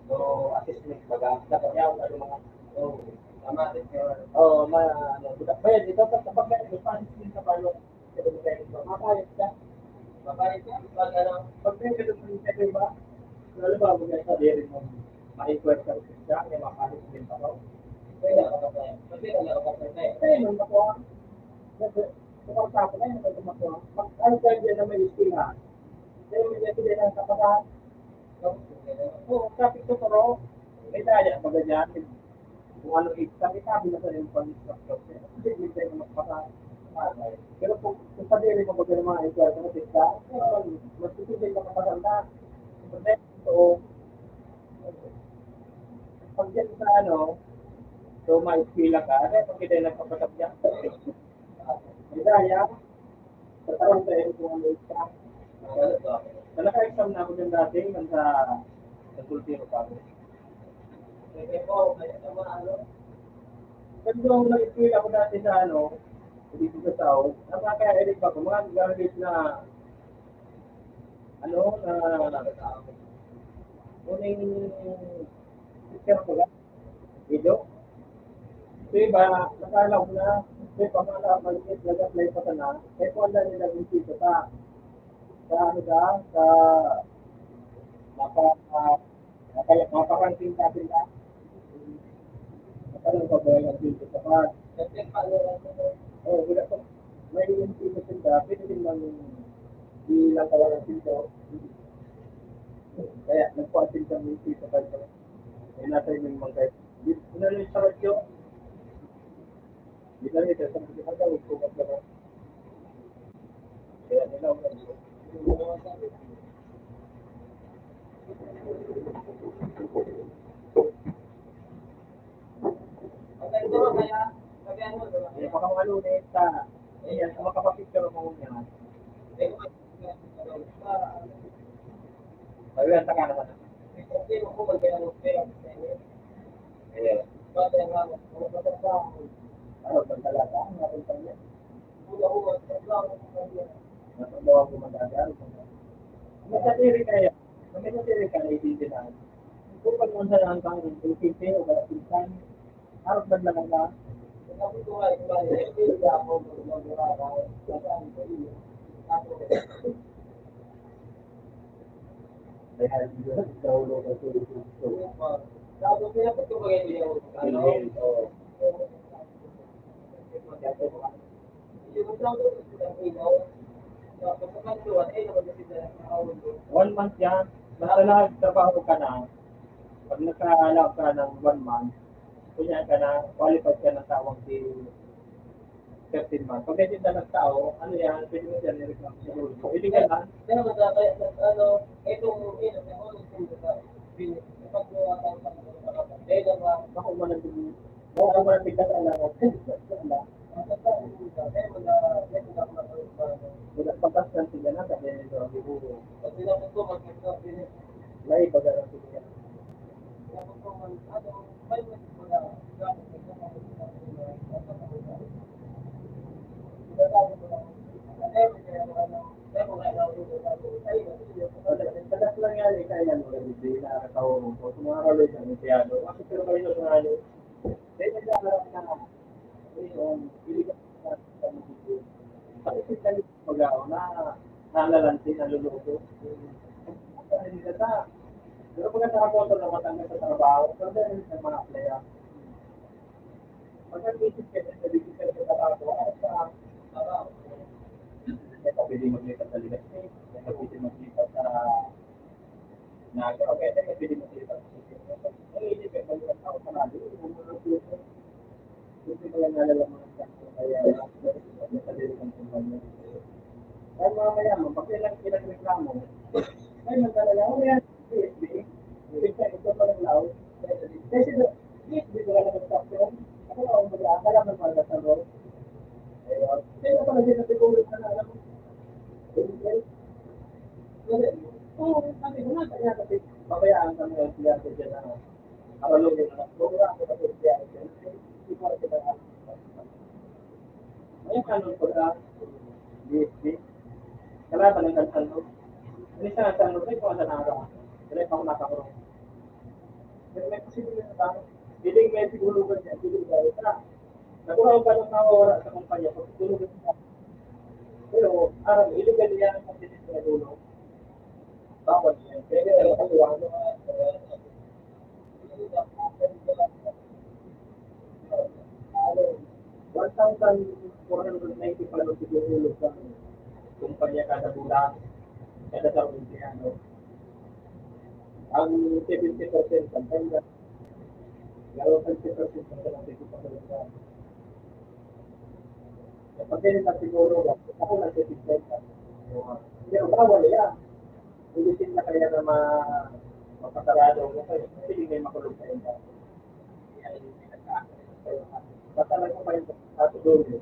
So, assessment baga, dapat yaw ano mga tama din oh, ano, dapat bayad dito kapag may assessment sa palo. Pero mapayat ka. Mapayat ka pag ano, pag may ganun sa iba, lalo ba mo sa diri mo ma-inquire ka siya, may mapa-assessment pa raw. Kaya kapag pag may kapag may nung ako, suporta ko na yung pagkumato. Mag-ano tayo dyan na may istina. Kaya may hindi na kapasahan. Oo, traffic ko pero may daya pag ganyan. Kung ano sabi sabi na sa yung pang-instructor. Kasi hindi tayo magpasahan. Pero kung sa dili mo pag mga ito, ano tika, mas tutuloy ka kapasahan na. So, pag yan sa ano, so may pila ka, ano pag kita yung nagpapasap niya. May daya, tatanong tayo kung ano ika. Naka-exam na ako dyan dati, sa Sultiro pa ako. Kasi nung nag-skill ako dati sa ano, dito sa South, nakaka-edit pa ko, mga gamit na, ano, na, uning picture ko lang, video. So iba, nakala ko na, may pamala, mag-it, nag-apply pa ka na, eh kung ano nila yung dito sa ano ka, sa, mapa, maparanting ka sila, natanong ka ba yung dito sa pag, oh, wala ko, may yung dito sila, pwede din lang bilang kawalan dito, kaya nagpa-attend kami dito sa pag, ay nasa yung mga guys, ano yung sa radyo, di na rin, sa mga daw, kumat na kaya nila ako. Eh, baka mga lunes sa, ayan, sa makapapicture mo niya. Ayun, saka naman. Ayan. Ano, pagdalaga, natin pa niya. Natundaw ako mag-agal. May satiri kaya, may satiri kaya itindihan. Kung pag mo sa lang kang itinti o pinsan, harap naglaman na. Kaya daw lo ka so. Ano? One month yan. Basta nagtrabaho ka na, pag nagkaalap ka ng 1 month, kunya ka na, qualified ka na tawag si 13 months. Pag medyo na nagtao, ano yan, pwede mo dyan i-reclaim sa rule. So, hindi ka na, bako mo nang bako mo nang bigla sa alam mo. Wala pagkas ng sila na, sabi nito, may baga ng sila. Tagas lang yan, kaya yan, hindi nakakatawa mo po. Mga kaloy ng empleyado. Kasi pero kayo sa ano, dahil naglalaro ka na, iligan ka sa musiko. Pati sila yung mag-aw na nalalansin, naluluto. Hindi ka na. Pero pag nakapoto na matanggal sa trabaho, pero dahil sa mga playa. Pag nag-isip ka sa bibig ka sa trabaho, ay sa trabaho. Kaya pwede maglipat sa ligas. Kaya pwede maglipat sa naga. Okay, kaya pwede maglipat sa ligas. Ang isip ka, maglipat ako sa naga. Hindi ko lang nalalaman ang kanto. Kaya sa ligas ng kumpanya. Kaya mamaya mo, pag ilang reklamo, ay magdalala ko yan. PSB. Ito pa ng lao. Kasi PSB ko lang nag-stop. Ako lang ang mag-aakala ng mga sa road. Ayun. Kaya pala din natin kung ulit na alam mo. Oo, sabi ko nga, kaya kasi pabayaan kami ang siyasa dyan na karalugin na program ko kasi siyasa dyan. Hindi ko rin kita ngayon kanon ko na BSB. Kalaban ng kansan mo. Ini sa kansan mo, kung saan araw. Kaya pa ako nakakurong. Pero may posibilidad na tayo. Hindi may sigulugan niya, sigulugan niya. Natural ba nang nawawala sa kumpanya pag sigulugan niya? Pero, illegal niya ang pagsisis na dulo. Bawal yan. Pwede na lang katuwa. 1,490 pa lang siguro sa kumpanya kada bulan, kada taon niya, no? Ang 70% pantanda, lalo 30% ang lang siguro. Kapag din na siguro, ako lang sa 50. Pero bawal yan. Ulitin na kaya na mapasarado mo kayo. Kasi hindi may makulong kayo. Kaya hindi Basta ko pa yung sa dulo.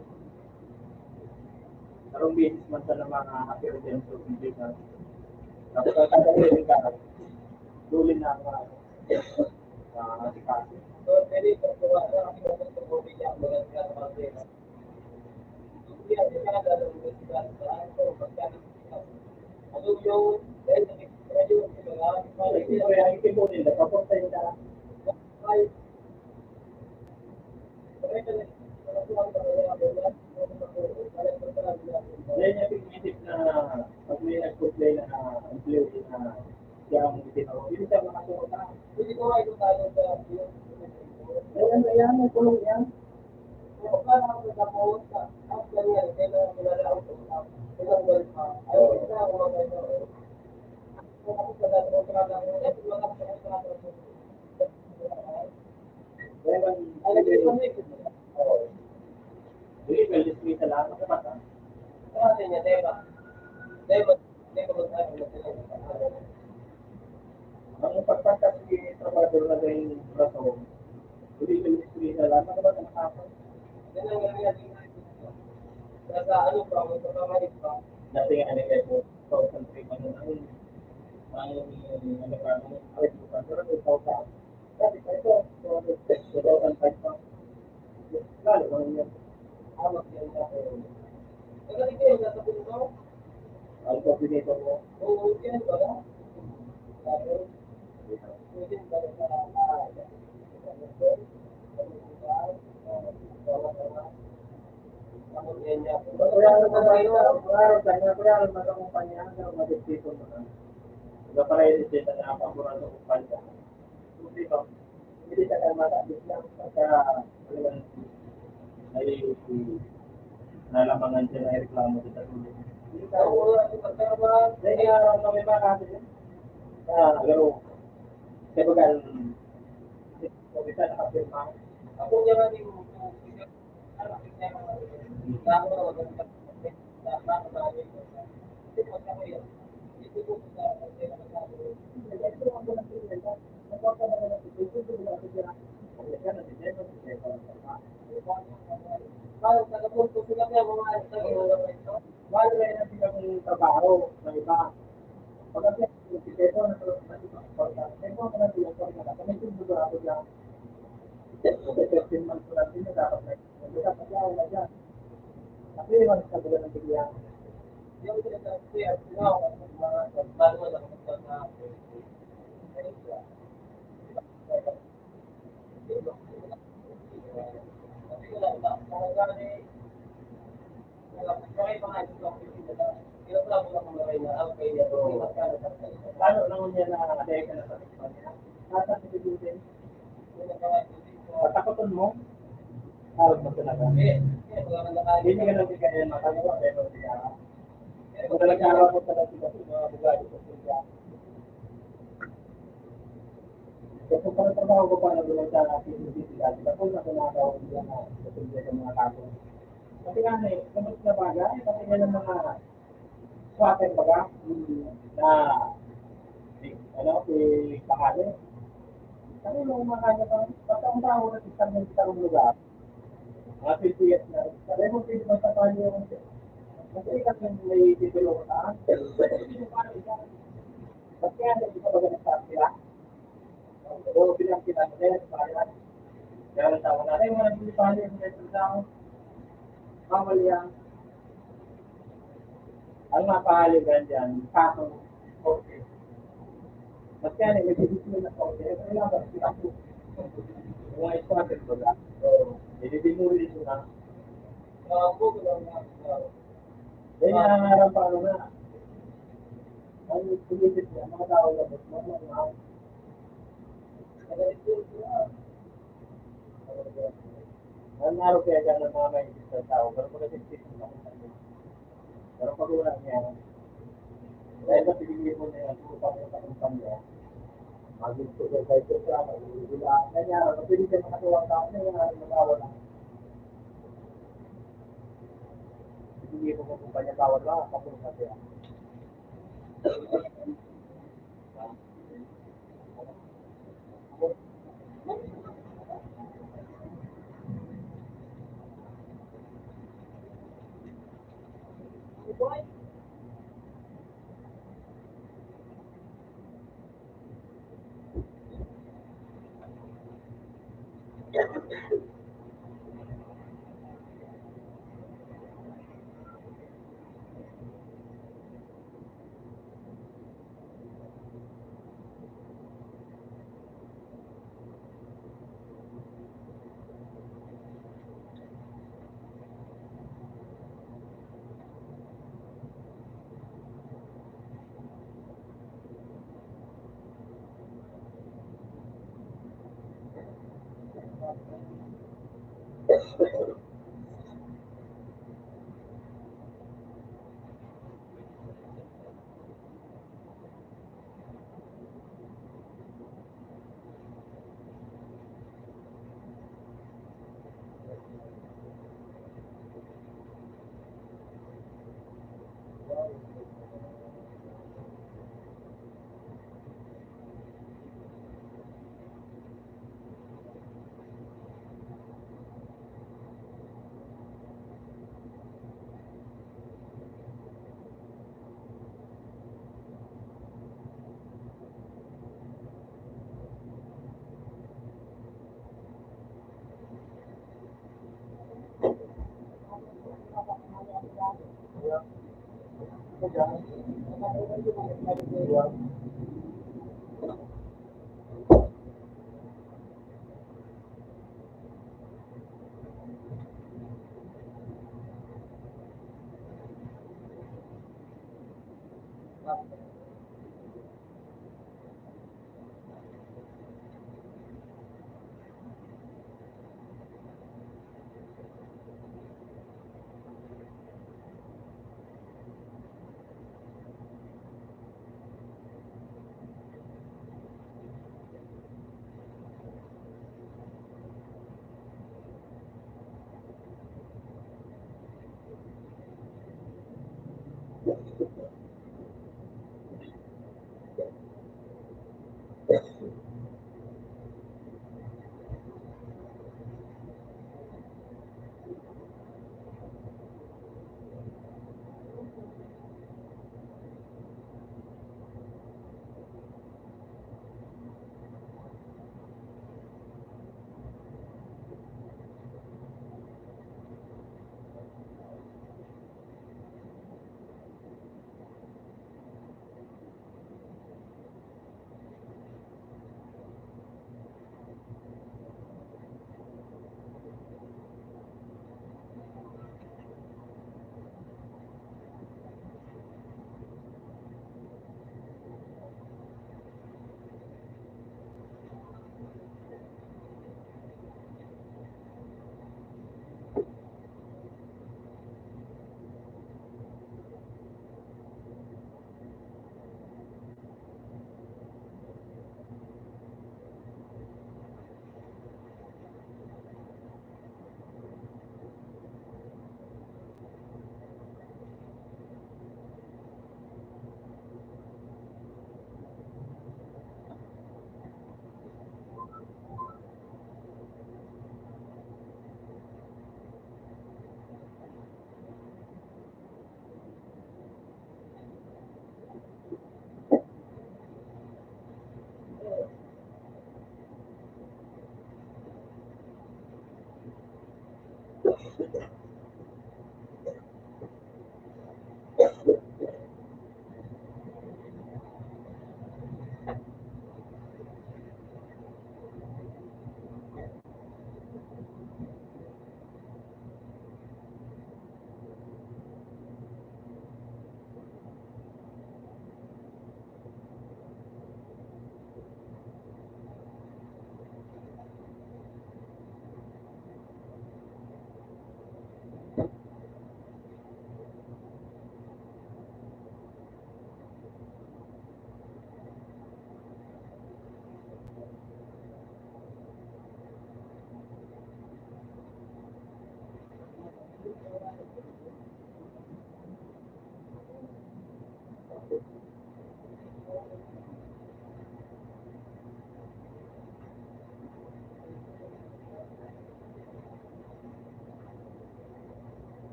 Karong business man sa mga appearance of business. Tapos kakagaling ka, dulin na ang sikasi. So, pwede ito po ang pagkakulit niya mga kapatid. Hindi na sila lalong investigahan sa ano, pagkakulit. Ano yung, dahil sa medyo, kaya ikipunin na, papunta yung ay, yan yung pag-isip na pag may nag-complain na employee na siya ang itinawa, hindi siya makasunod na. Hindi ko nga ito tayo sa ayan, may tulong yan. Kung paano ako natapos sa after yan, kailangan ko na lang ito. Kailangan ko pa. Ayaw, isa ako mga kung ako sa dati ko sa lang, ito lang ako sa kontrata ko. Hindi, well, dismiss na lang. Makapat, ha? Kasi niya, diba? Diba ang pagpagkas ni Salvador na gawing braso, hindi well, dismiss na lang. Makapat, makapat. Yan ang gawin natin. Nasa ano pa, may pagkamalit pa. Dati nga, ano kayo, 2003 pa nun, ano pa, pero 2000. Dati pa ito, 2005 pa. Lalo, ano yun? Awak yan sa akin. Nagaling kayo, nasa puno? Ang coordinator mo? Oo, yan ba ba? Tapos, pwede ba sa nalamangan siya na reklamo sa tuloy. Oo, dahil araw kami ba kasi laro. Kaya bagal, bisa nakapirma. Ako niya nga yung wala na silang trabaho na iba. Pagkatapos, ito na ito na kami sigurado lang. 15 months lang din dapat dapat na dyan. Kasi naman sa bulan ng bigyan. Yung sinasabi mga bago lang sa Paano naman niya na adaya ka na sa Espanya? Nasa Pilipinas. Patakoton mo? Harap mo talaga. Hindi ka lang kaya makagawa pero siya. Kung talaga harap mo talaga sa mga bugado sa Pilipinas. Kasi para trabaho ko pa na doon sa Pilipinas, ako na ginagawa nila na sa mga kaso. Kasi nga kamas na bagay, kasi nga ng mga swatter baga, na si Pakali. Kasi nung makanya pa, basta ang tao na isang ng isang lugar, mga 50 years na, sabi mo, pwede mo sa kanya yung kasi kasi may titulo ko saan, pero hindi mo paano isa. Ba't kaya hindi ka baga nagsabi sila? O bilang kita na din, parang kaya ang tao natin, mga nagpipali, mga nagpipali, bawal yan. Ang mapahaligan dyan, kasong okay. Mas kaya may bibigyan na ako. Kaya kailangan kita po. Mga started ko na. So, ibibigay ko na. Po, kaya nangangarap pa ano na. Ang tumisit niya, mga tao na po. Ang araw kaya dyan ng mga may isang tao. Pero pag nag-isip mo na. Pero pag wala niya, dahil sa pinigil mo na yan, kung pa mo sa kumpanya, mag-gusto sa cycle ka, mag-gula, kanya, mapili ka makatuwang tao na yan, magawala. Pinigil mo sa kumpanya, bawal ba, kapunta siya.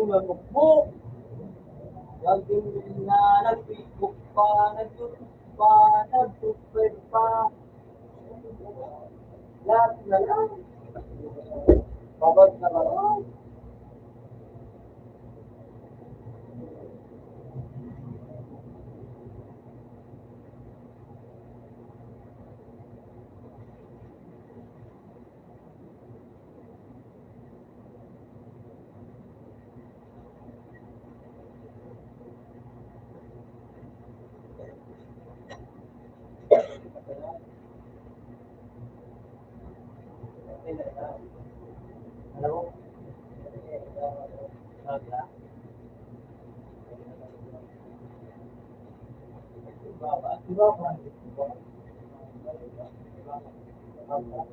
Nagbook, laging na nag-Facebook pa, nag-YouTube pa, nag-subscribe pa, lahat na lang. Babad na lang. Alam mo,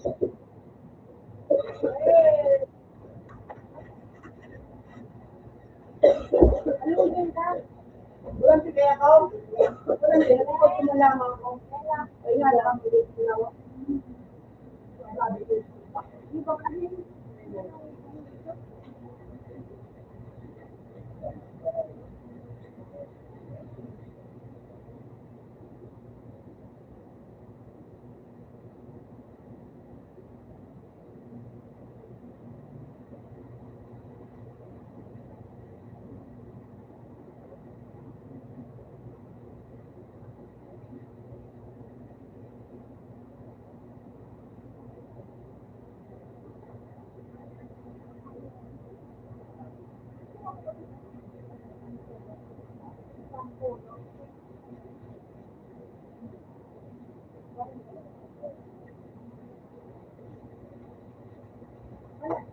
Ano yun ka? Walang si kaya ko? Walang si kaya ko malaman ko. Kaya nga lang ang bilis na ako. Di ba kasi?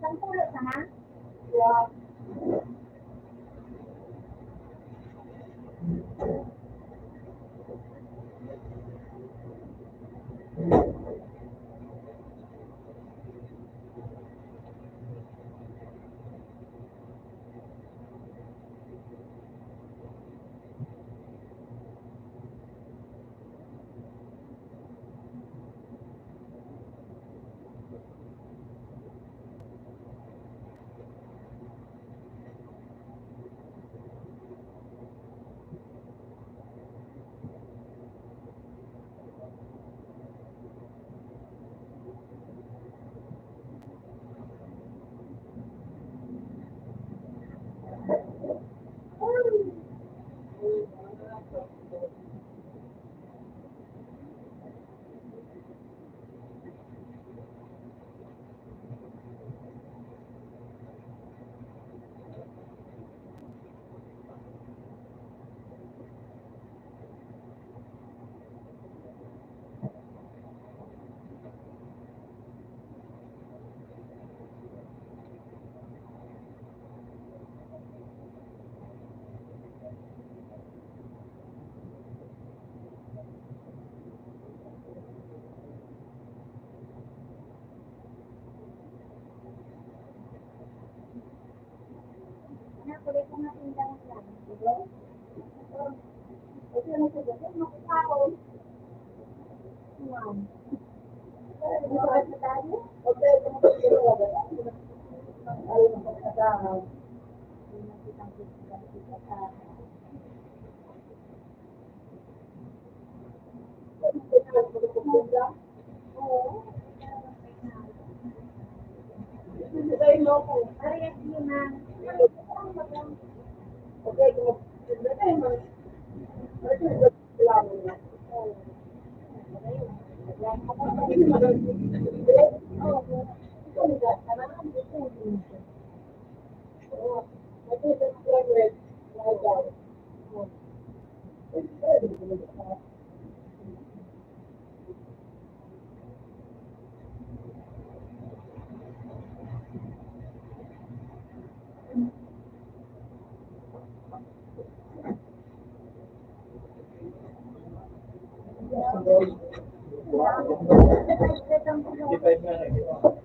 Saan po ulit naman? Yeah. Anak, kulit ko nga pindang yan. Diba? Kasi ano ko dyan? Makakaw. Wow. Dito ka sa tayo? Okay, kung ako dito ka ba? Ayaw mo sa tayo. Hindi na kitang kita ka. Oo. Ay, no po. Ay, yun na. Okay, kung Depende na lang.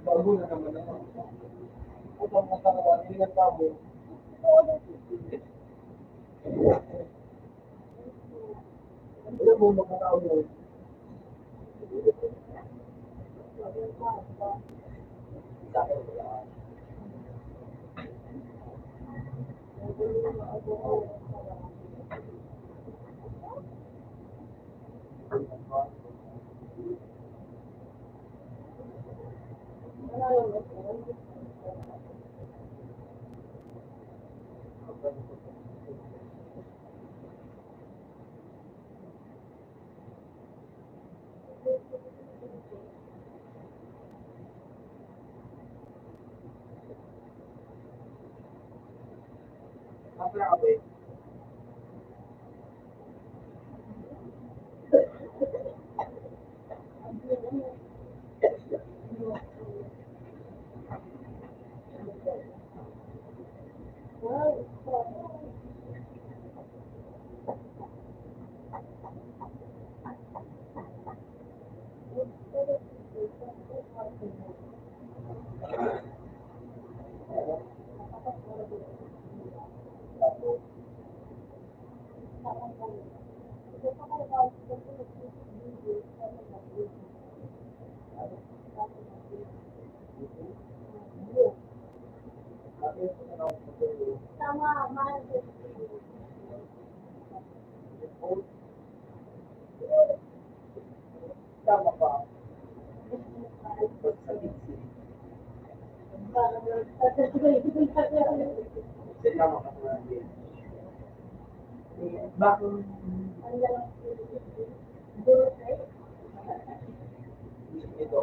Bago na naman naman. Ito ang katawan, hindi na tabo. Alam mo, makatao mo. Tama pa. Tama ka pa. Bakit? Ito.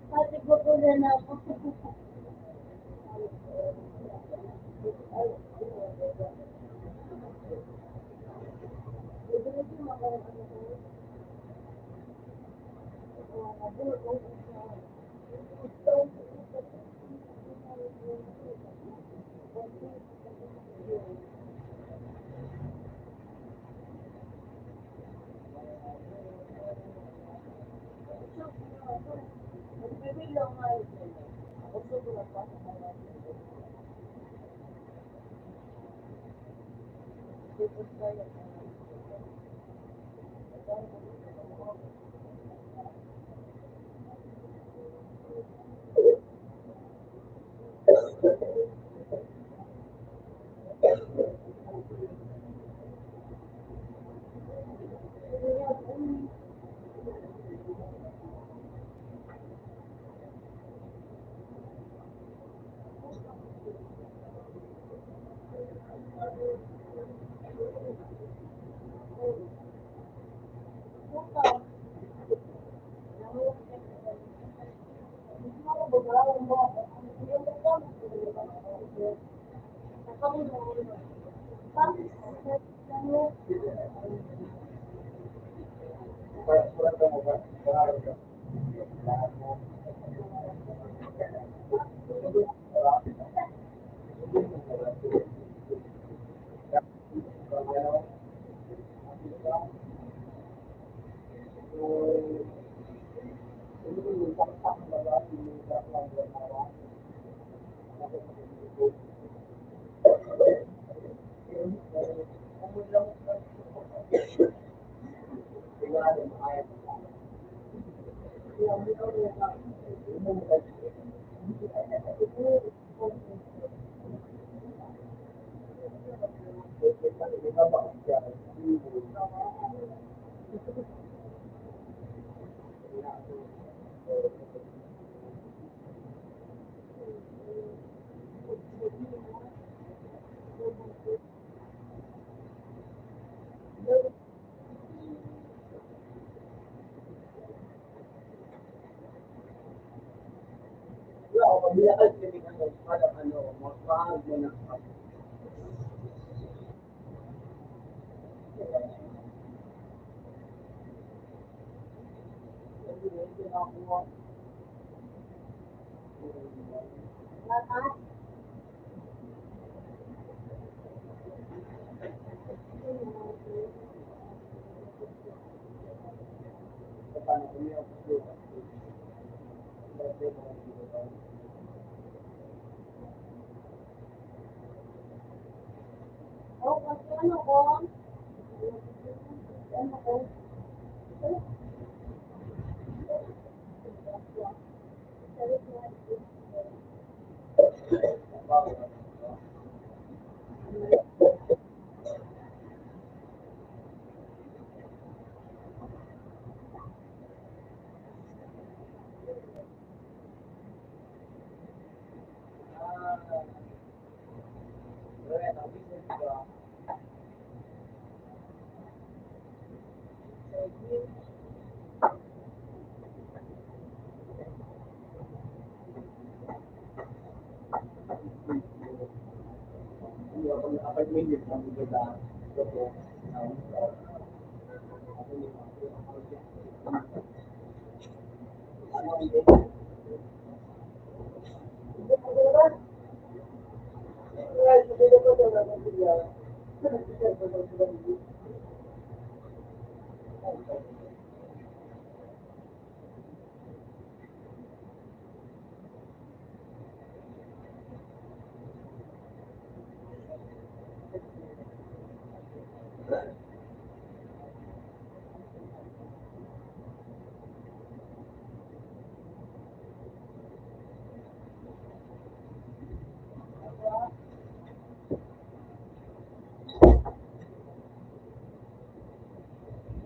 Pati ko po na ako.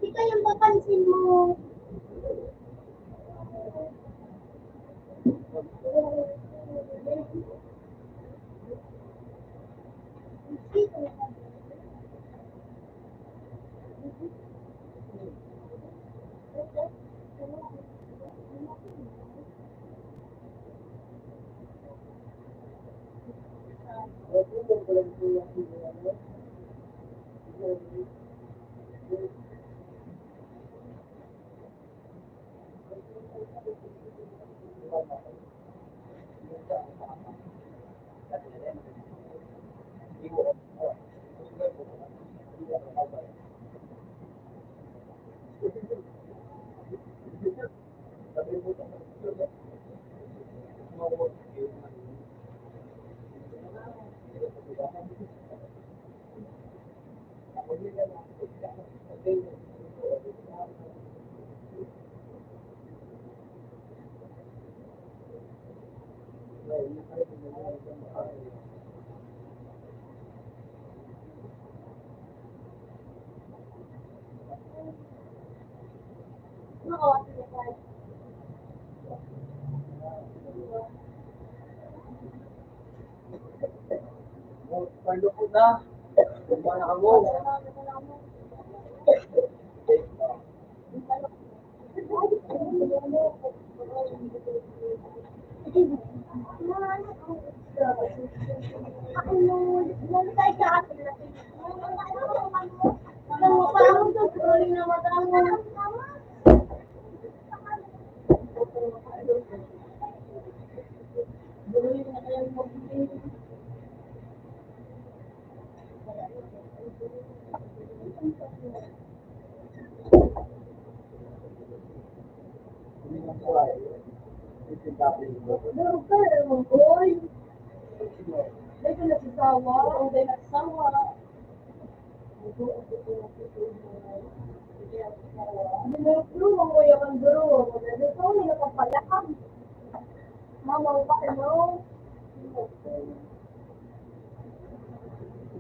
Ito yung papansin mo. Palo ko na. Kumana ka mo.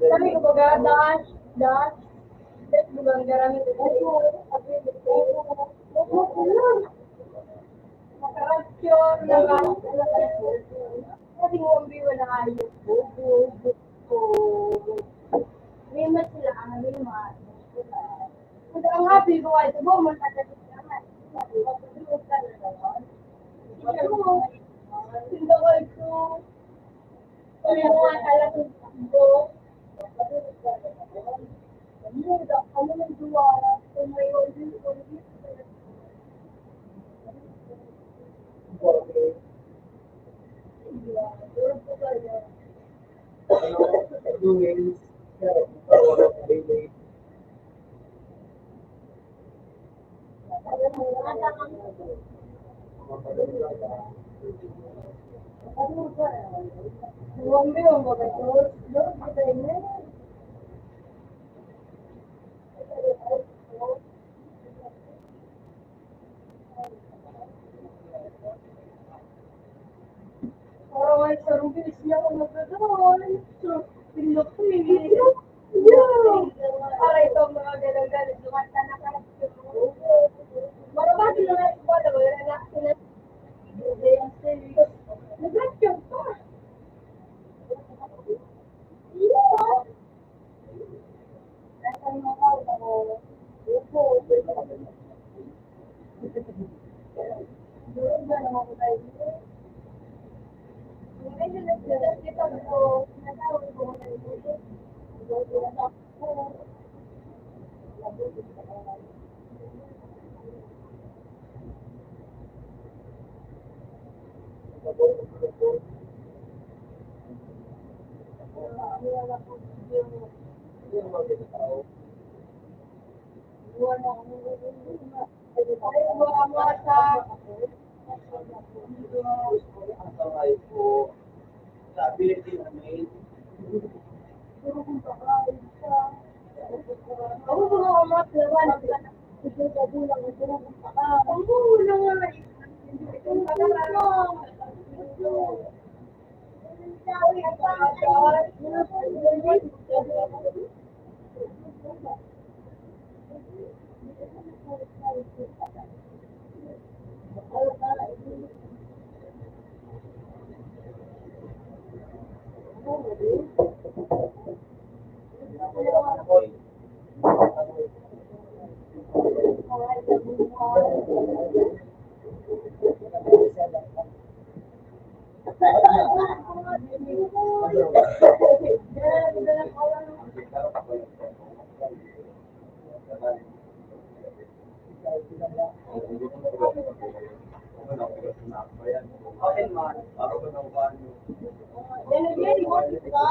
Sabi ko ba, dash, dash, dash, bulang garamit ito. Makarasyon, kasi mo ang biwa na kayo. Rimat sila, rimat. Kung ang happy ko ay ito, man patatit naman. Hindi ko ito. Kaya mo ang alam ko. Ano nang duwara? Kung may order ko, ay sarong bilis niya ako magdadaan. So, pinlok-pinlok. Para ito mga galang-galang. Lumata na ka. Marabati na lang ko. Wala na sila. Nag-action pa. Nasaan mo ako? Upo. Doon ba naman ko tayo? Medyo nagsitas ko, natawag ko na ito. Ako ba ng banyo? Yan, di ba?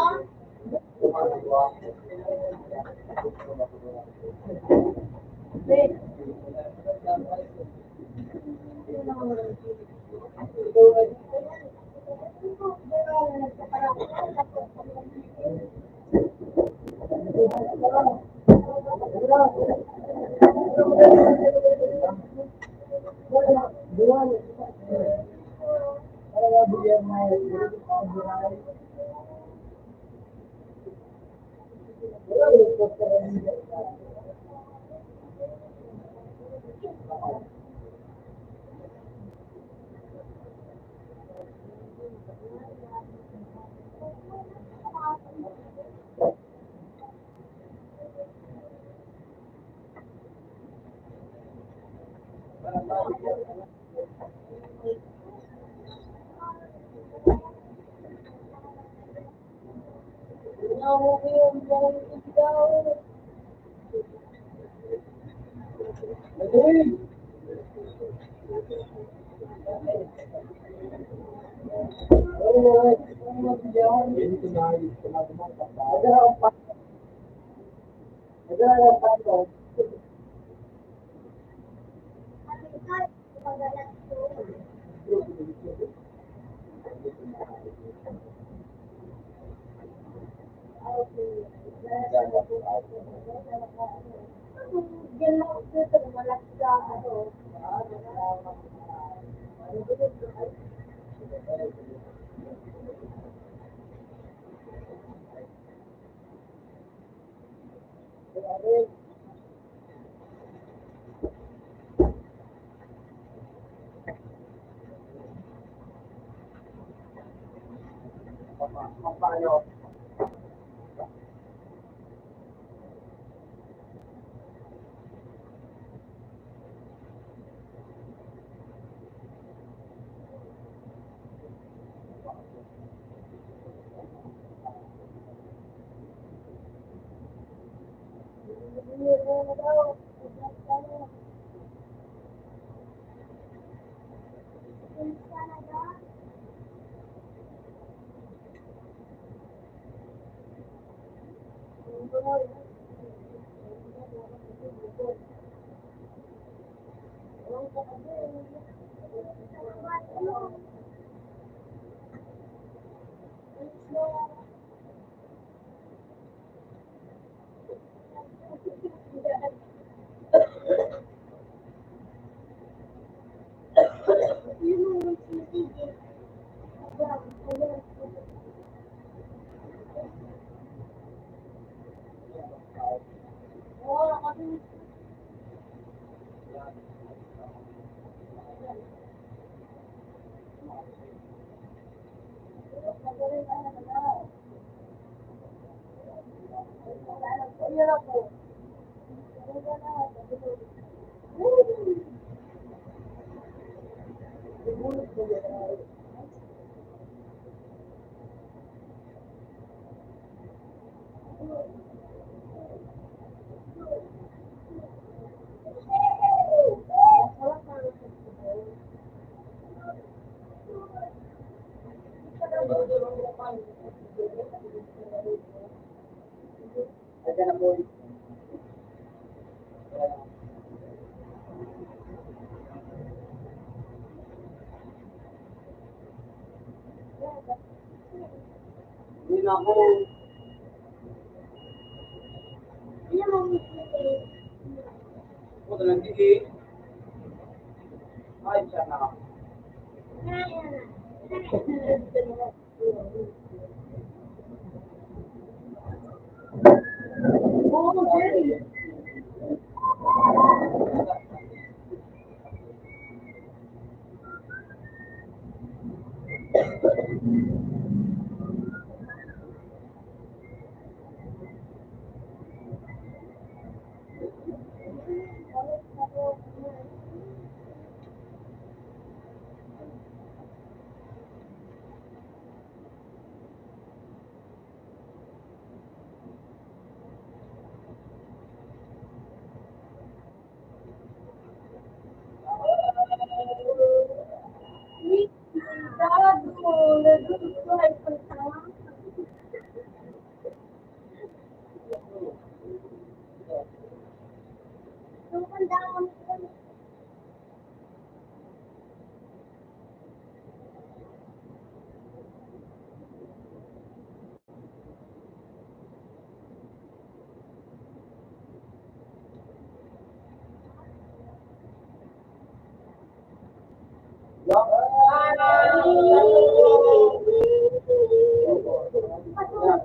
Patulog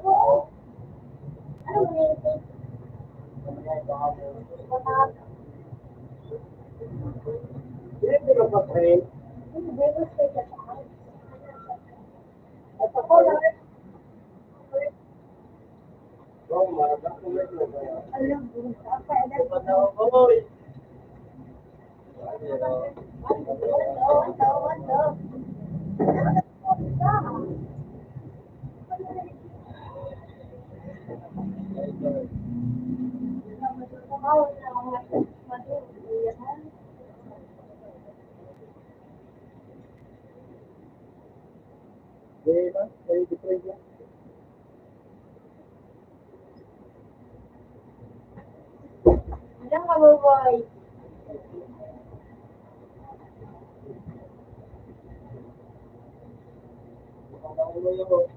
po. Ano ba yun? Hindi ka pa train. Hindi ko siya sa at ako lang. Oh, marami ko na ito. Alam mo, pwede. Oy! Di ba? May different yan. Ilang kabuboy? Ang ulo yun.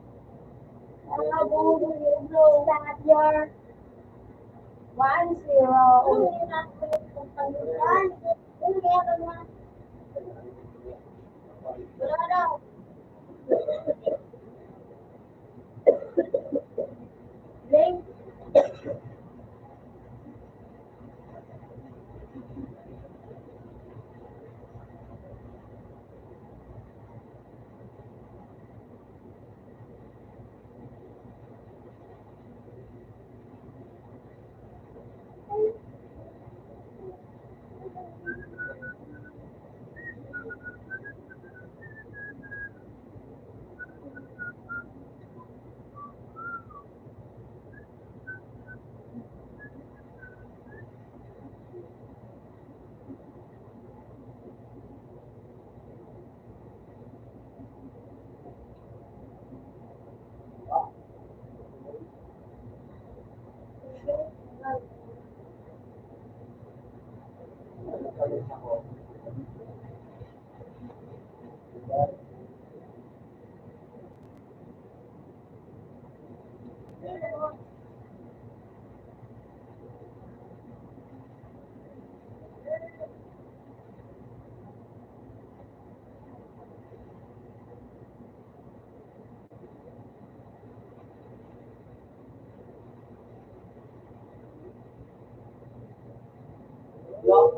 Ang kabuboy, start your 1-0. Ano yung natin kung panulan? Ano meron na? Wala daw. Link. Oh!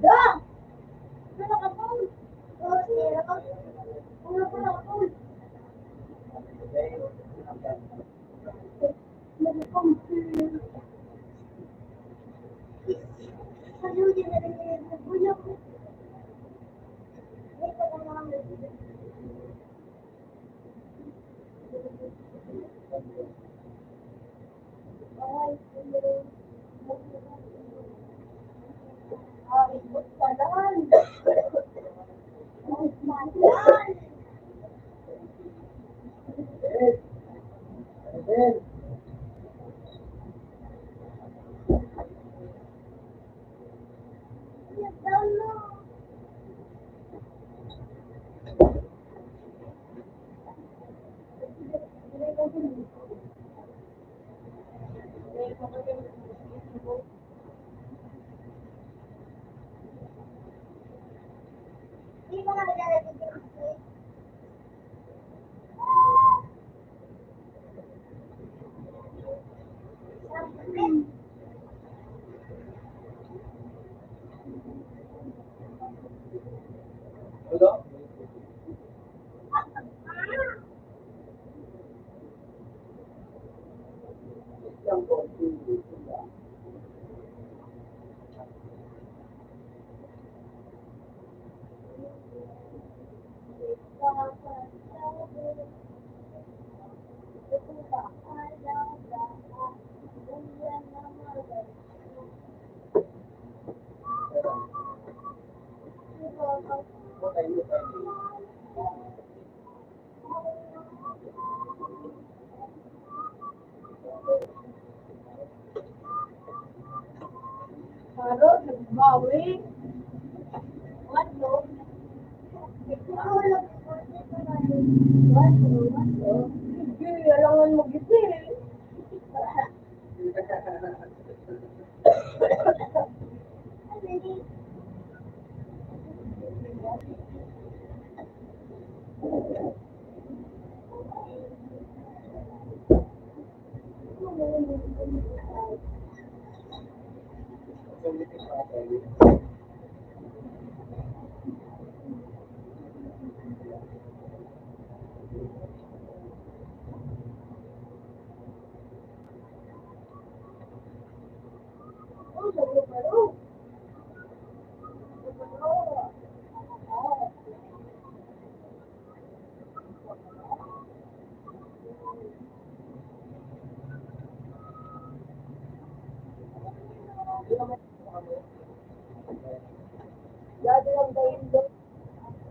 Dong! Ano ka po? Ano ka po? Hello? Isang konti. bawi. Ano? Sige, alangan mag-isip. Dati lang kayo doon.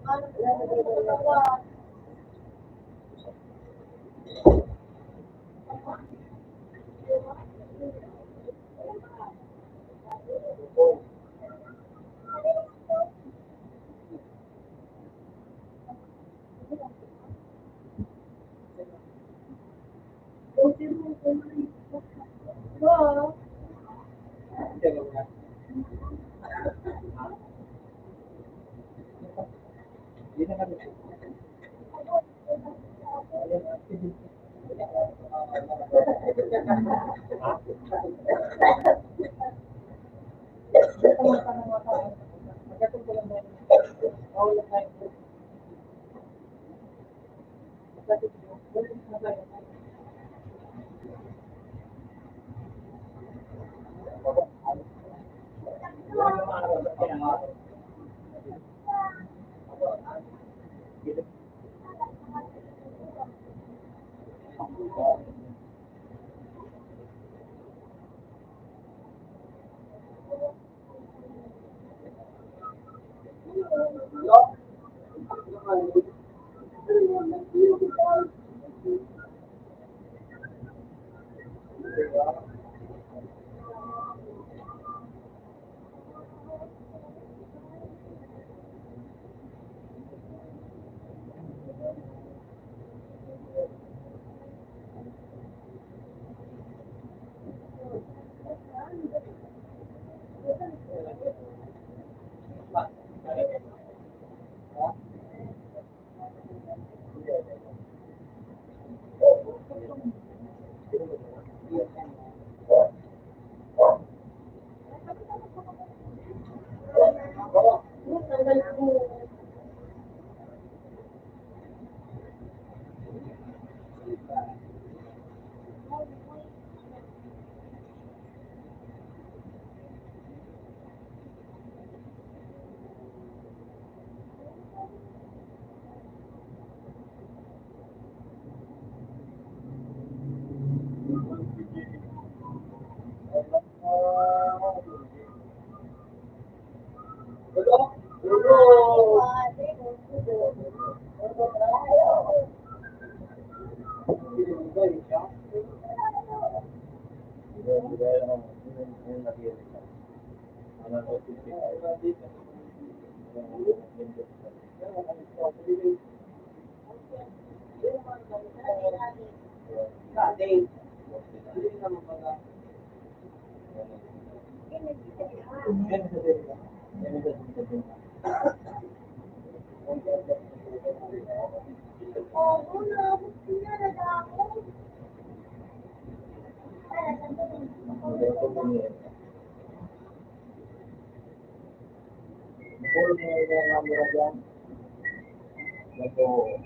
Ano ba? Wow.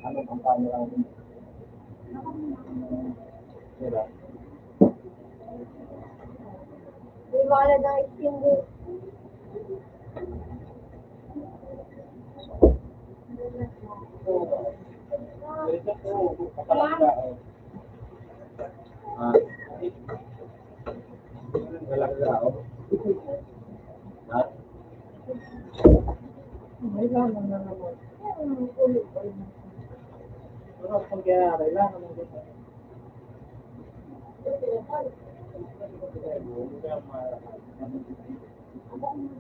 Ano ang camera mo? Diba? Di ba na dahil hindi? Parang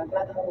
time na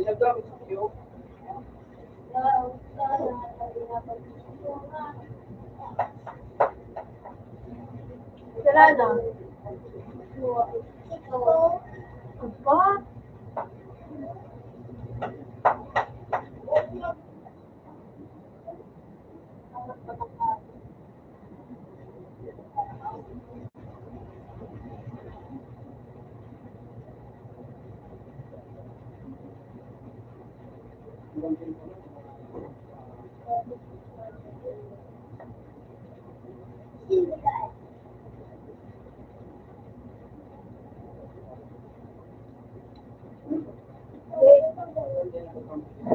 Ginagamit sa iyo. Wala na. Aba?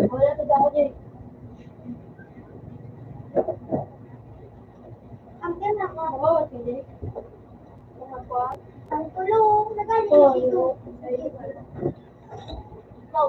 Wala na daw niya. Ang ganda ka. Oo, sige. Ang tulong, nagaling dito. Ikaw.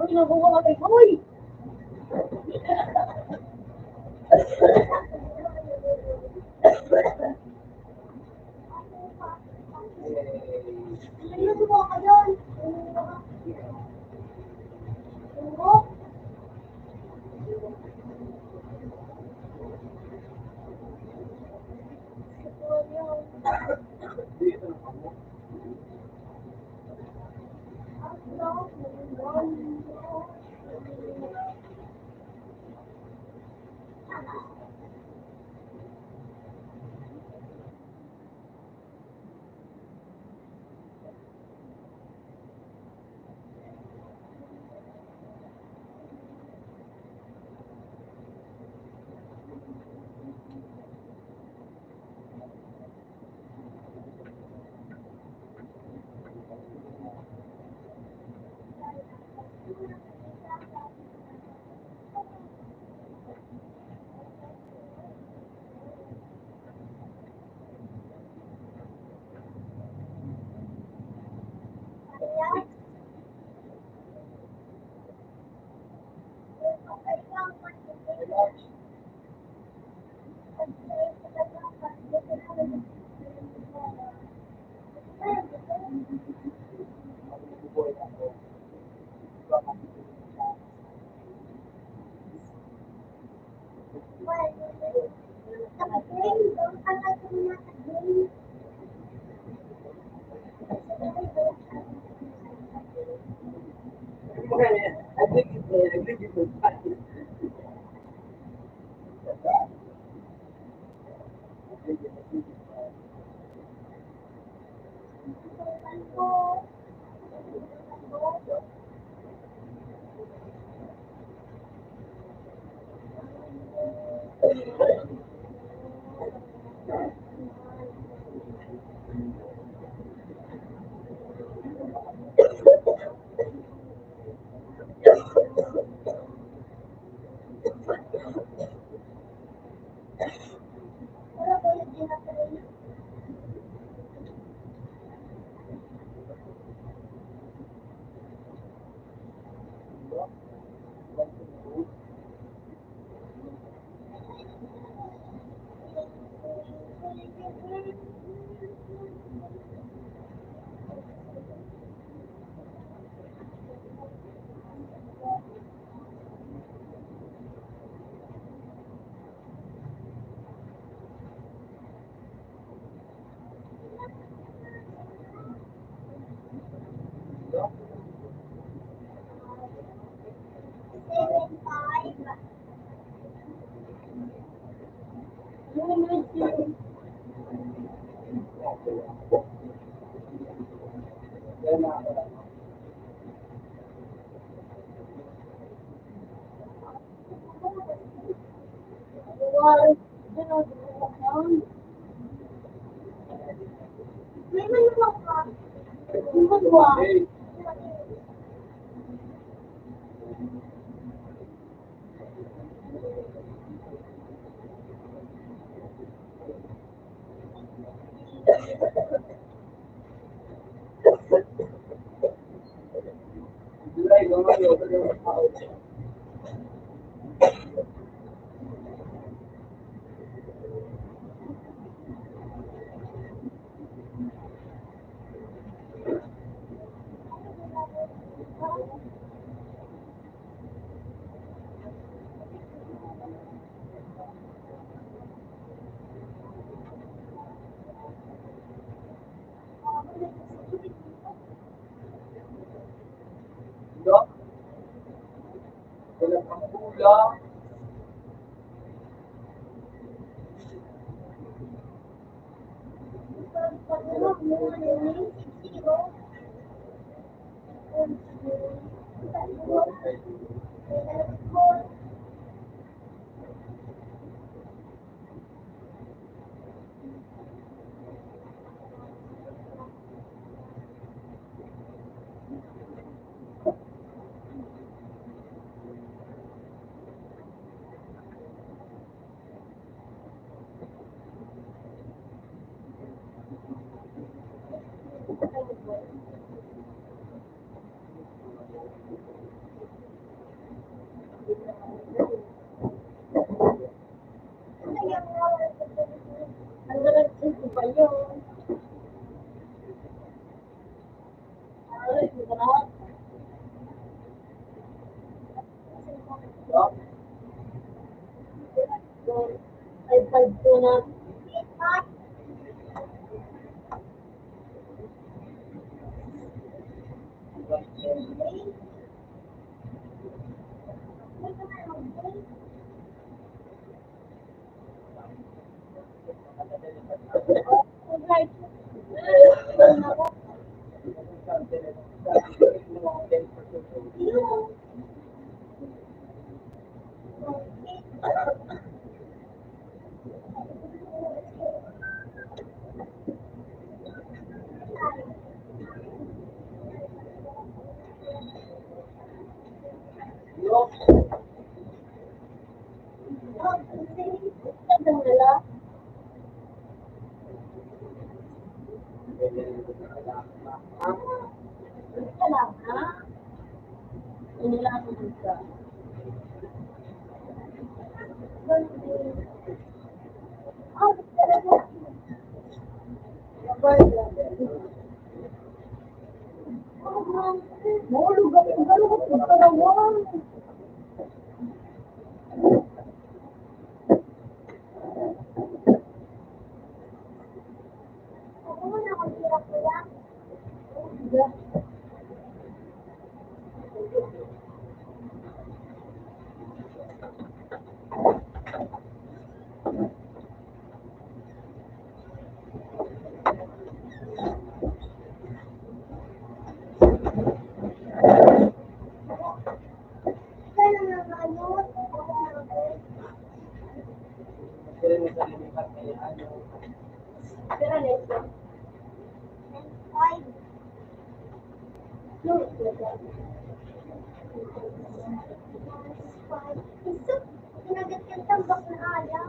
Uy, nakuha ka kay Uy! Ay, nakuha ka doon. Ika lang, ha? Inilangan ka. Ah, talaga. Mahulog ako. Gano'n ko pagkarawan. Ako mo na kung hirap ko yan. Kaya naman yun. Pero next year. Five. No, five. Iso, kinagat yung tambak na ayaw.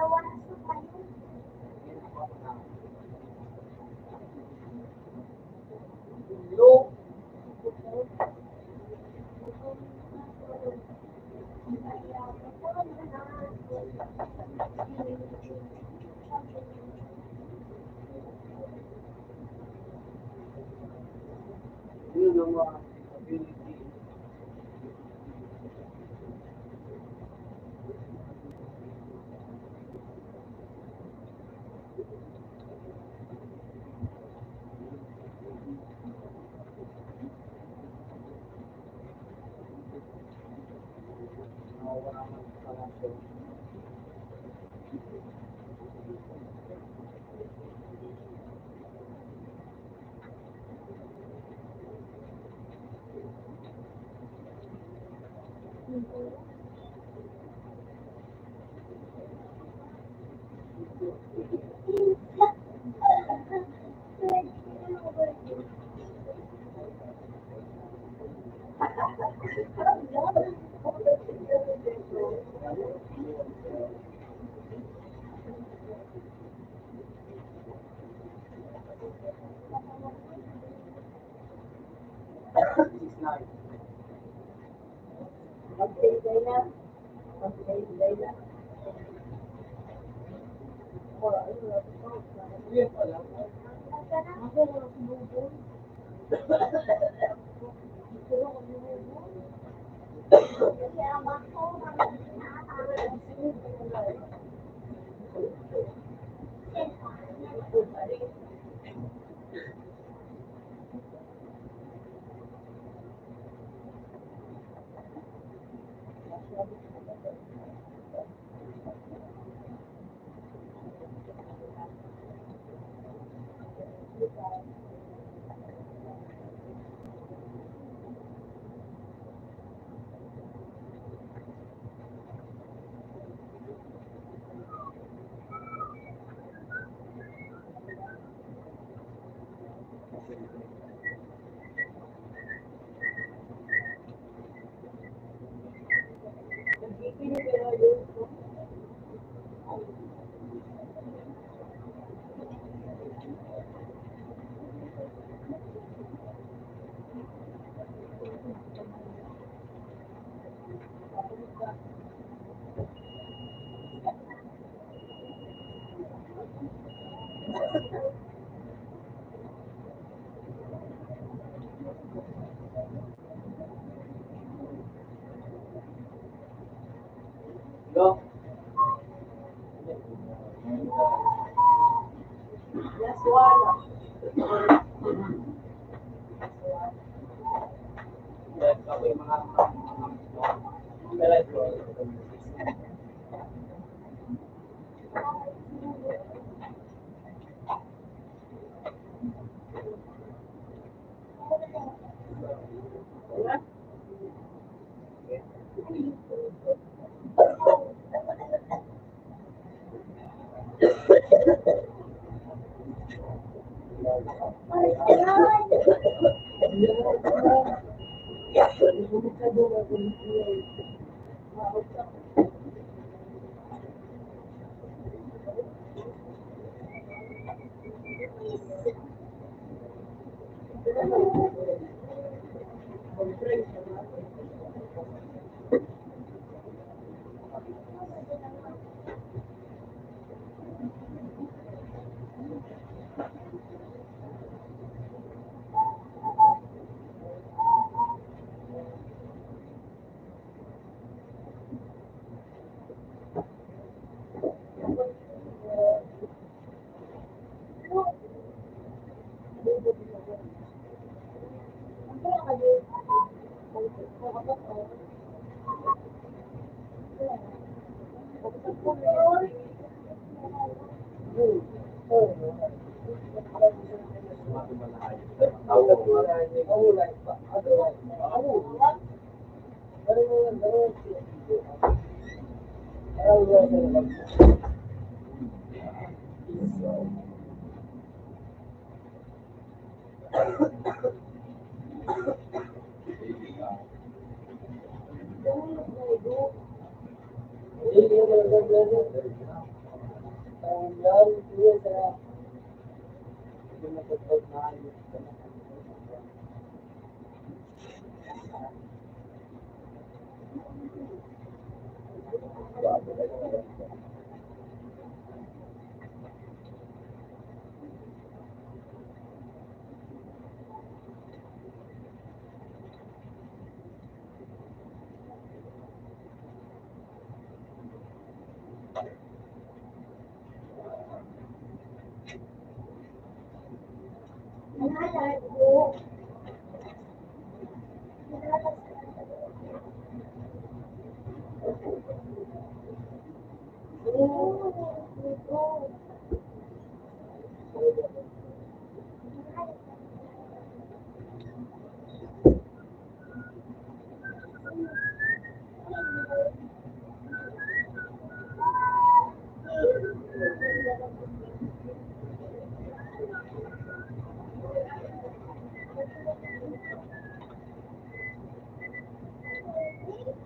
Nawaso kayo.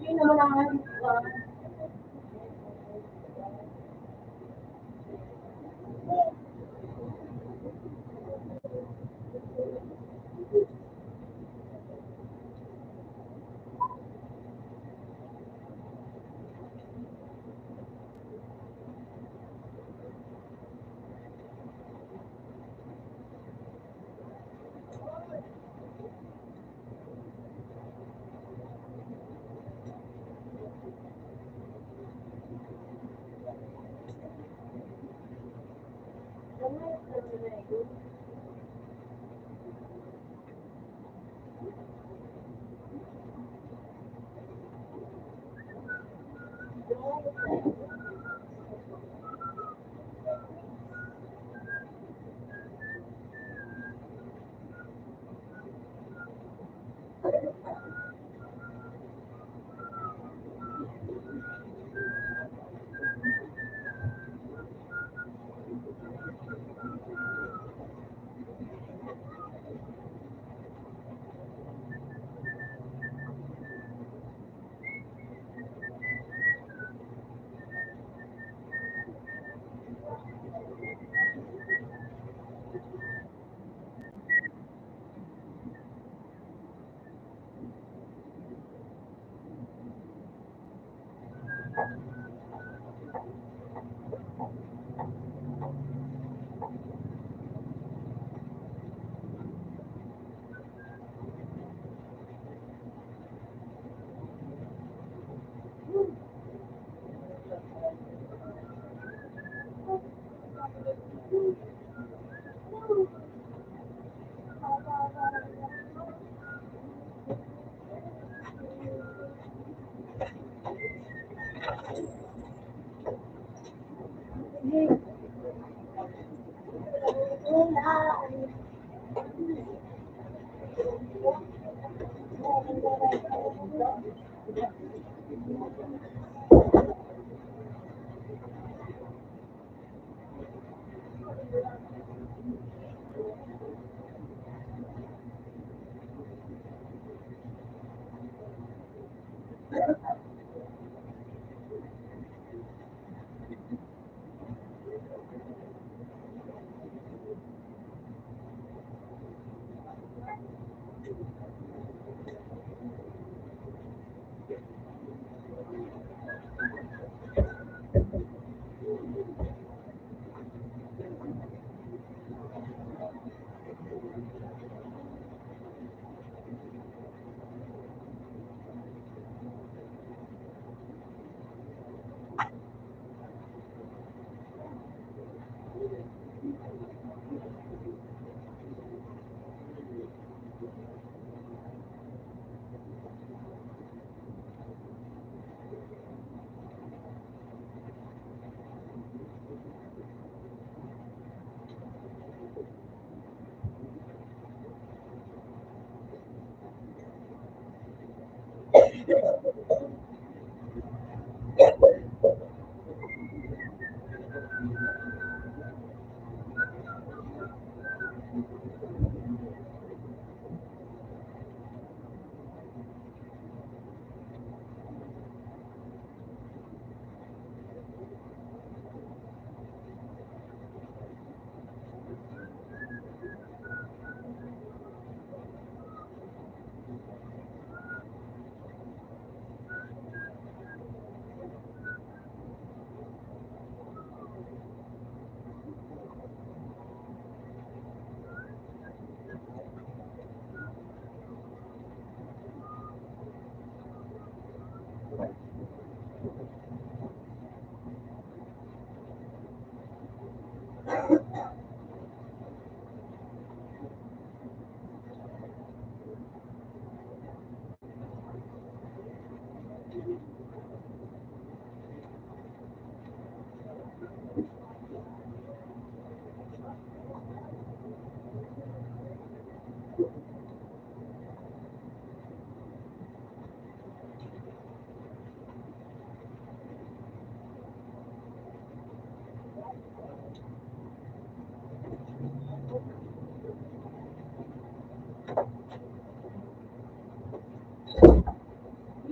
Yun naman ang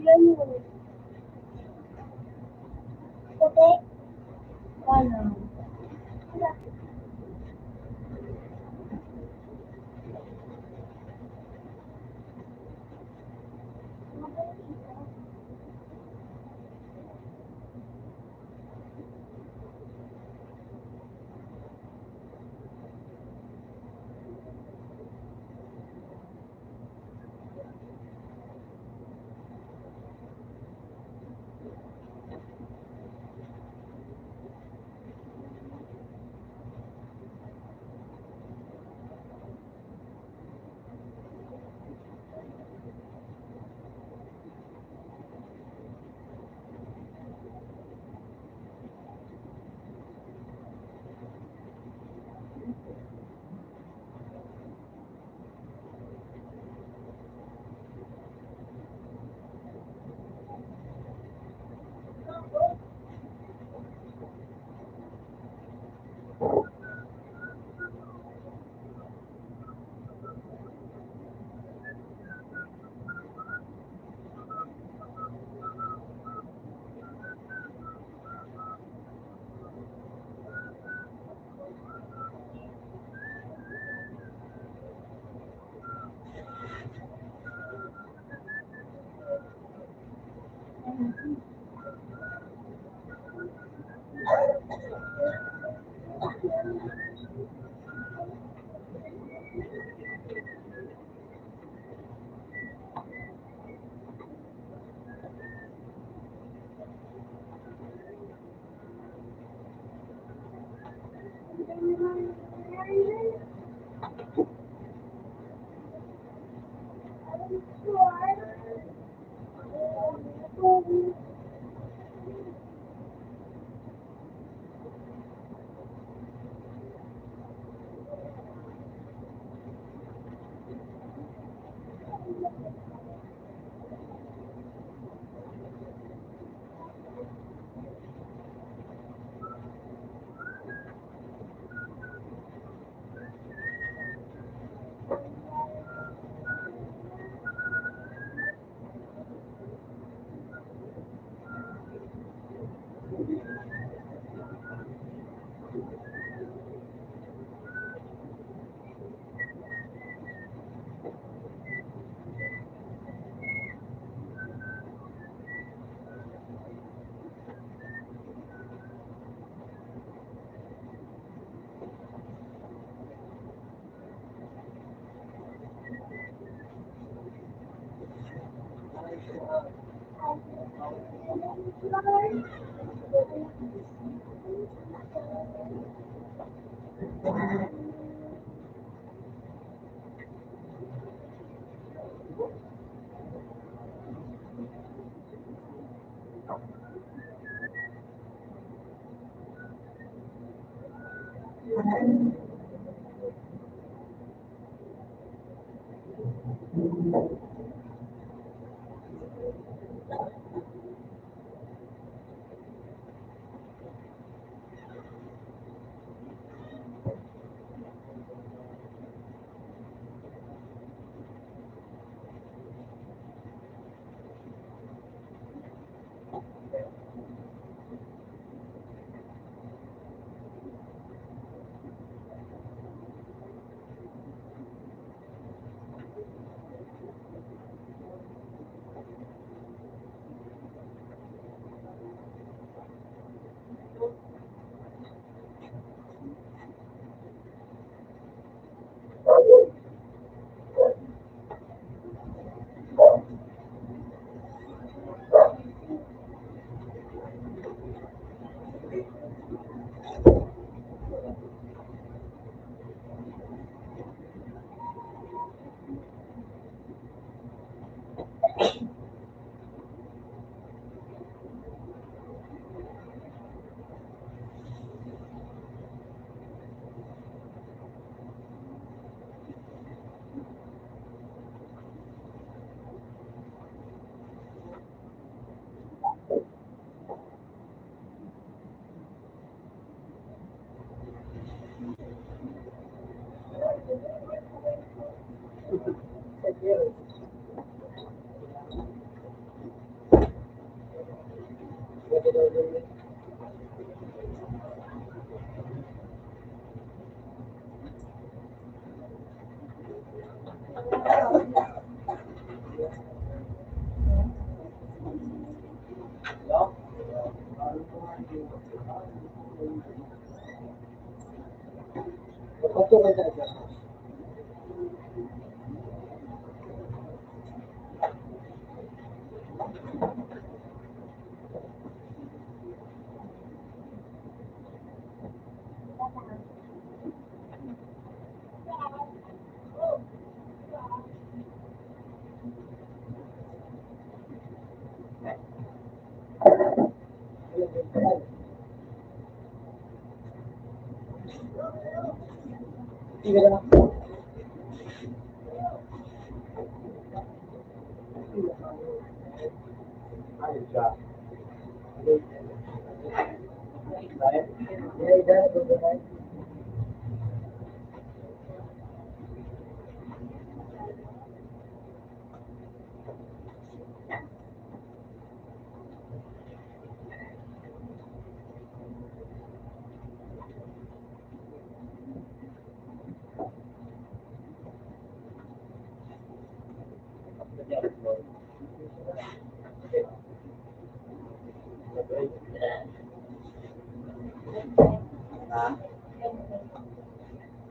Ilan yun? Puti? Ano?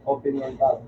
Opinion tao.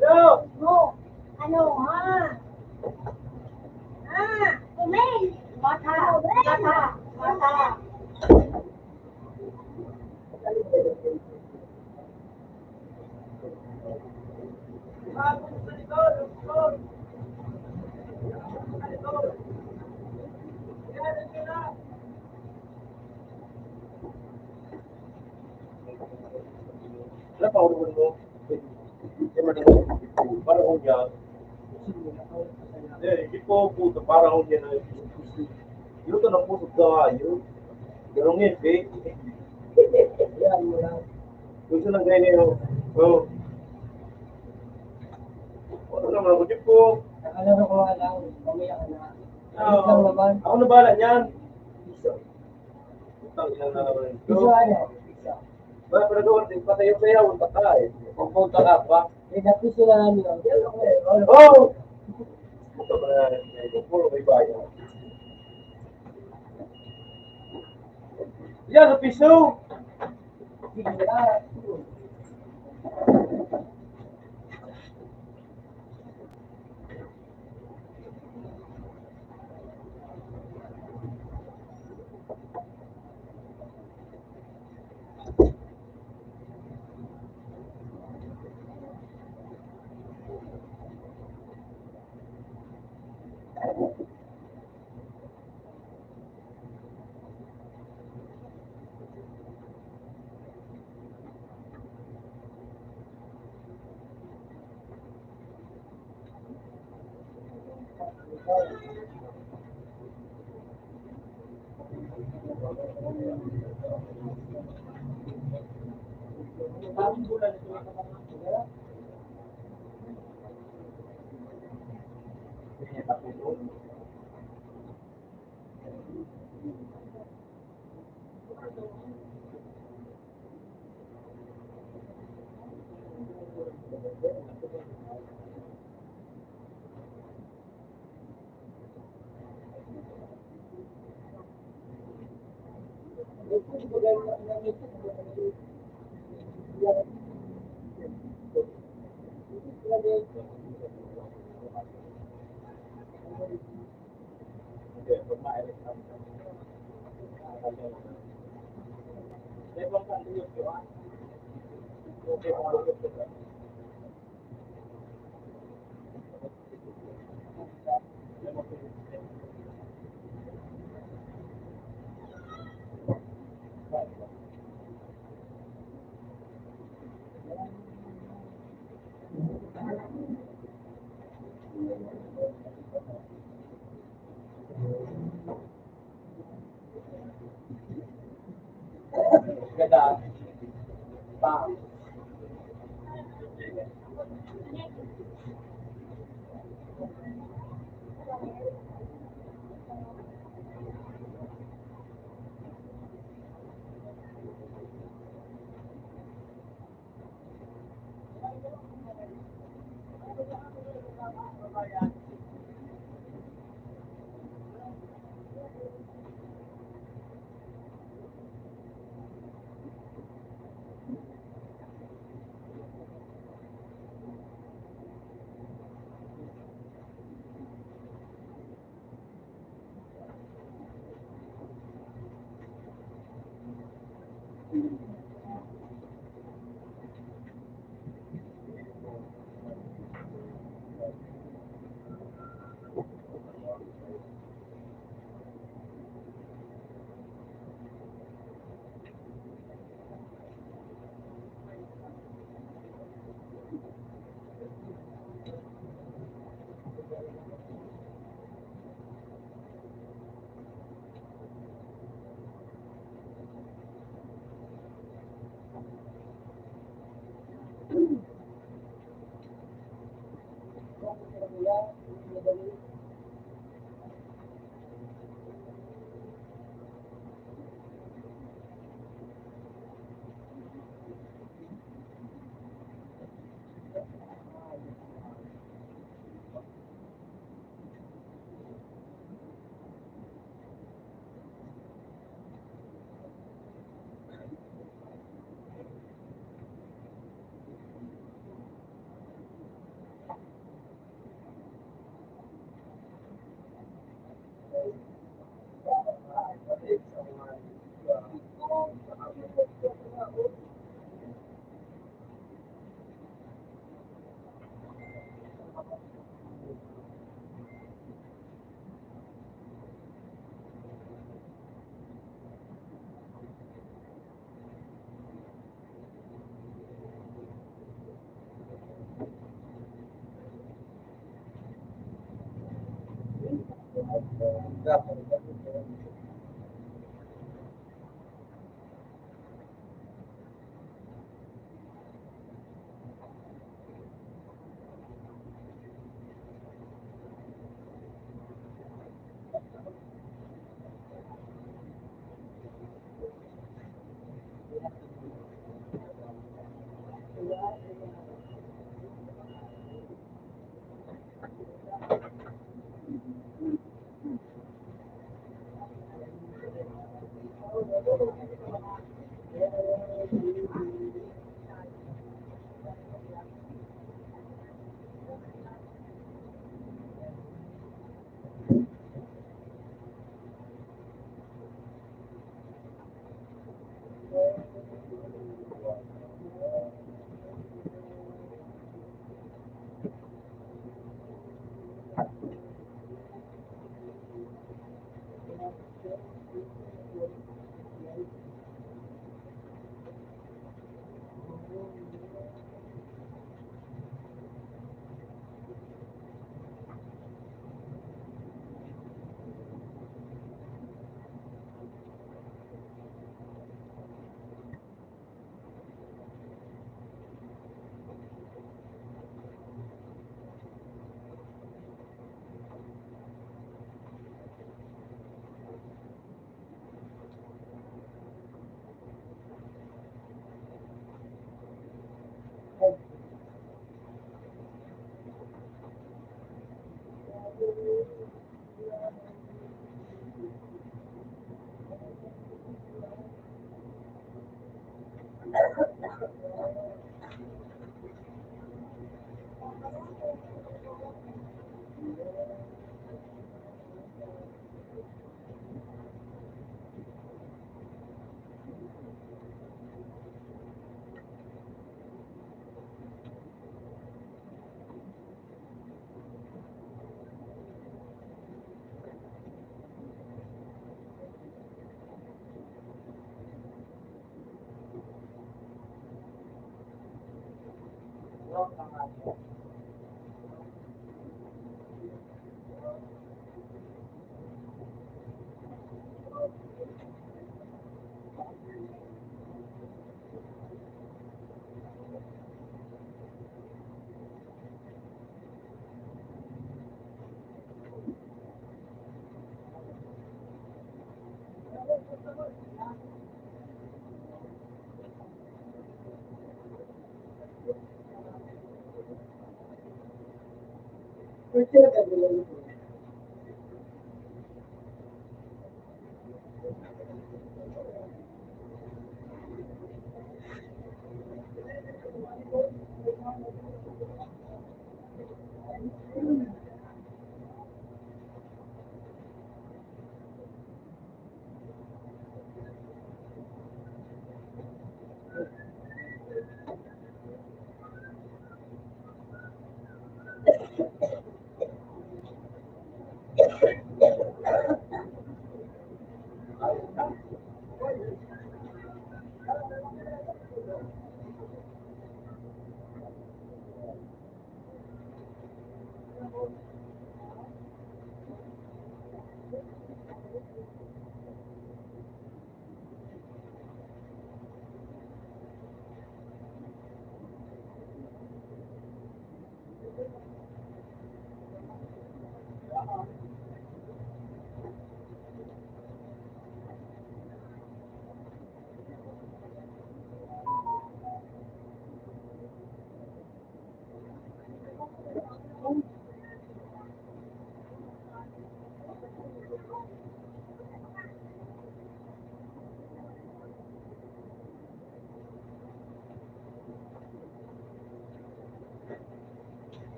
No, no. Ano, ha? Ha? Kumain. Mata. Mata. Mata. Alam pa ako mo. Para kung yan. Hindi po puto, para kung yan. Yun ka na puto ka yun. Ganun yun, fake. Yan mo lang. Gusto lang ganyan yun. Oo. Ano naman ako, di po. Nakalaro ko nga lang, mamaya ka na. Oo. Ayun lang naman. Ako na bahala niyan. Piso. Utang ina na naman. Piso ano? Piso. Wala pa nagawa, patayo-sayaw, patay. Pagpunta ka pa. Eh, na piso na lang yun. Yan ako eh. Oh! Ito ba na, puro may bayan. Yan, sa piso! Sige na. Ganda. Pa.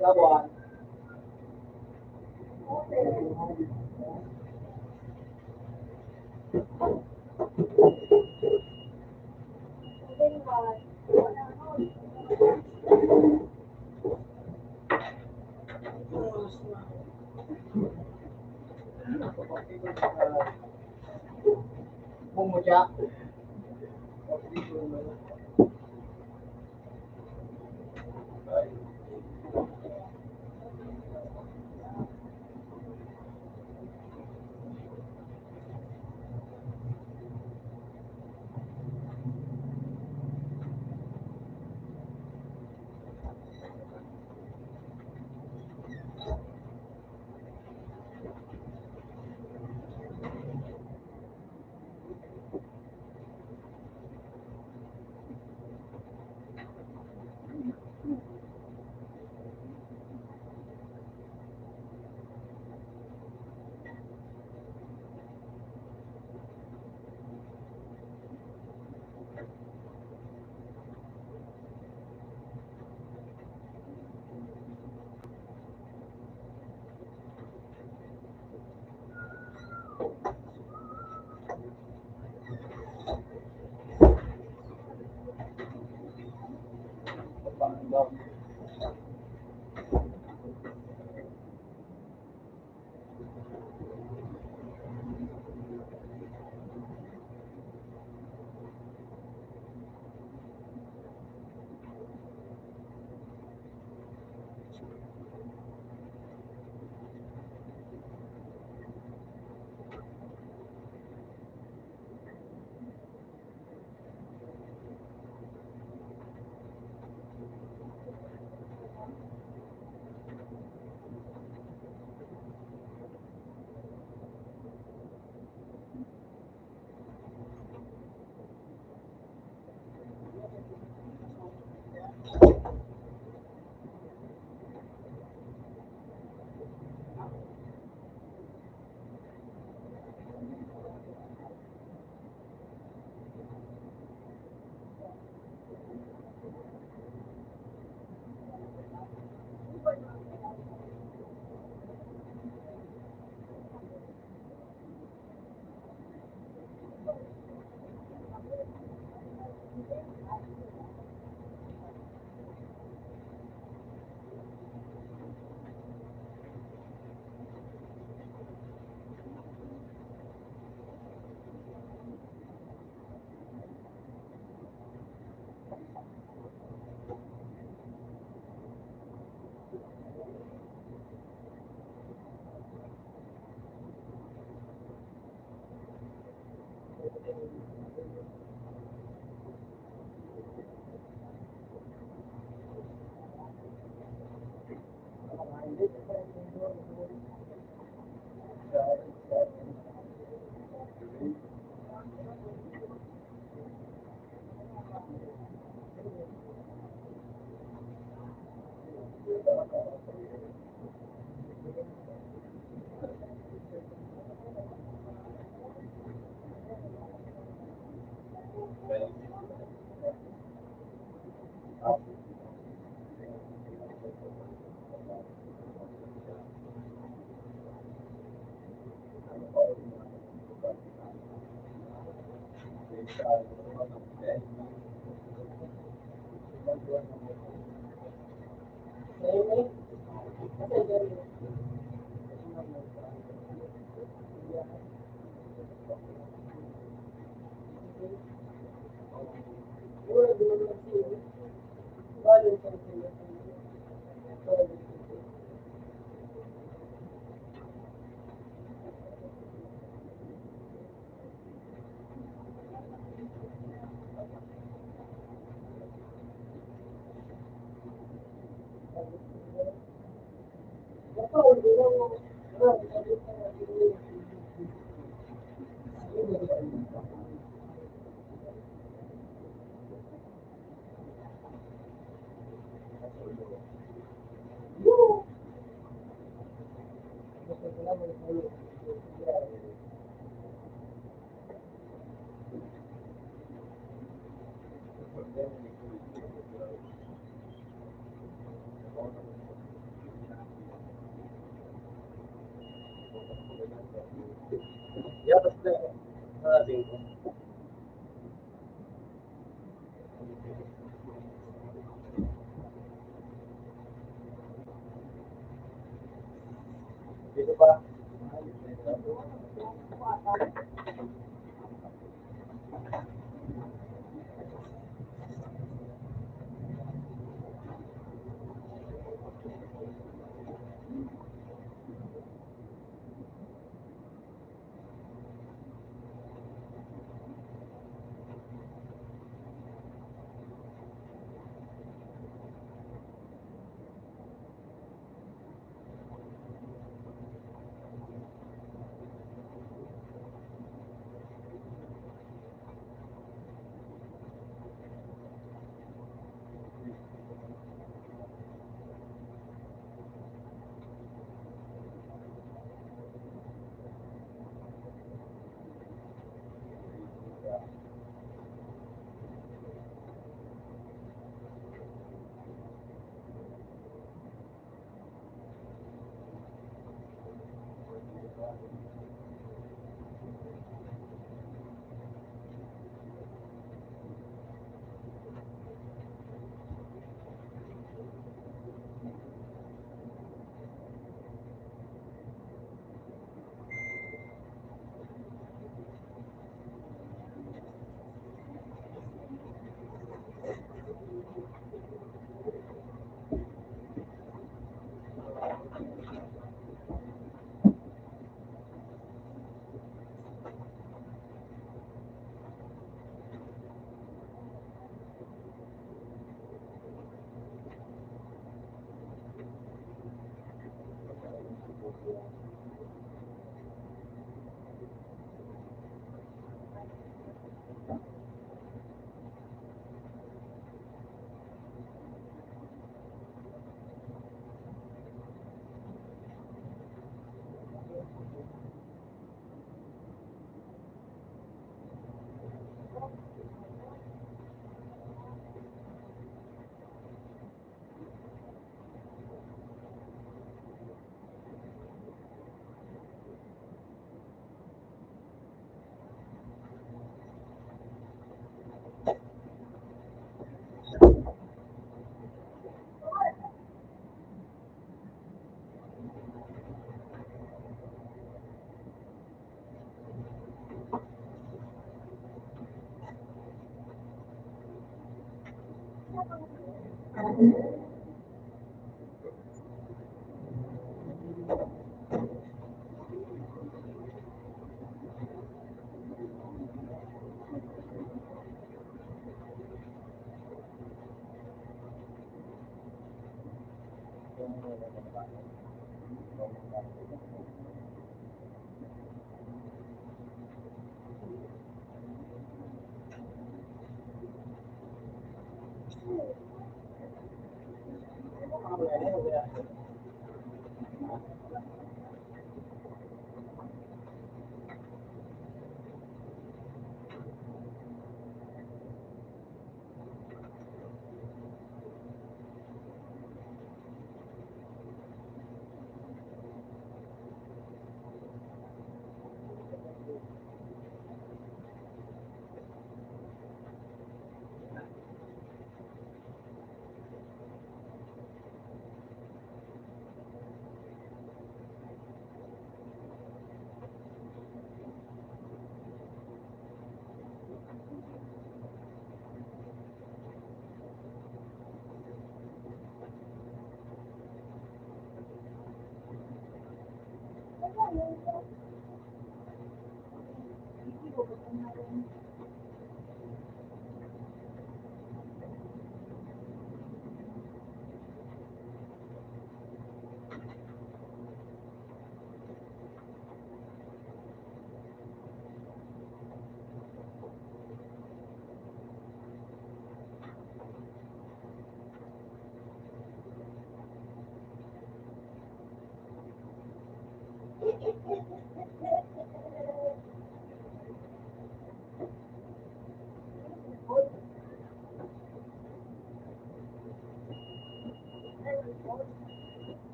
Gawa. Bumudya. Ya, basta. Sabi ko. Dito pa.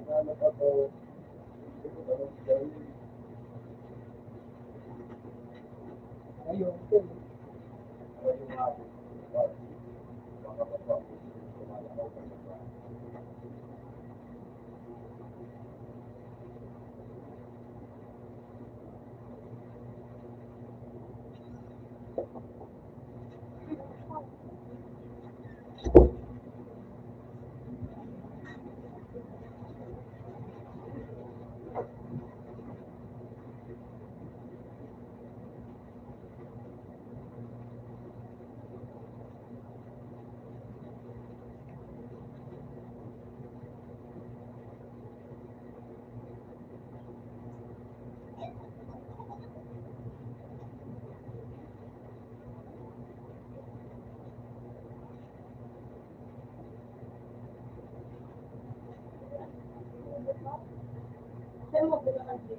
ano pa to, Ayun, ito. yung ako, baka mapapos, tumalakaw pa sa Saan mo pinakasya?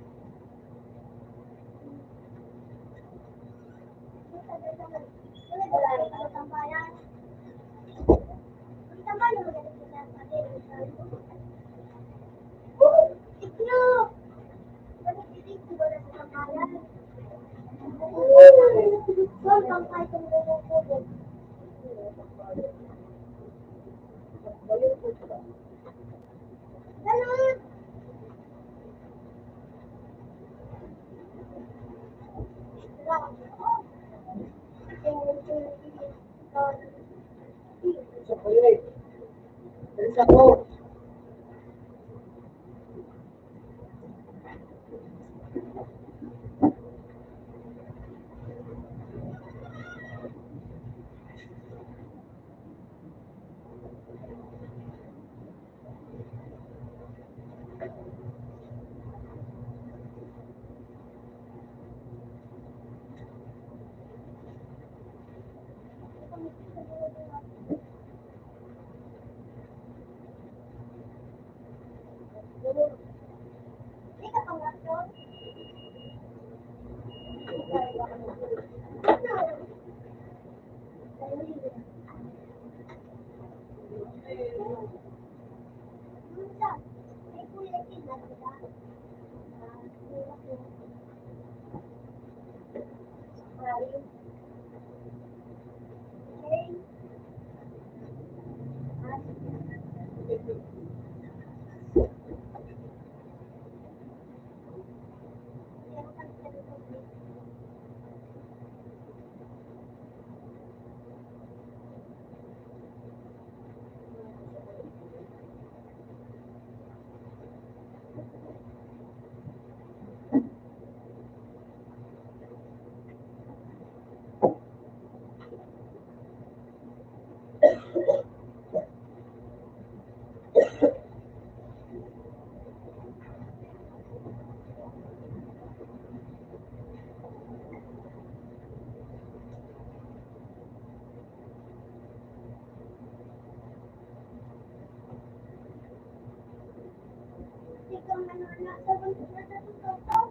Wala rin ako tambayan. Ang tambayan mo ganito na Tikno! Bakit titikno ba na sa tambayan? Saan kang kahit ang bubog-bubog? Ganun! Sa kulit. Sa ko. Hindi ka pang gasyon? May kulay din na sila. Ikaw na nasa buntis na sa tutok.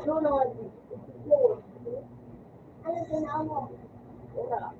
Sunod. Ano ginawa mo? Wala.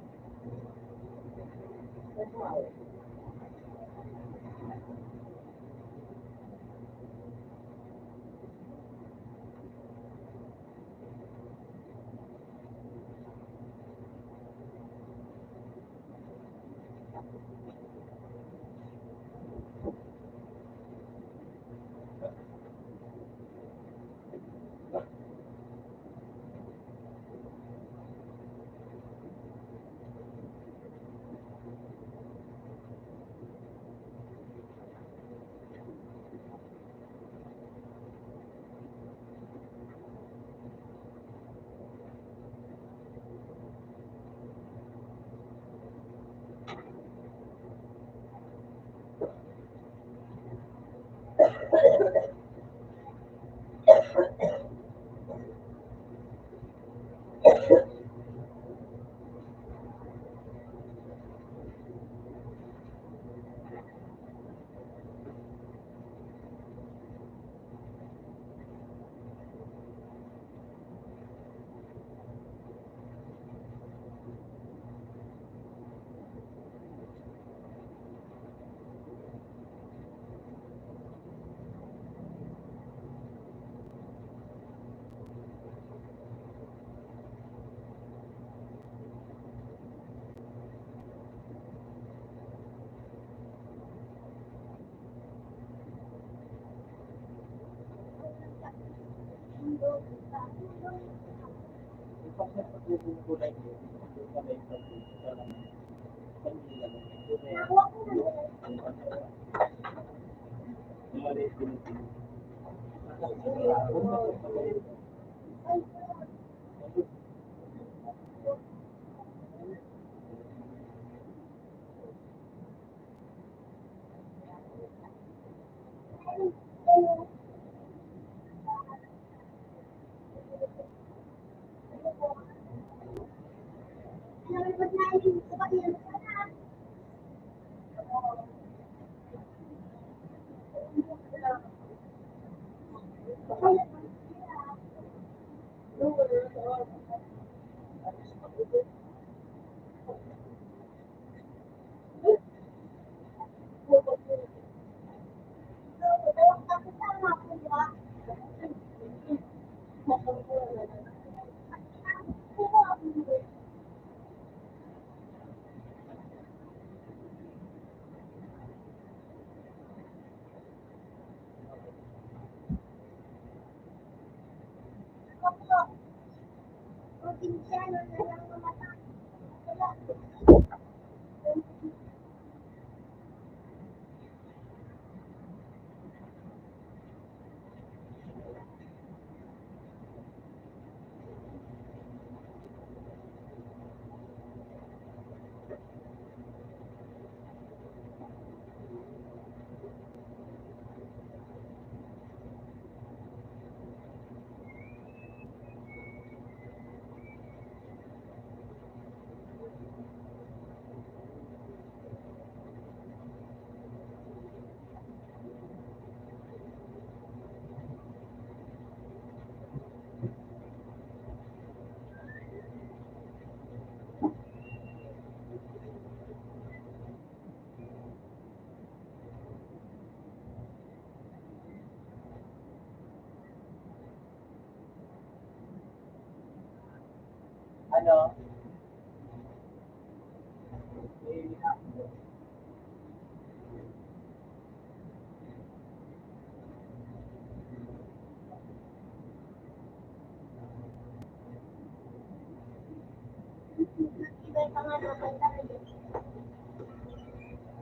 Ano?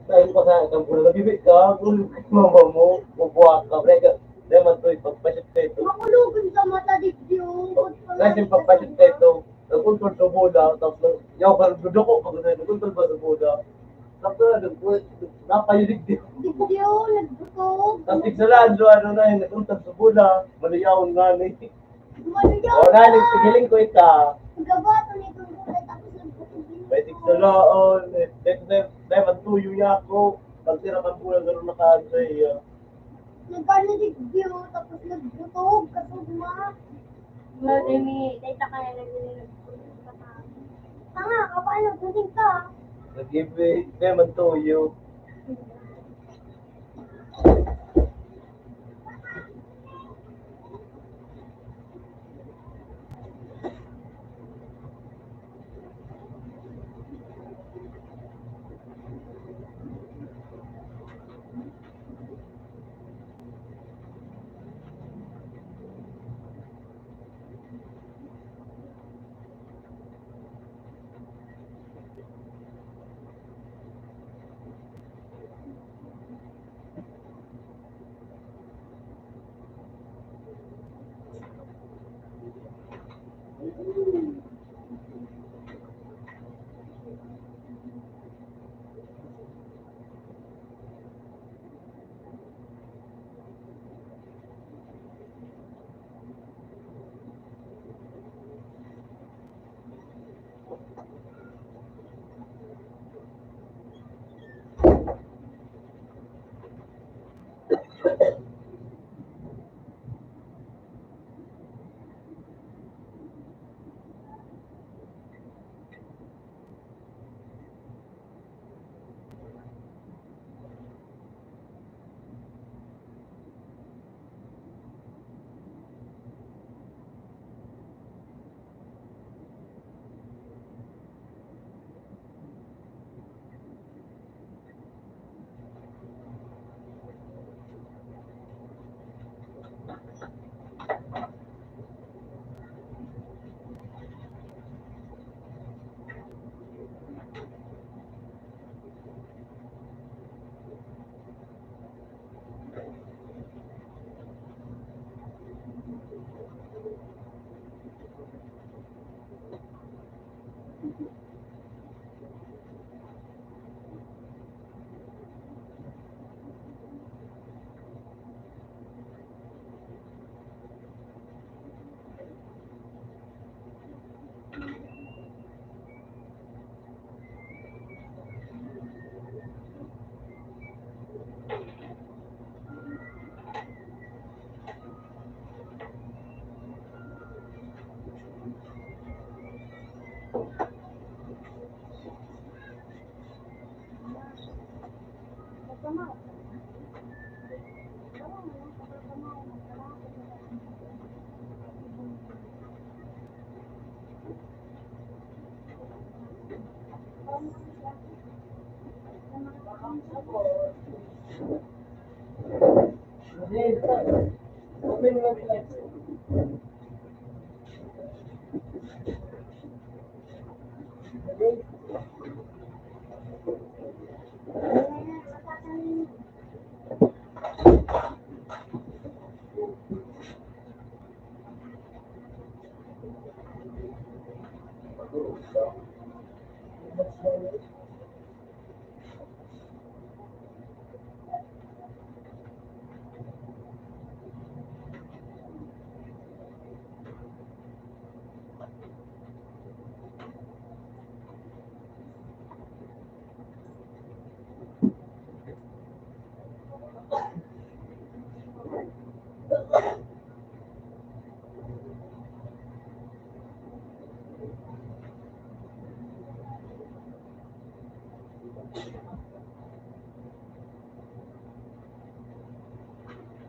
Dahil pa sa isang pulo nabibig ka, kung mama mo, bubuhat ka, brega. Dahil man ito, ipagpasit ka ito. Makulugan sa mata dito. Dahil ipagpasit ka ito, nagkuntol sa bola, tapos yaw ka, dudoko ka, nagkuntol ba sa bola? napayulig din. Digdiyo, nagbuto. Tapos tigsalaan, ano na yun, nagpunta sa bula, maliyawon nga na yun. Gumaluyaw O na, nagsigiling ko ika. Gabato na itong gulay tapos nagbuto. May tigsalaan, may mantuyo niya ako. Pagtira kang bula, gano'n nakaano iya. Nagkano digdiyo tapos nagbutog kasugma. May data kaya nagbuto ka pa. Tanga ka, paano gunting ka? Nag-ibig, may mantuyo.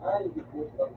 Ay, di po ba?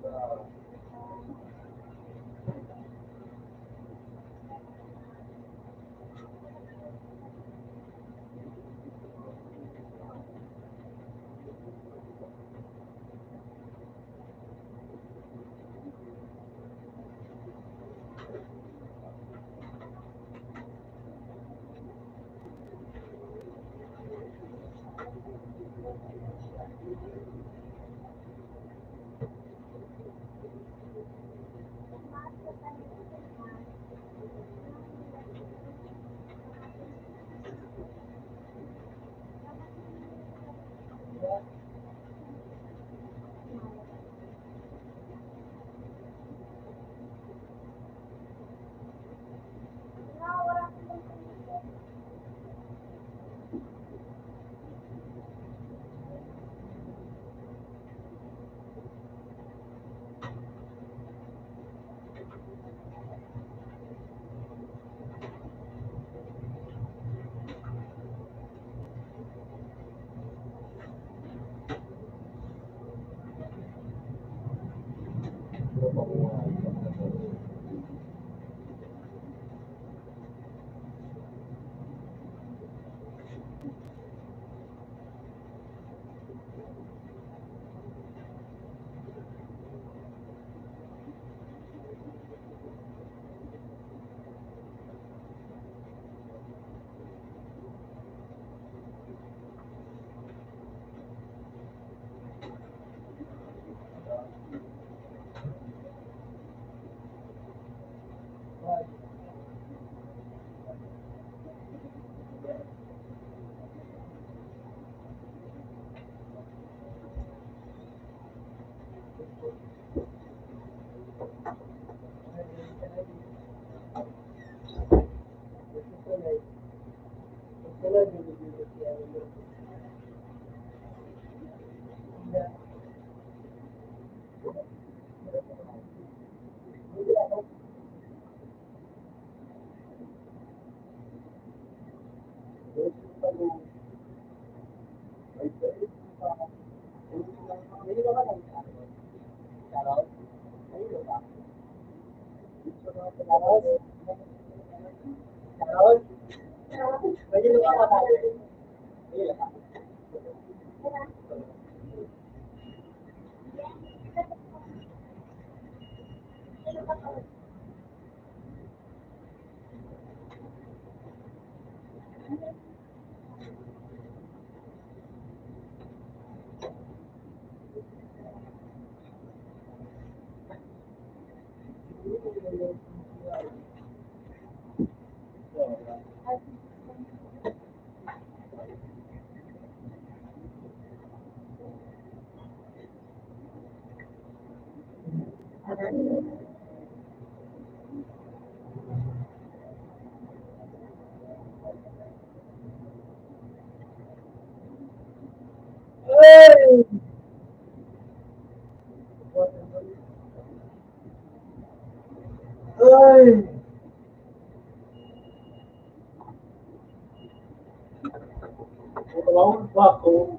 Tawag ba ako?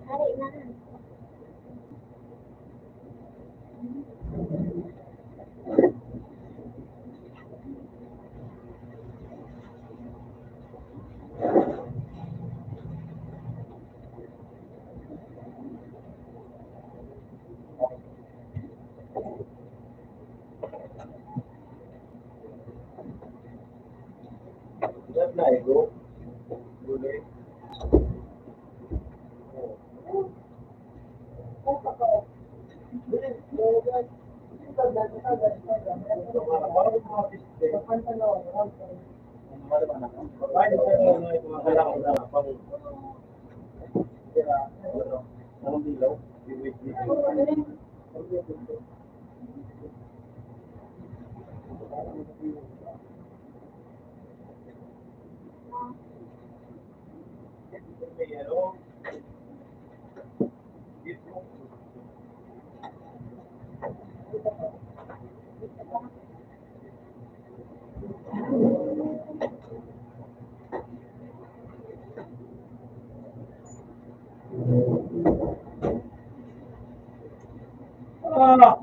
Hari na. Yan na, ego. Tuloy. Ah!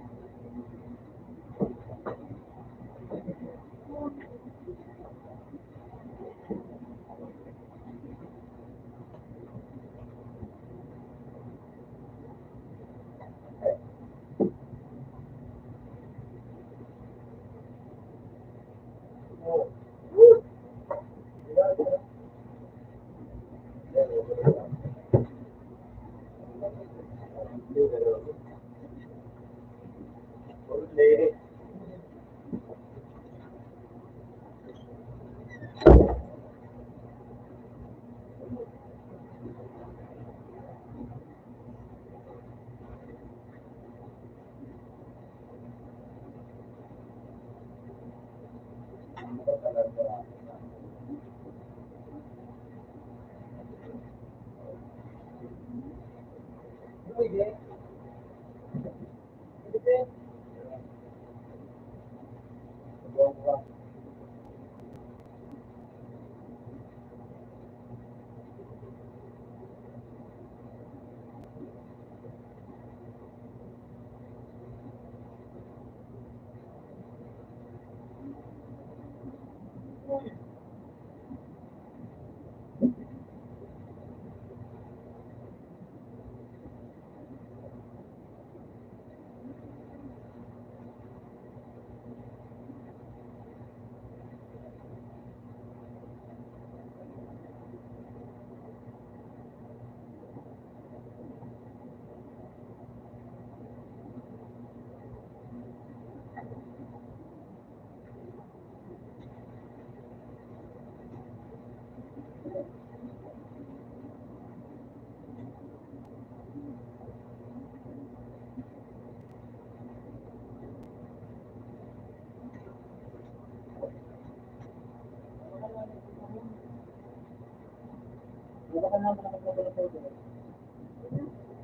baka naman nakagawa ng photo.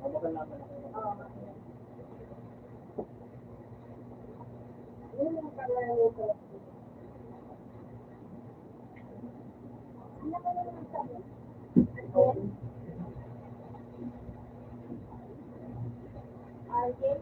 Baka naman Oo. Yun yung kalaro ko. Ano ka naman sabi? Arjen? Arjen?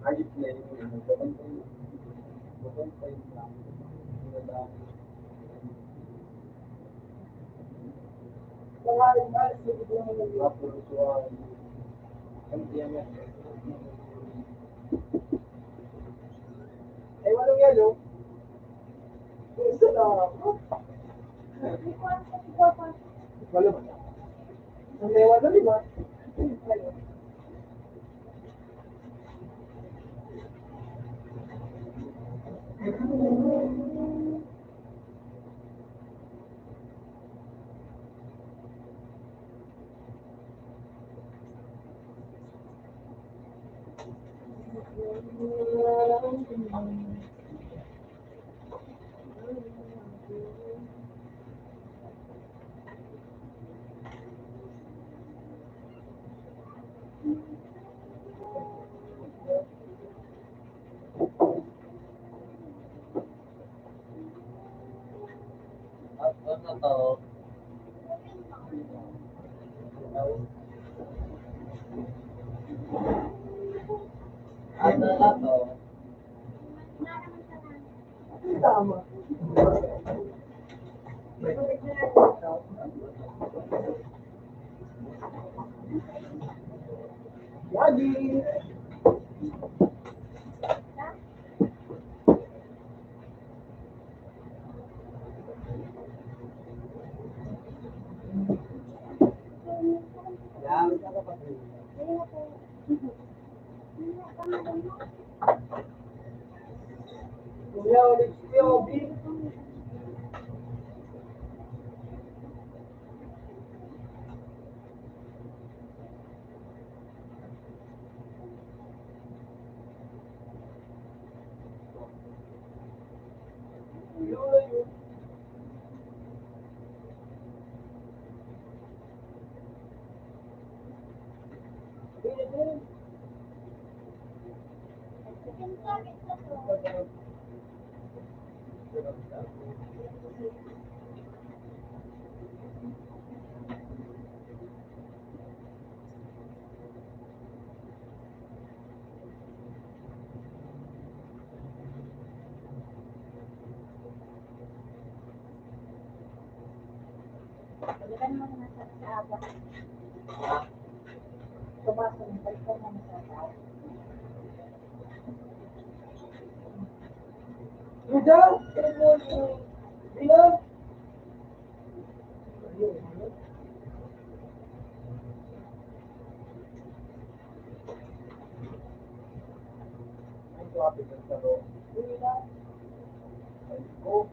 ayos na yun. Babantay lang. Tapos, MTMS. Eh, walang yelo. Isa lang. Wala ba? May wala lima. Ano to? Ano na to? Tama. Lagi. Kuya, ulit si Kuya Obi. Balikan mo naman sa aga. Tumasok, balikan mo naman sa aga. Kuya, good morning. Bilang. May traffic ang sa loob. Ay, ko.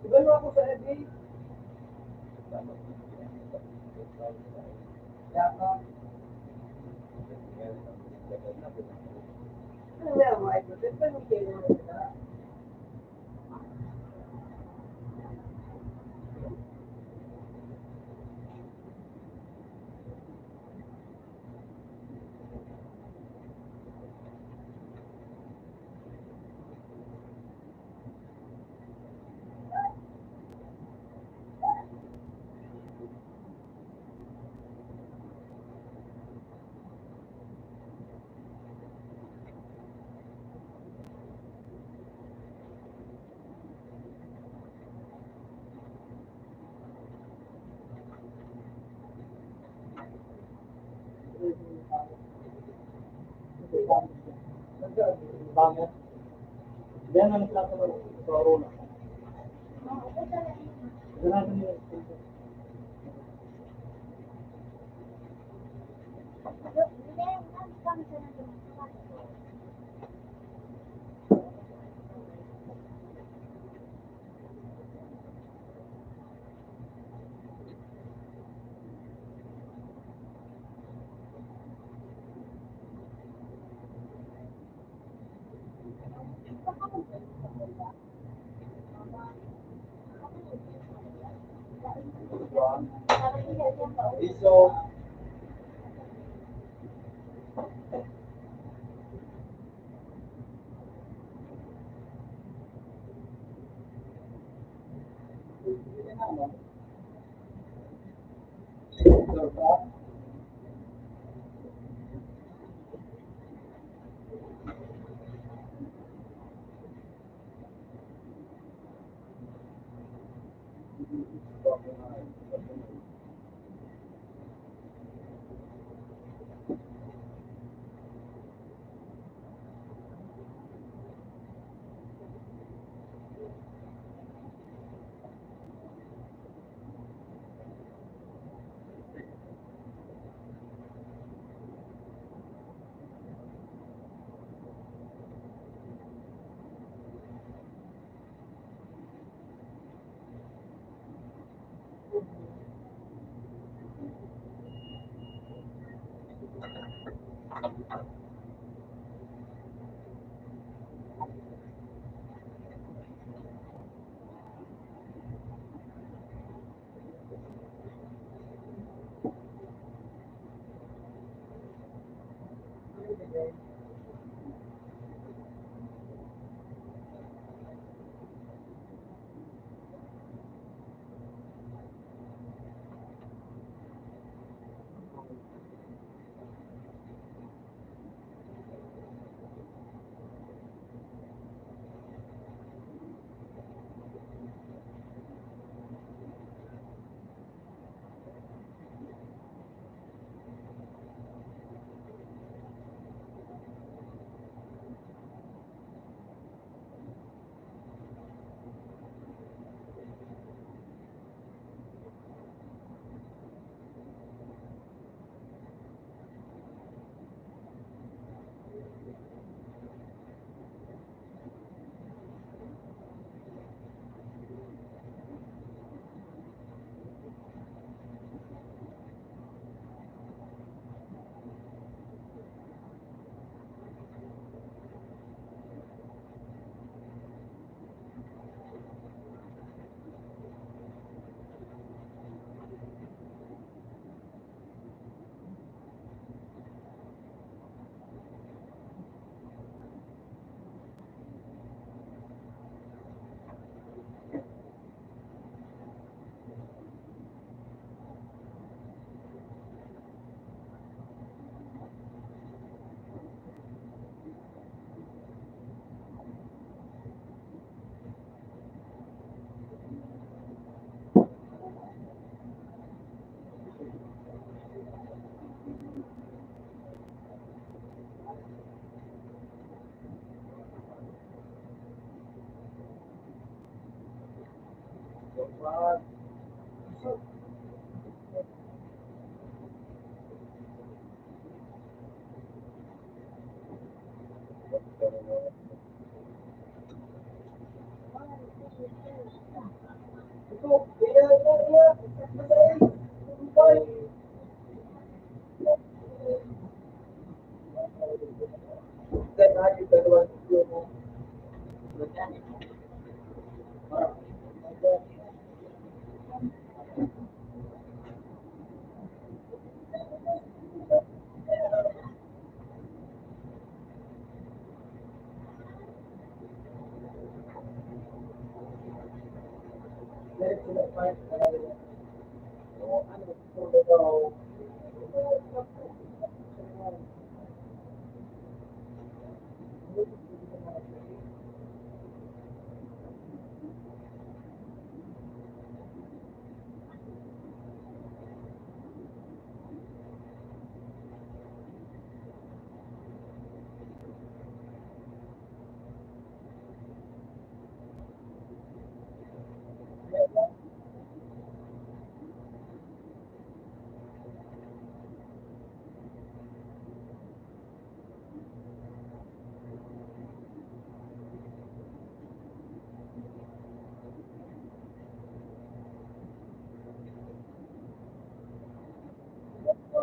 Iba mo ako sa FA. Kaya ka. Ano nga mo, ay protest pa yung kayo na. Banget. Yan ang nagplata mo sa Aurora. Ganun niya. Iso. Pag, ito, kaya, masaya, boy. Then, yung dalawang yung, then, sila fight, ano, so,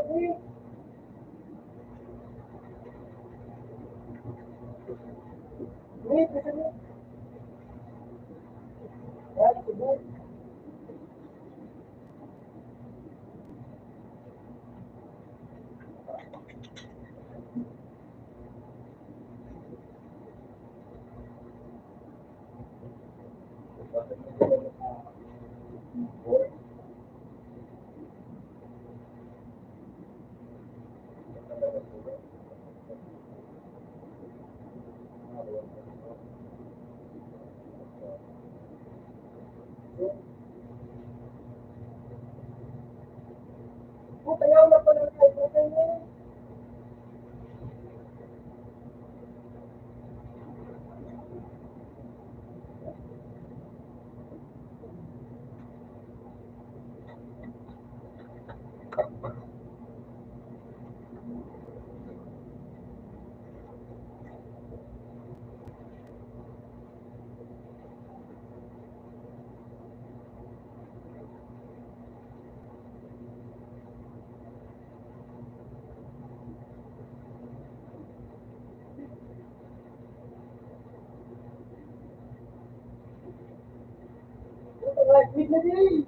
wait, listen, that's good. Ayaw na pala tayo, like, wait na din.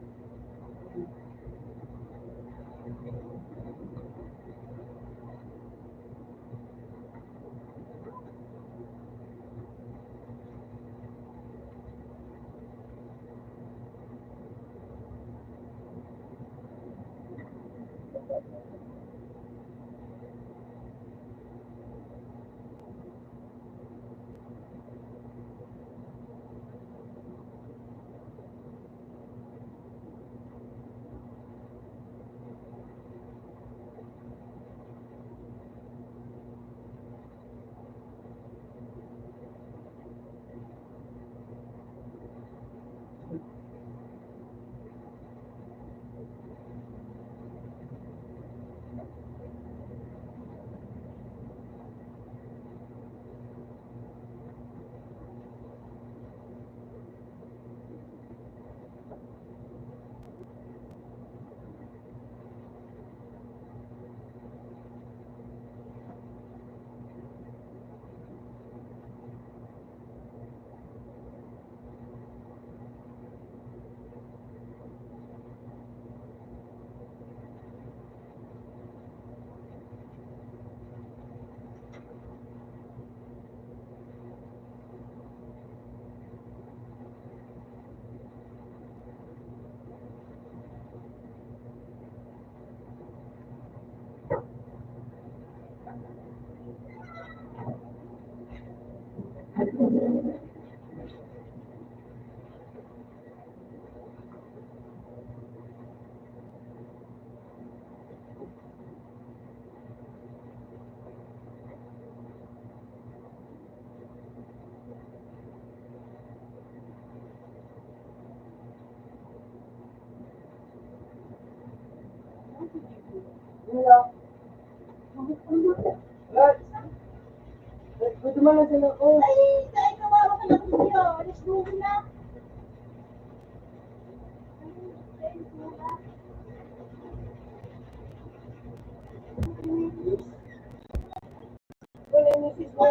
Pwede man lang sila ko. Ay, dahil kawawa ka na kuya. Alis mo na. Wala yung misis mo.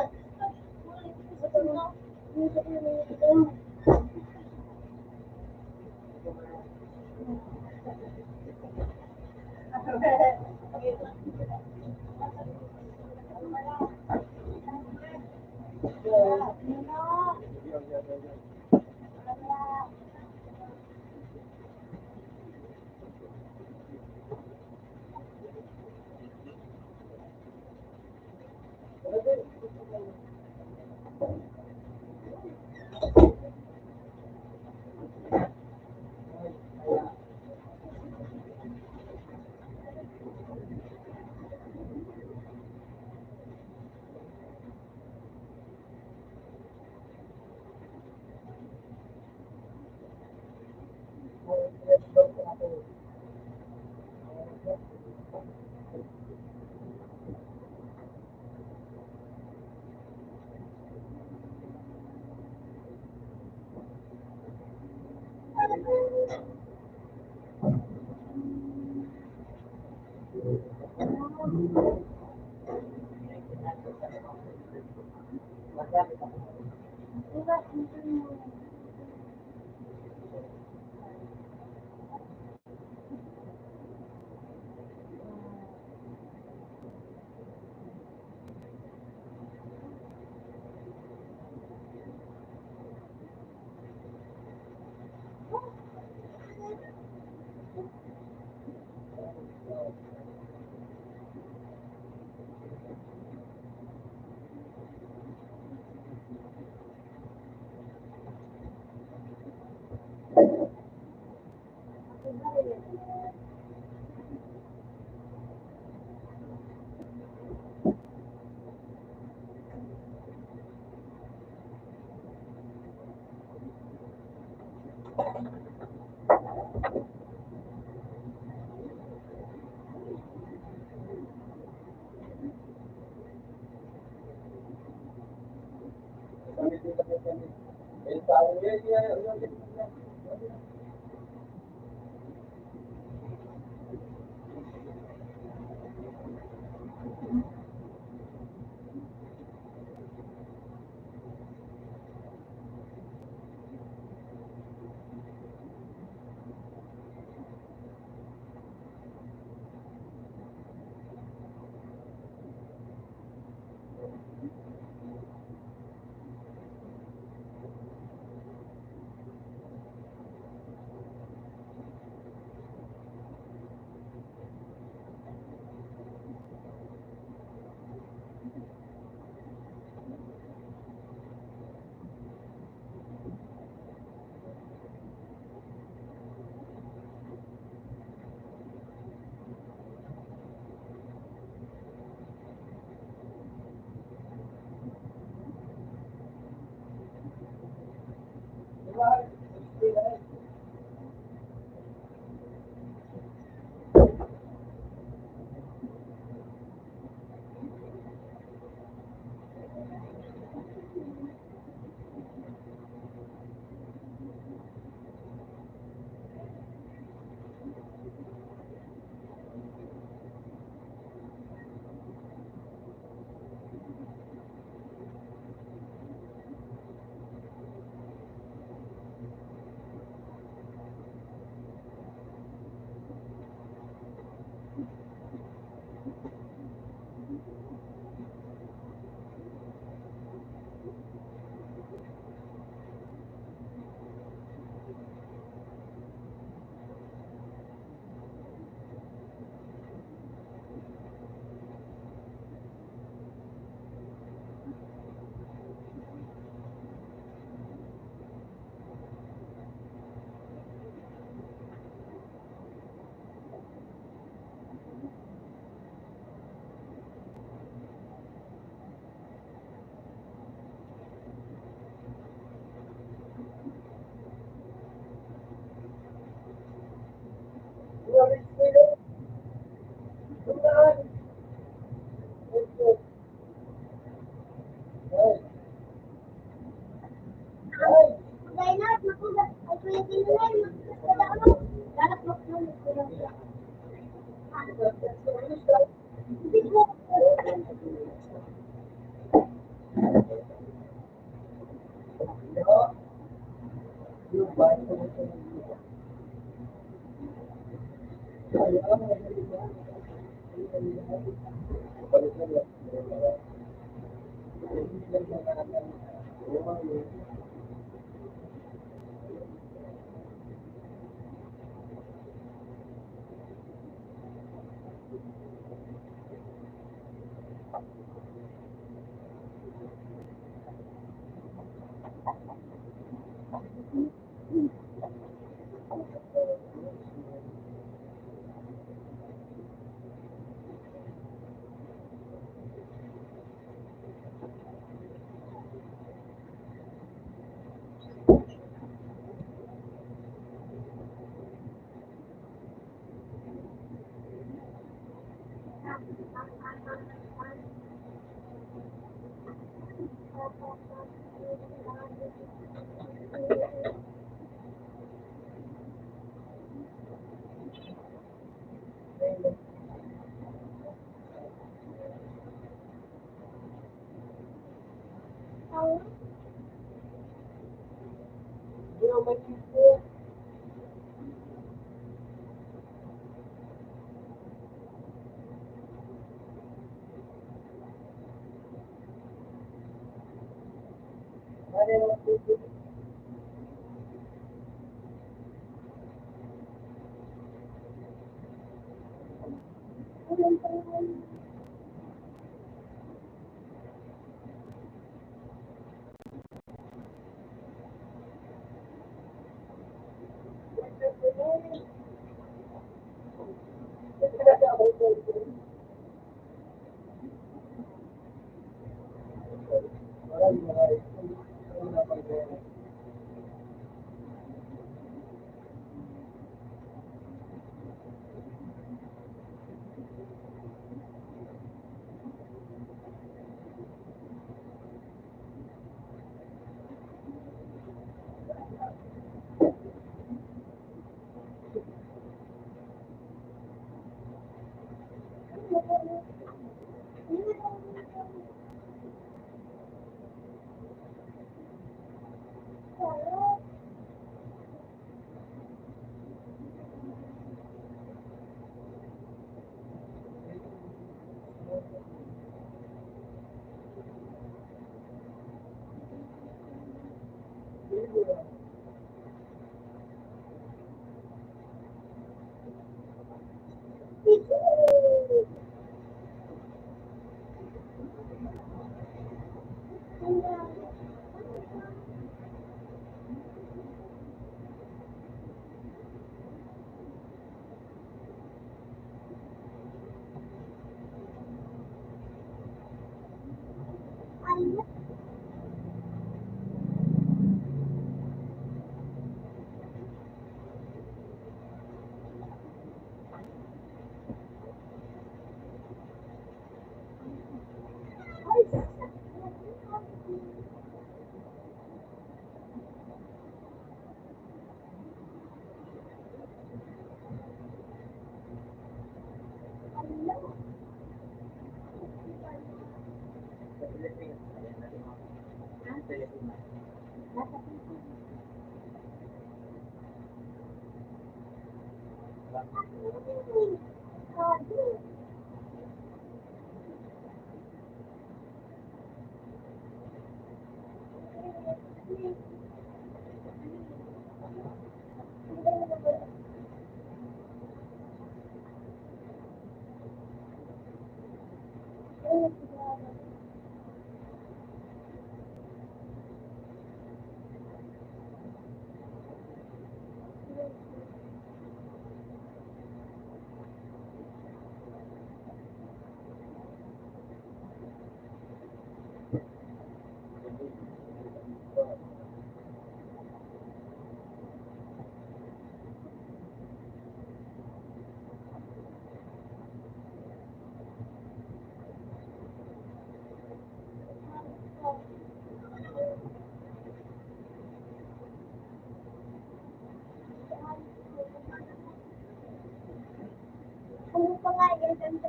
Aduh.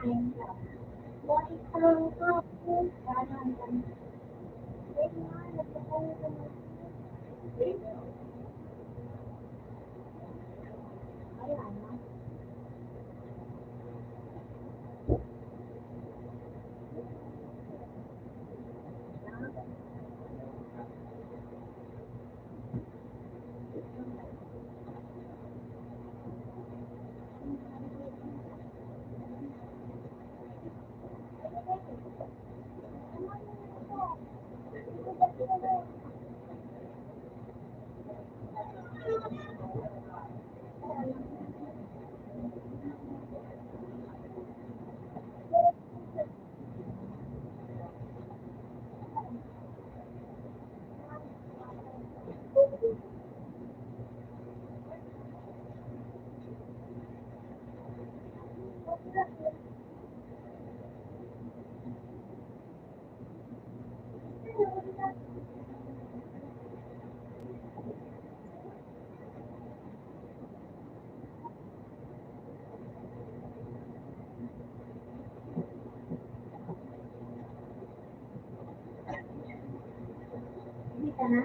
Ayun lang. Kanan. Ayan. Hindi ka na.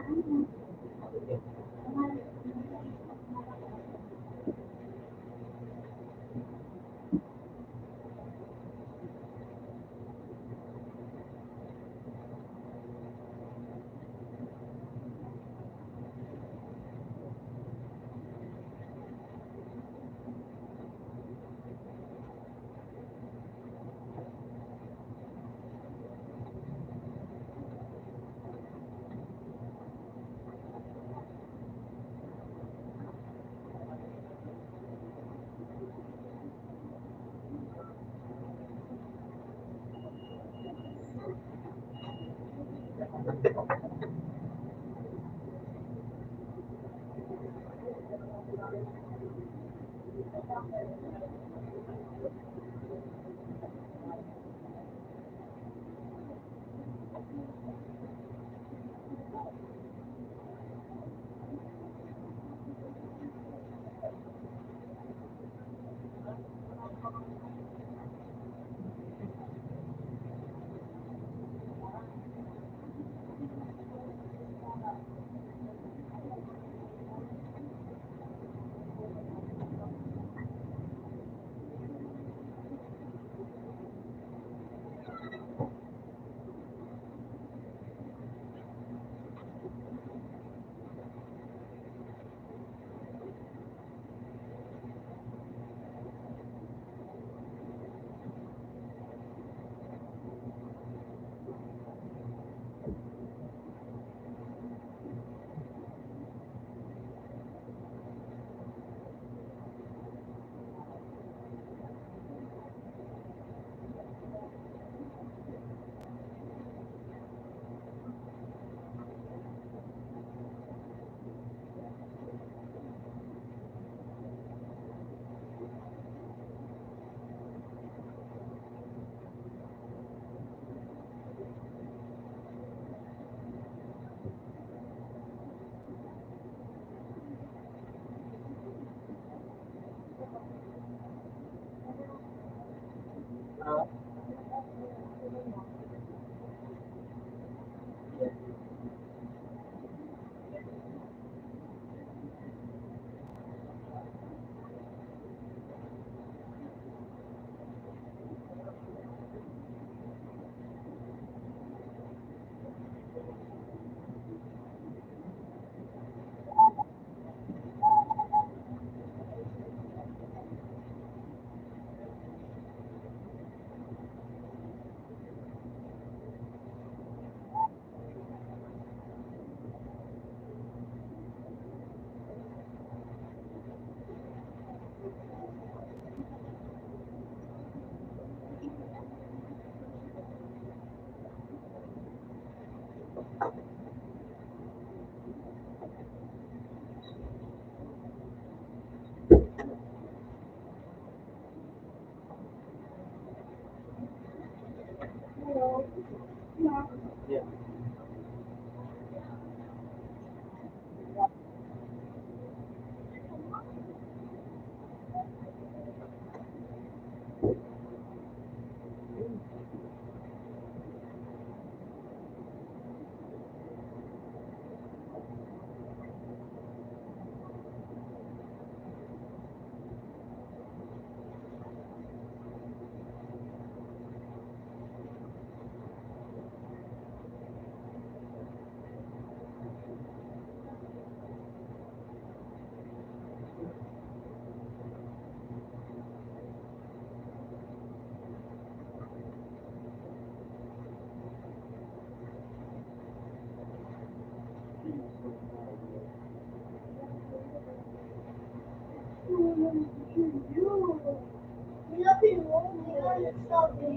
Ah, Hello. Yeah. yeah. Nilapin mo, hindi nga nagsabi.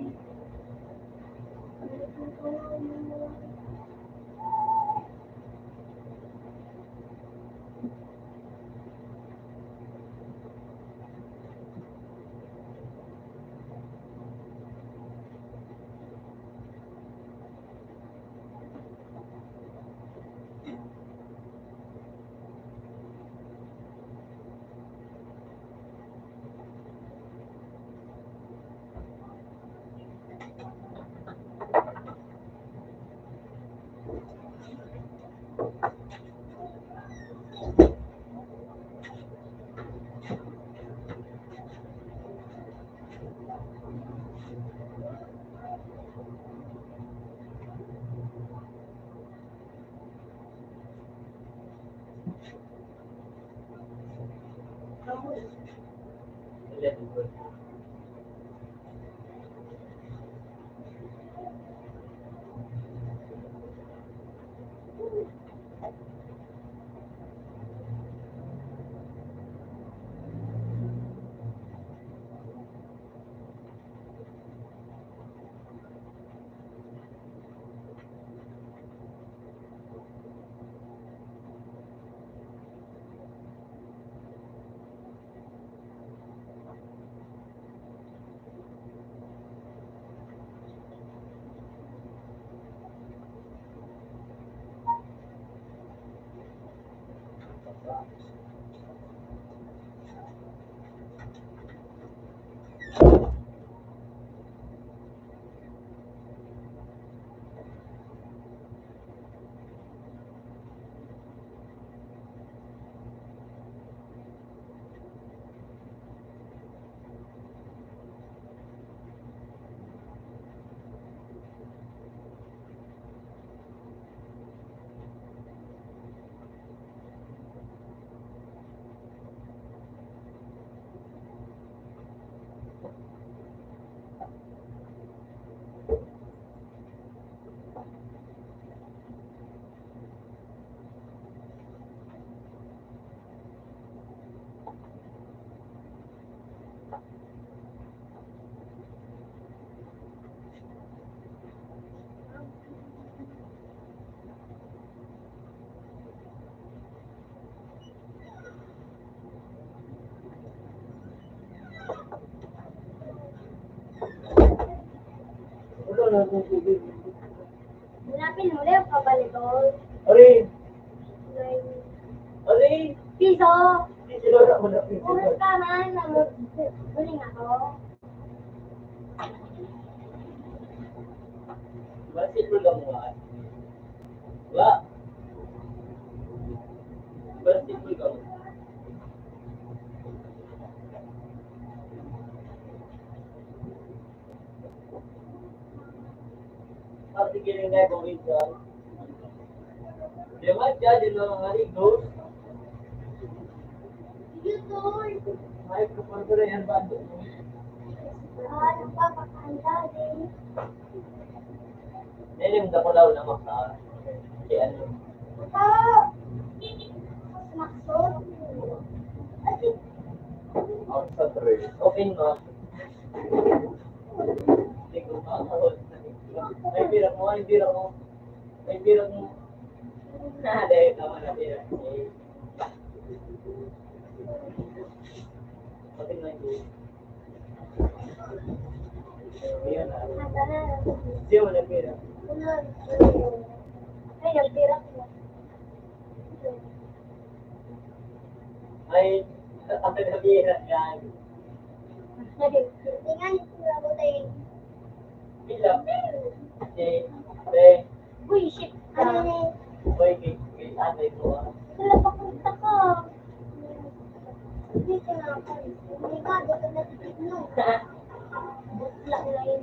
Wala na akong tubig. Nilapin mo, Leo, kabalitol. Ari! Ari! Piso! Hindi sila na malapit. Ulit ka man, naguling ako. Basketball ka mo nga. Wala. Basketball ka mo. Pag sigiling na kung isa. Di ba siya, di ba mga ligos? Yutol! Ay, kapag ko na yan ba? Nagpapakanta din. Nilim na ko daw na maka. Si ano? Ah! Smaksot. Ati, Sa 3. Open mo. Hindi ko makakahol. Ay, birak mo, ay, birak mo. Ay, birak mo. Dahil tama na birak. Pati na yun. Ayan na. handa na. Hindi mo na birak. Unod. Ay, nagbirak mo. Ay, ang nabirak yan. Tingnan yung sila ko tayo. Bilang. Pre. Uy, shit. Ano na eh? Boy, kay atay ko ah. Wala pa punta ka. Dito na ako. Hindi ka, dito na titigno. Butla na yun.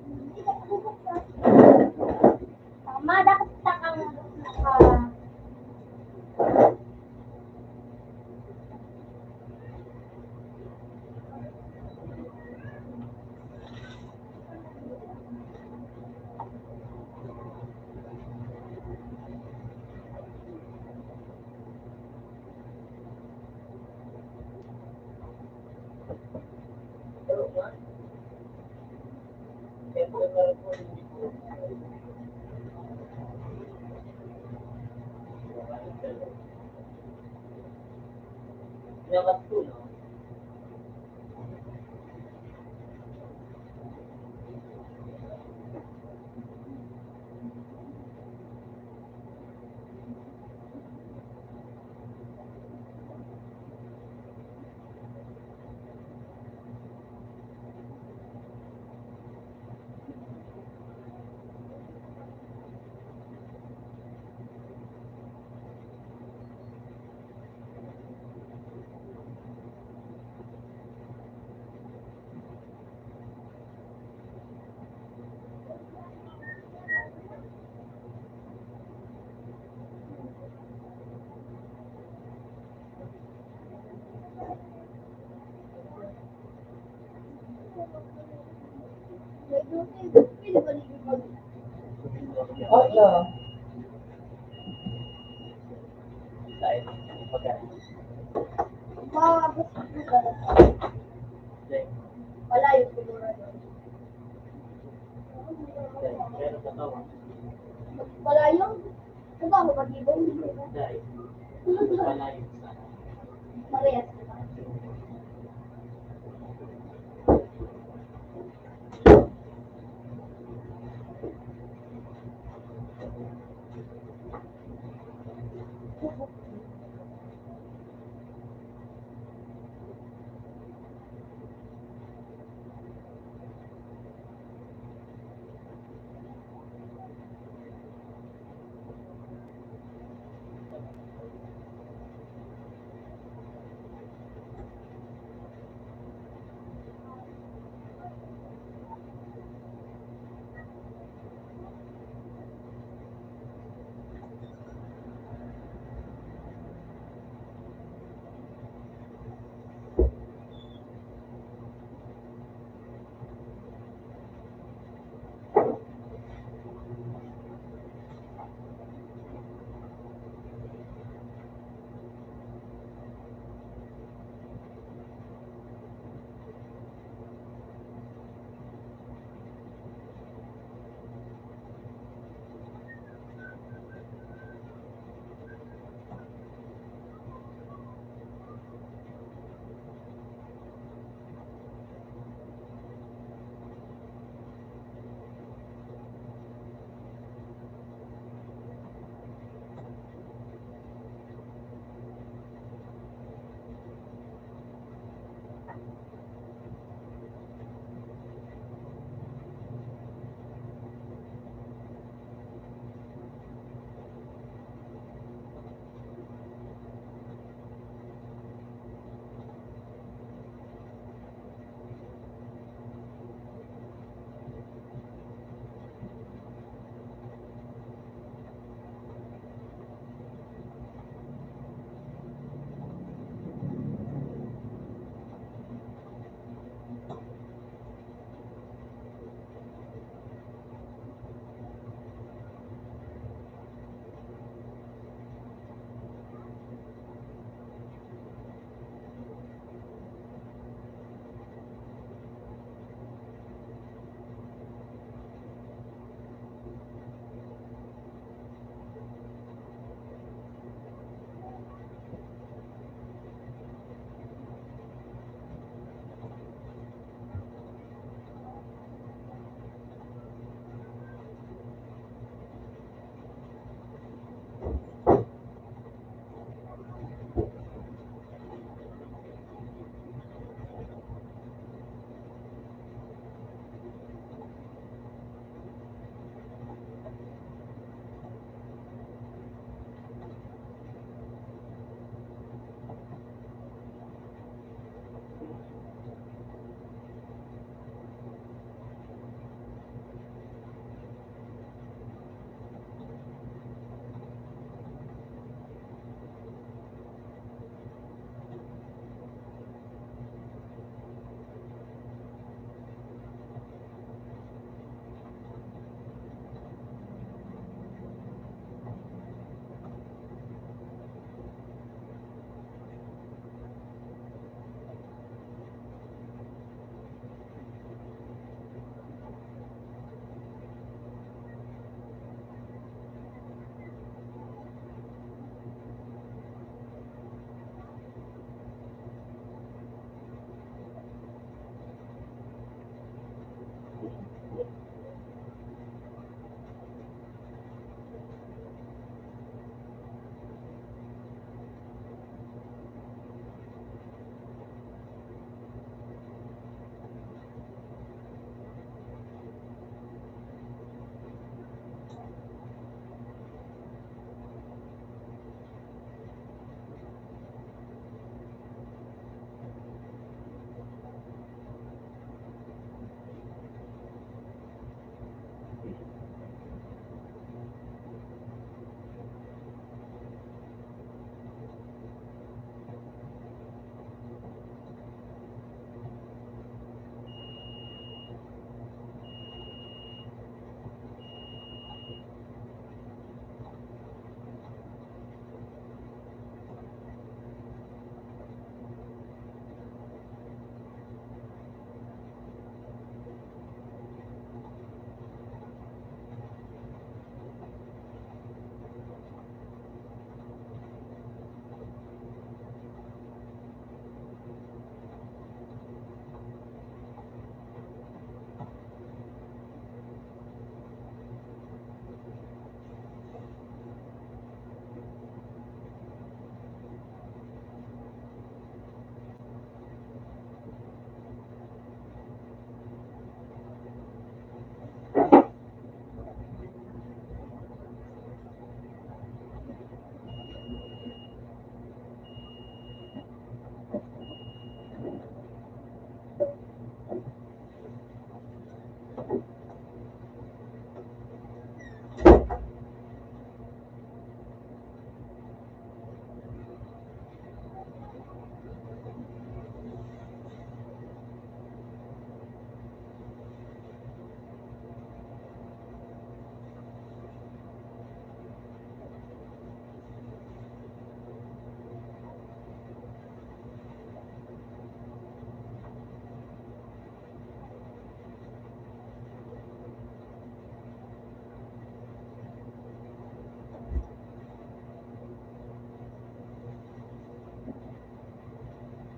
Hindi ka bubuksan. Tama, dapat takang naka... Siyempre, meron po yung yakas po, no? May duty, pili ba libre mag Wala. Dahil, pagkain. Mabos ko ba? Dahil, Malayo siguro doon. meron sa tawa. Malayo? Ano ba ako mag-ibon? Dahil, malayo sa Parehas.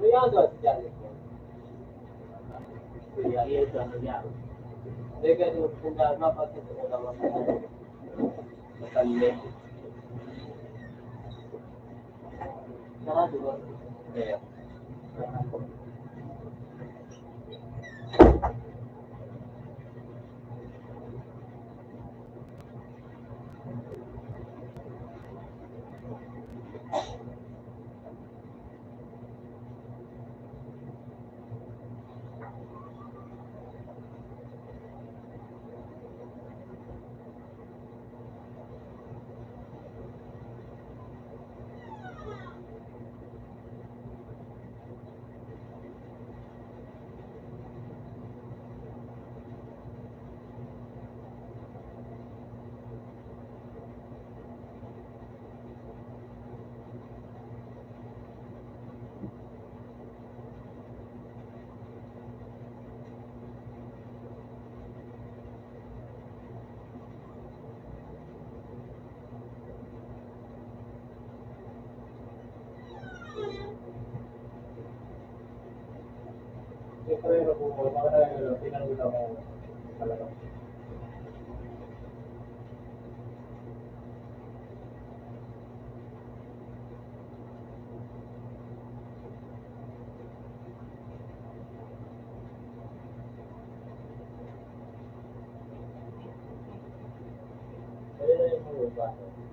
Kaya nga si Janet mo. Kaya iya sa niya. Hindi ka kung mapasok ko naman Matalin. nakatuwa. Kaya. Siyempre, baka pinangulang ko talaga. Ayun na yung mga bata.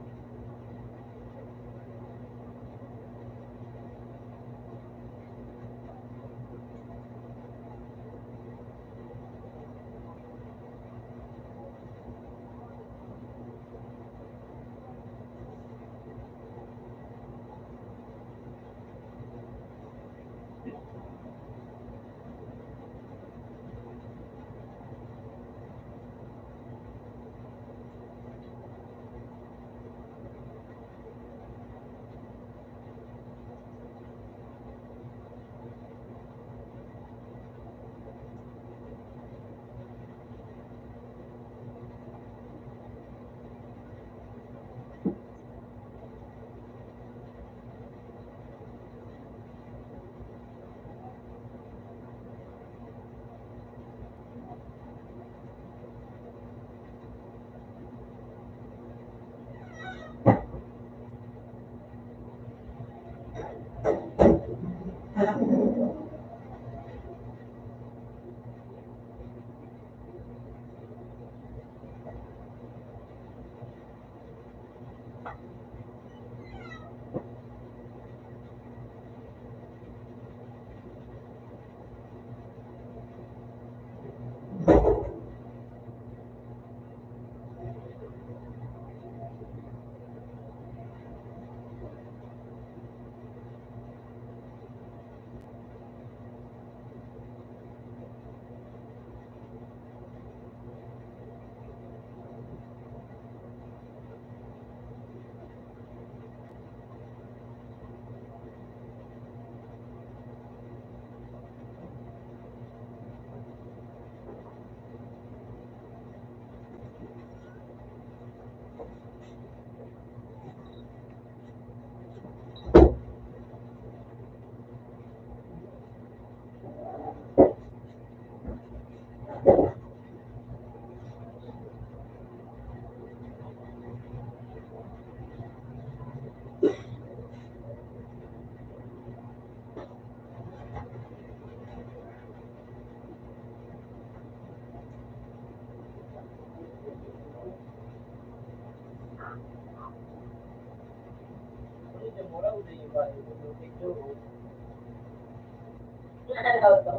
Ano to?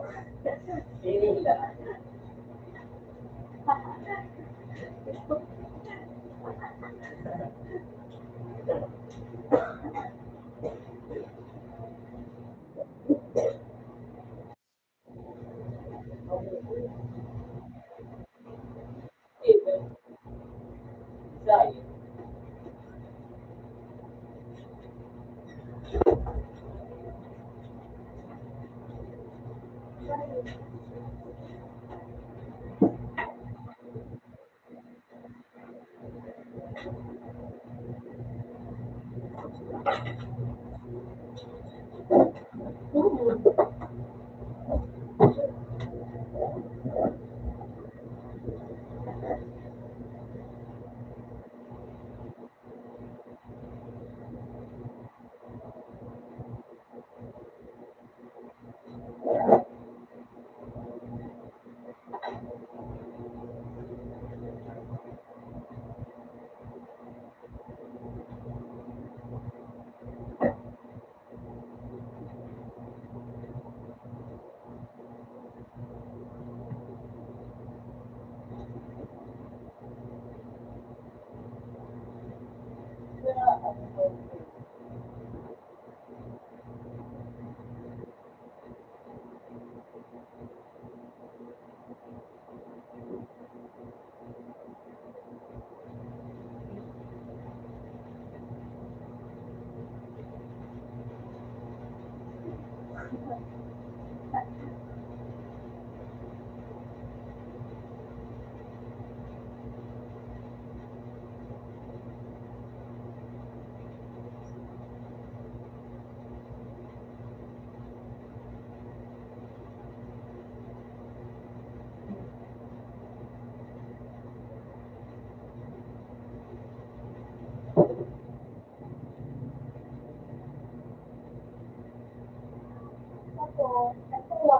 Hindi ka. Say, Ako, natuwa.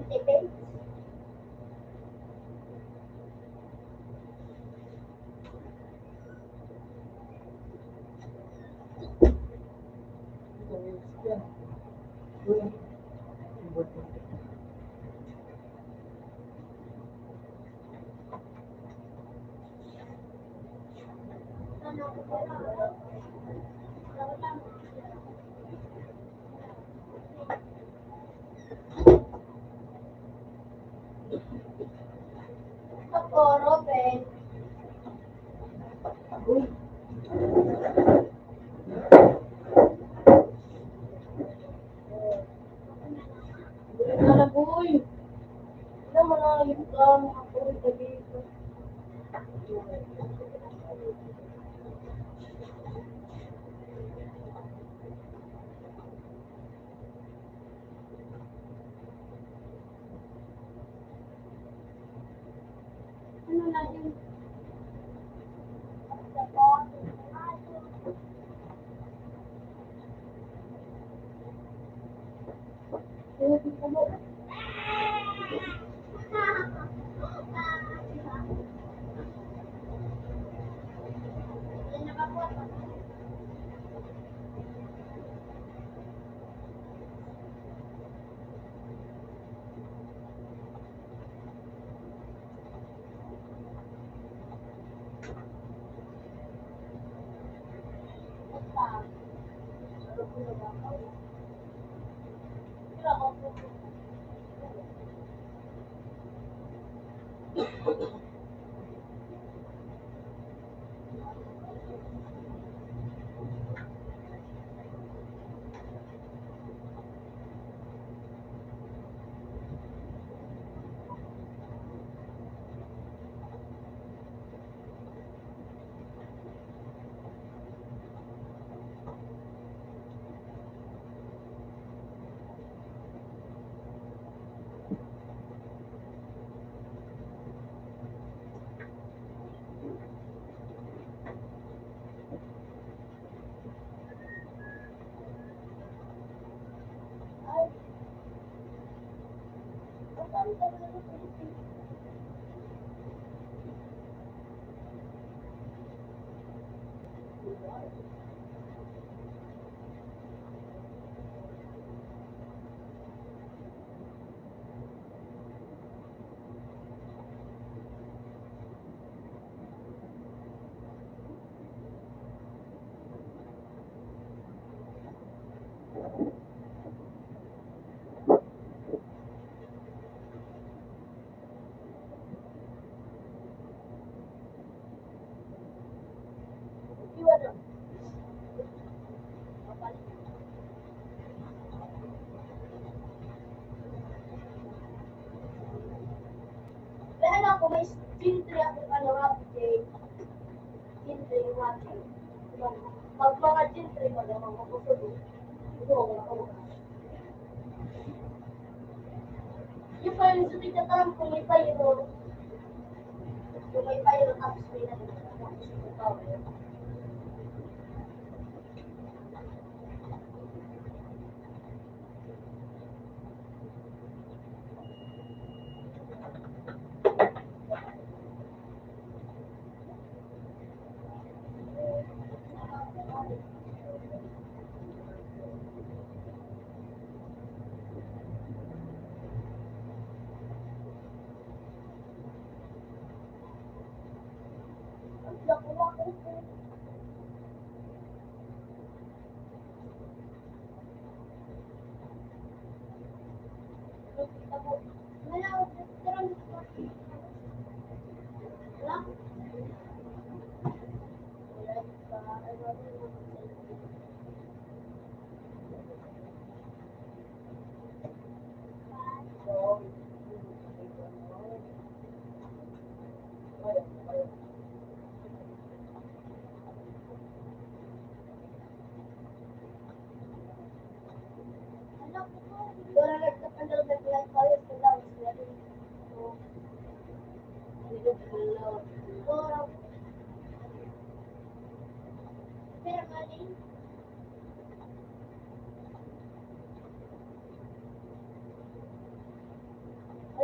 Depends. Ako, Robin. Nalaboy. Alam mo na, yung ako rin dito. Ano na yun? Kaya ako, may gin-3 ako, happy day. Gin-3, happy. Pag mga gin-3, mag-amang ako sa doon. Ito, wala ka muna. Yung pa yung sa tigataram, kung may payro, tapos may tapos yung power.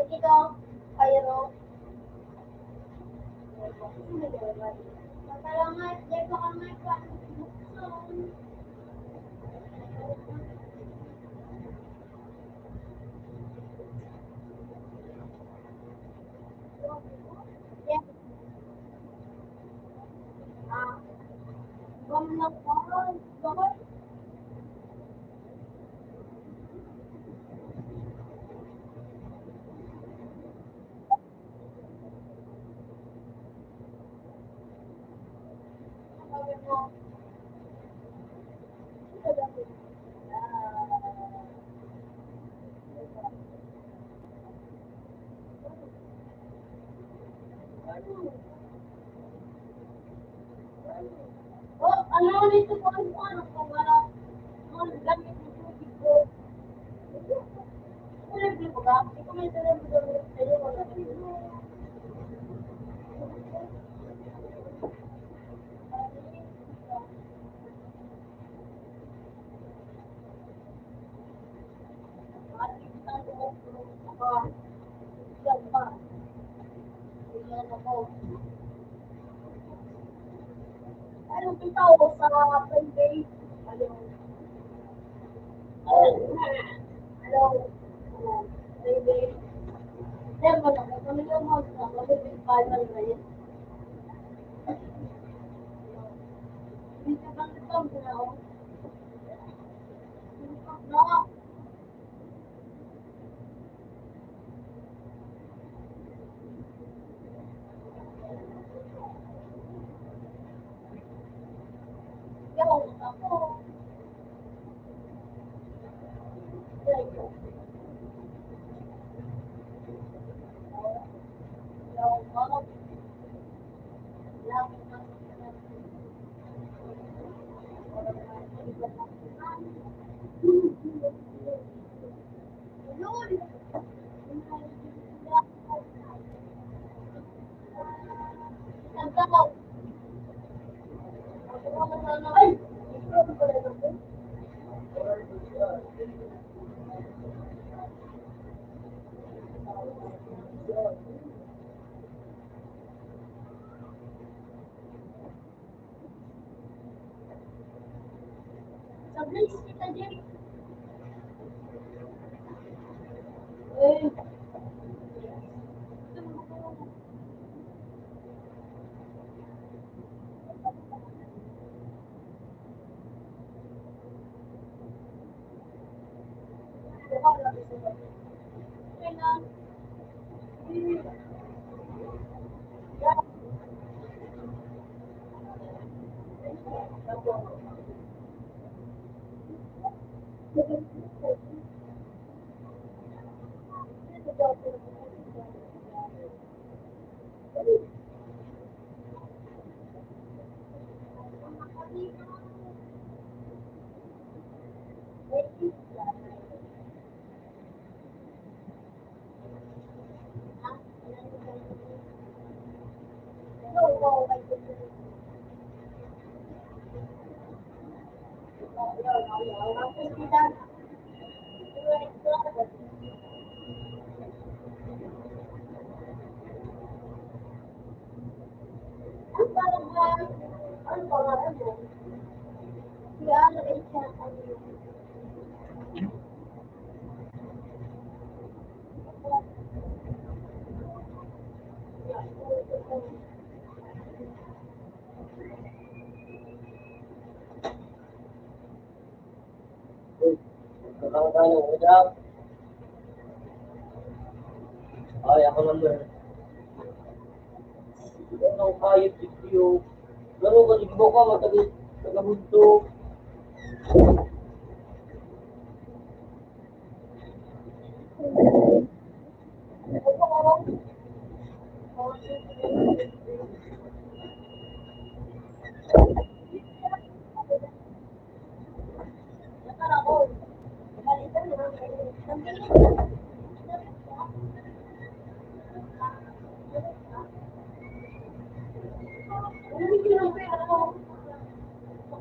dito, Cairo. Salamat, di ba kami pa-buksan? Yes. Ah, bam lang po. Bakit? Sabi mo, oh, ano dito po ano kung ano gamit ng tubig ko. Libre ko ba? Ikaw may libre ko sa'yo wala ka. Ano kita ko sa private? Ano? Hello? Private? Then, wala ka kami yung house na magiging final na yun. Hindi ka bang ito na ako? Na, yaw, ako. Yaw, ako. Yaw, Lord! Ang takaw. Ay! Ito pala naman. Sa Blaze kita, Jake. Eh. Kailan? Ano pangalan mo? Ano Kakakano ko dyan. Ay, ako naman. Ano ang kayot video? Gano'n ka sigbo ka, matagabunto.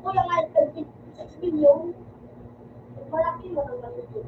ako lang ay 36 million. Malaki mo naman ito.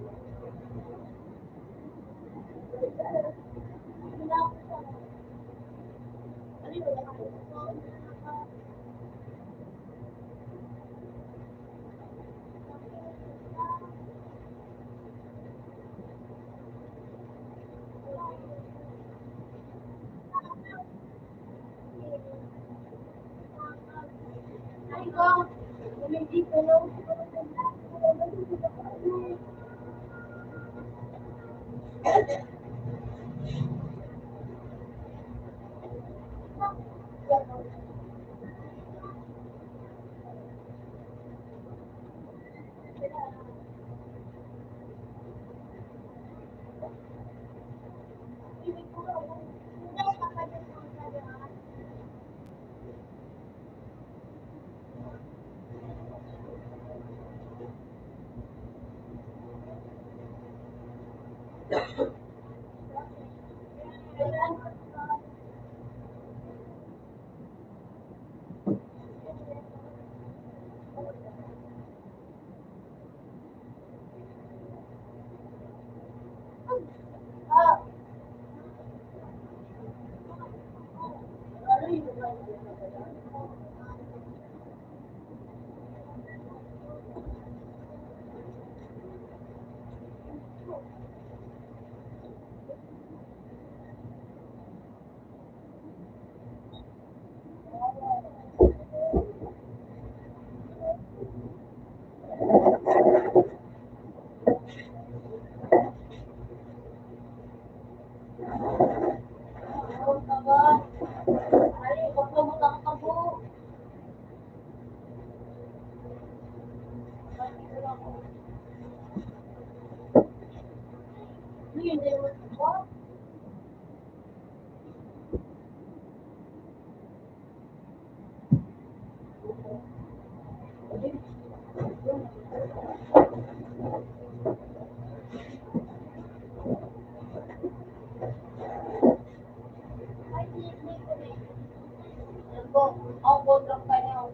Ang kontrang kanya.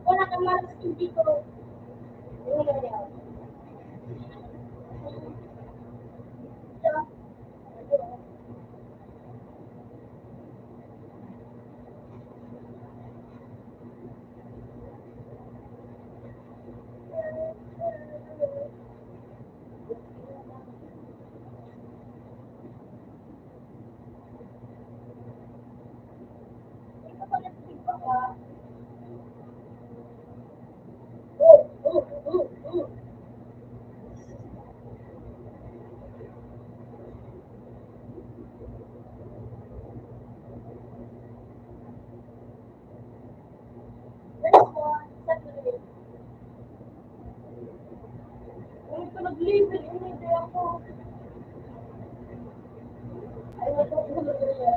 Wala kang malas dito. Nag-live, hindi ako. Ay, natutulog na.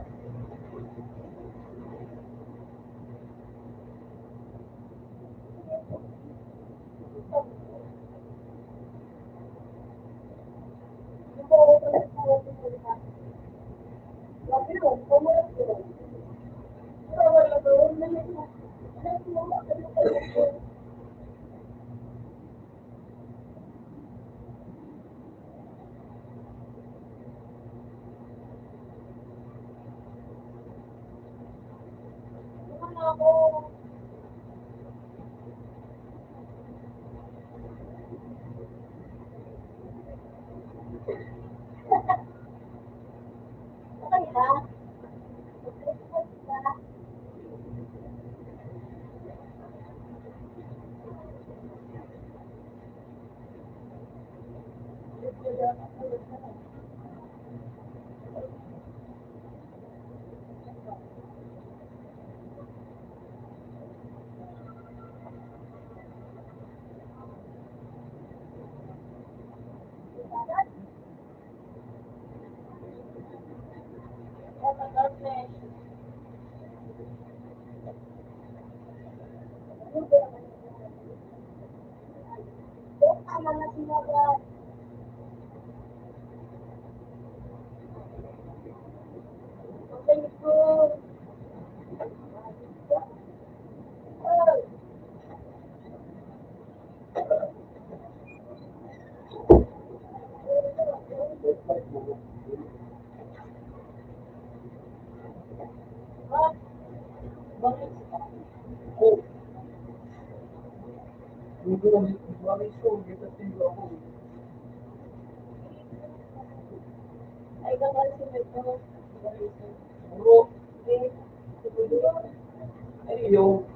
Yung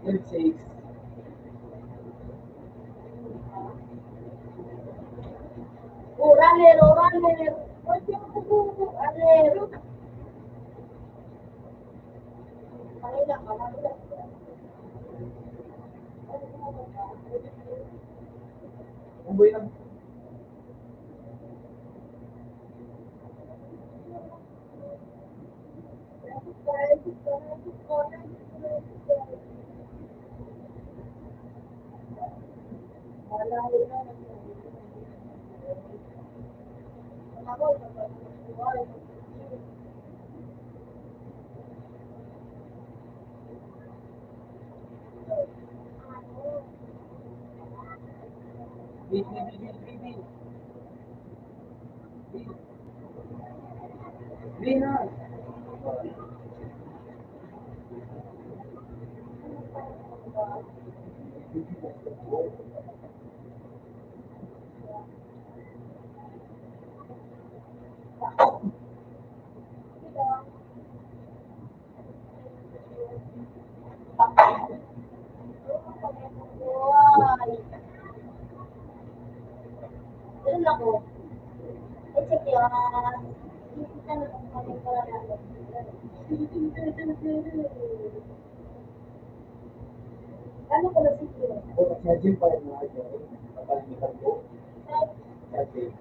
milkshakes. Runner, runner. Runner. Kanina ka, kanina. Umboy na. Venus. Doon ako. I-check yan. Ano ko na siguro? Kung sa gym pa rin mga dyan, kapalitan ko. Sa gym.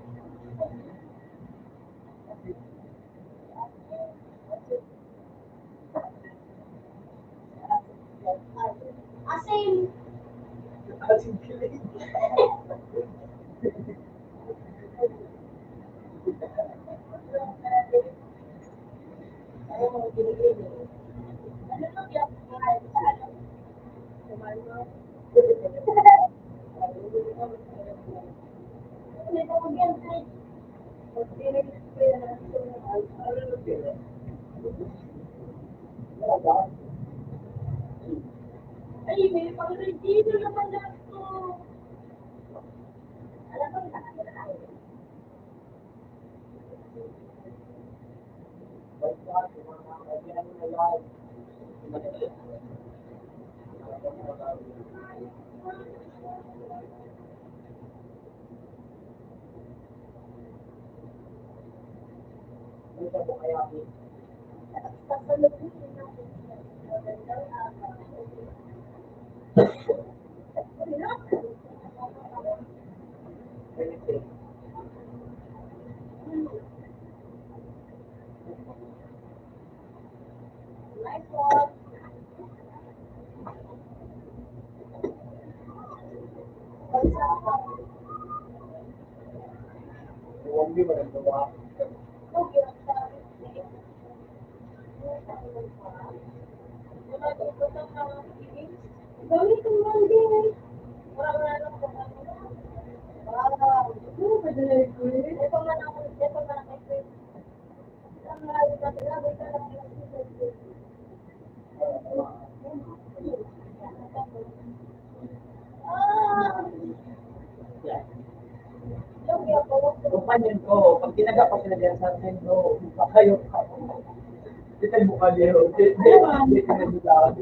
Asim. Asin kilig. Ayaw mo kilig. Ano lang yan? Ay, may pag-retiro naman na ito. Alam ko, nakakita. Sasaluhin natin siya. Magandang araw. Life walk. Huwag di ba nagawa? Gamit ang banding. Wala lang po. Wow. Ano ba dala ito? Ito man ako. Ito man ako. Ang lalo na sinabi ka lang yung Kumpanyan ko, pag tinaga pa sila dyan sa atin, no, kayo ka. Hindi tayo mukha niyo. Hindi ka nagulawag.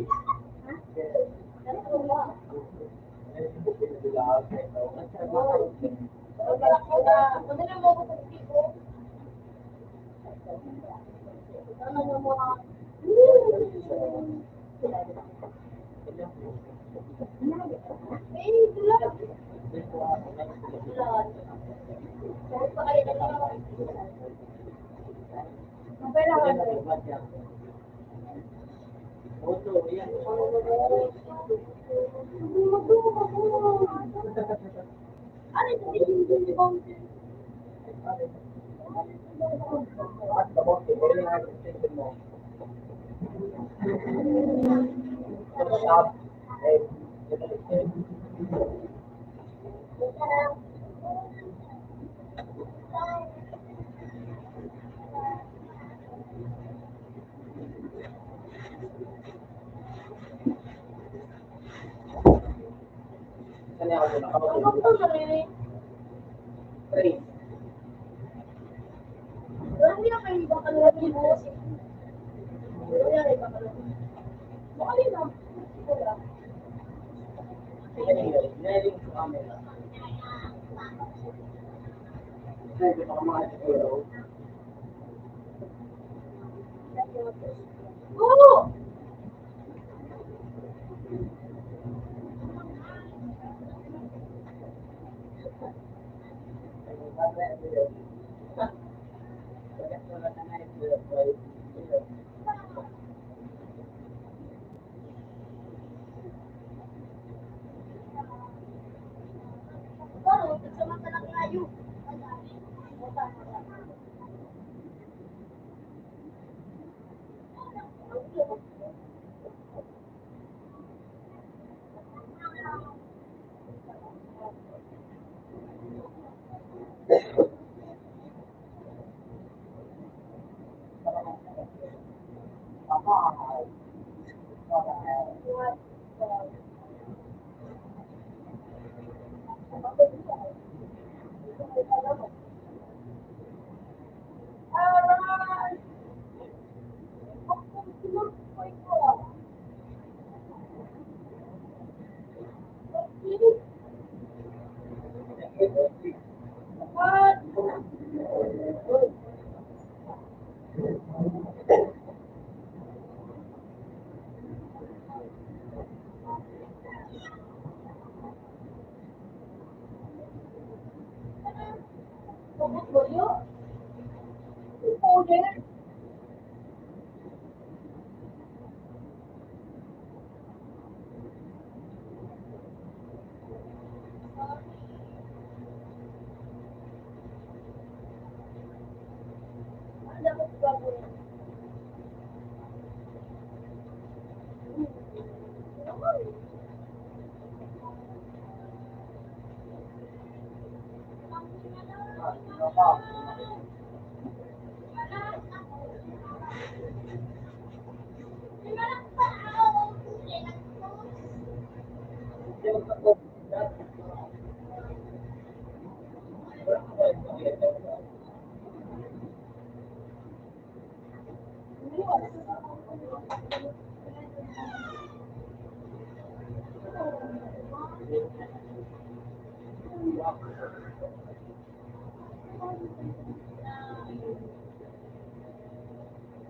Ay, gusto ko mga siguro. Oo! Parang, nagsamantalang layo.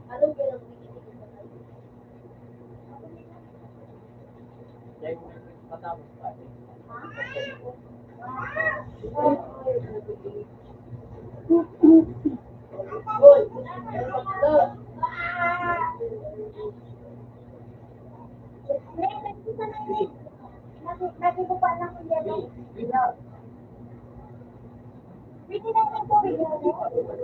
Ano ba yung Lagi ko pa lang yung yellow. Pwede na lang po yung yellow.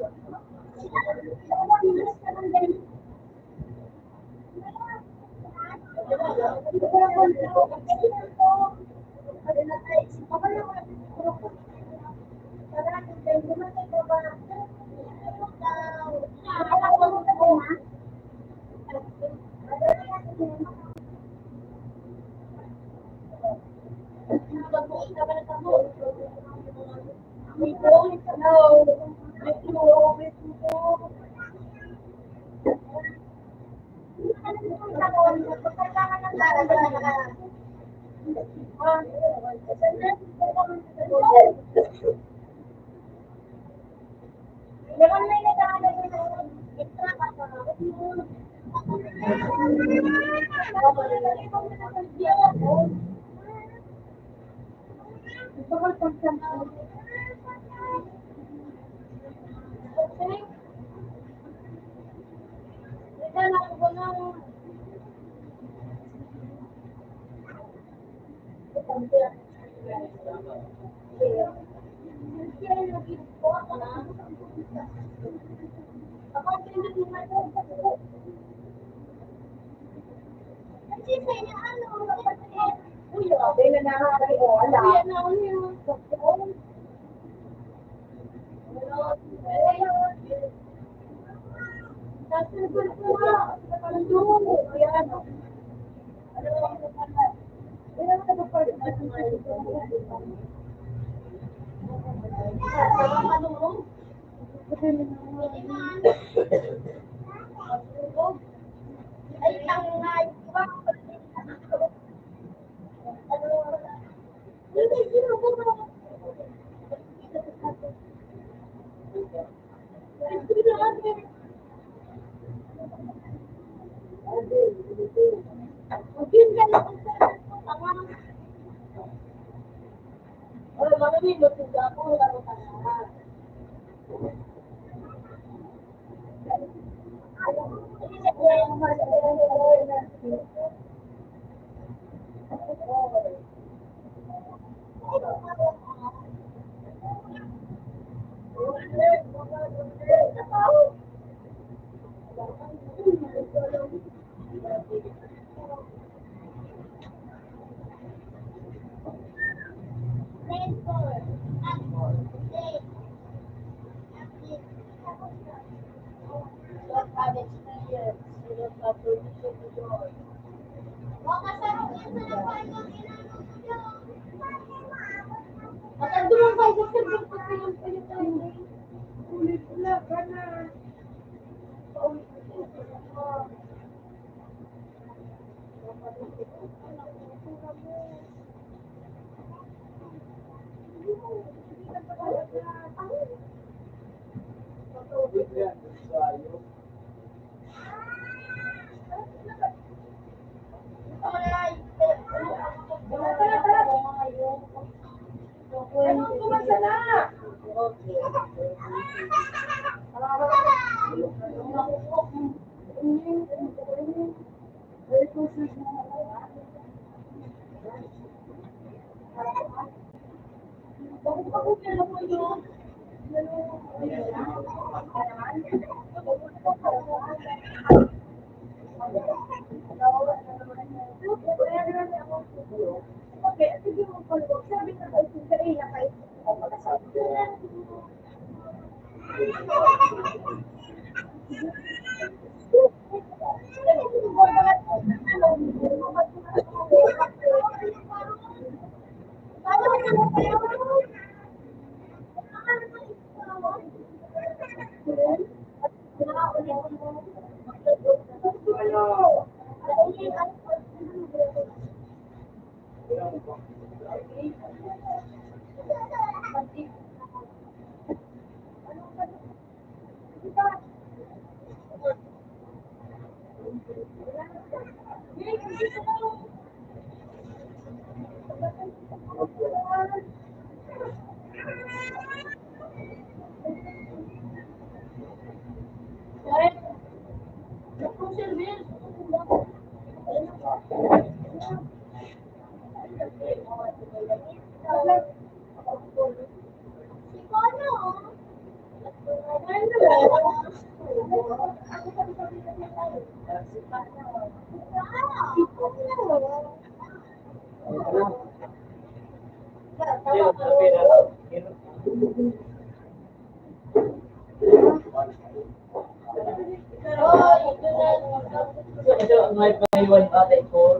May paiwan ate ko.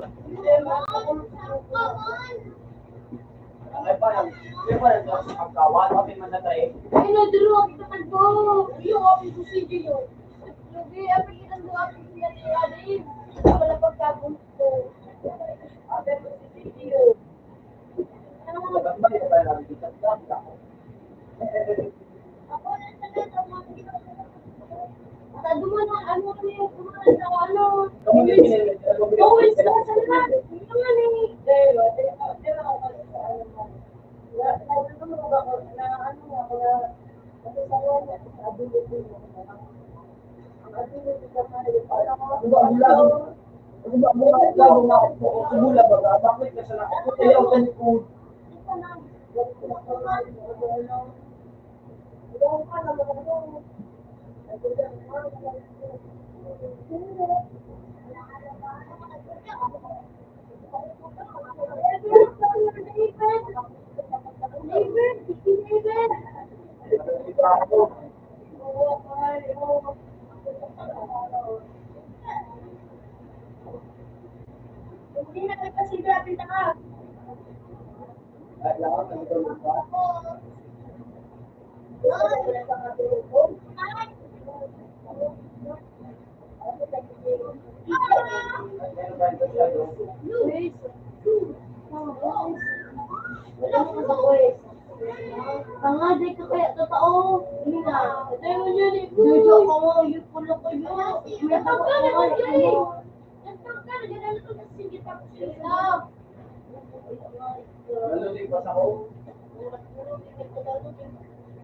Ay parang, may parang sa pagkawan, kapit man na tayo. Ay, no, dulu ako naman po. Yung office ko si Gio. Lugi, apin ilan do apin sila ni Adin. Wala pagkabot ko. Apin ko si Gio. Ako na sa nasa mga duman ang ano niya, duman sa ano. Always ka sa lahat. Duman eh. Hindi na kasi grabe na ka. Luis. Wala ko sa Luis. Tanga, di ka kaya totoo. Hindi na. Ito yung yun eh. Jojo ko mo, yun po lang ko yun. May tawag ka naman dyan eh. Nagtawag ka, ganun ito na sige tapos sila. Nalulig pa sa ko.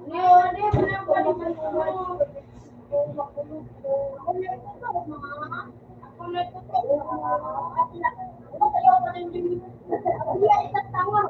Ngayon, eh, wala ko naman mo. Ako na ito to, mga. Ako na ito to. Ako tayo pa rin din. Hindi, isang tawa.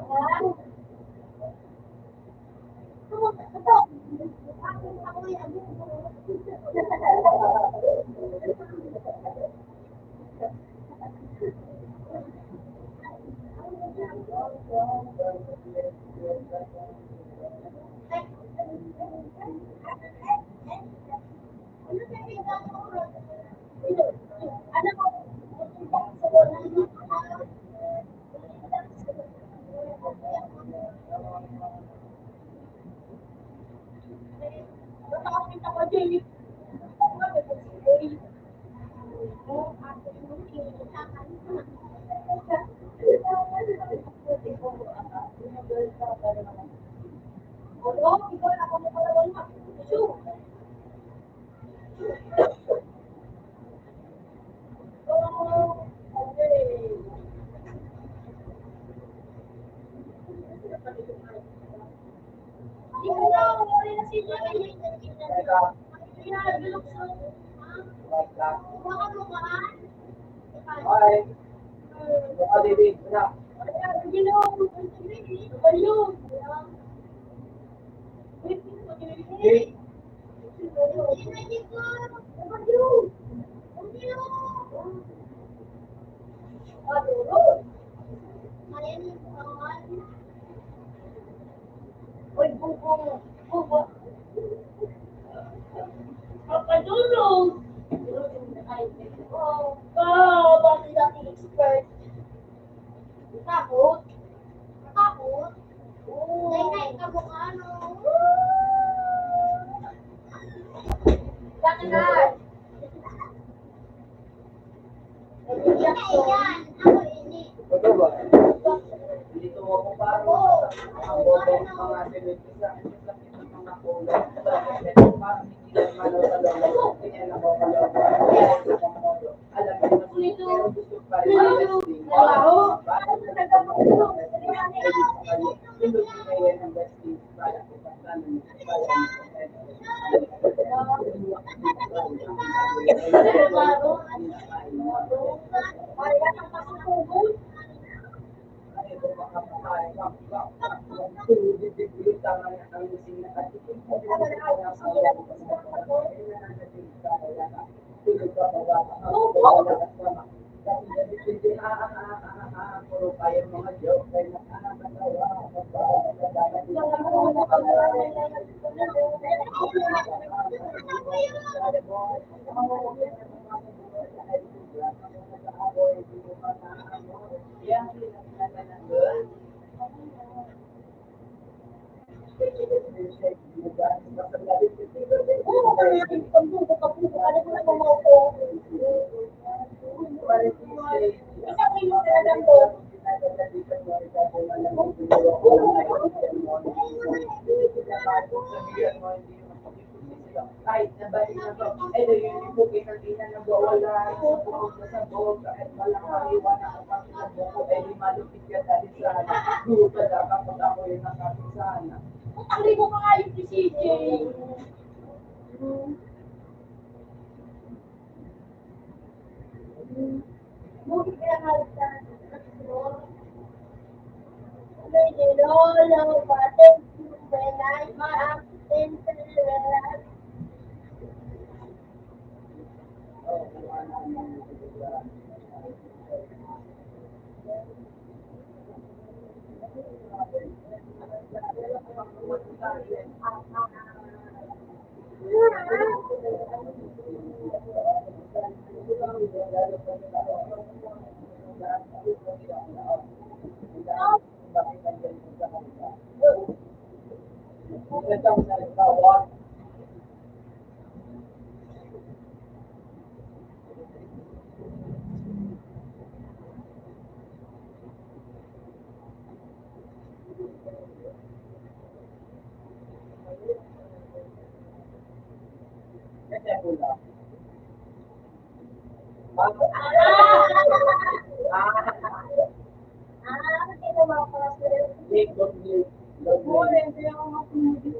Bye. Buka, David. Wala. Hey. Uy, bubo. Bubo. Papadulong. Oh, bakit natin expert? Takot? Takot? Nay-nay ka mo ano? Bakit na? Yan, ako ini. Ito ba? Dito mo ko pa ang boto mga sinunod sa mga kulay. Parang hindi na malo-malo. Tingnan ako pala. Alam mo, pero gusto pa rin investing. Parang hindi kaya ng investing para ipagtanan puro kayo mga joke ay nakakatawa. Kahit na ba ina to, eh na yun yung bukit ng ina na wala sa buhok na sa buhok, kahit walang kaliwa na kapag sa buhok, eh di malupit ka dali sana. Gusto ka kapag ako yung nakapit sana. Utang mo ka nga yung si CJ. Buti kaya nalitan. Lolo, bakit benay maakin sila? pula. Hindi ko makapalas. Blake, don't Blake. Don't Blake. Hindi ako makapalas.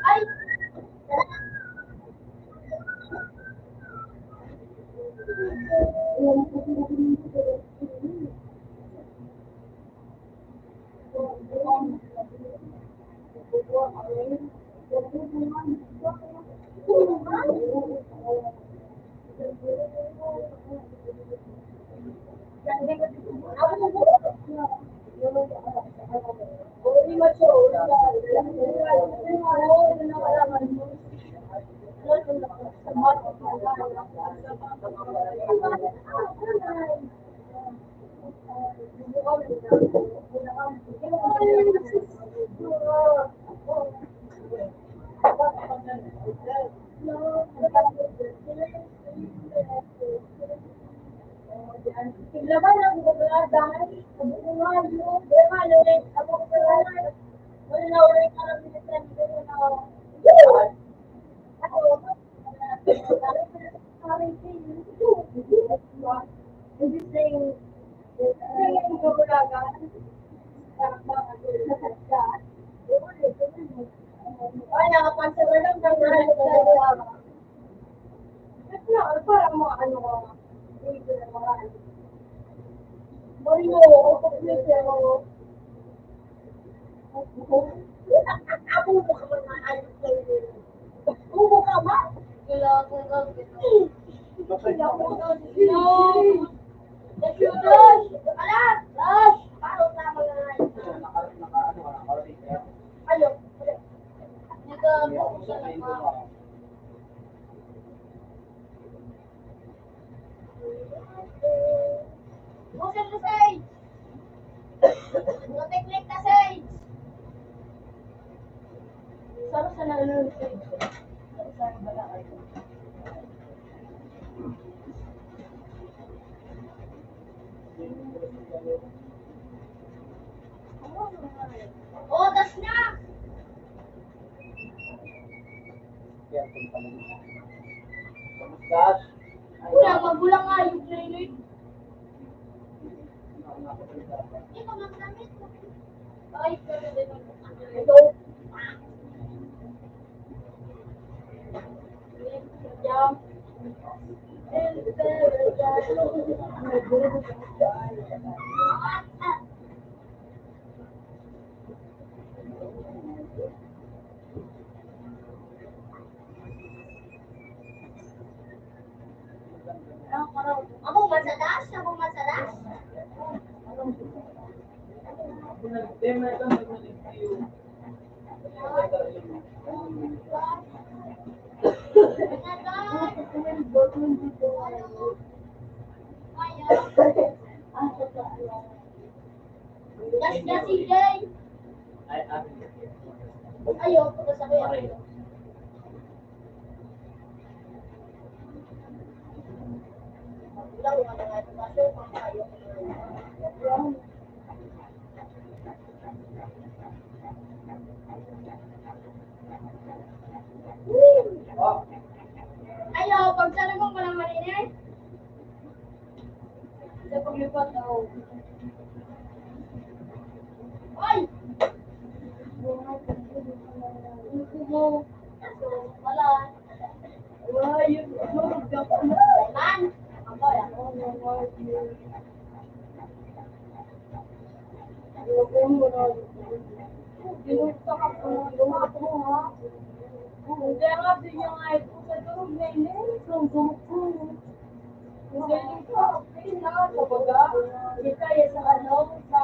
Ay! Laban ang gobernador, kebutuhan mo, bagaimana ako kebutuhan, wala ulit ang ministran dito na ako, hindi saying, saying gobernador, ay, nakapansin lang ng parang mga ano ko, hindi na mga Marino, ako pero ako mo ka man ayos sa'yo. Ubo ka ba? Kailangan ko gagawin. Kailangan ko gagawin. Let's do this! Alat! Rush! Paano tama na rin? Ayaw. Hindi ka sa lakas. Bukan na sage! Notek-lek na sage! Saan sa nalulun sage? Saan ba na kayo? Otas na! Wala, magulang nga yung trailer. Ito lang damit. Ay, pero din ito. Jump. Ako masadas? Ako masadas? Kaya. Kaya CJ. Ay, akin. Ayaw, tapos ako yan. Lang, wala nga ito. Kaso, ayaw. Oh, Ayaw, pag talagang walang malinis. Sa paglipat daw. Ay! Mo. Wala. Wala yun. Man! Ako yan. Ginugta ka po. Ginugta mo ha. Kaya nga din yung ay po sa turog na inis. Ang gumuk ko. Kasi yung ko, okay na. Sabaga, kita yan sa ano, sa...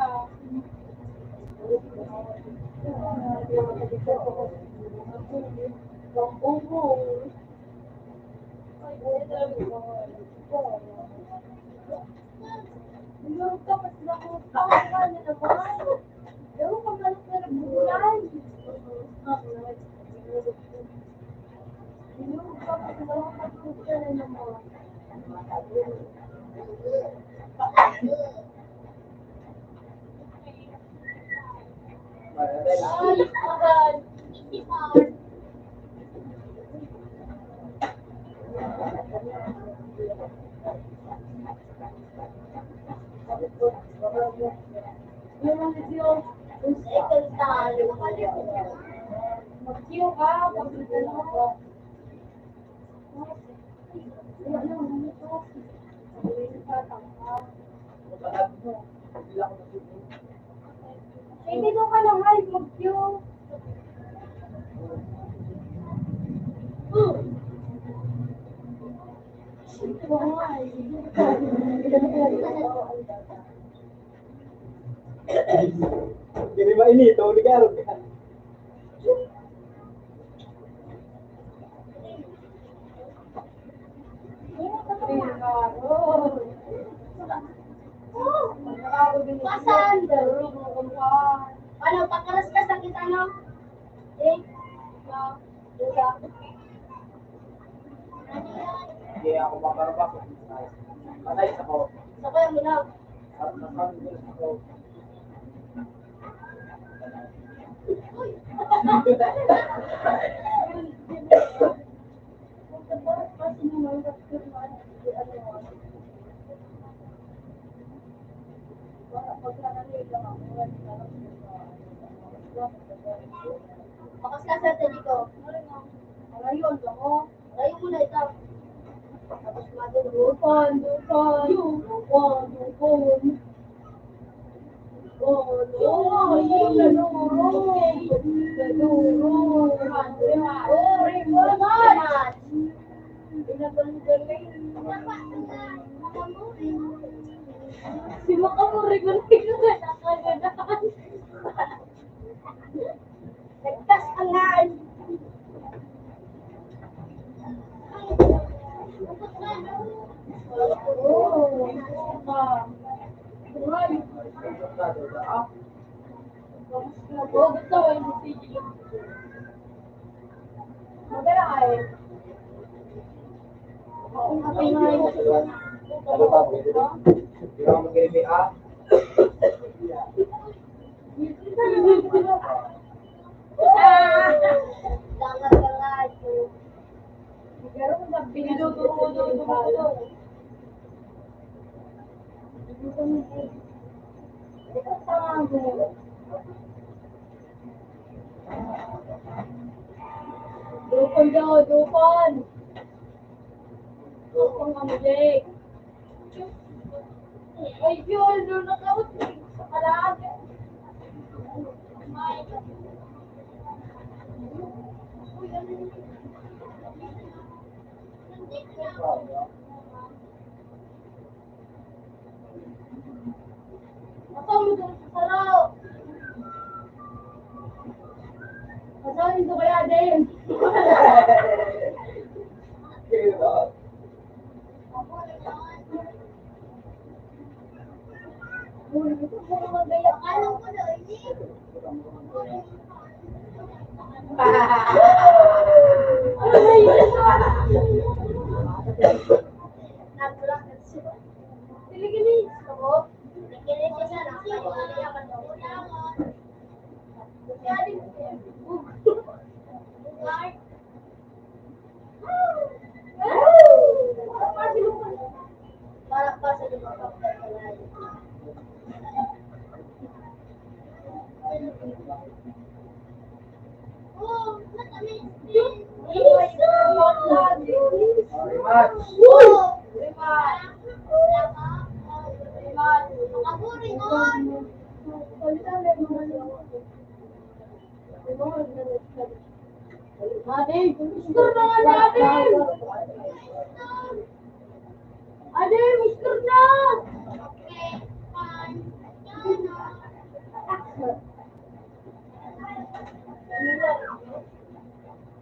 Ginugta pa sila kung saan ka na naman. Ewan ko man na nagbulan. Ginugta pa sila kung nagbulan na naman. Ay, aral. Isipan. Yung mga diyo, second time. Mag-diyo ka, pag-diyo ka. Hindi ko ka lang ay mag-diyo. Hindi ba inito? Ligaro ka. Pasan? Ano, pakaras ka sa kita, no? Eh? Duga. Hindi ako makarabak. Patay ako. Sa ko yung milaw. Ako. Bakas ka sa dito. Ayun, ako. Ayun muna ito. Tapos madulupon, dupon. Dupon, dupon. Si Makamuri ko na nakagandaan. Nagtas ang naan. Ano ba? Hindi ako mag-ibig ah. Dupon daw, dupon. Dupon ang Jake. Ay, yun, doon nakawat sa kalaga. Masama mo doon sa saraw. Masama nito kaya din. Anong ko doon? Ade, Mister na nga Ade! Ade, Mister na! Okay, fine.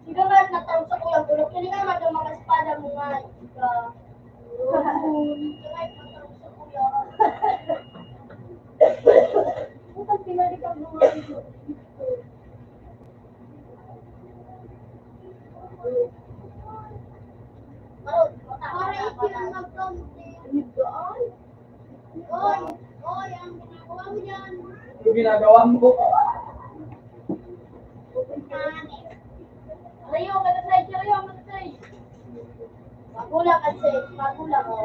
Sige nga, natawag sa kuya ko. Kaya nga mag mga espada mo nga. Sige nga, natawag sa kuya. Bukan pinalikan mo nga ito. Para ikilang mag-conte. Oy, ang ginagawa mo yan. Yung ginagawa mo. Rayo, matatay, Rayo, matatay. Magulang kasi, magulang o.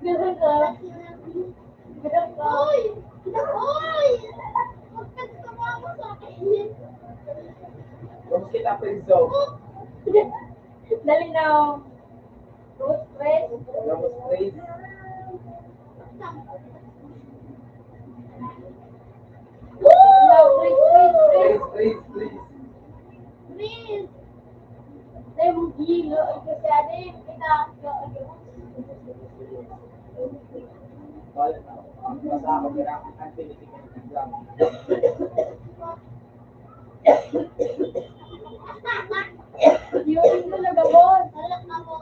Ganun ka. Ganun ka. Uy! Uy! Huwag ka tumawa sa akin. Huwag kita prinso. Dali na. Rose stress. Tapos praise. Praise, praise, praise. Please. Dahil mo gilo. Kasi ade, kita. Basta ako kailangan ang pinitikin ng exam. Yun mo na gabon. Alam na mo.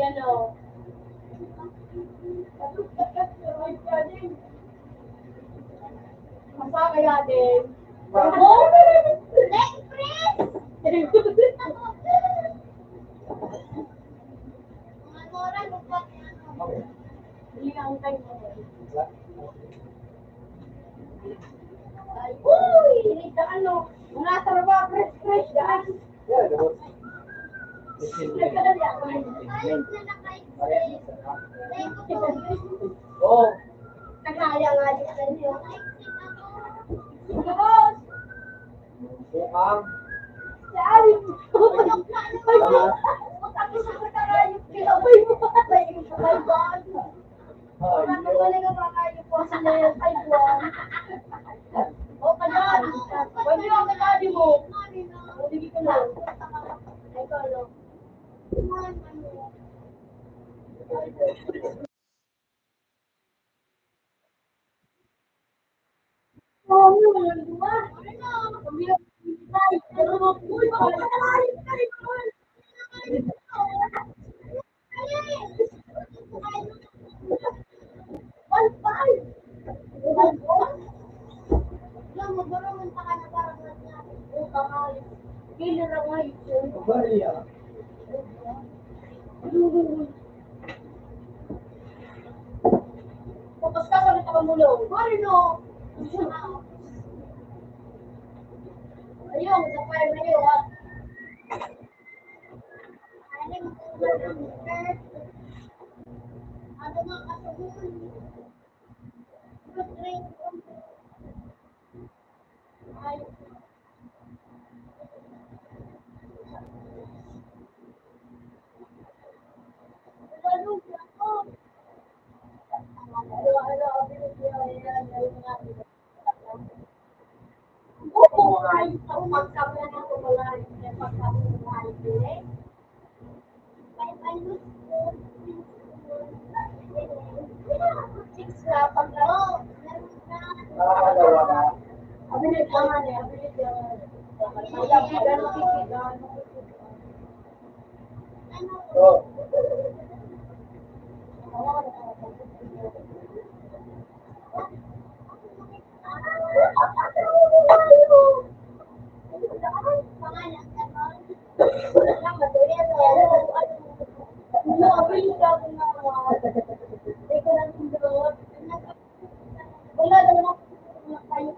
Yan o. Masama natin. Oh! Next, please! Mga moral, huwag hindi na ang time mo. Uy! Hinig na ano? Mga trabaho, fresh, guys. Yeah, tapos. Nagkadali ako. Oo. Nakaya nga din sa inyo. Boss! Bukang. Saan? Ako sa katarayos, kinabay mo. Ay, boss. Ano ba na nga mga po sa ngayon? Ay, boss. O, kanyan. Huwag niyo ang kanyan mo. O, hindi ko na. Ay, ko, ano. Oh, walang dua. Uy, Maria. Tapos ka sa mga mulong. Marino! Ayun, napay na yun, ha? Ano nga kasabihin? Ay, walong ako. Oo, ay, sa umagkabla ng kumulay. Pagkabla ng kumulay. Six na pagkaro. Nakakagawa ka. Abilit naman eh, abilit naman. Mayapigan, pipigan. Oo. Wala naman ako kayo.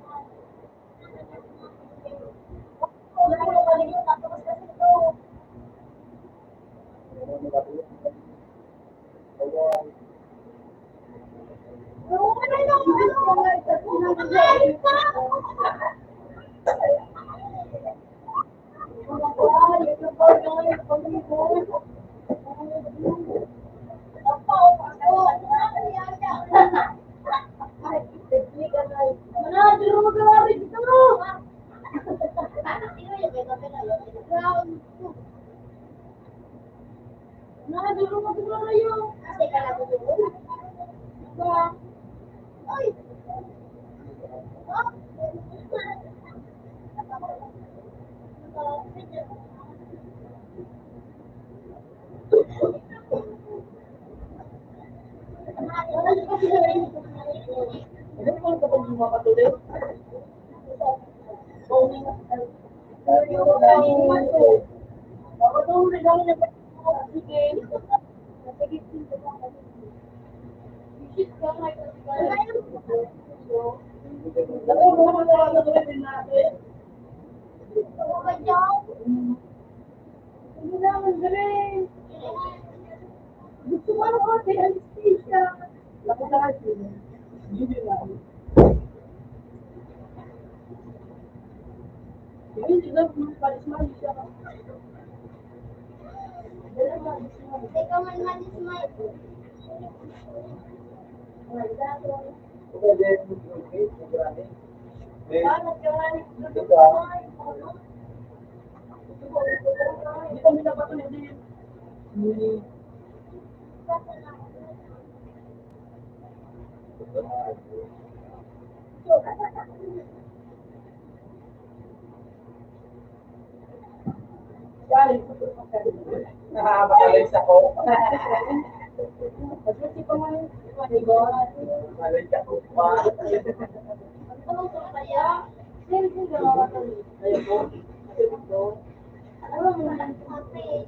Nakadulong mo dito kayo. Kasi ka nakadulong. Ba? Ay! Ano ko kapag sumakatuloy? Ako, mga nakakatuloy din natin. Hindi naman galing. Gusto mo ano kasi, anesthesia. Ako na kasi. Hindi lang. Hindi lang, palis-malis siya. Ikaw man manis-manis. Pwede, okay, marami. Hindi kami napatuloy din. Nakakabakalis ako. Kasi pa man, diba? Bakalis ako pa. Ano ko kaya? Ayun po. Ayun po. Ano mo na kape?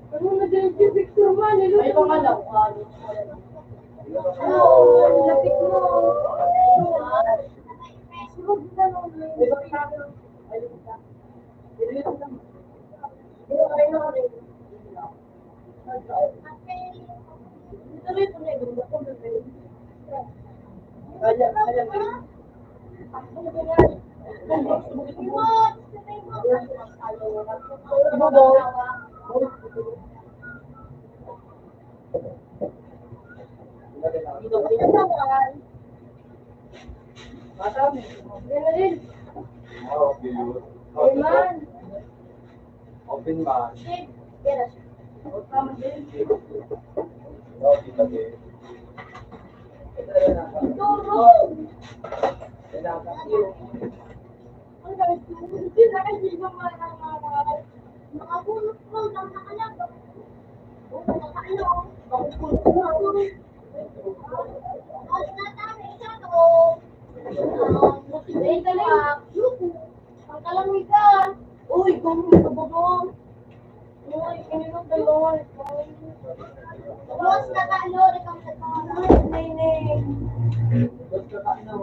Ano na din si Victor man? May mga lang. Lapit mo. Sunod na lang. May mga lang. Ayun ka. Ayun lang. Ayun lang. Tuloy ko na yung gusto ko. Kaya, kaya. Open man. Uy, kung may kabugong. Uy, kininom dalawa. Mas nakalori kang sa mga. Nene. Basta ka na.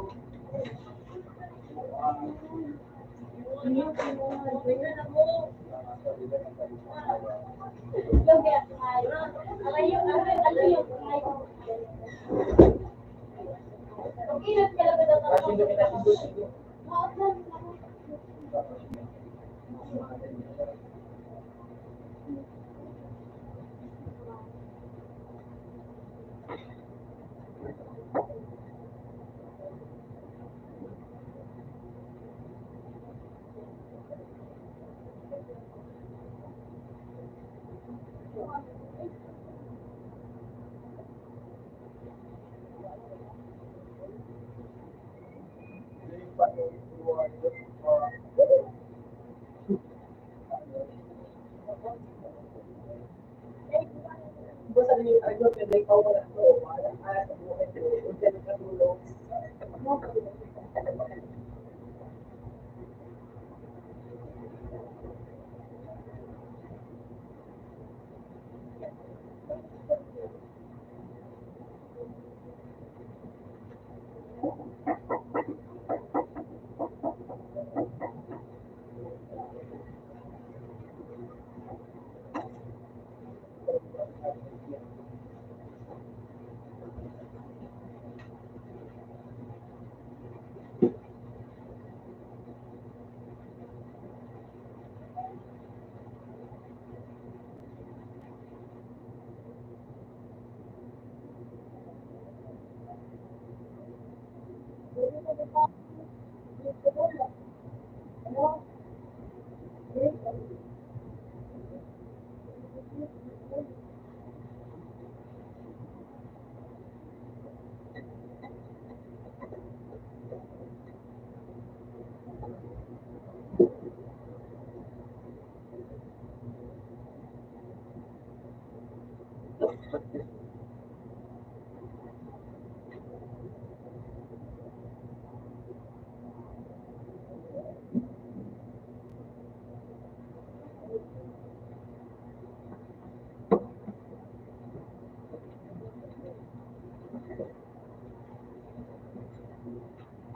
Basta niyo ay do pwede ikaw wala to. Ay sa buhay ko. Unsa ka tulong.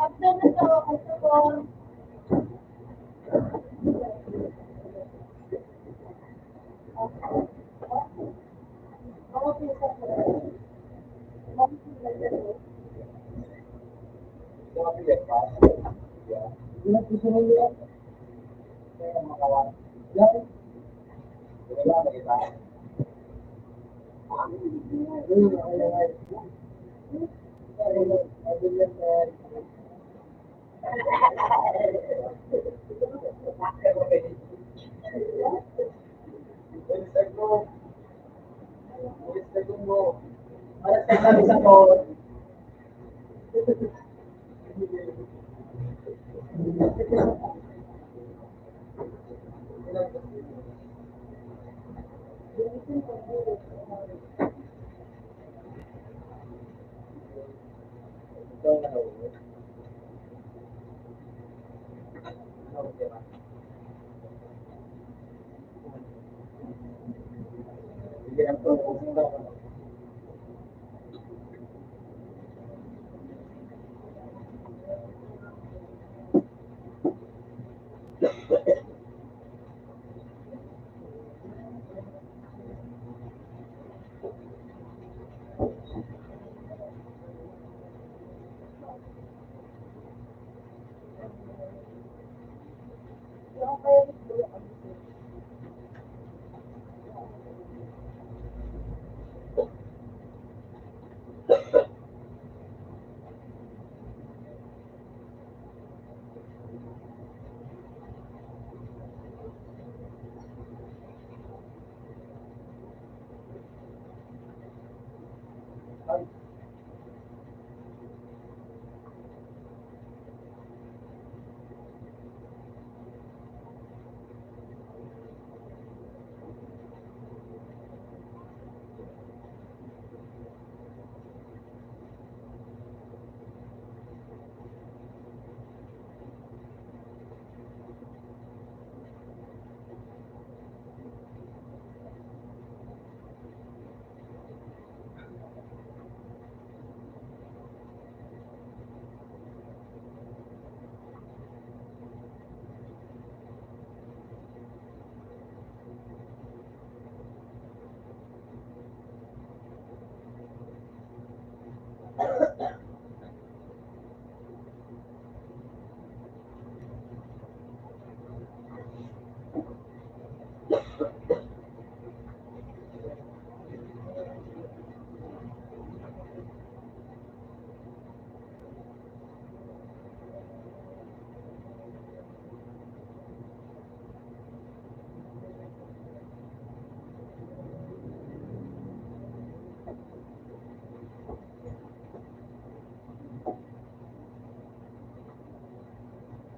After na to, gusto ko, ako pinsa ko. Ilang piso mo yan? Kaya makawan. Yan. Wala na kita. Para sa sabi sa ko, bigyan ko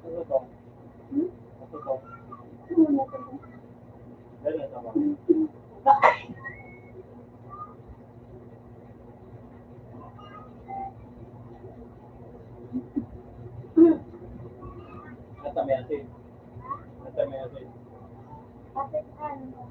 Ano to? Ano to? Dali na ba? Nasa may asin. Nasa may asin. Bakit ano?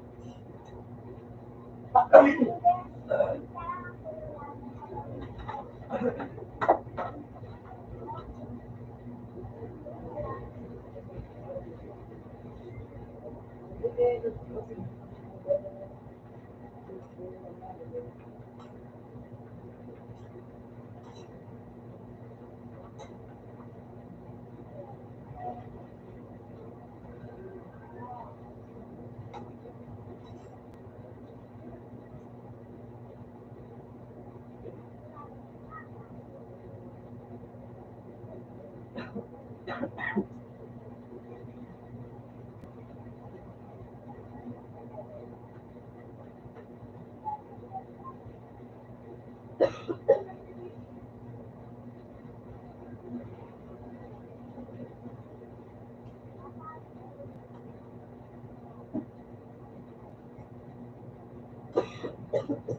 Baka,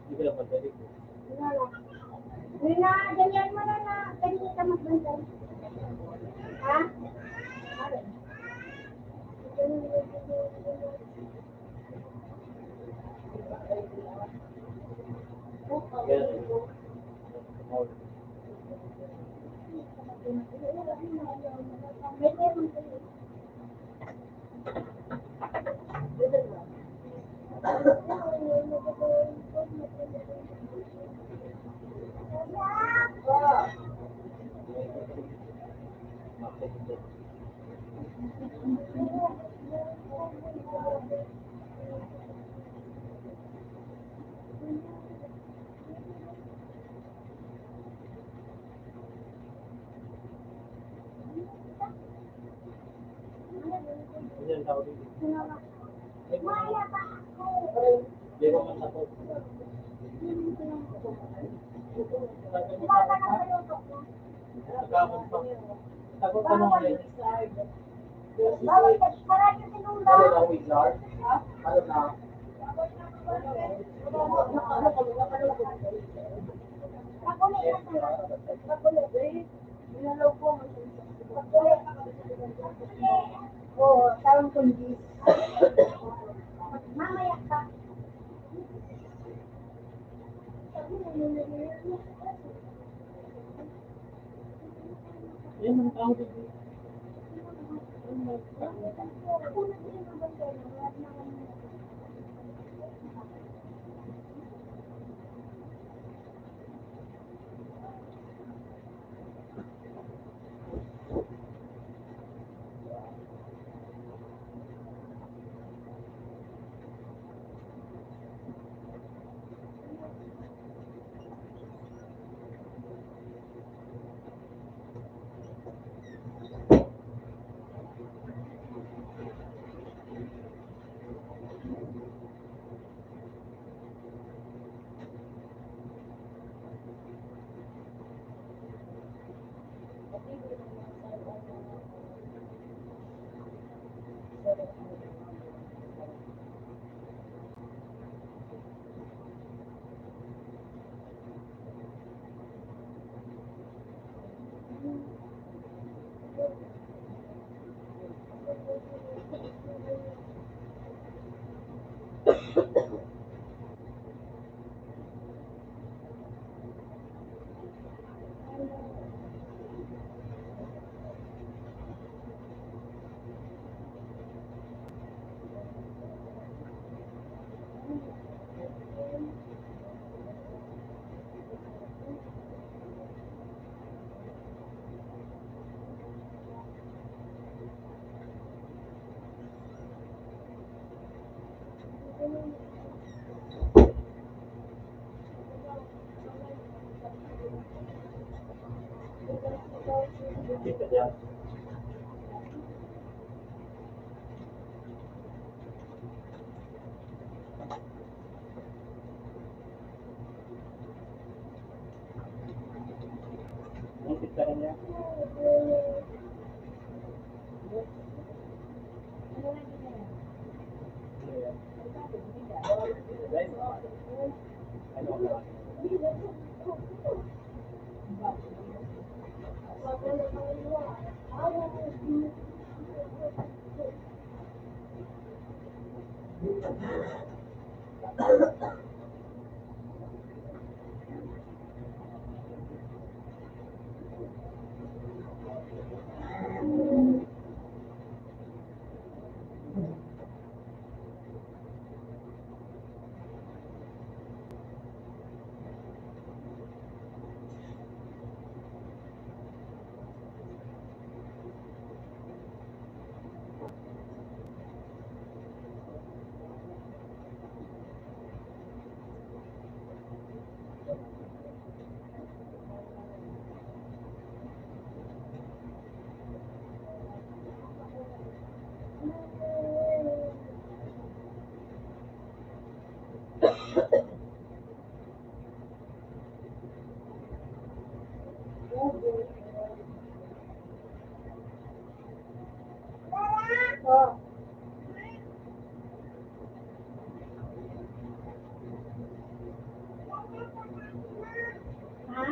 Hindi ko lang pagdating. Nina, ganyan mo na na. Ganyan ka magbantay. Ha? Yes. Hindi ang tao dito. Maya pa ako. Hindi ko man ako. Iba ka ng paluto ko. Nagkamon pa. Ako tanong alin. Bawal ka. Marami sinunda. Ano na wizard? Ano na? Pakulit na sa. Pakulit. Inalaw ko. Pakulit. Oo, tawang kundi. Mamaya ka. Yan ang tao dito. Ako na din ang bantay. Kita niya. Oh. Ha?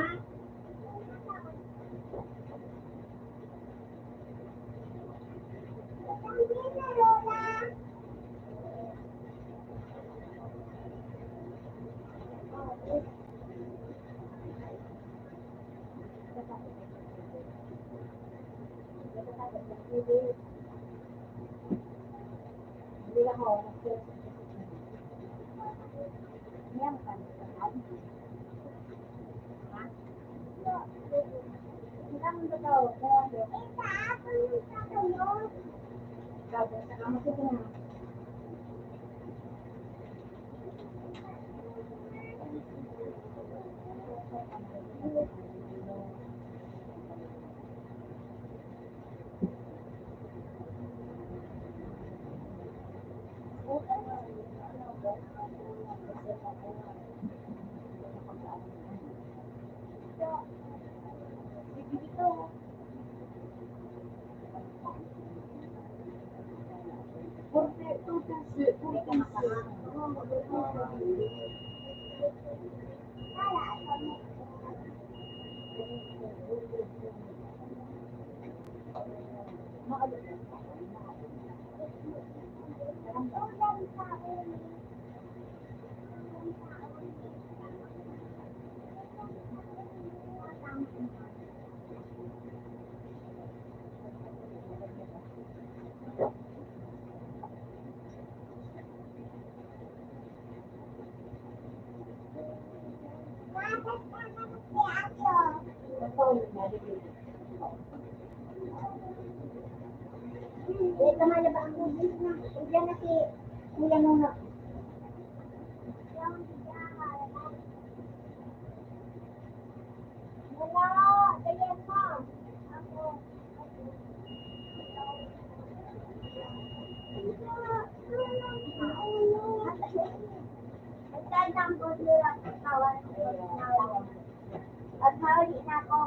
Hindi ako. Yan ka. Ha? Hindi ka mo totoo. Gagawin sa kama ko na. Kamala ba ang kubis na? Diyan na si Kuya Nono. Wala, ganyan mo. Ako. Nagtandang ko nila ang kawan. At mawali na ako.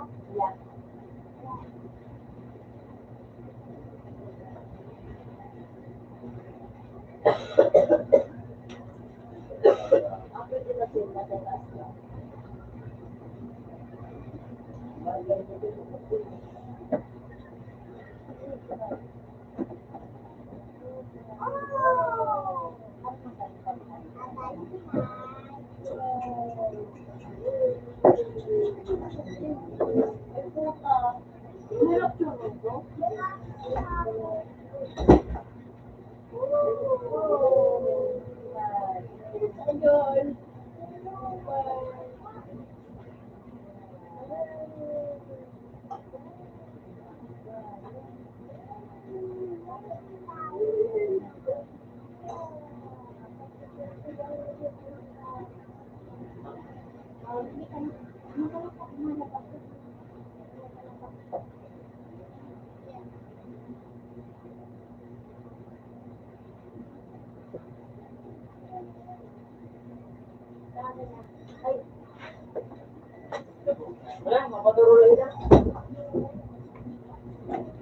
Wala, mapatuloy na.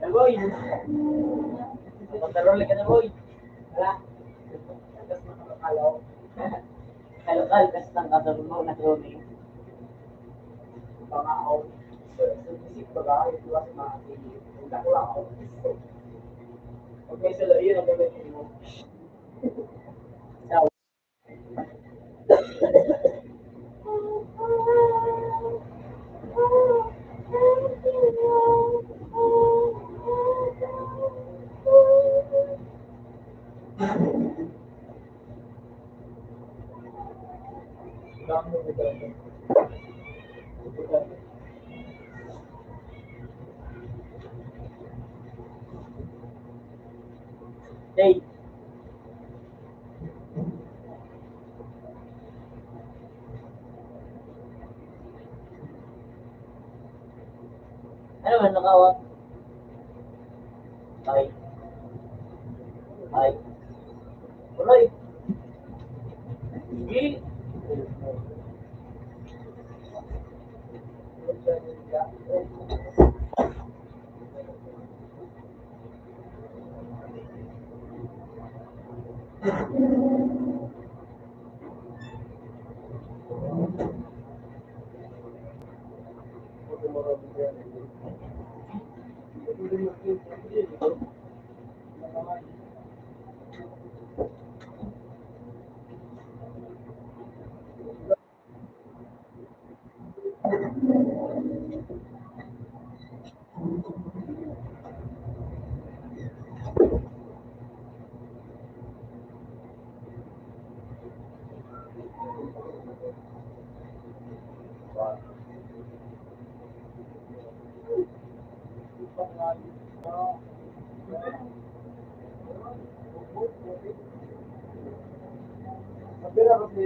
Boy. Mapatuloy ka na, boy. Wala. Tapos makakalaw. Kalokal, kasi lang kasaroon mo, nag-roaming. Baka ako, sa isip ko ba, ito kasi makakili. Hindi ko lang ako. Pag may sala, yun ang gagawin mo. Sa dami mo gagawin. Hey, ano man, nakawak? Ay, ay. Uloy, sige. Magkira kasi,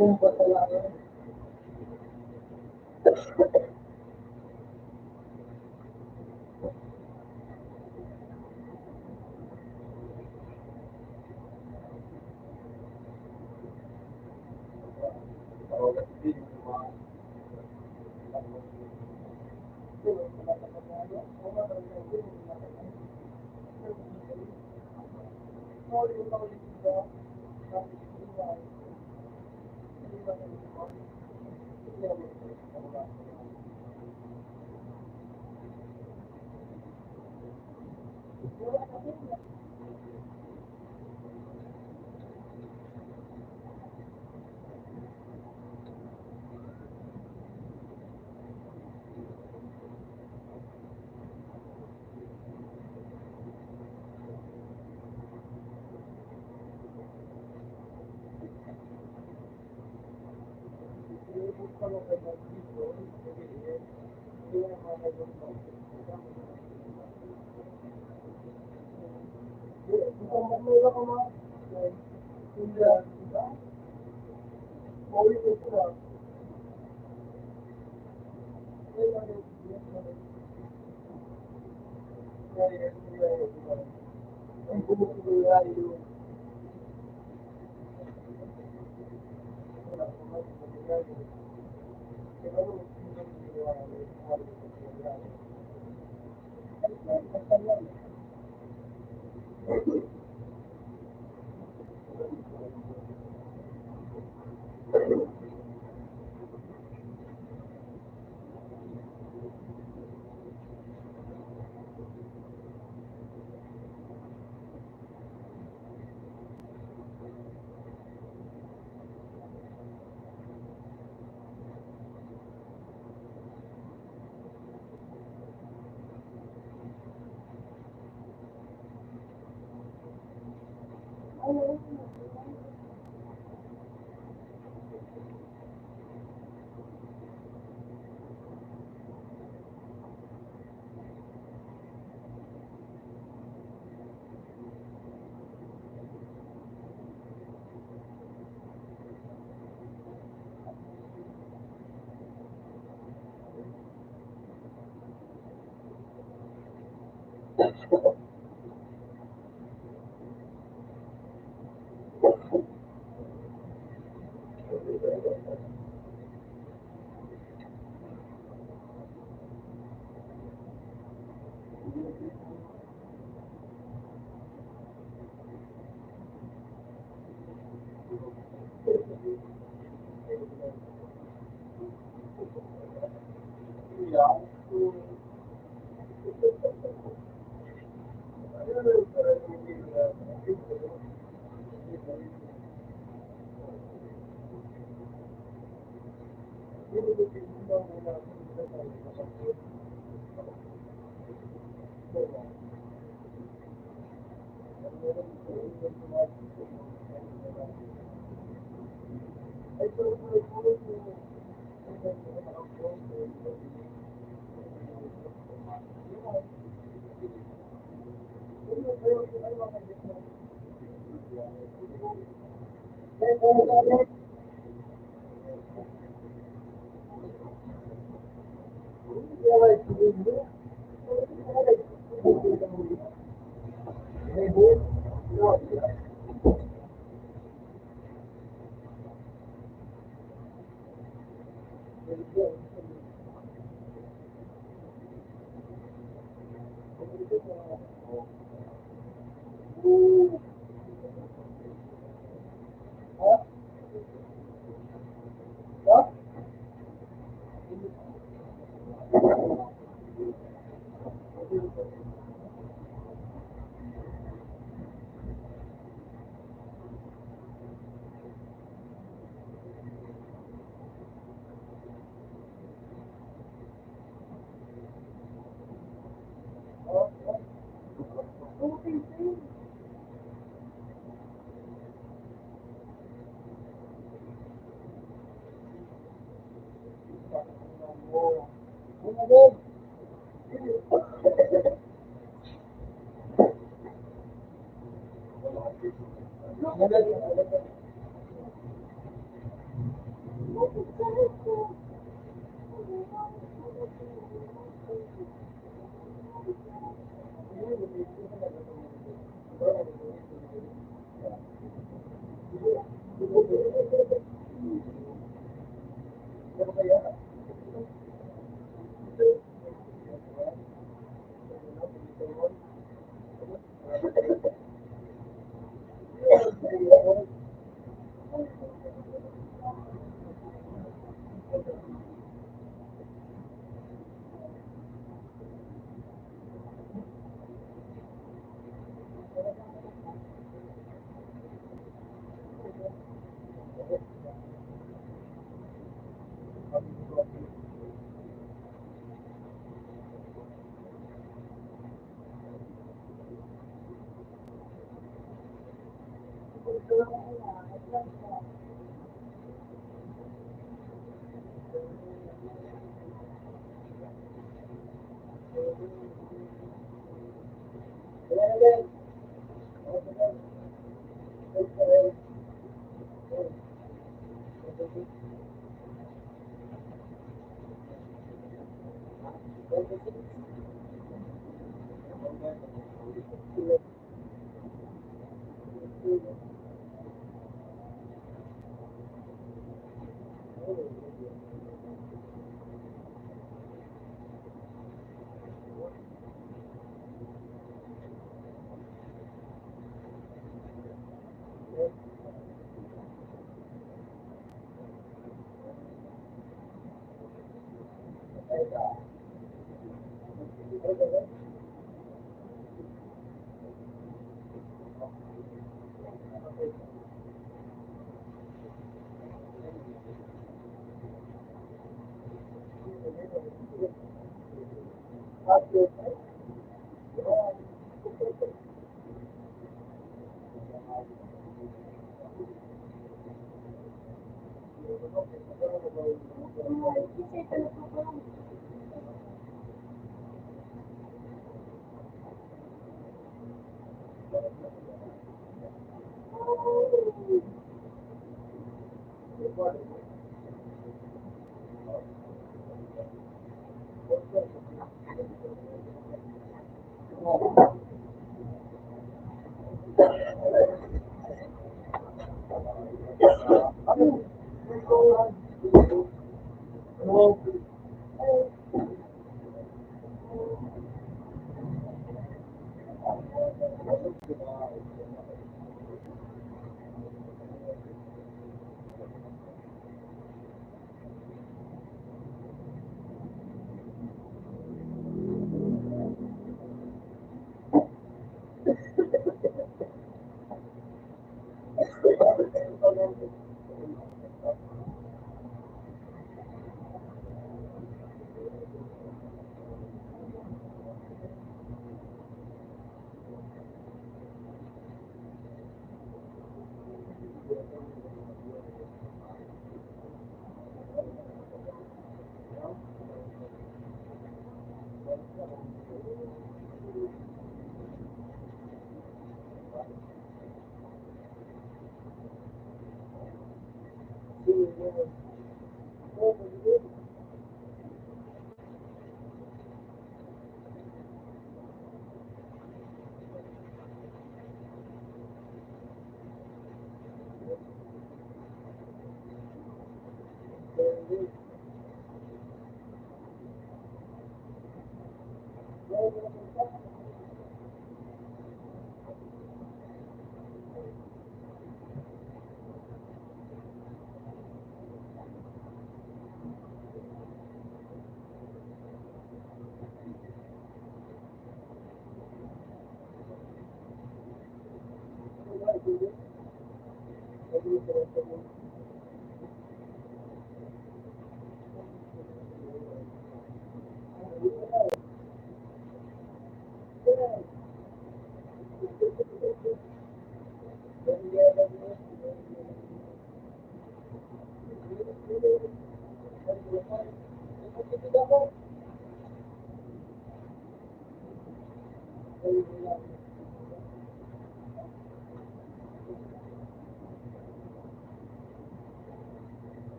Kung ba talaga? may iba pa mga hindi, mauwi ko sila. Ang bumubuhay yung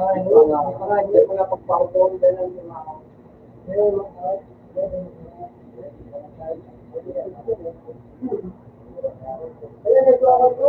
Mga hindi mga pagpapawag na lang yung mga kaya naglawan ko.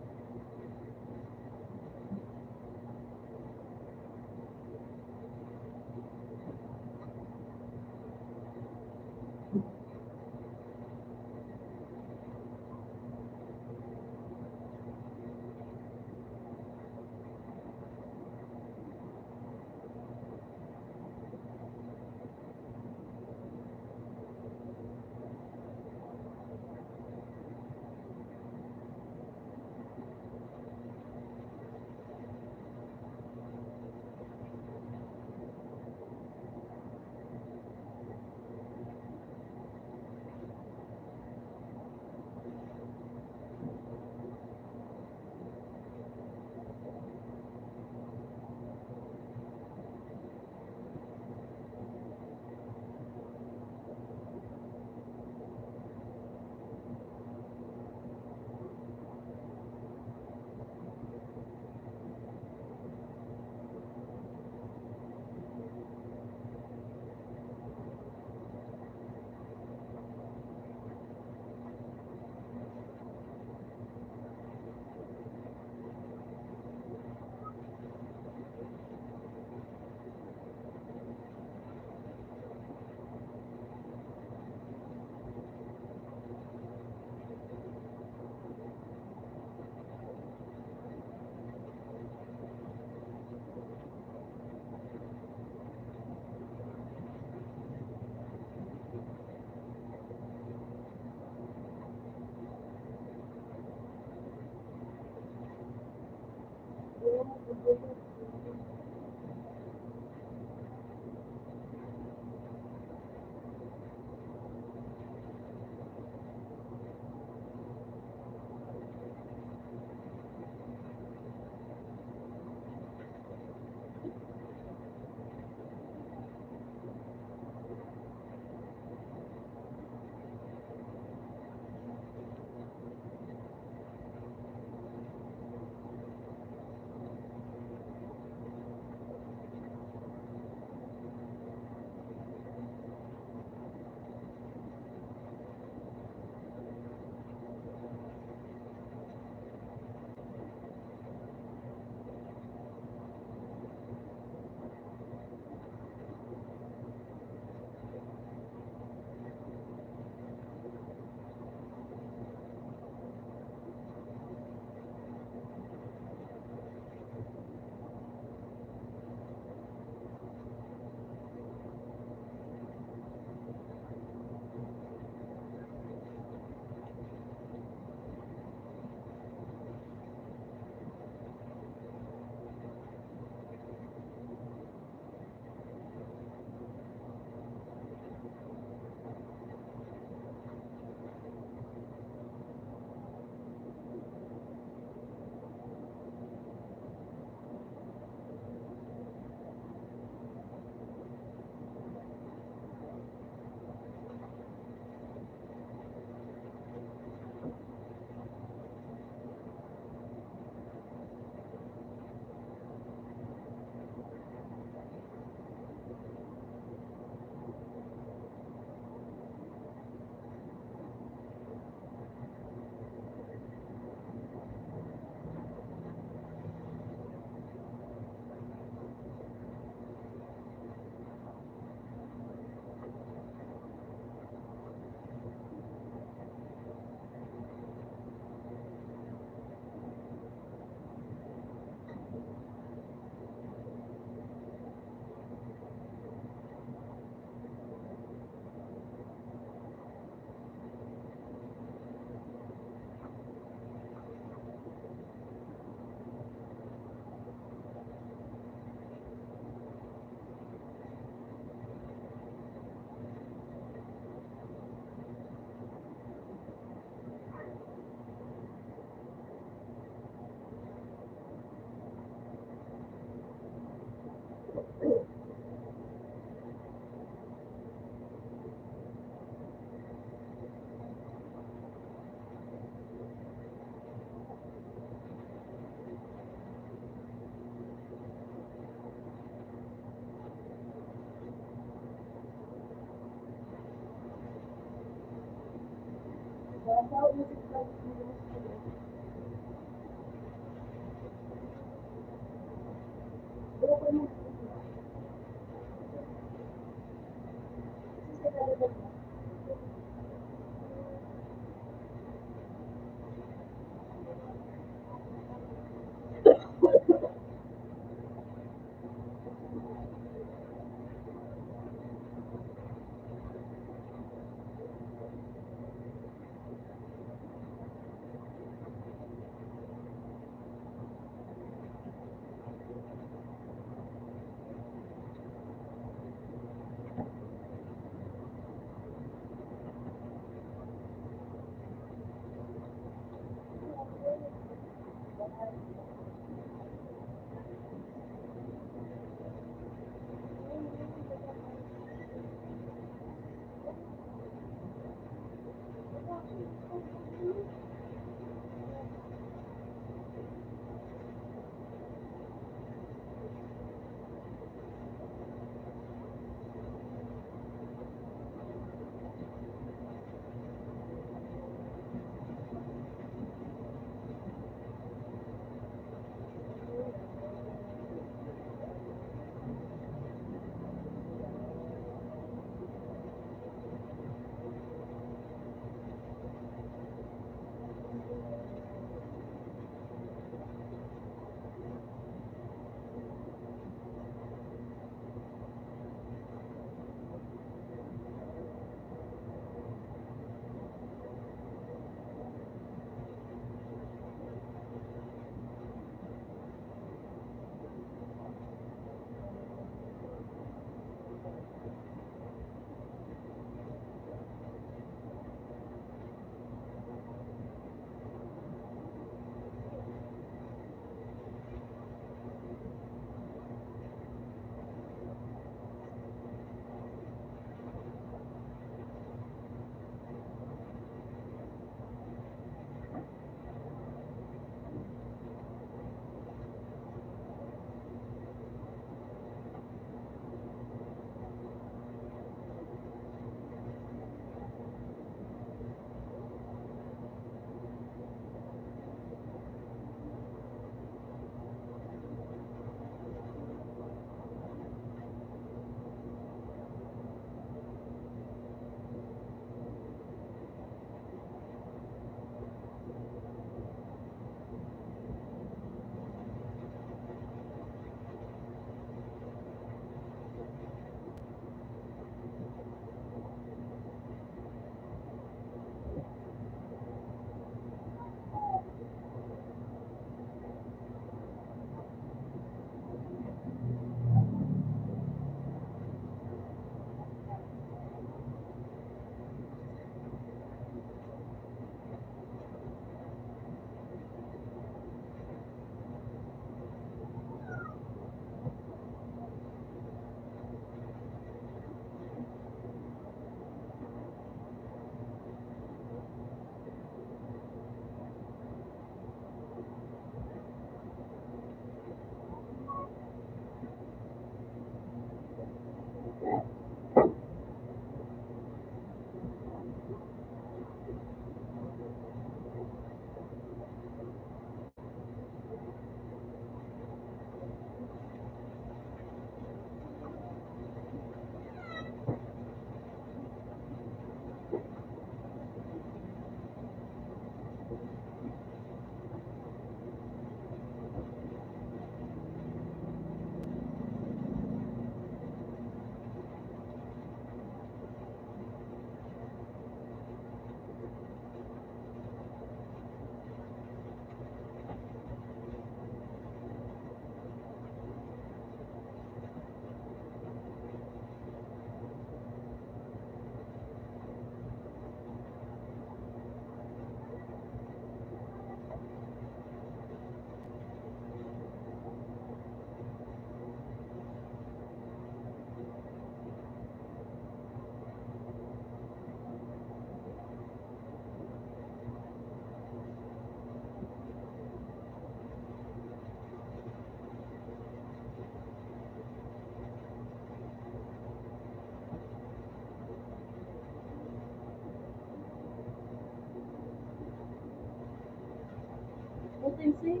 they say.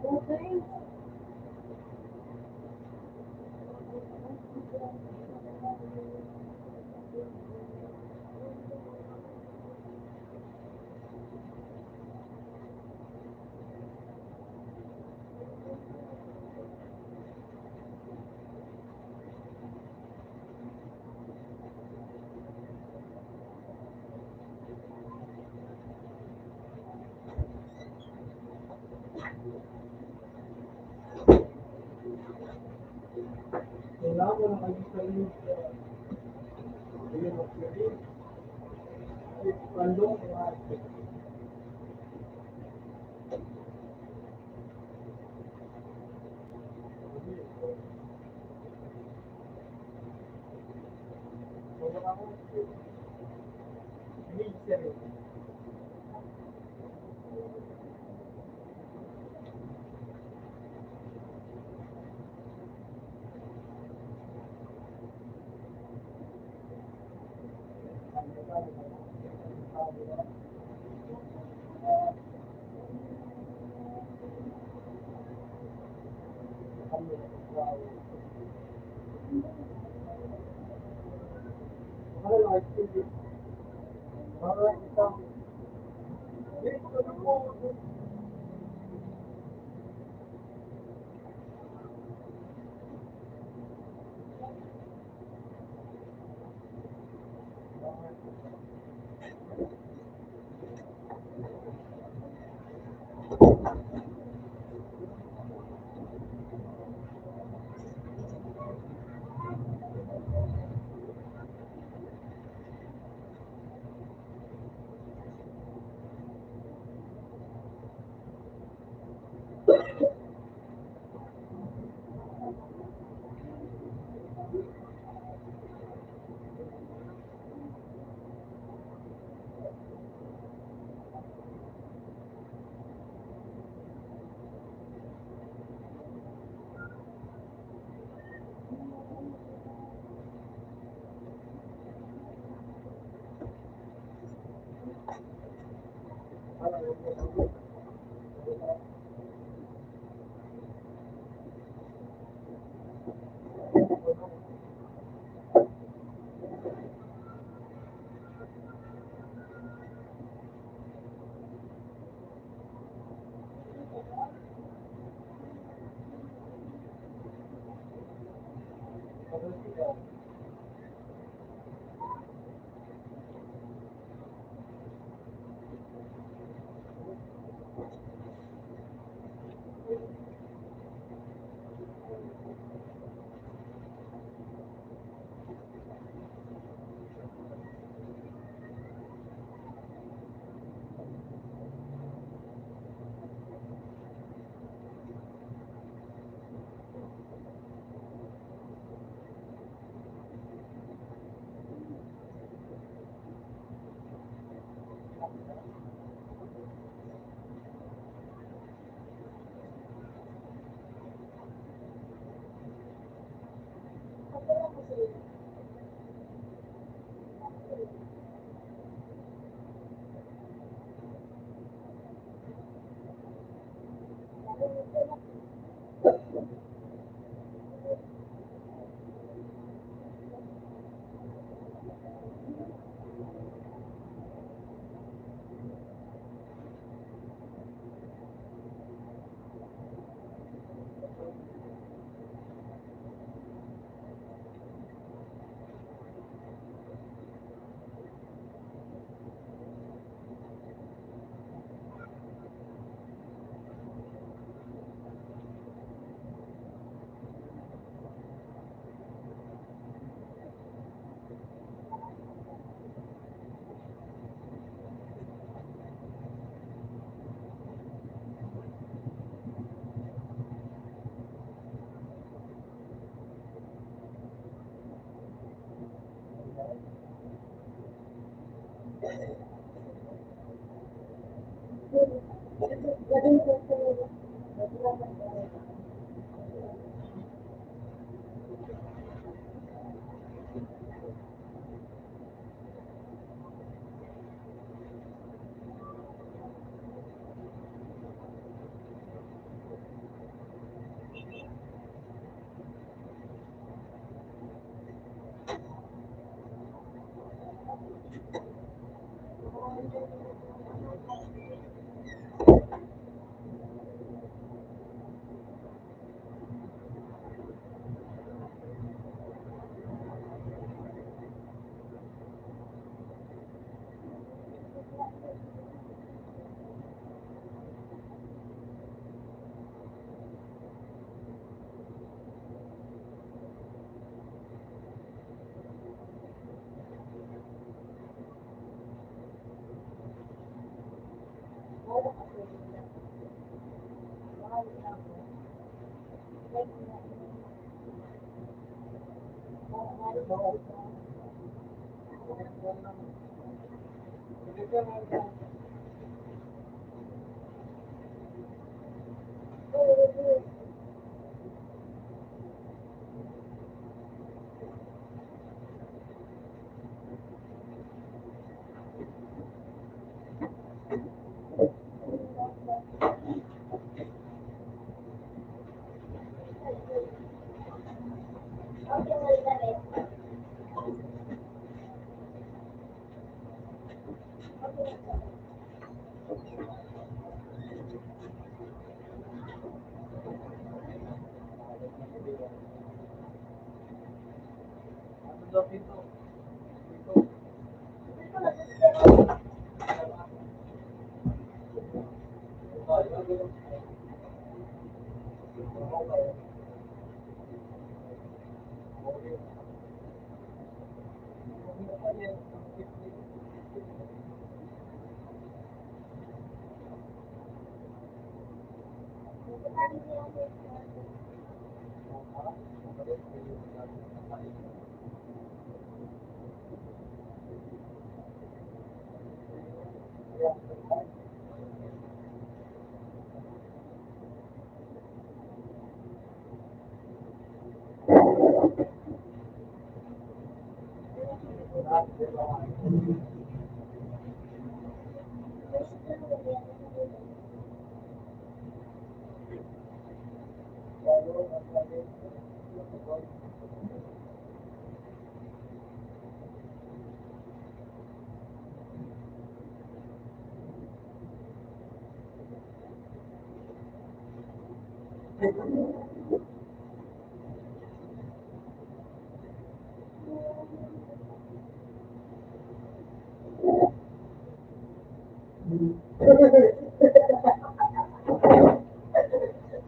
Okay. Kailangan mo na kayo sa iyo sa iyo ng sarili. Pandong,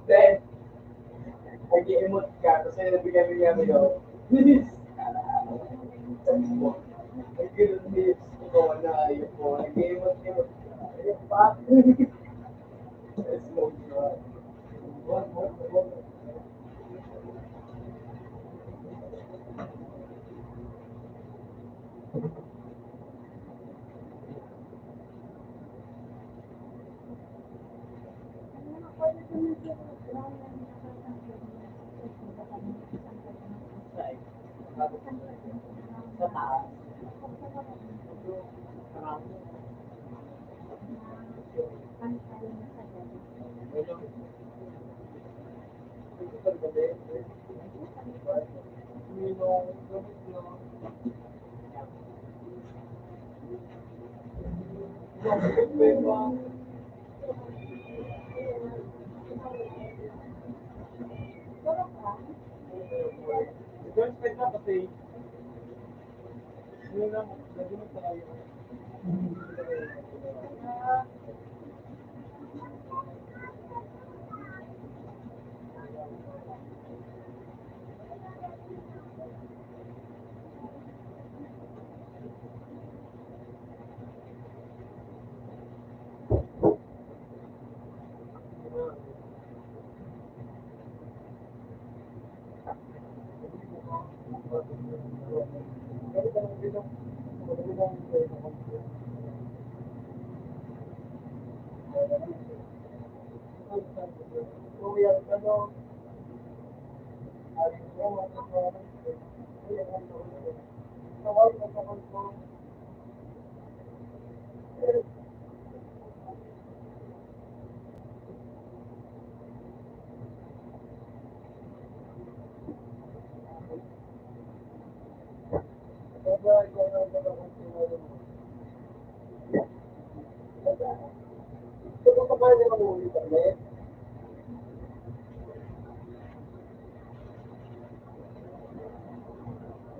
Then, nag-i-emote ka, tapos ay nabigyan niya mo yun. Bilis! Nag-gano'n bilis. Ikaw na ayun po. Nag-i-emote-emote ka. Ayun pa. Smoke yun. Sa taas. Girlfriend na kasi, yun na, lagi mo tayo.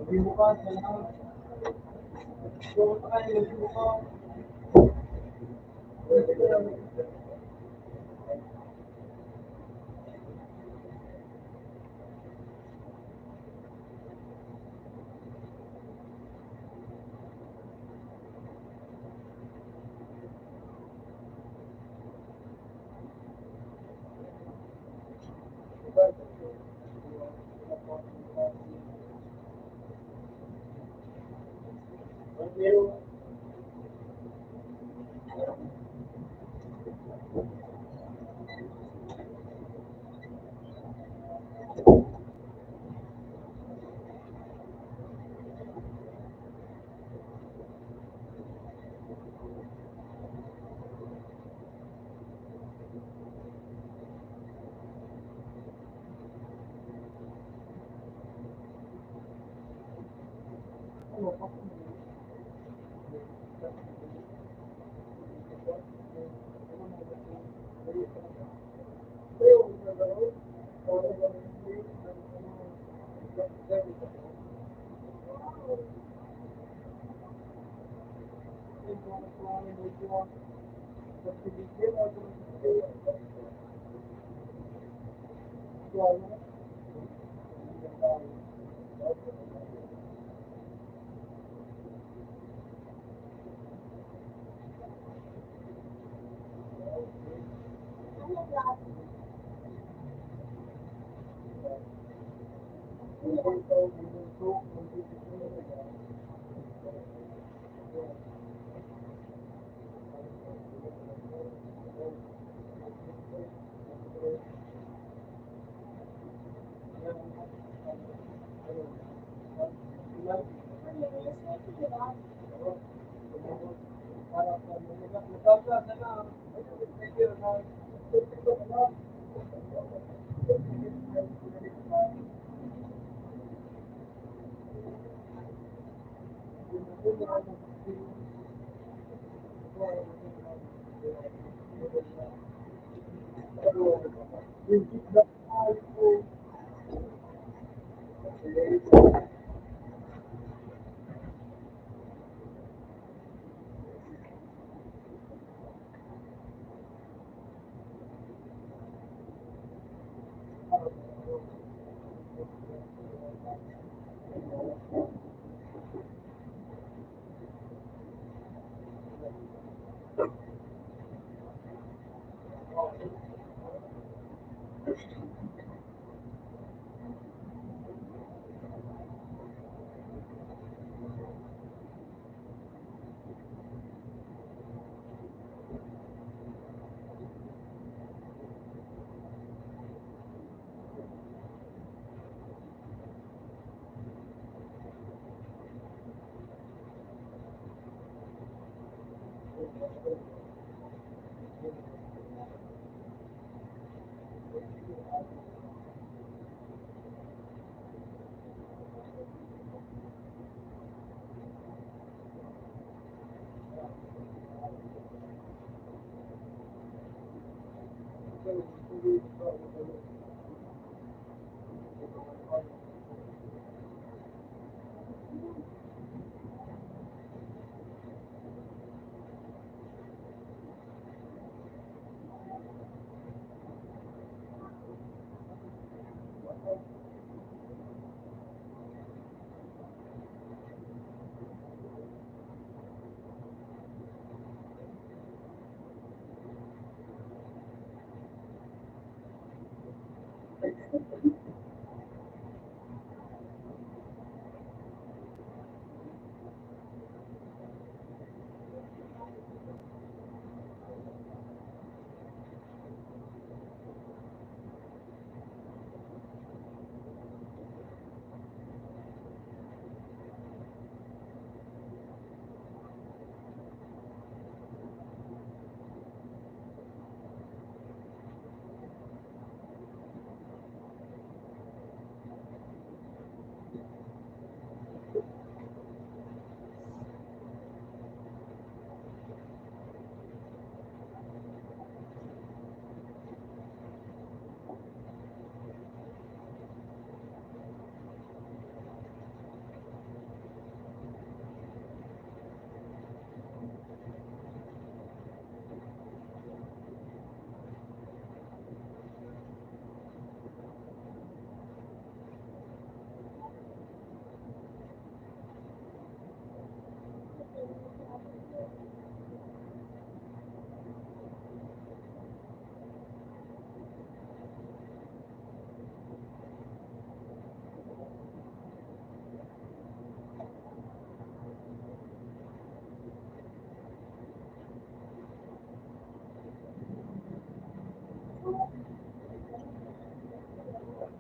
Hindi mo ka, kung kaya mo ka, Pero,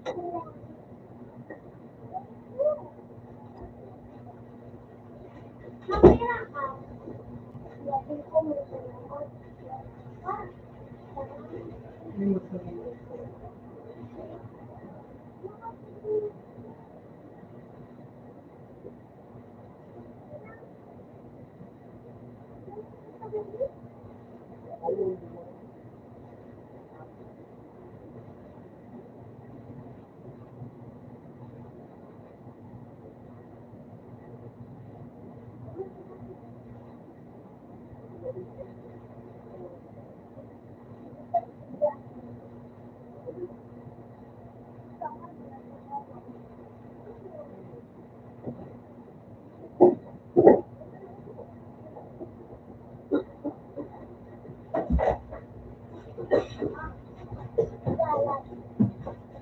Mamaya ka. Sabi ko mo salamat. Ah,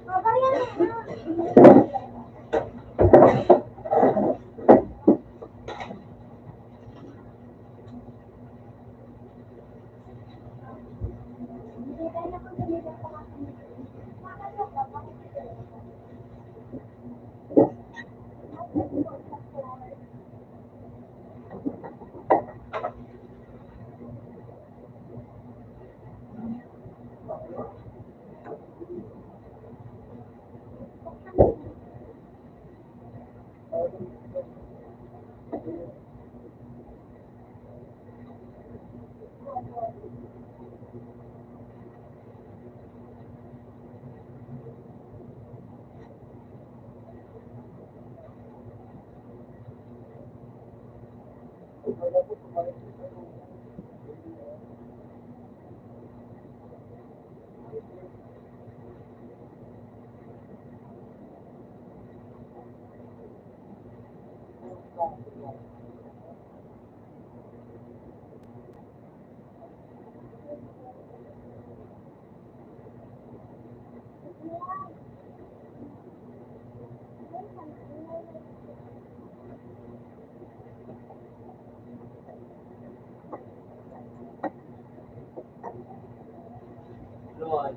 mamaya na. Hindi tayo nakagalit ako kasi. Makakalo ka, bakit ka? Lord.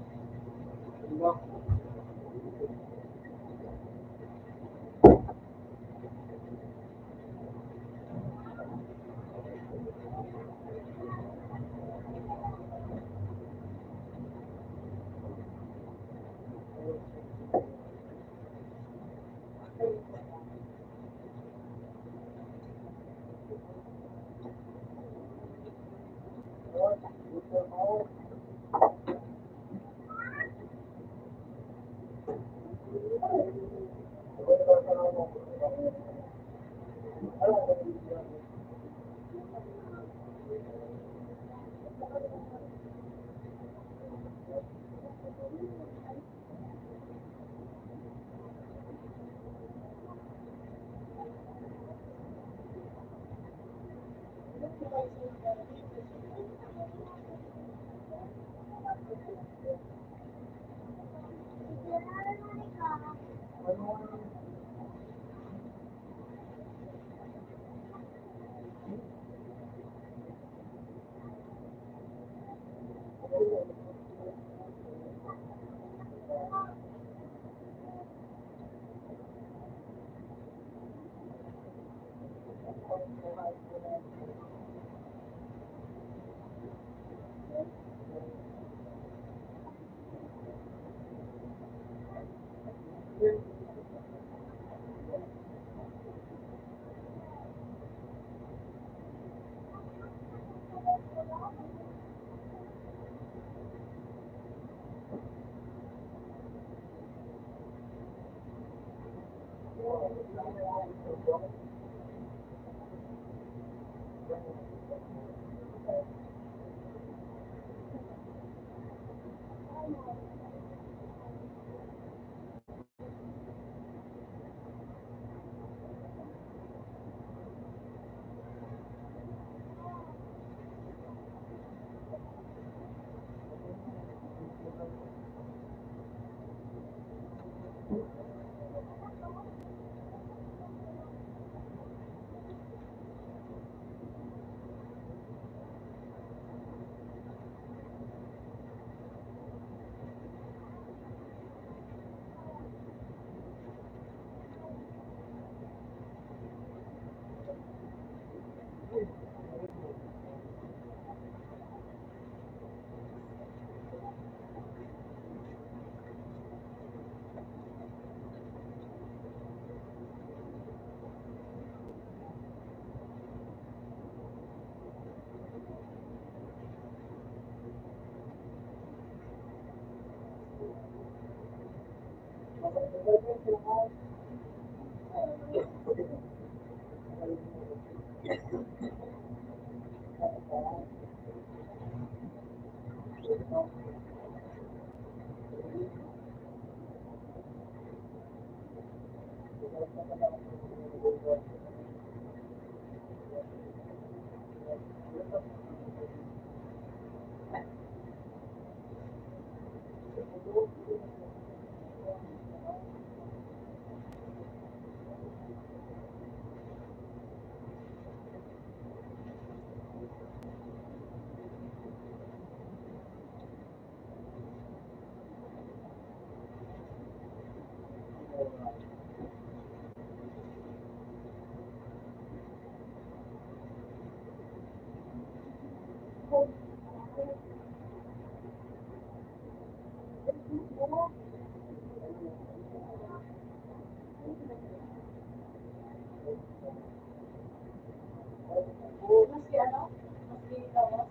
Maski ano? Maski tawas?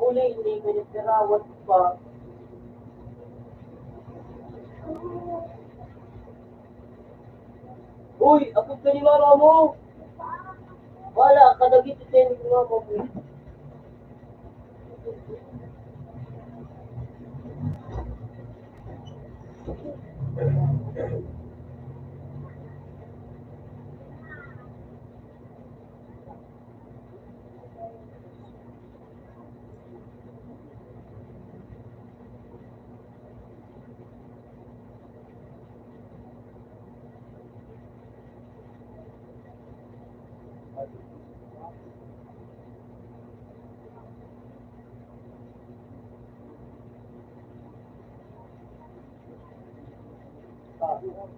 Kulay, hindi ko nagkarawat pa. Uy, ako ka ni mama mo. Wala, kadagit ito ni mama mo. Yes.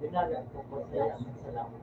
Dinala ko po sa salamat.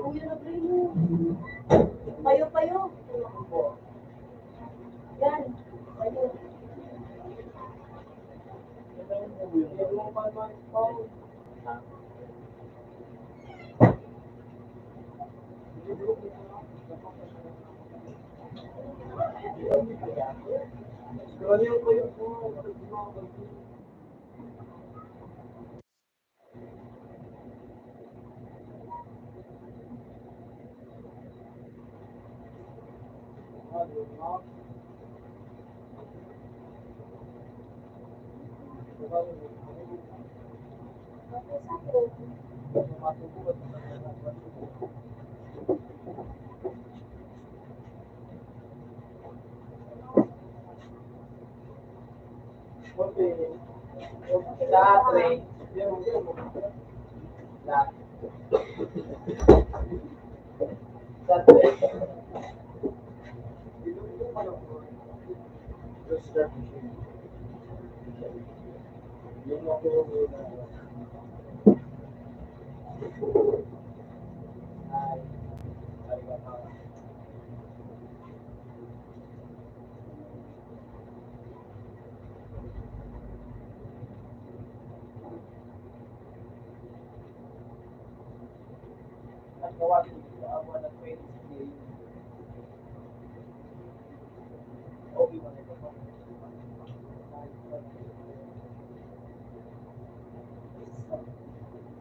Uy, na preno. Payo. Yan. Payo.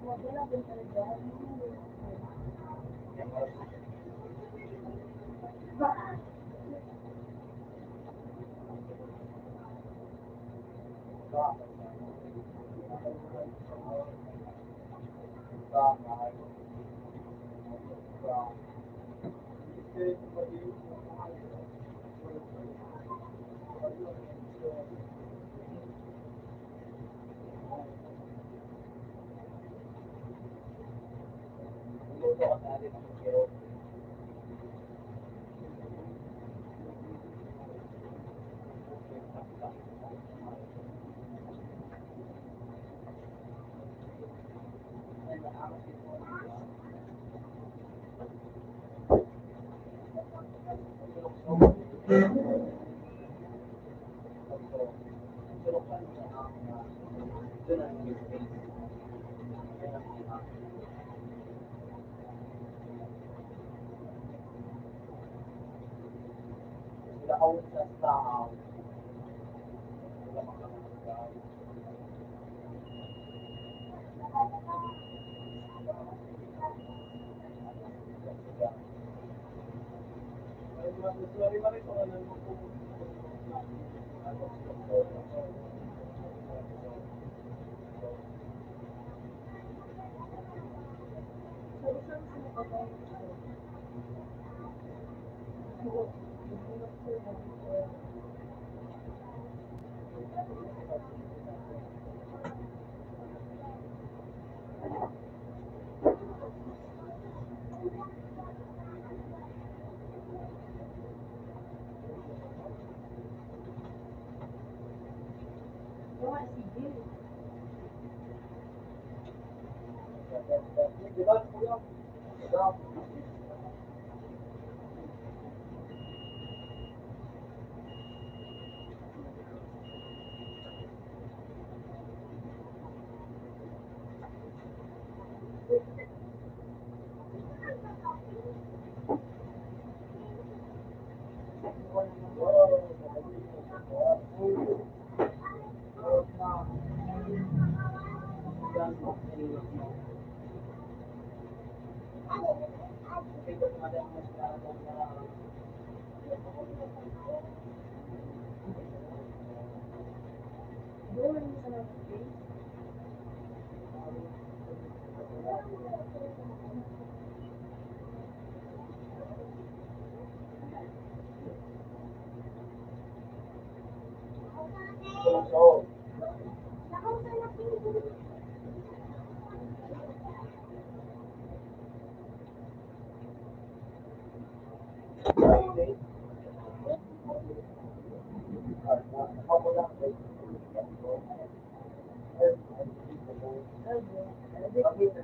Wala din talaga.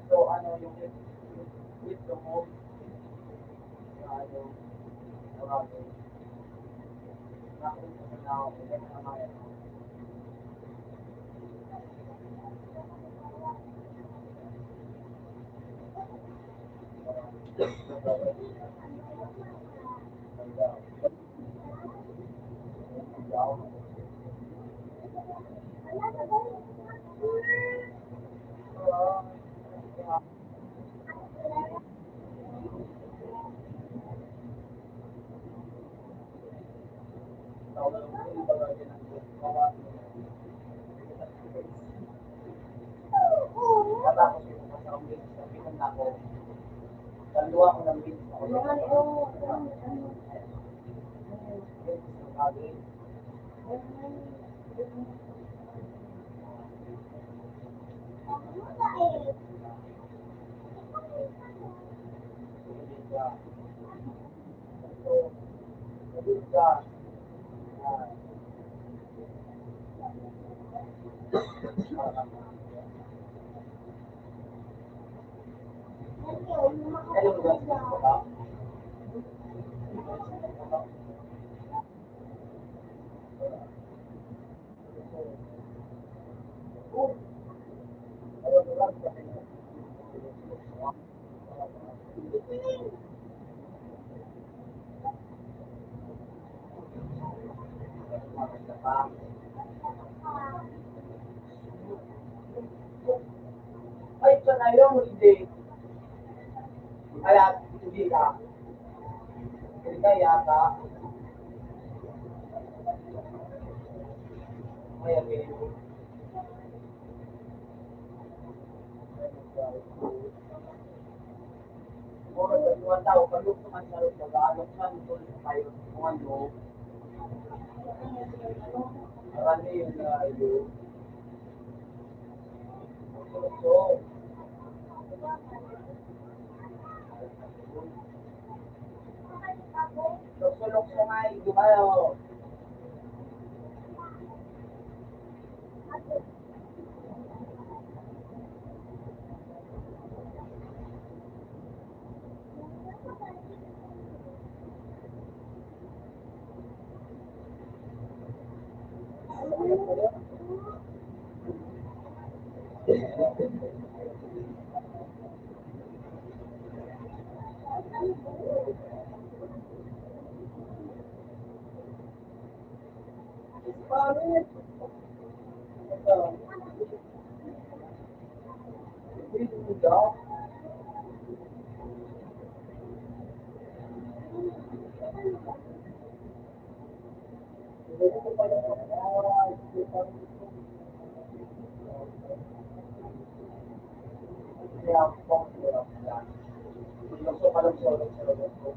So, ano yung dito mo, ano, marami, nakita na ako, hindi na naman. Tapos yung masarap din sa pinan ako, dalawa ko ng beans ako. Ay, ito na yung hindi. Kaya, hindi ka. Hindi ka yata. Kaya, puro sa tao, pag gusto man sa loob, mag-aalok siya, gusto tayo kung ano, marami yung yun. So, sulok sa nga, hindi kayo. Pare, ito, hindi daw. Hindi ko pa yung kaya po, gusto pa lang sulok sa loob ko.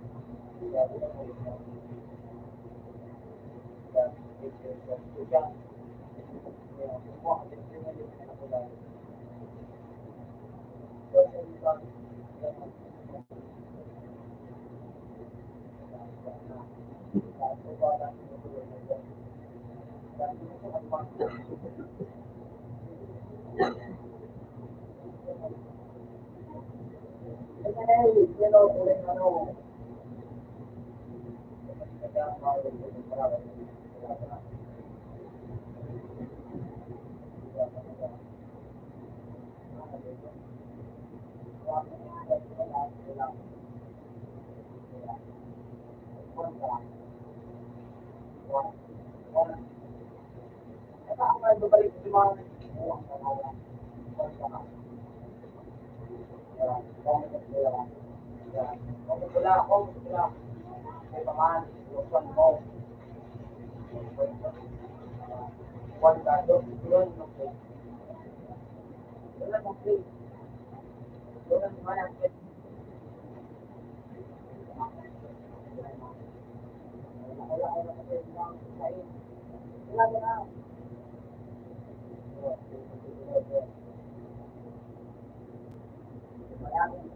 Wala ako, wala. May paman, lusuan mo. Wala, doon, yun, wala mong play. Wala naman ang play. Wala ko na kasi lang kain. Wala na. Maraming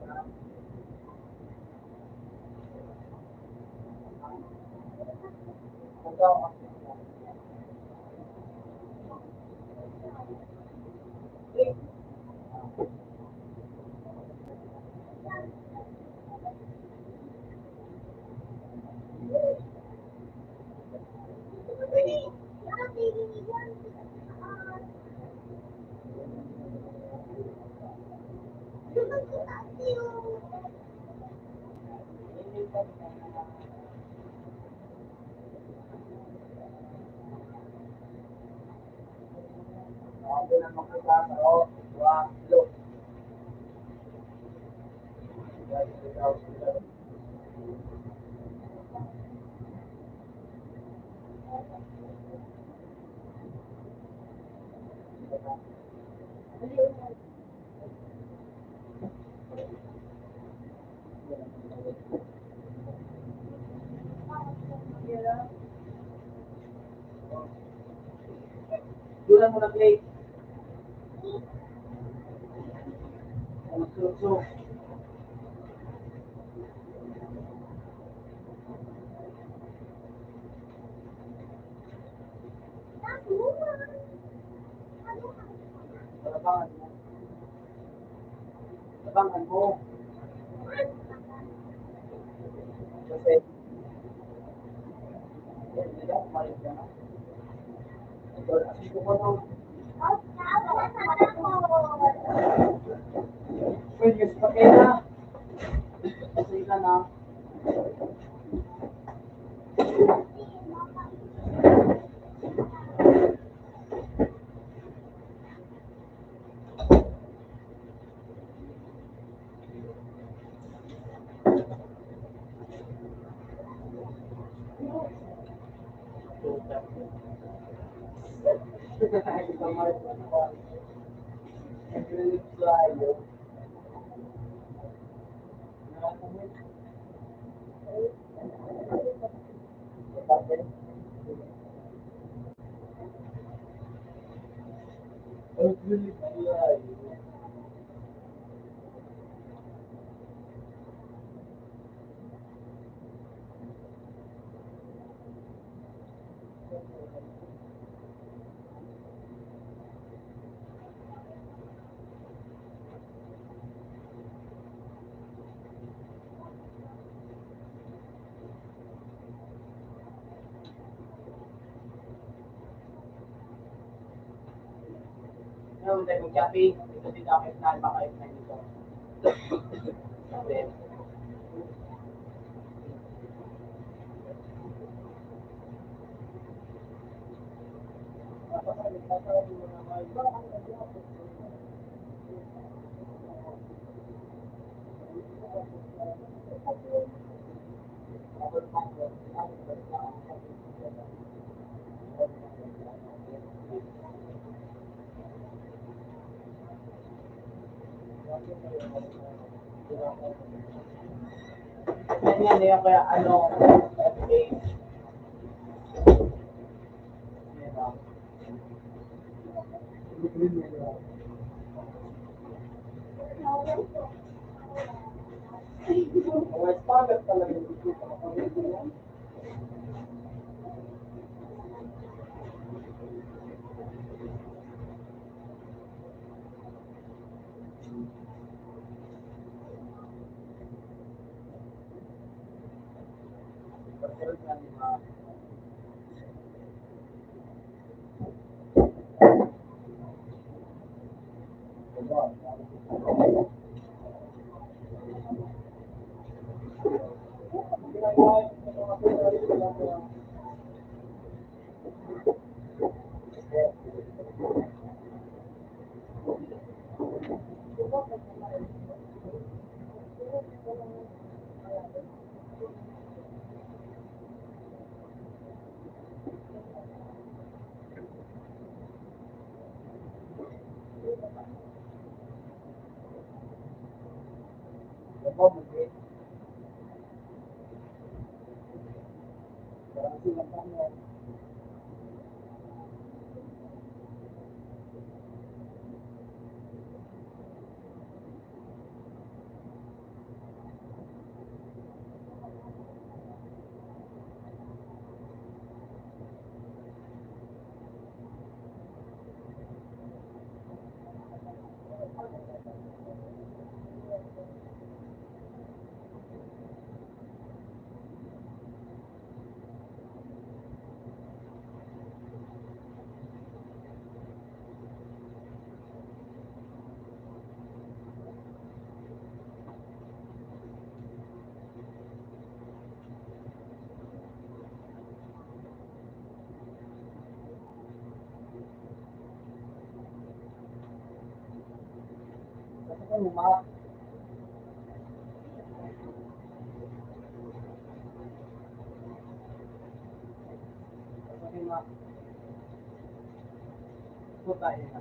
Doon mo na play. So, labangan mo. Labangan mo. Kasi, hindi ako kumalit ka na. Kasi ko pa daw, pwede kasi pa kaya na. Kasi ka na. Ngayon tayo mag-shopping. Ito din ako yung saan baka yung dito. Sabi, yan yan kaya ano, FA. Mas pagat talaga yung dito sa kapatid. Sa luma. Sa luma. Putay na.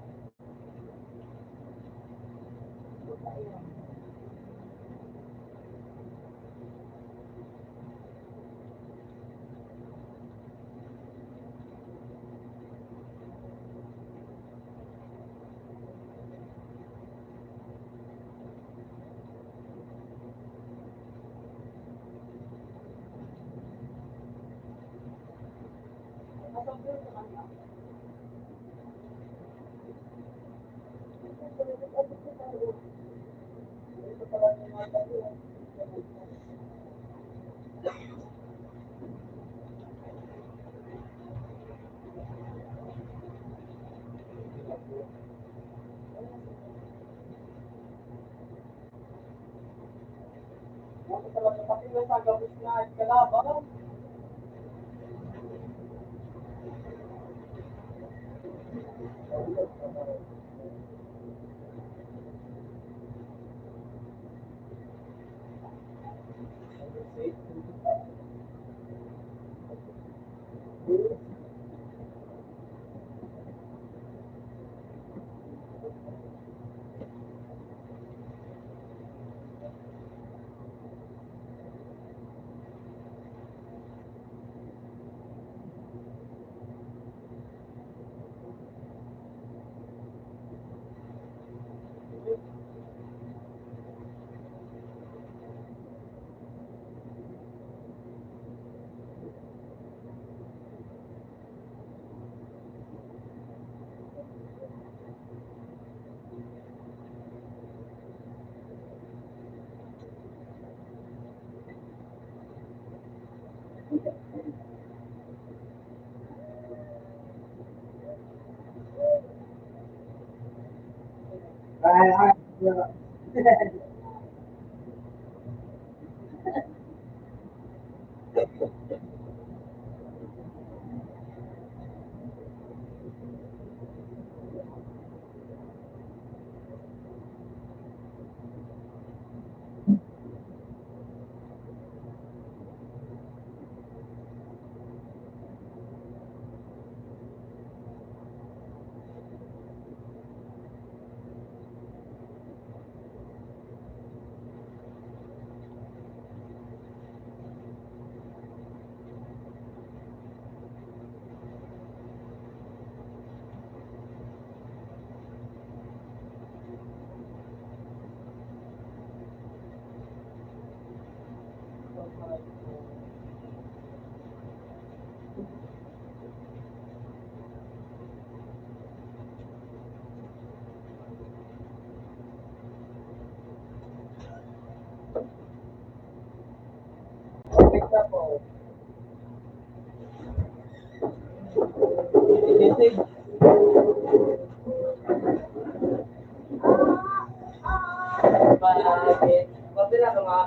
Bakit? Mabila ka nga.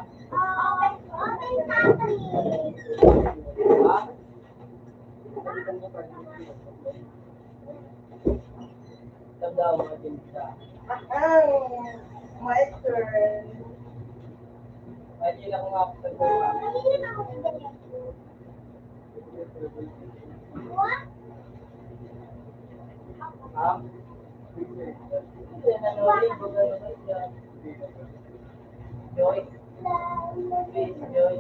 Ha? Tanda mo natin siya. My turn. Ay, hindi na ko nga sa gawin. Ha? Hindi na nalawin ko na naman siya. Joy? Please, Joy.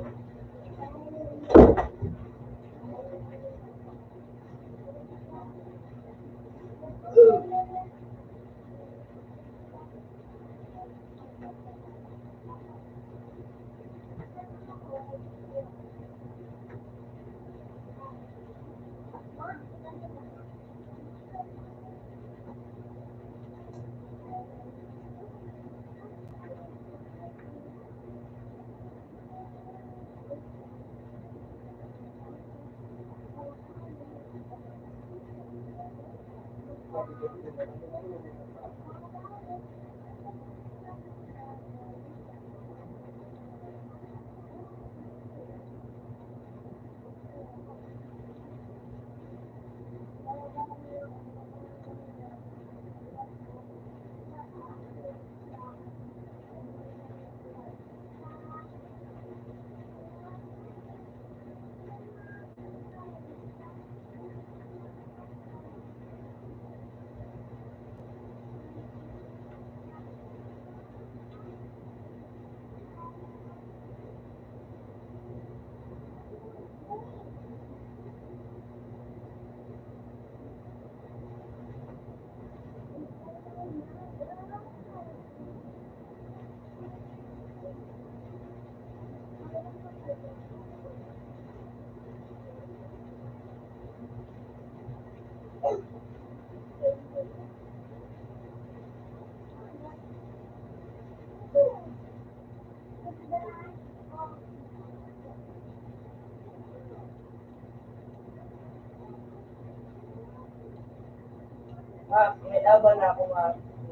May aba na ako nga.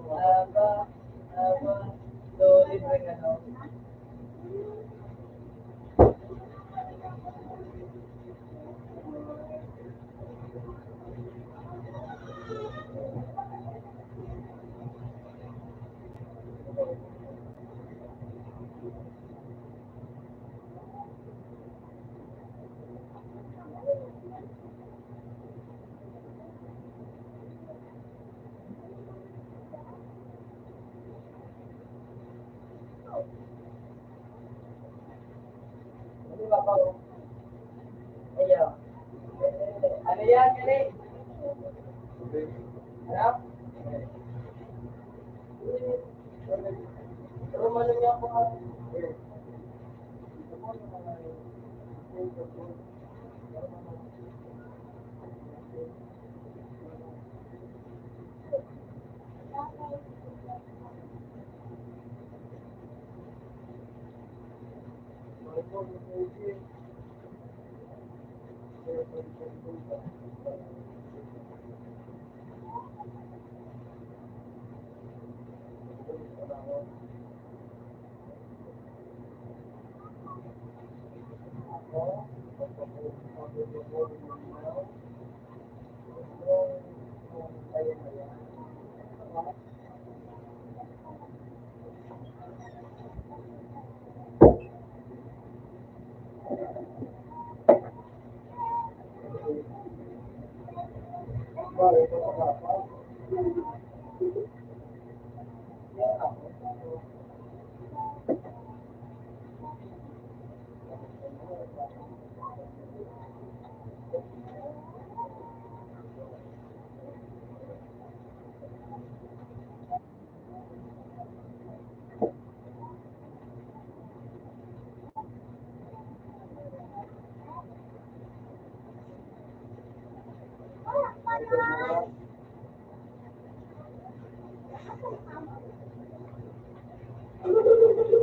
Aba. So, libre nga no. Ano ba pa? Ayaw. Ano yan, kani? Ano? Pero ano niya ako nga?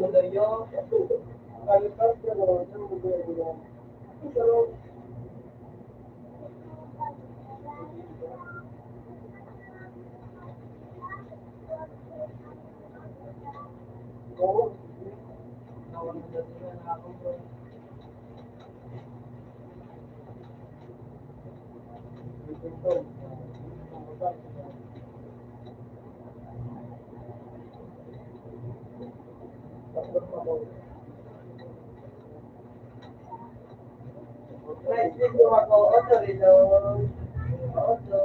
Mudayo. Nice video ako. Oto rin. Oto.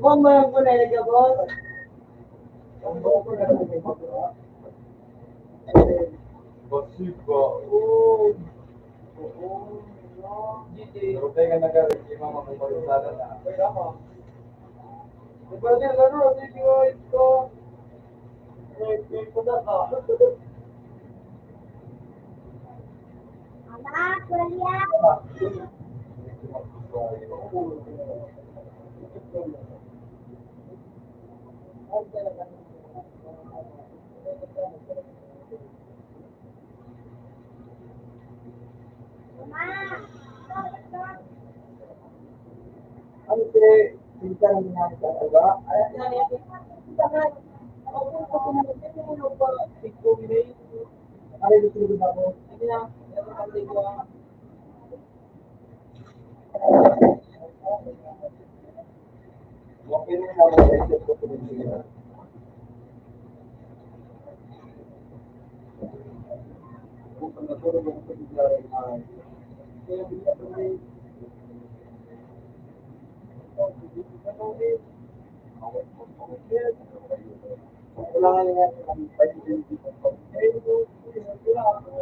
Mamaya ko na ilagay, boss. Basiba. Oh. Pero teka na ka rin, hindi mo makumpalitan na. Kaya ka. Diba din, laro, hindi ko ito. May puta ka. Anak, kuya. Mama. Ano si Sinta ng ginagawa ba? Ay, saan? Ako po pinag-ibig mo ba? Ito, Binay. Ay, gusto ko ako. Sige na. Meron kang ligaw. Okay na ako sa isip ko pinag-ibig. Kung pag-natulog ako sa bigla ay kaya bigla ko rin. Wala nga nga ang pag-ibig ko. Eh, ito, wala.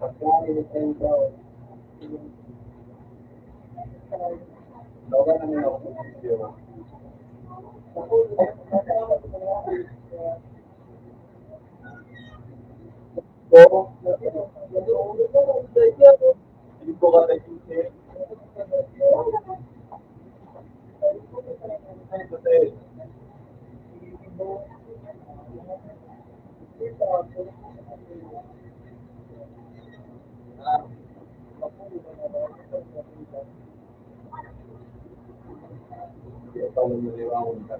Pagkain ng tenda. Logan namin ako sa video. Oo. Hindi ko ka nag-isip. Paano mo liwangon ka?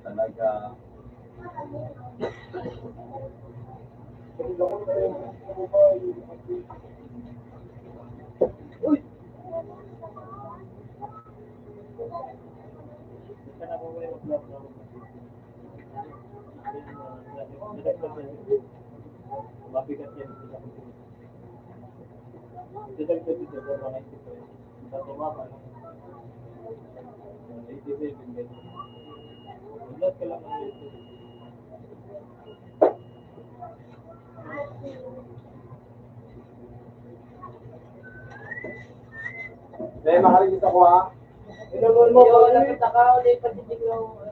Talaga. Uy! Basta na po kayo mag-vlog na mabigat yan sa computer. Didagdag dito po mga 90 sa tumama ng 87 ganyan. Mag-vlog ka lang ng YouTube. Dahil makarinig ako ha. Inulol mo ko, nakita ka ulit patitig ng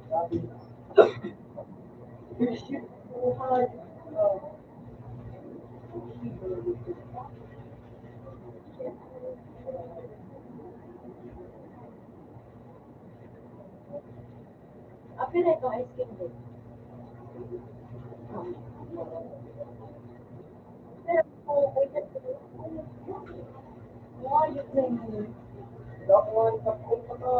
Sabi, "Bullshit, buhay." Apil ito ice cream din. Pero kung pwede mo, yun na yun. Dakuan sa punta ka.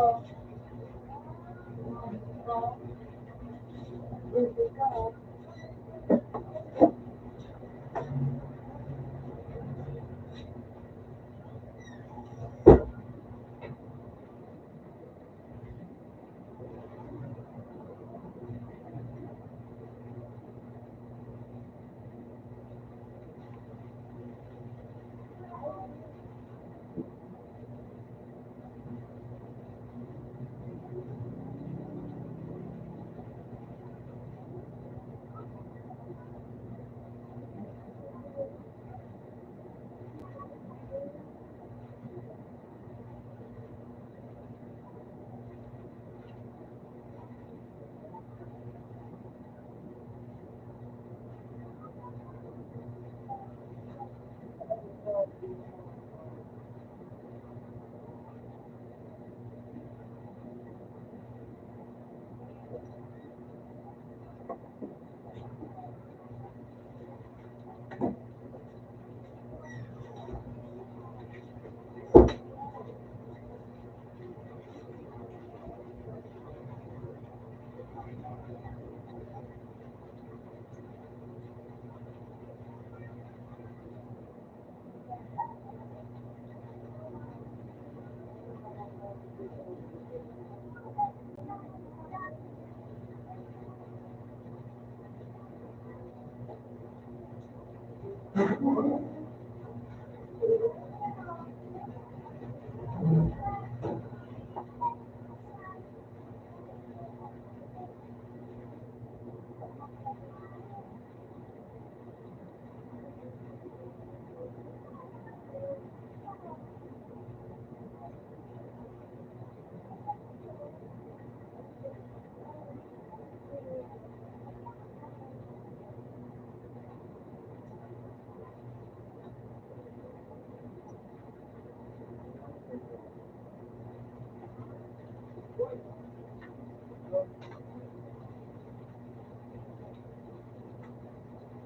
Burger ka.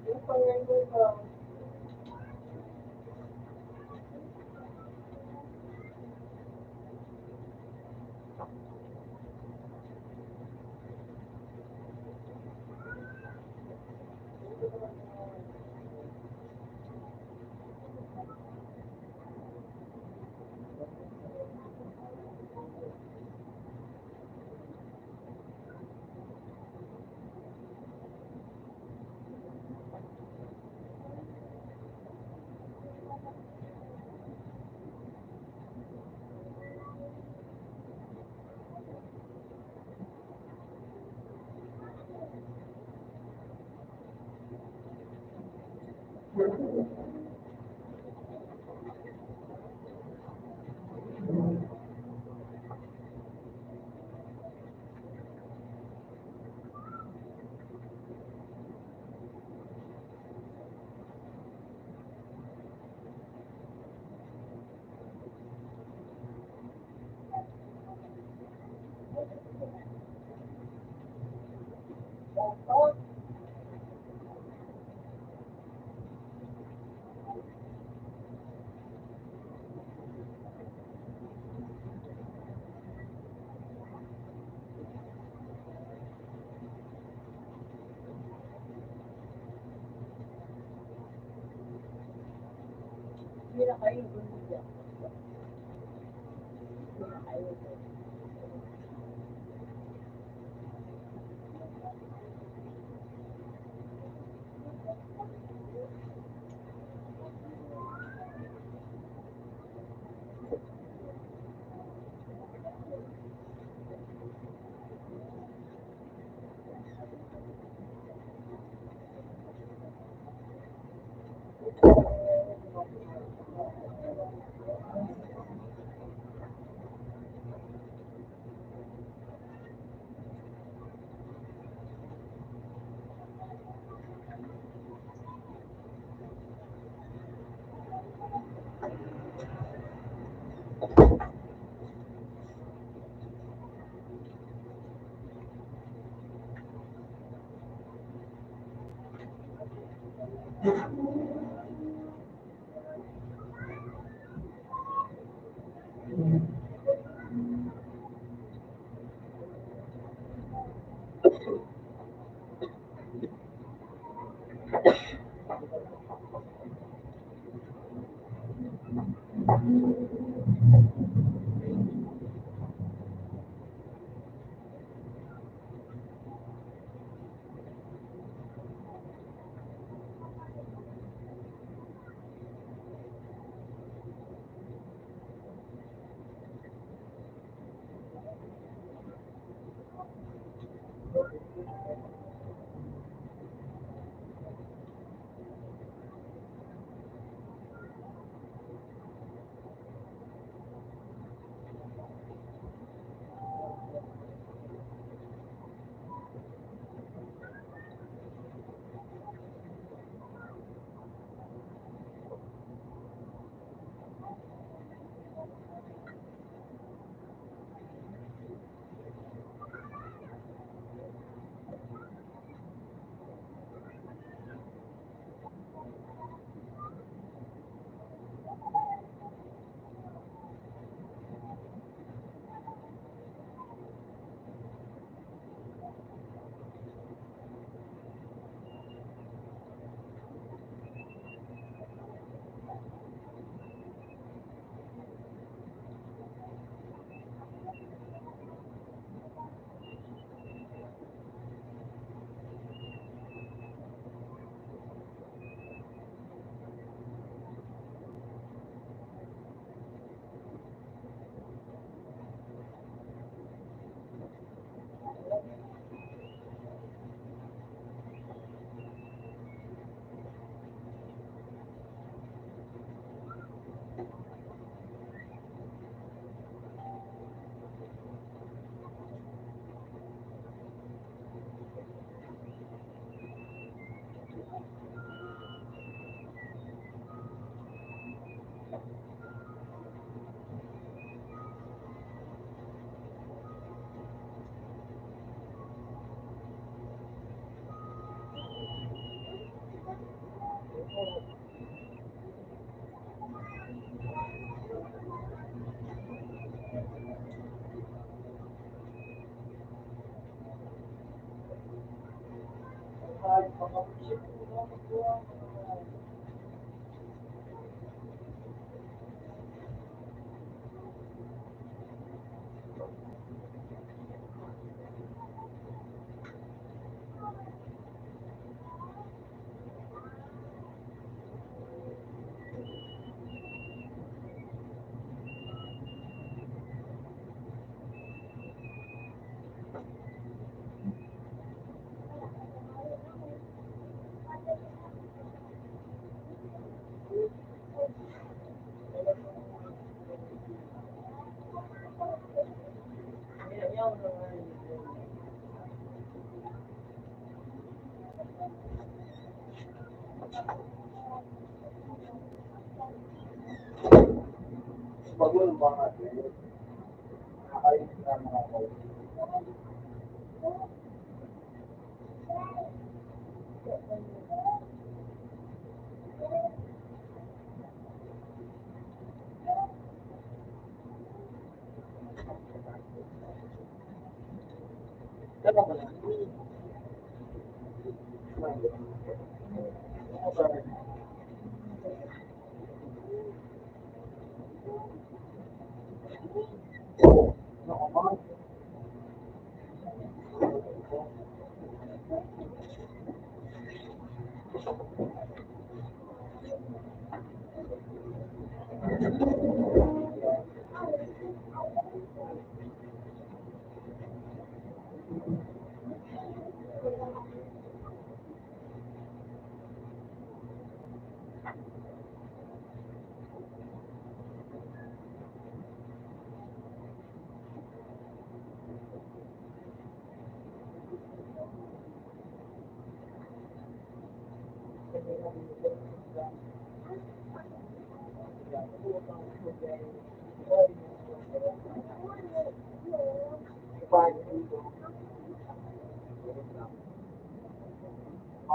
Yung pangyayari ka. Hindi na kayo bumigyan. Hindi na kayo. Bagul mga nakakainis na mga ako.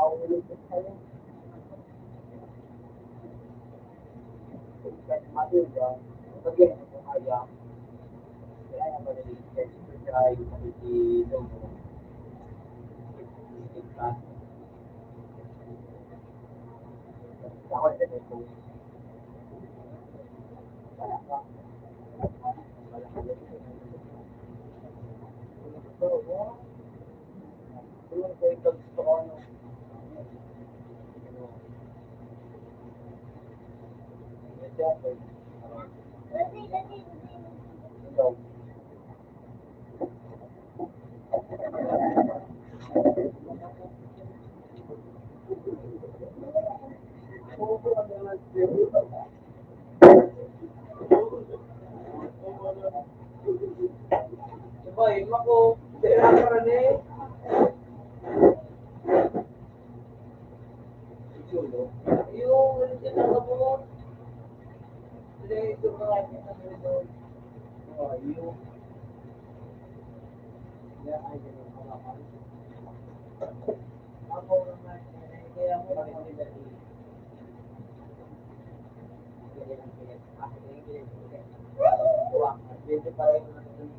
ako nilupit sa'yo. Kahit mali ba, sabihin ko kung kaya, kaya naman nilipit. Kaya yung nakikita mo, nilipit ka. Ako nilipit ko. Wala ka. Wala ka. Gusto mo? Siguro ko ito gusto ko ano. Ikaw. Diba, yung ako, sira ka rin eh. Yung, ano tinanggap mo? Ito ka nga, yung, ay, ganun, halaman. Ako naman, kaya mo naman nila Pwede pa rin naman yung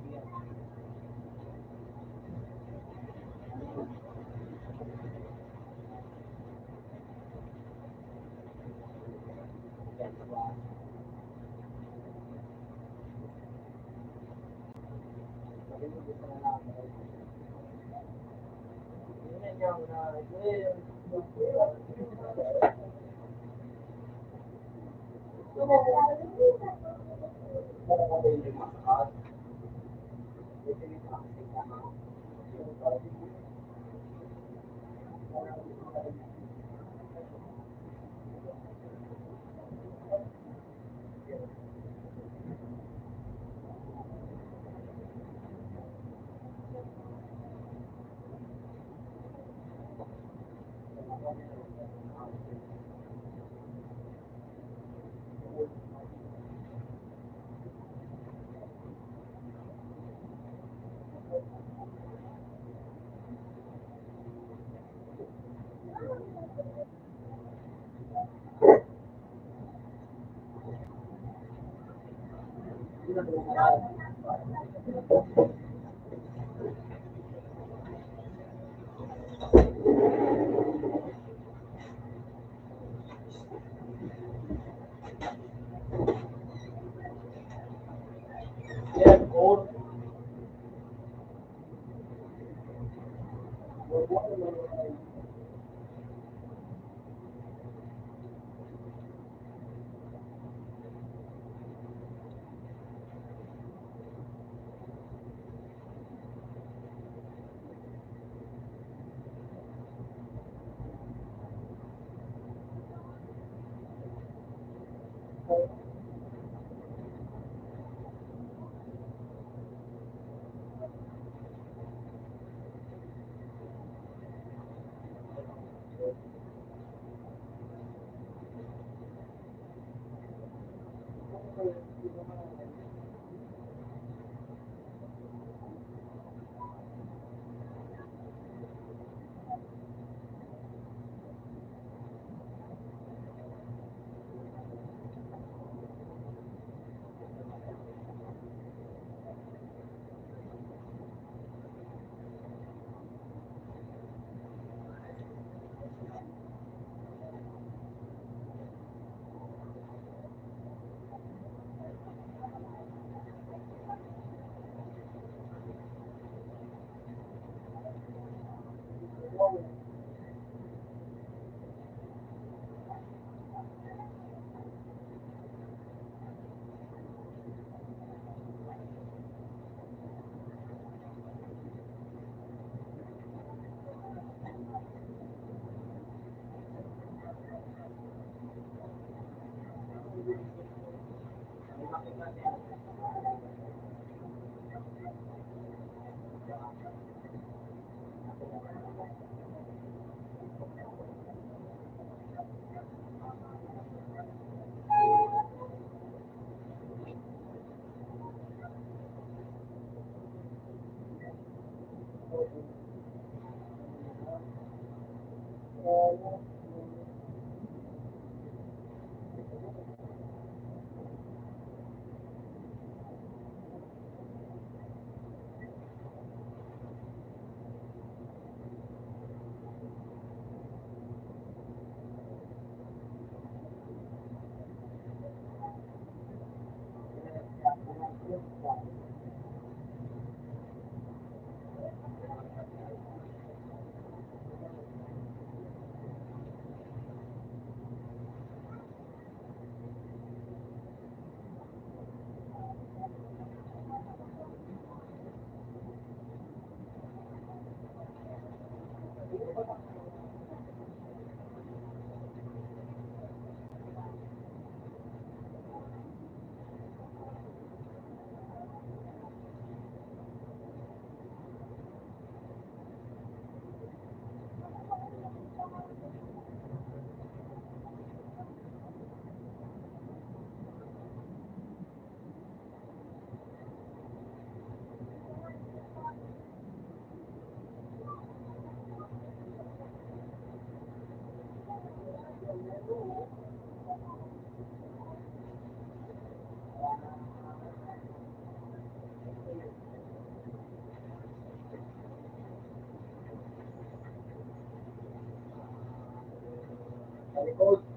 Talikod.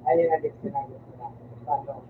Ayun na din sinabi ko na. Paano,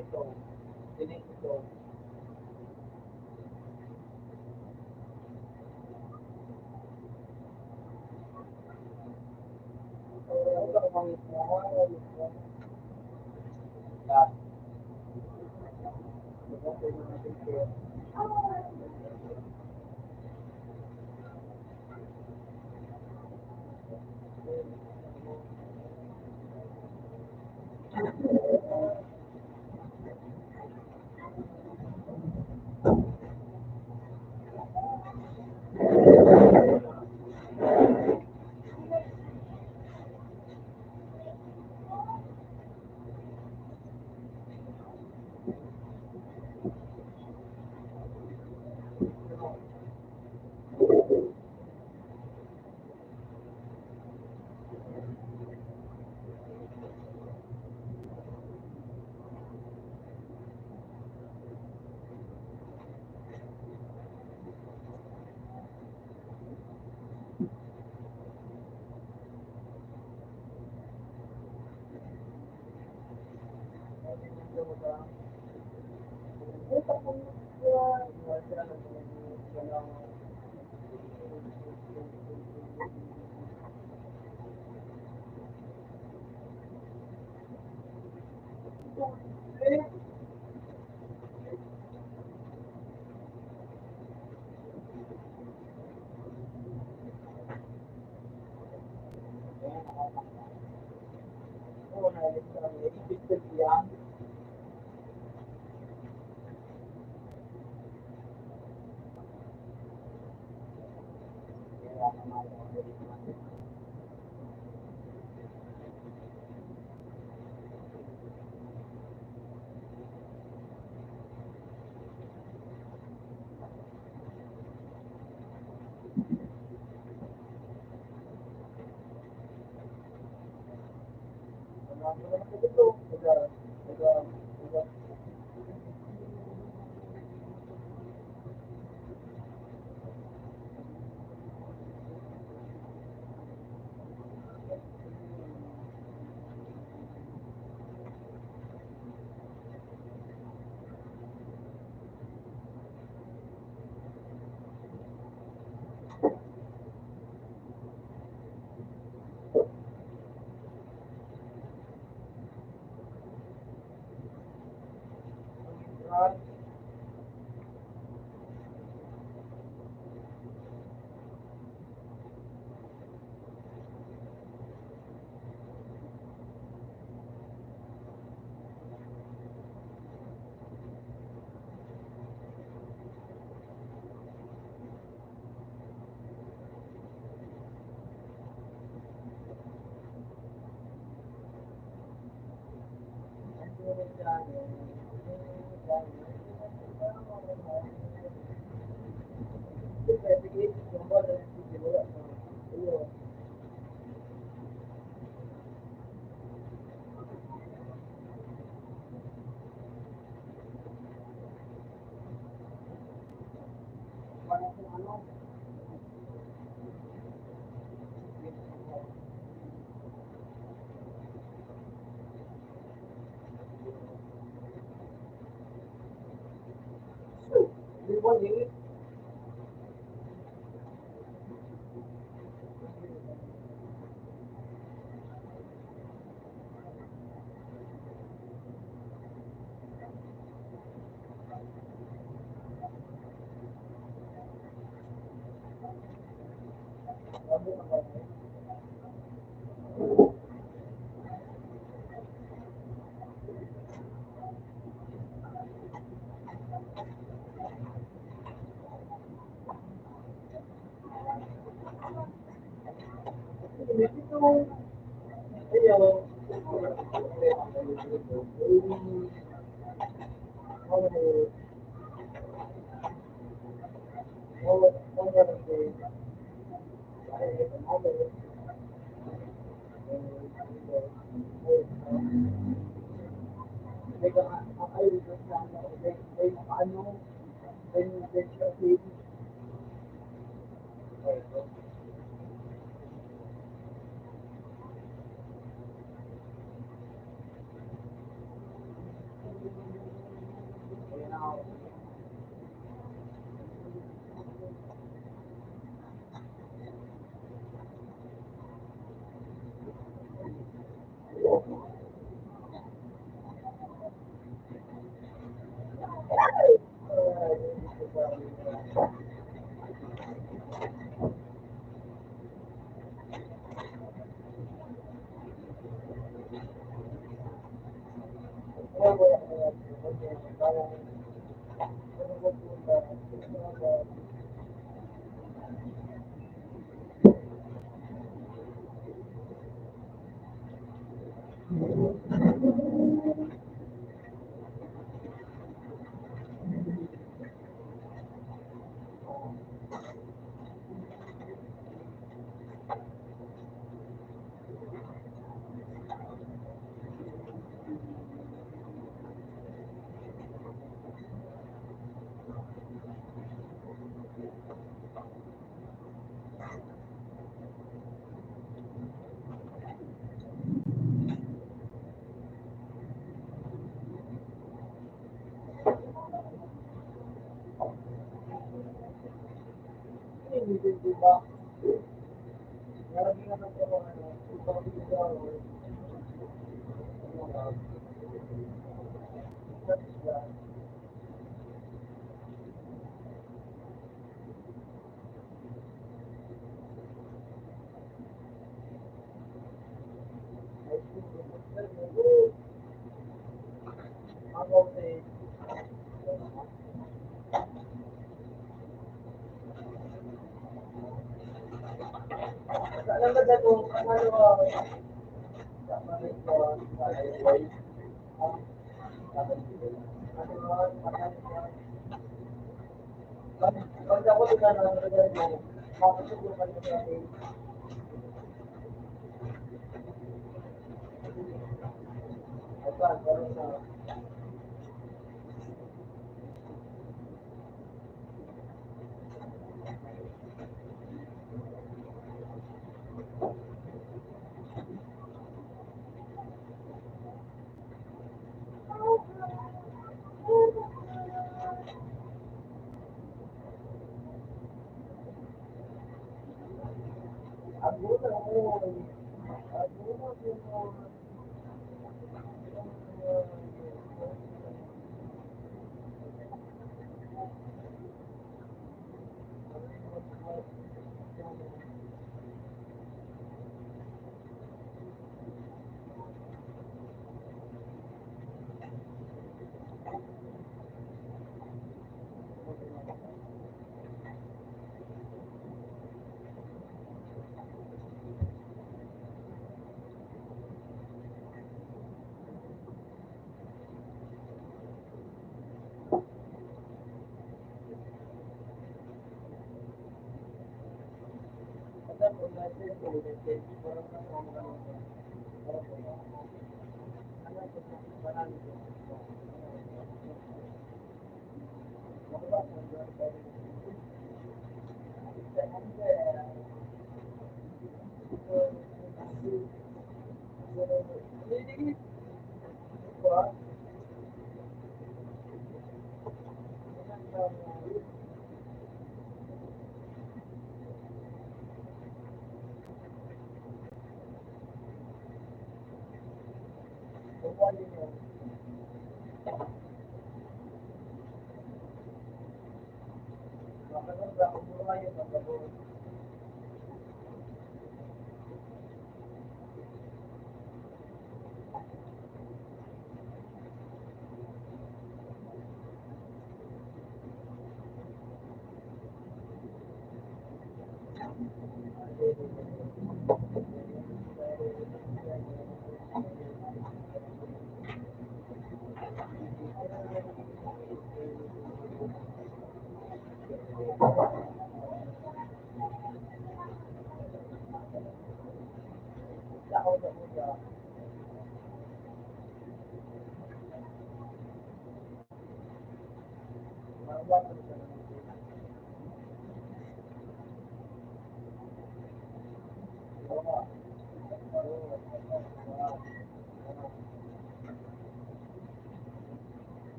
ito. Dinig ito. Ano ba kung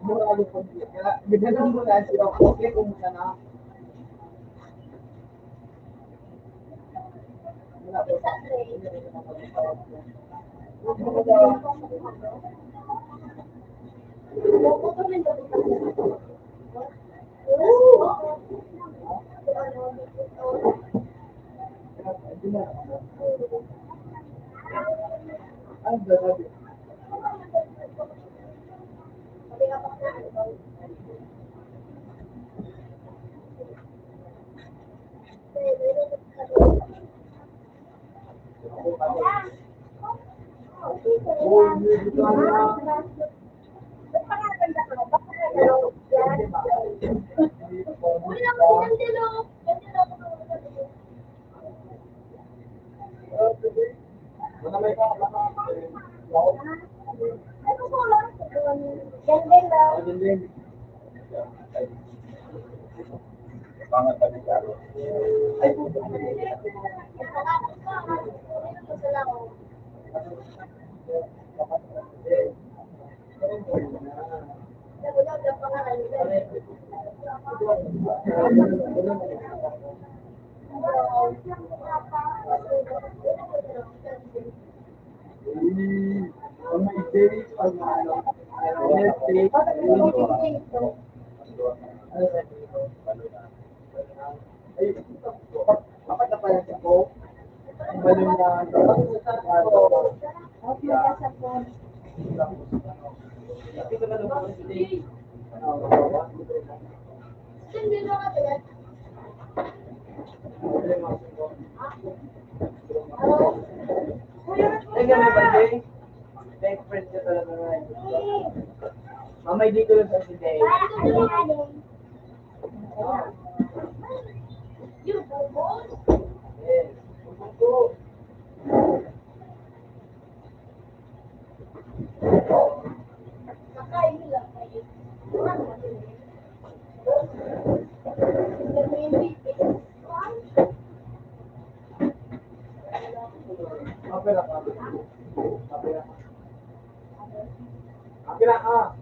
Mura po. Bigyan mo na siya. Okay kung muna na. Wala po. Ang dalabi. Mamay dito lang sa today. You bobo? Yes. Nakain nila kayo. Mapira ka. Mapira ka. Mapira ka.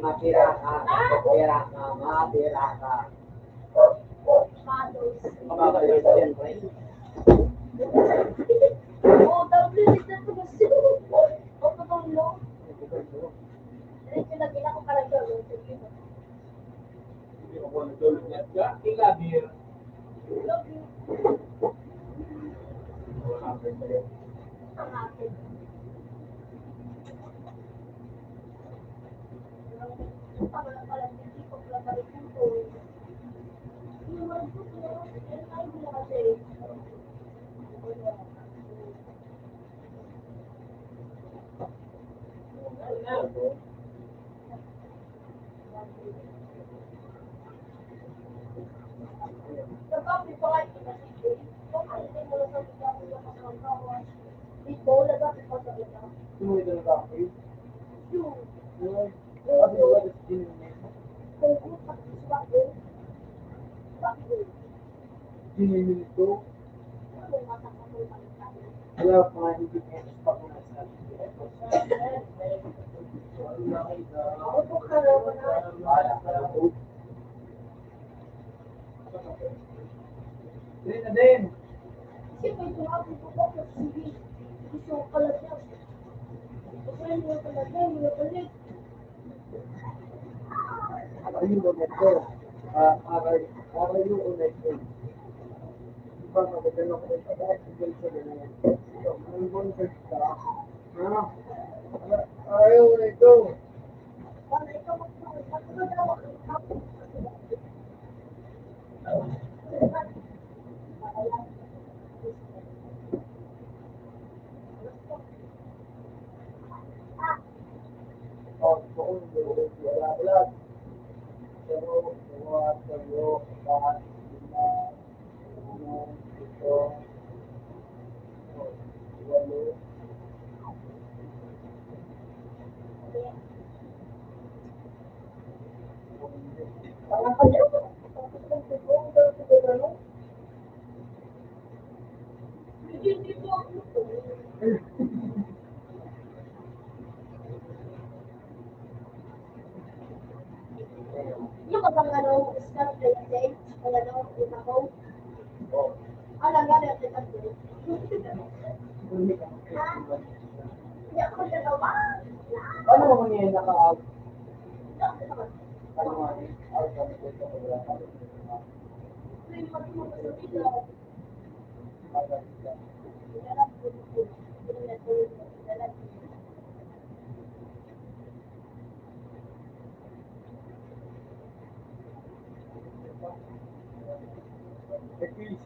Mapira ka. Mapira ka. Mapira ka. Mapapayos ka yan, pre. Oh, double dito to kasi. Oh, patulong. Diretso lang gina ko para gawin. Hindi ko nagtulog niya. Ilabir. Love you. Ang akin. Wala pala, hindi ko pala balik ito. Kapag di pa kayo pinasibig, kung ano din mo lang sa bigyan mo lang sa mga di bowl na dati pa sa bigyan. Tumuwi na ba ako? Yung, Sabi ko, wala sa dinner. kung utak sa bago, bago, Dinner ko. ano yung masakapul pa rin tayo. Wala pa, hindi ko pa ko nasa. Opo ka naman na. Din na din. Kasi may tumabi ko po sa CV. Gusto ko pala siya. Kasi mo talaga, mo ulit. Ayun ba ito? Aray yung ulit ko. Iba magdala ko sa bahay sa ganito ganyan. So, ang concept ka. Ha? Ayaw na ito. Wala ikaw magpapagawa ng kapos. Oh, kung wala. Pero, sayo, lahat, ito, walo, Parang kanya. Tapos ang siguro, pero siguro ano? Hindi po ako ito. Yung kapag ano, start na yung day, kung ano, yung ako, alam nga na yung tatlo. hindi ka. Ha? Hindi ako nagawa. Paano mo niya naka-out? Hindi ako nagawa. Ano nga yun? Out kami ko sa wala. May magmumulong sa video. Maganda. Pinalap ko dito. Pinalap ko dito. Pinalap ko dito. At least,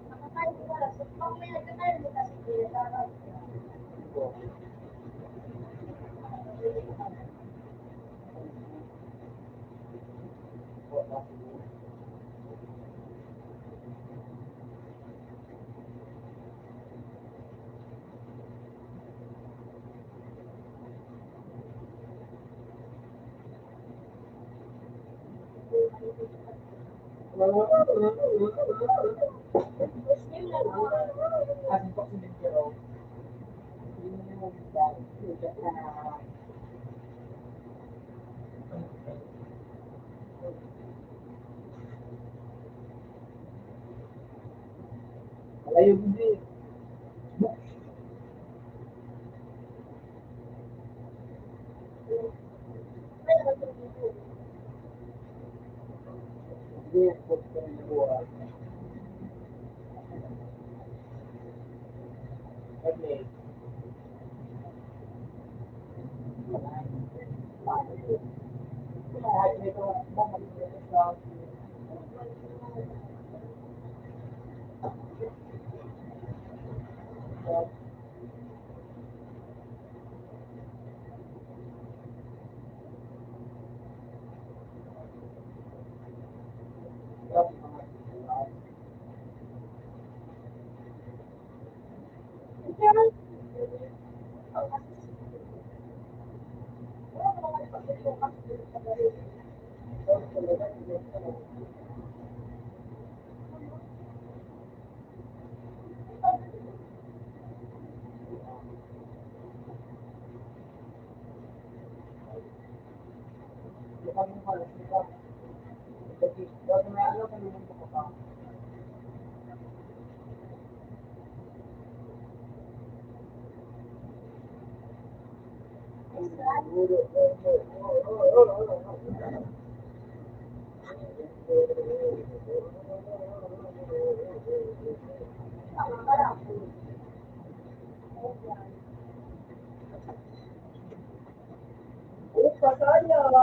Nakakain ko wala. So, pag may nagkakain mo kasi kaya dapat. Muslim lang ako. Asin ko si Bigero. Yun yung dahil. Malayo hindi. May naman yung video. Hindi, pag ko rin buha. Okay. Kahit nito, bumalik sa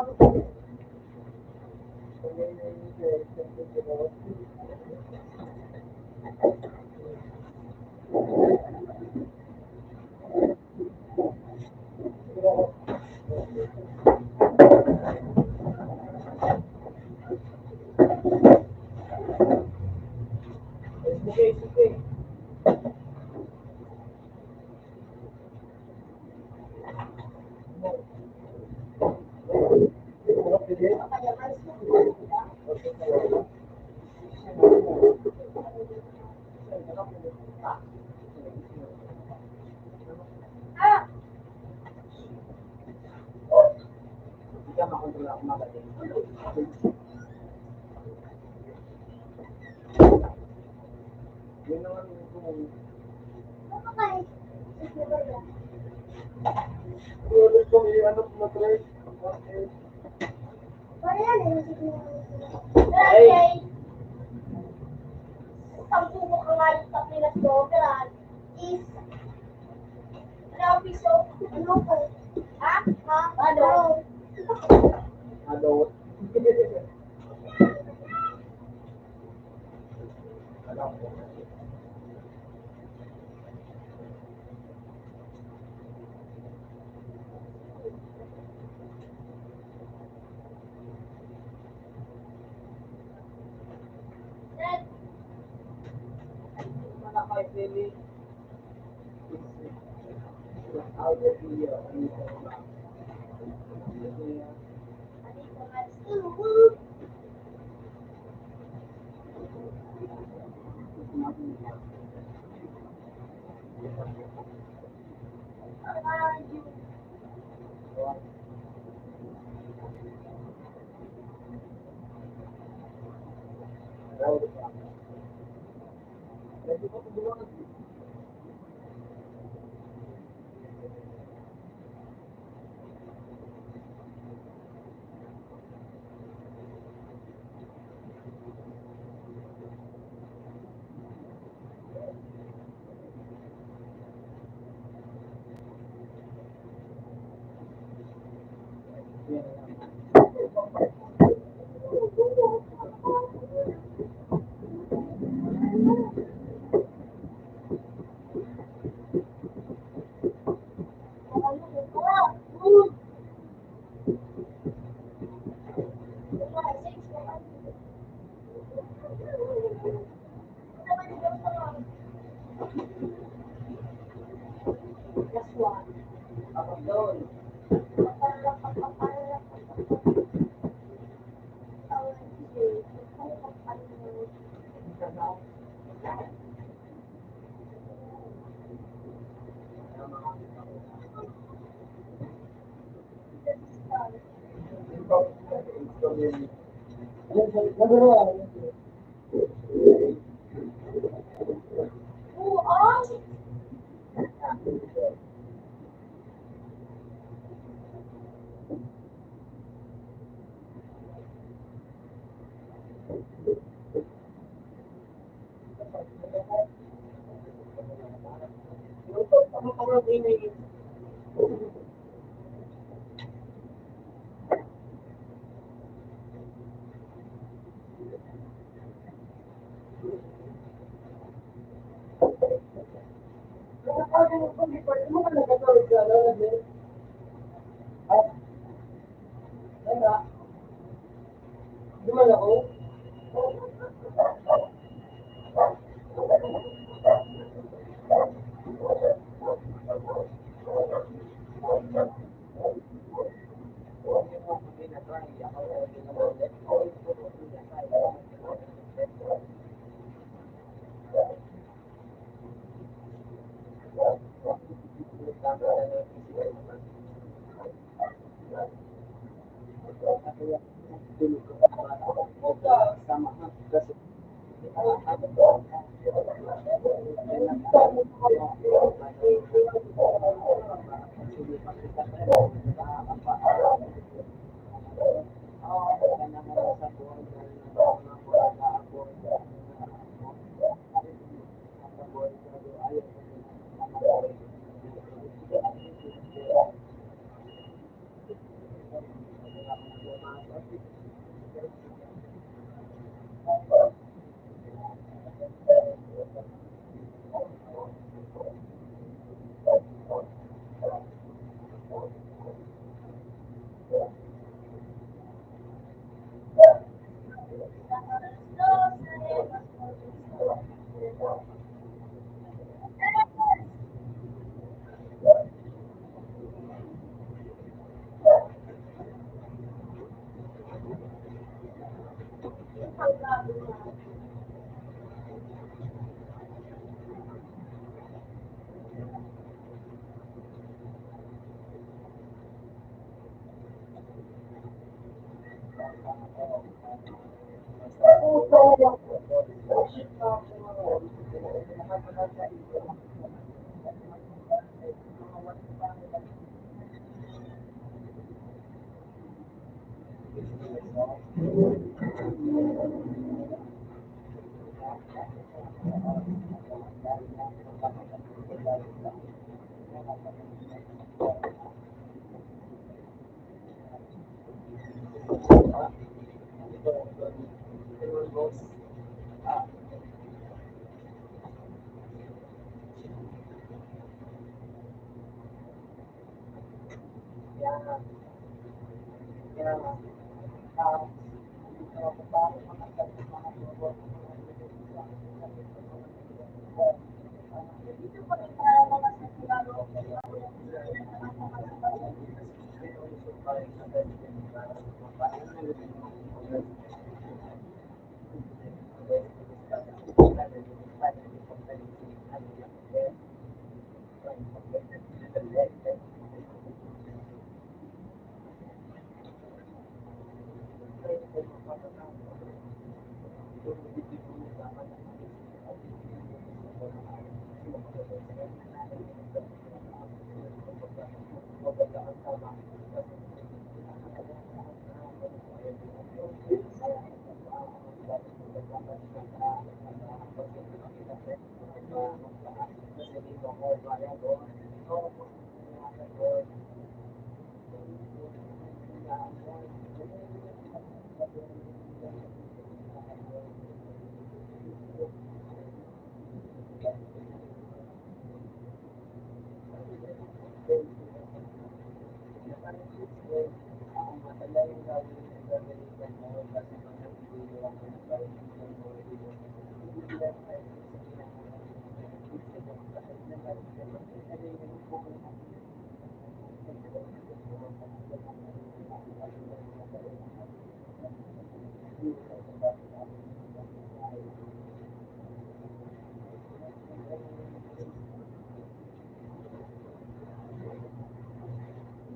Ah! Hindi ka makontrol ako magaling. Yun naman kung Ano kayo? Ulit ko ano na try. Wala yan eh. Ay! Ang tubo ka nga yung Pinas Dogan is piso. Ano ko? Ha? Ha? Ano? adult. Dad, Malakay sili. Out of the hindi ko nga gusto.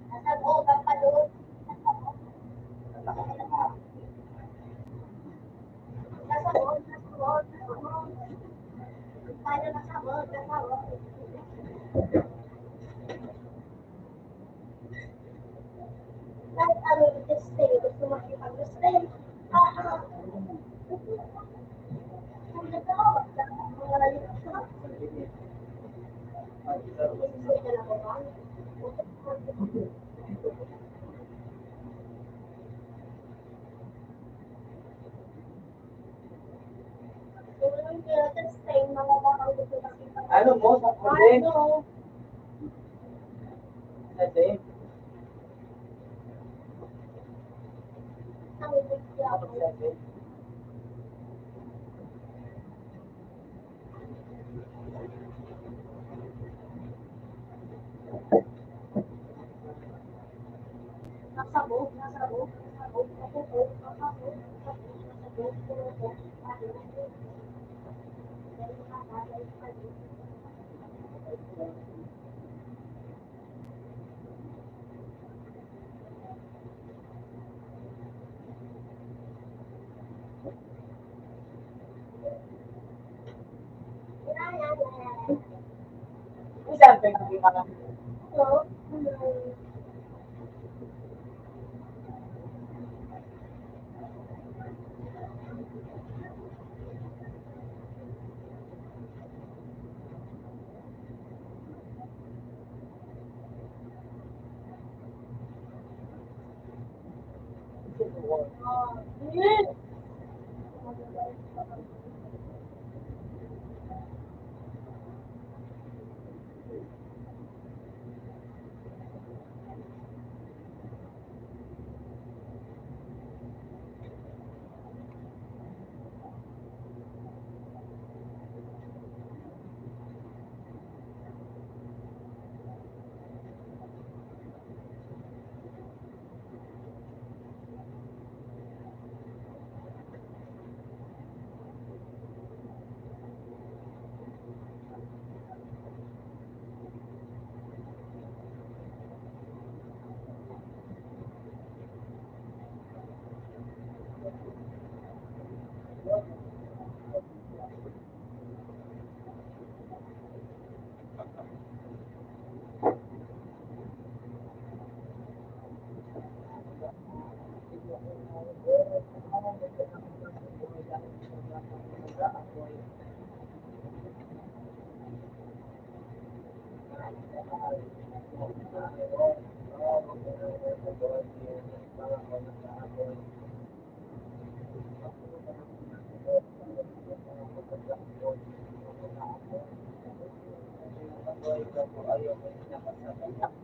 Nasa loob ang paloob. Nasa loob, nasa loob, nasa loob. Tayo nasa loob, nasa loob. Kahit ano yung stay, gusto mo makipag-stay. Kung nagkakawag ka, mga lalito ka. Stay ka lang ba? Kung yung stay, mga baka gusto makipag- Ano mo, sa kulit? Ano? Kasi, Ang bigyan ano ko. sabi? Nasa loob, nasa loob, nasa loob, nasa loob, nasa loob, nasa loob, nasa loob. Kung saan ba yung mga So, yes.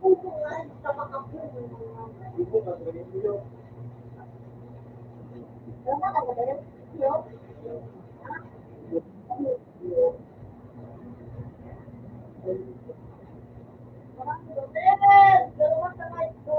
Hubungan sama aku. Ibu nggak sering video. Wala ka ba yun? Yo? Eh, dalawa sa live ko.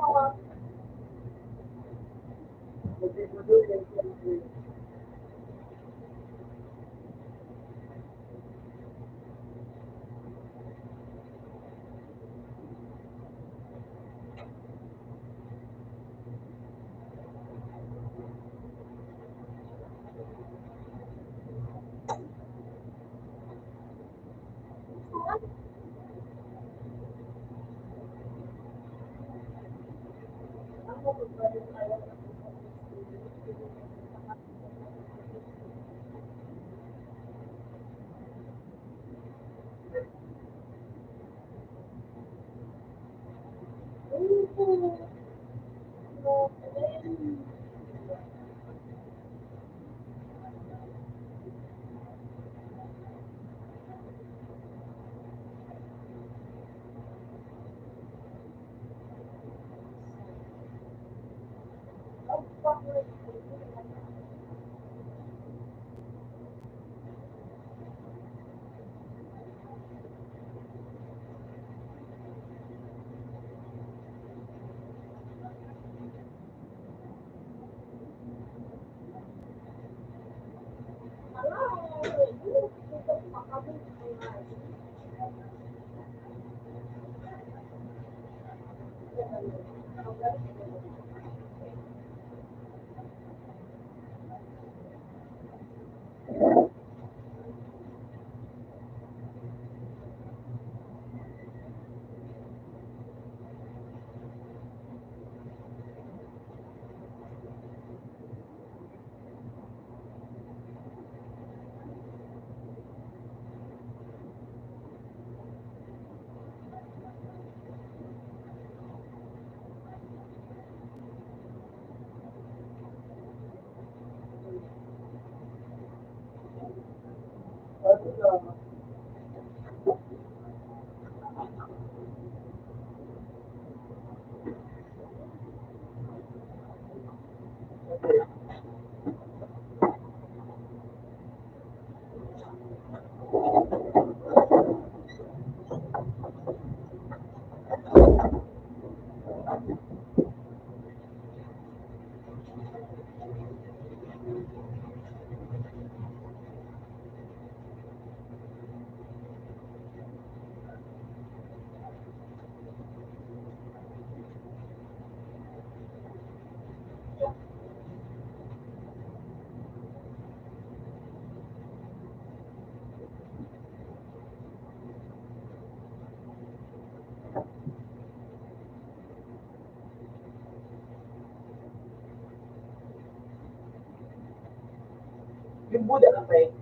Yung Buddha kasi,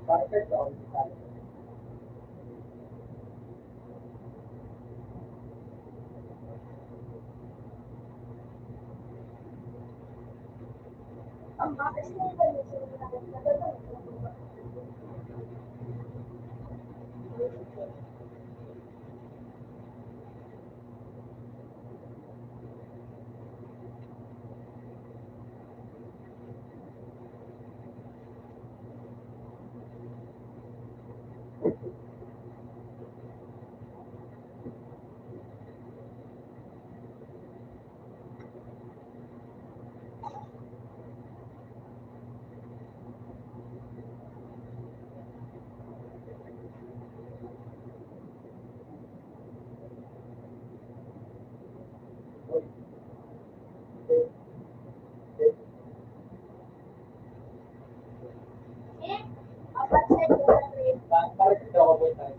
Bakit ako? Ang bakit nila yung sinasabi. Eh, apat sa ito. Bakit ito ako po tayo?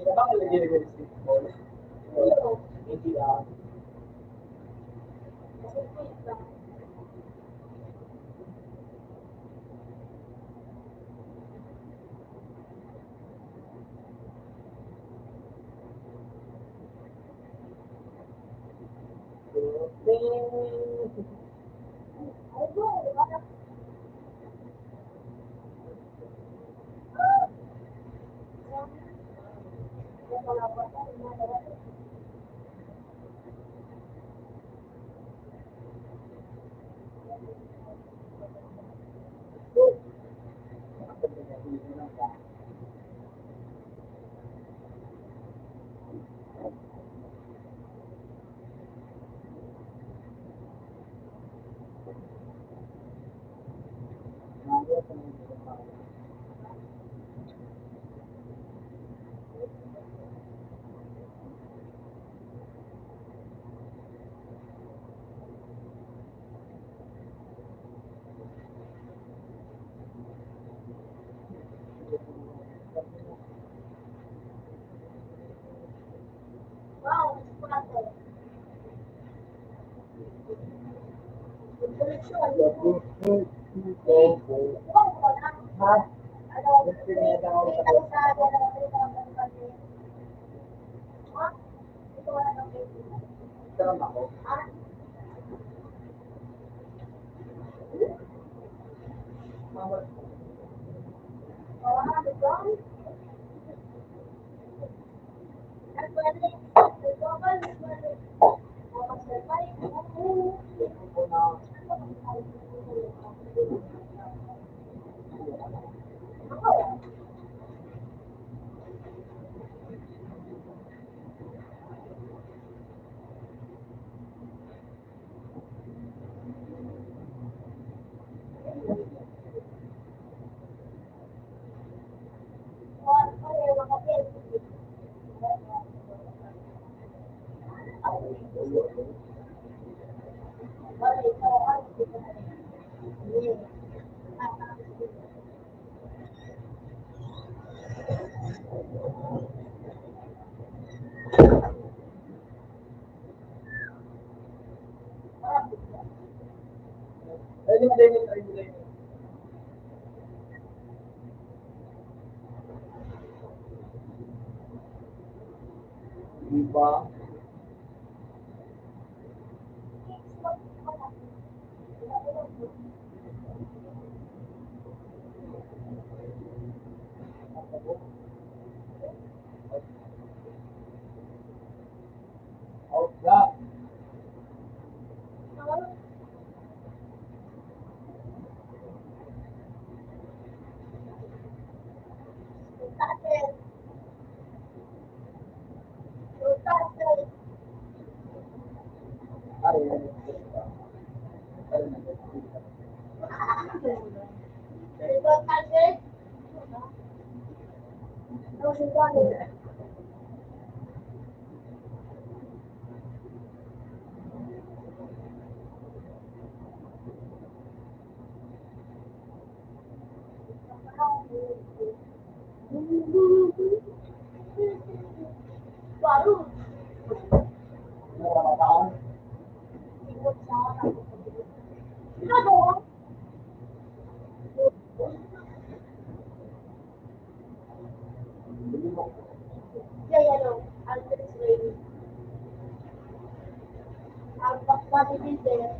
Hindi na ba kalagay ng basketball? Hindi ah. Diba? Out na. Baru. Nakakataan. Ito dong. Kaya ano, ang training. Ang pagpapatid din.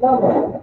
Salamat.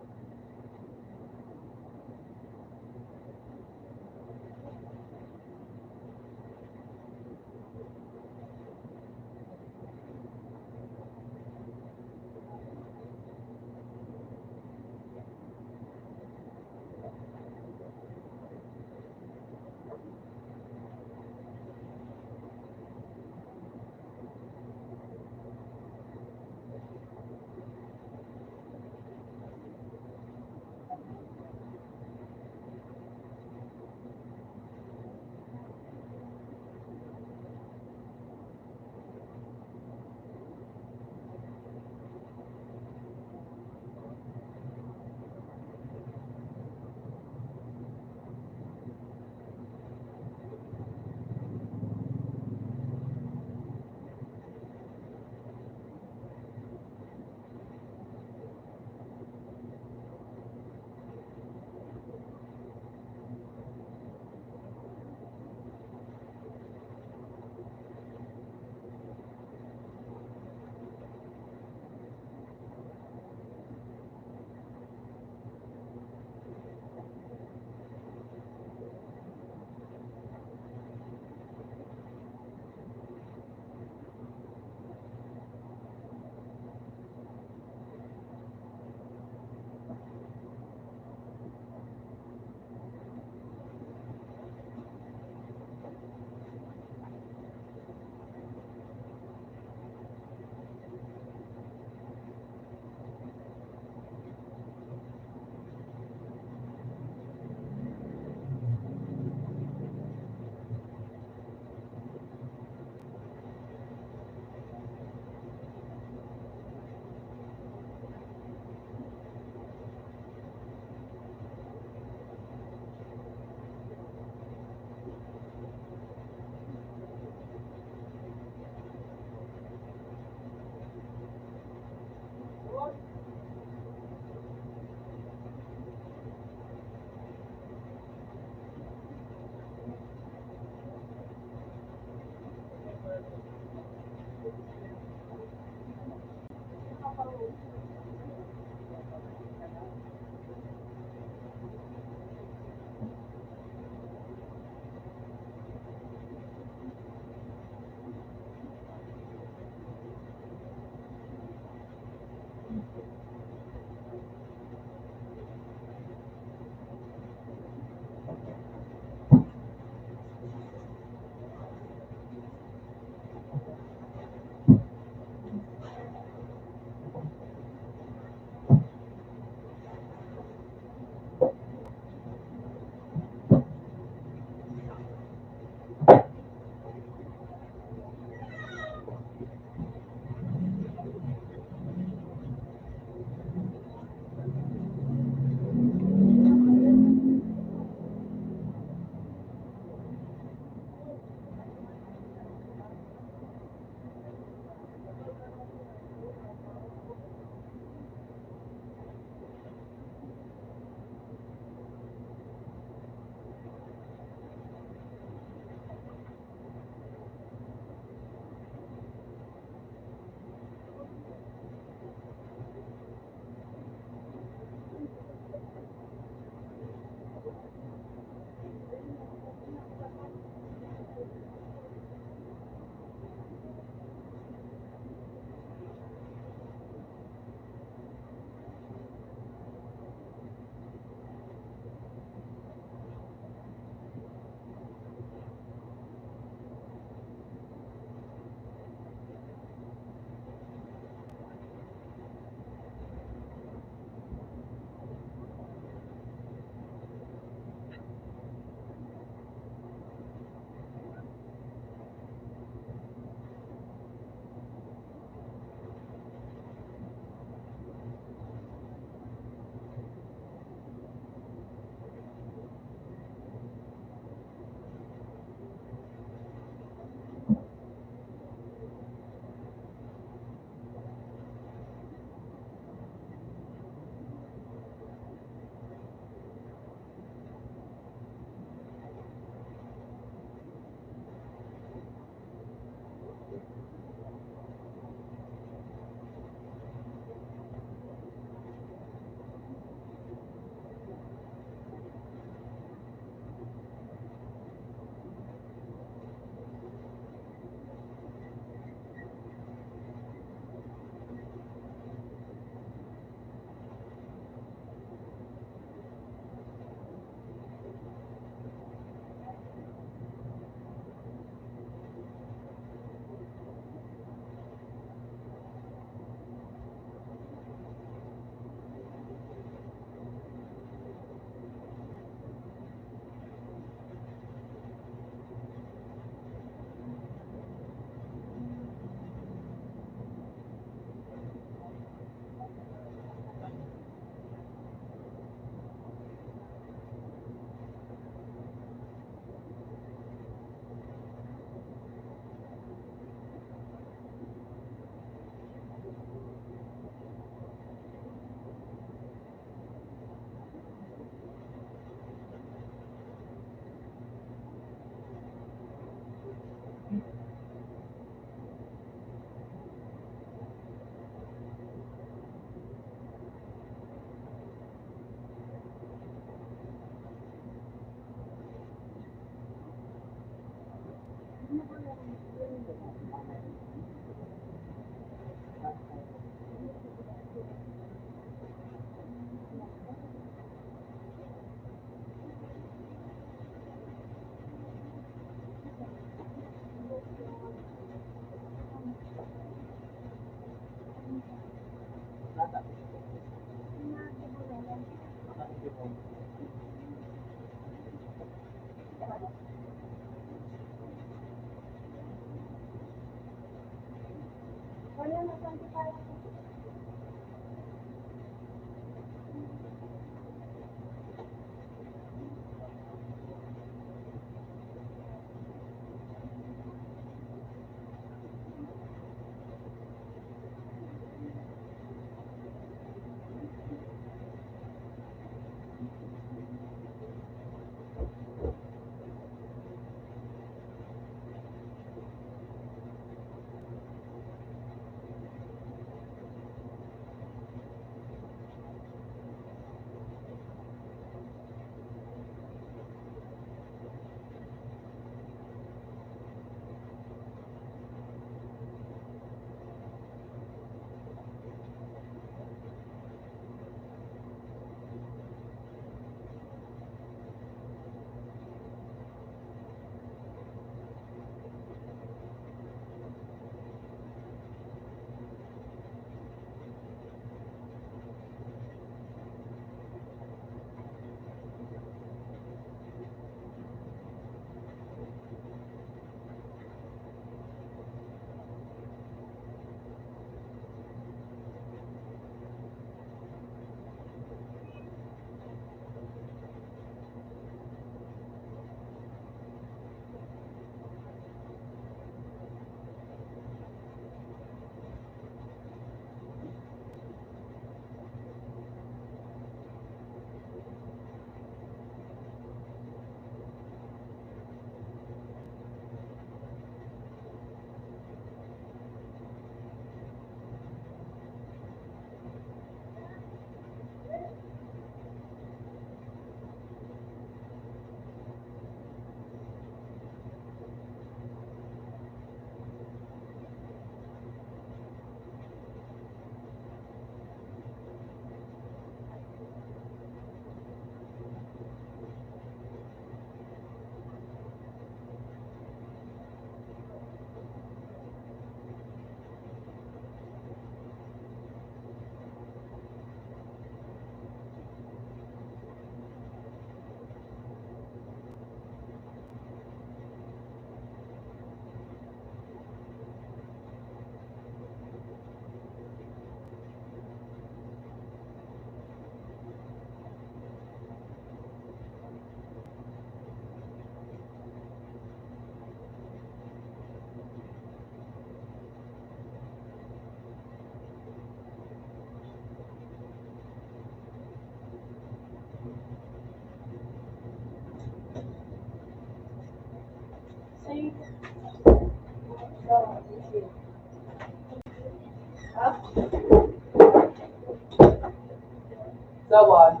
Sawan.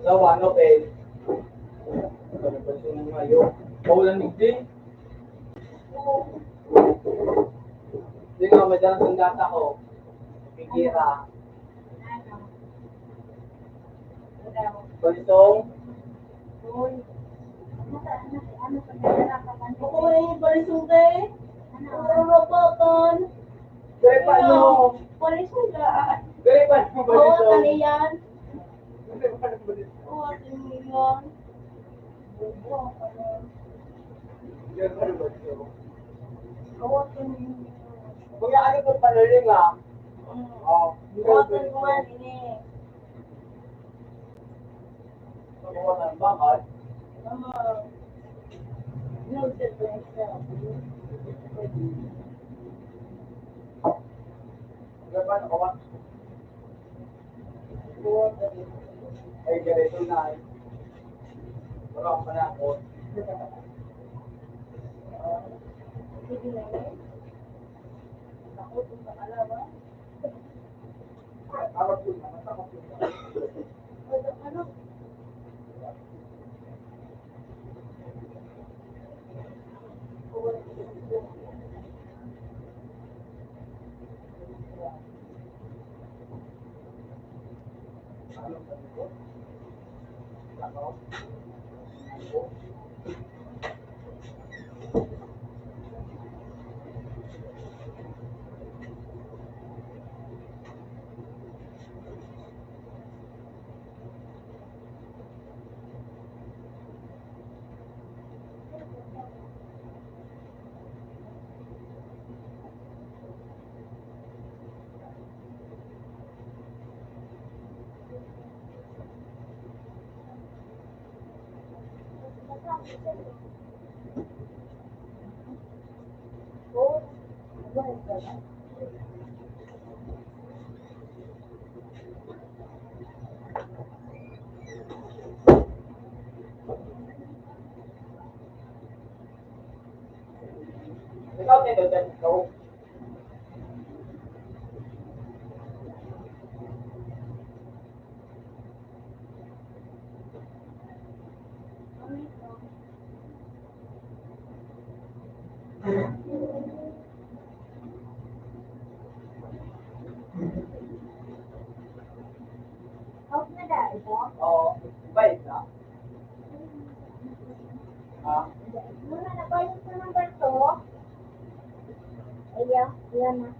Sawan, okay. Pagkapansin ng mayo. Paulan nigdi. Hindi nga, may dalang sandata ko. Pigira. Balisong. Ako yung balisong kayo. Ano? Gaya pa ano? Balisong ka. Gaya pa ano Oo, balisong? taliyan. Gaya pa ano balisong? Oo, taliyan. Gaya pa ano balisong? Oo, taliyan. Kuya, ano po panaling ah? Oo. Oo, taliyan. Ini. Pagawa ng bakal. No, difference. Gaya pa ano kawan? Ay, ganito na eh. Wala akong panakot. Sige na yun. Ako, kung pakalawa. Harap yun na, matakot yun na. Ano? Ikaw, Tito, ikaw. Out na dahil po. Oo, iba isa. Ah, Muna na ba yung number 2? Ayan, yan na.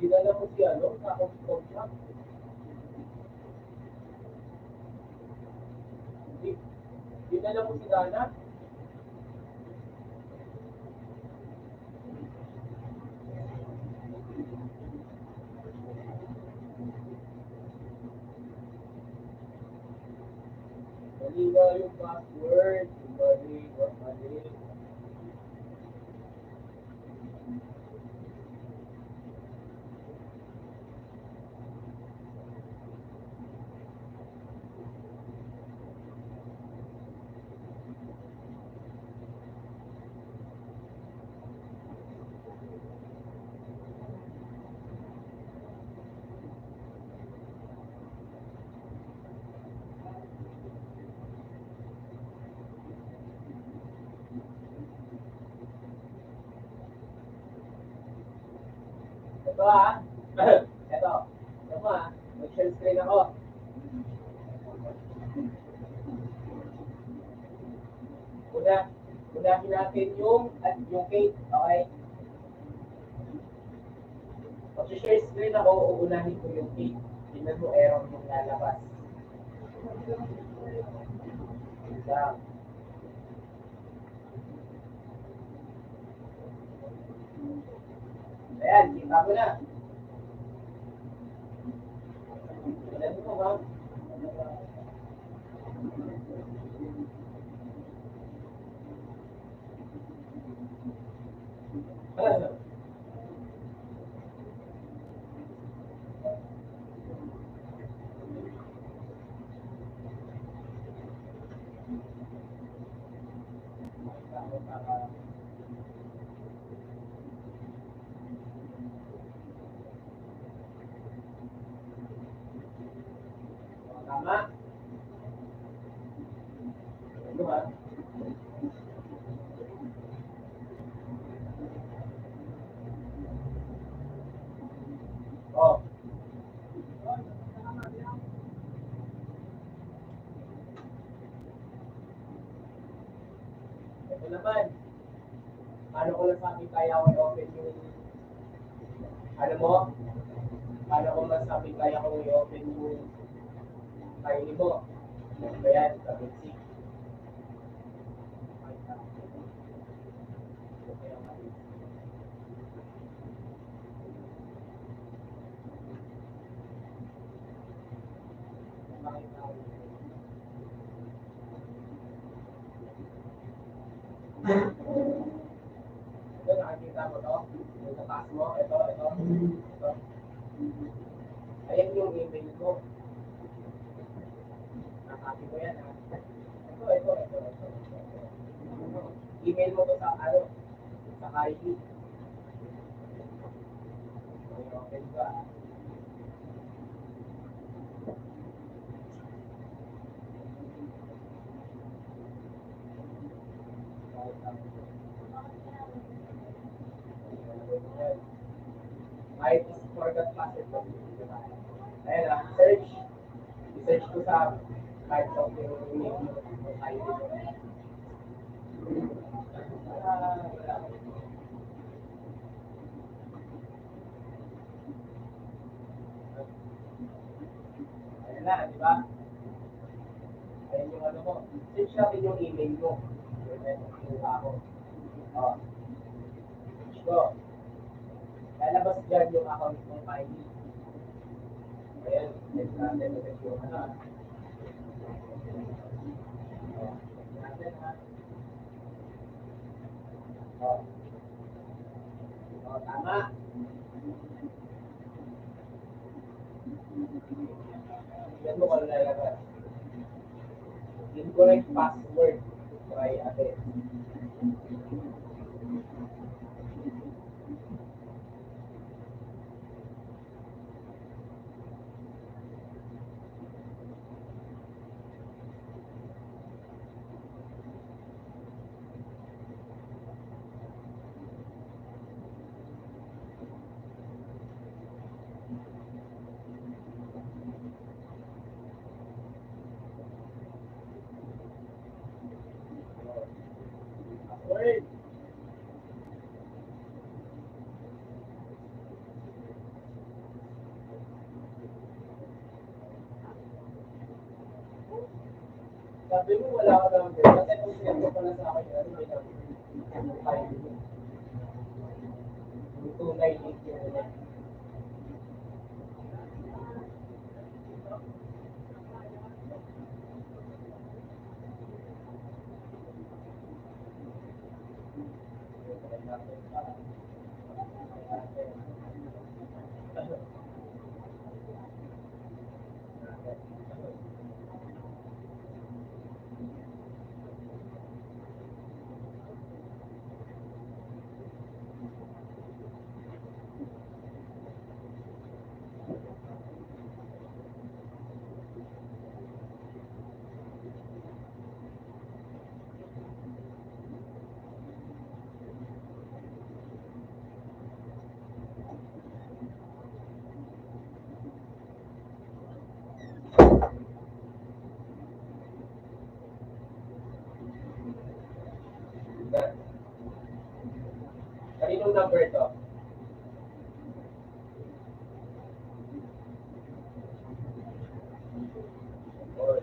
dinala mo si ano, sa contract. Dinala mo si Dana. Mali na yung password. Mali. Ito ah. Ito. Ito mo ah. Mag-share screen ako. Unahin natin yung cake, okay? Mag-share screen ako, uunahin ko yung cake. Tingnan mo, error yung lalabas. Lang. Ayan, kita mo na. Tingnan mo ha. Tama? Ito ha. Oh. Ito naman. Paano ko nasabi kaya ko i-open yung... Ano mo? Paano ko nasabi kaya ko i-open yung file mo? Ayan, kabitsik. Ito, nakikita mo to? Yung sa taas mo, ito. Ayan yung email ko. Nakaki ko yan, ha? Ito. Email mo to sa, sa Kylie. Okay ba? Kahit forgot password mo. Ayan na, search. I-search ko sa Microsoft yung email mo. Yung ID mo. Ayan na, di ba? Ayan yung ano mo. Search natin yung email mo. Ayan yung ako. O. Search ko. Lalabas dyan yung account ng Kylie. Ayan, check natin. Check yung ano. Check natin, ha. Tama. Yan mo kung lalabas. Incorrect password. Try again. Password. Sabi mo wala ka number. Kasi kung sinabi ko pala sa akin, ano may number? Yung 298 yun ulit. Kaninong number to? Or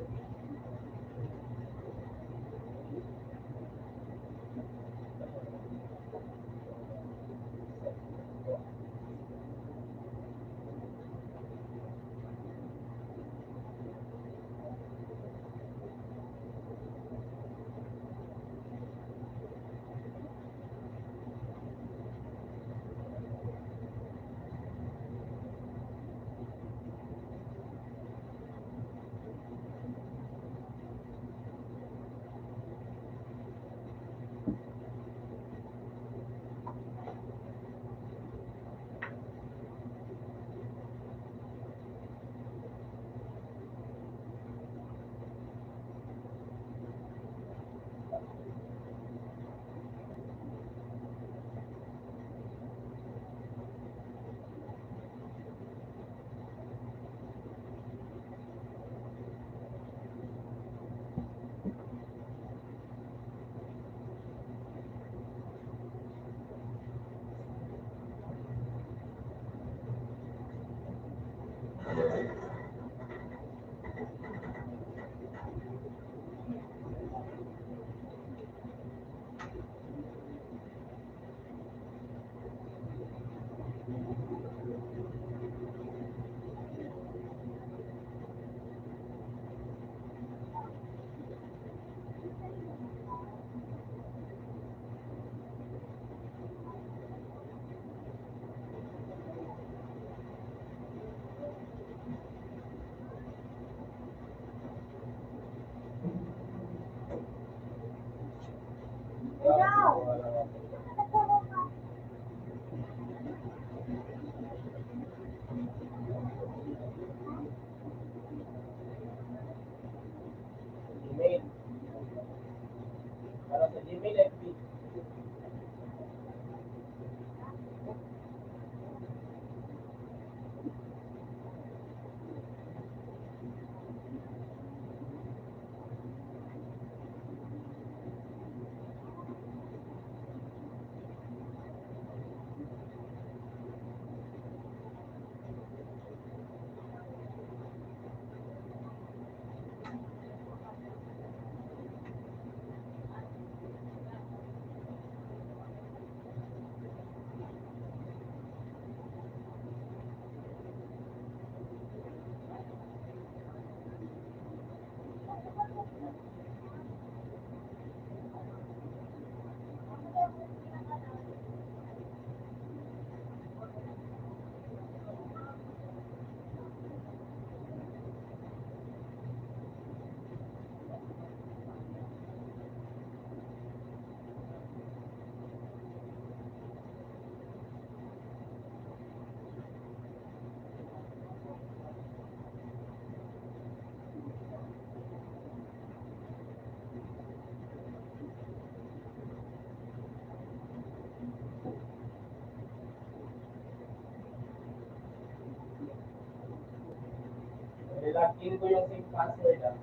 Nilagin ko yung same password ah.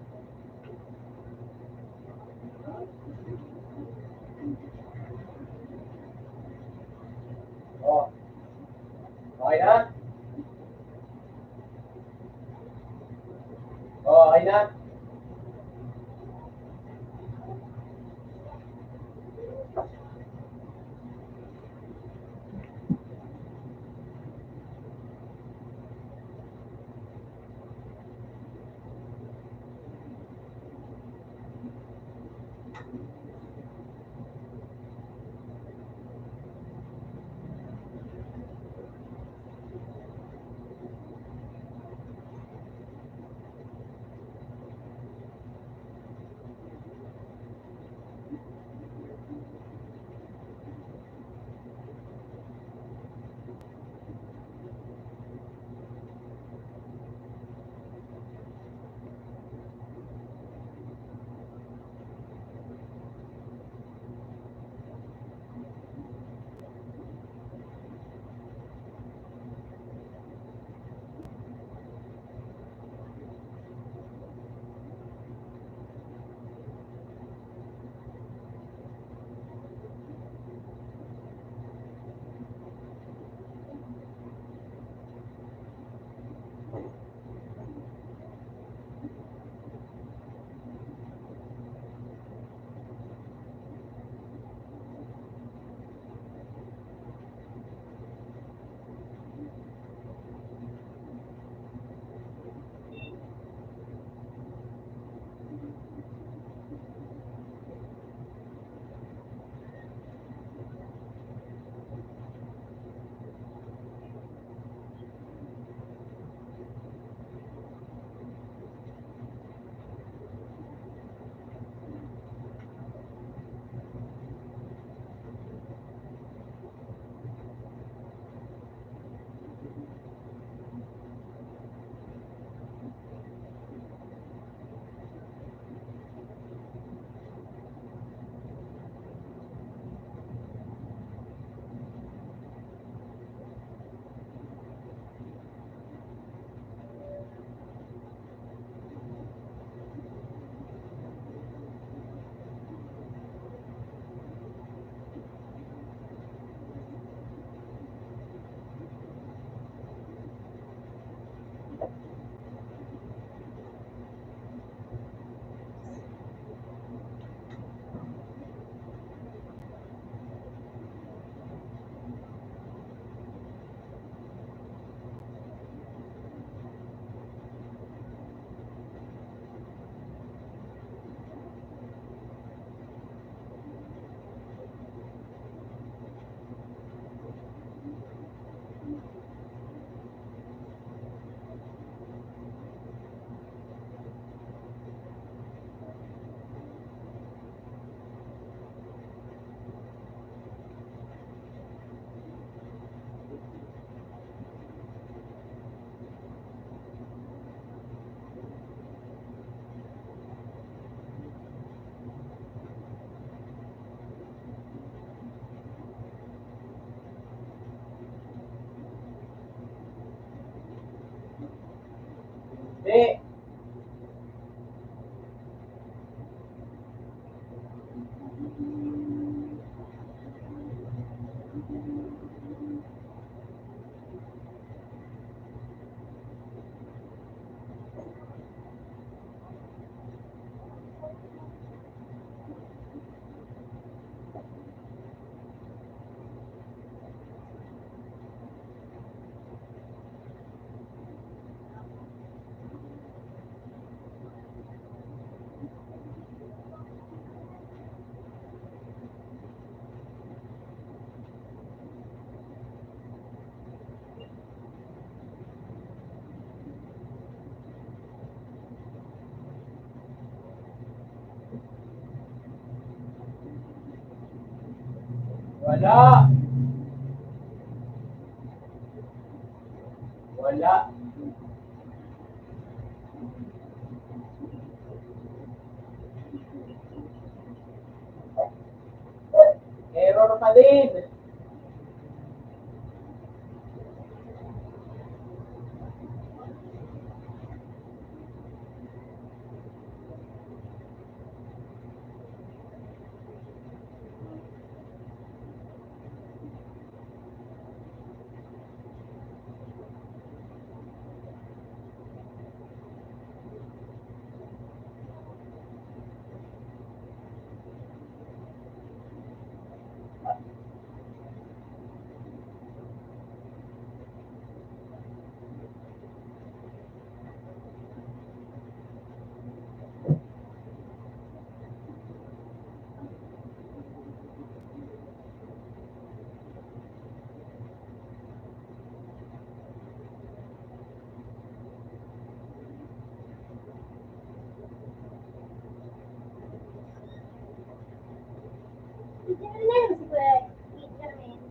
Oh. Okay na? Oh, okay na? Hindi. Wala. Wala. Error pa din. Sino na yun si Kuya Jermaine?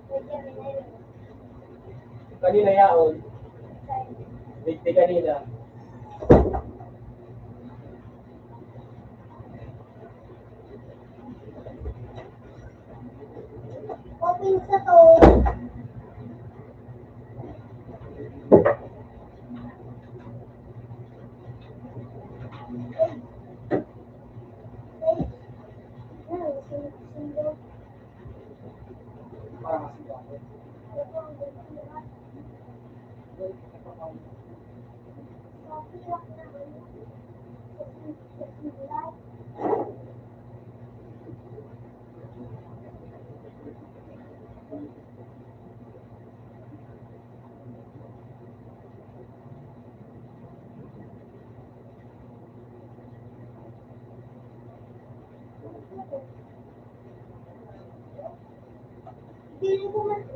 Kuya Jermaine na yun. Kanina yaon. Sorry. Bigti kanina. Open sa to. Parang kasi bakit. Feeling ko mas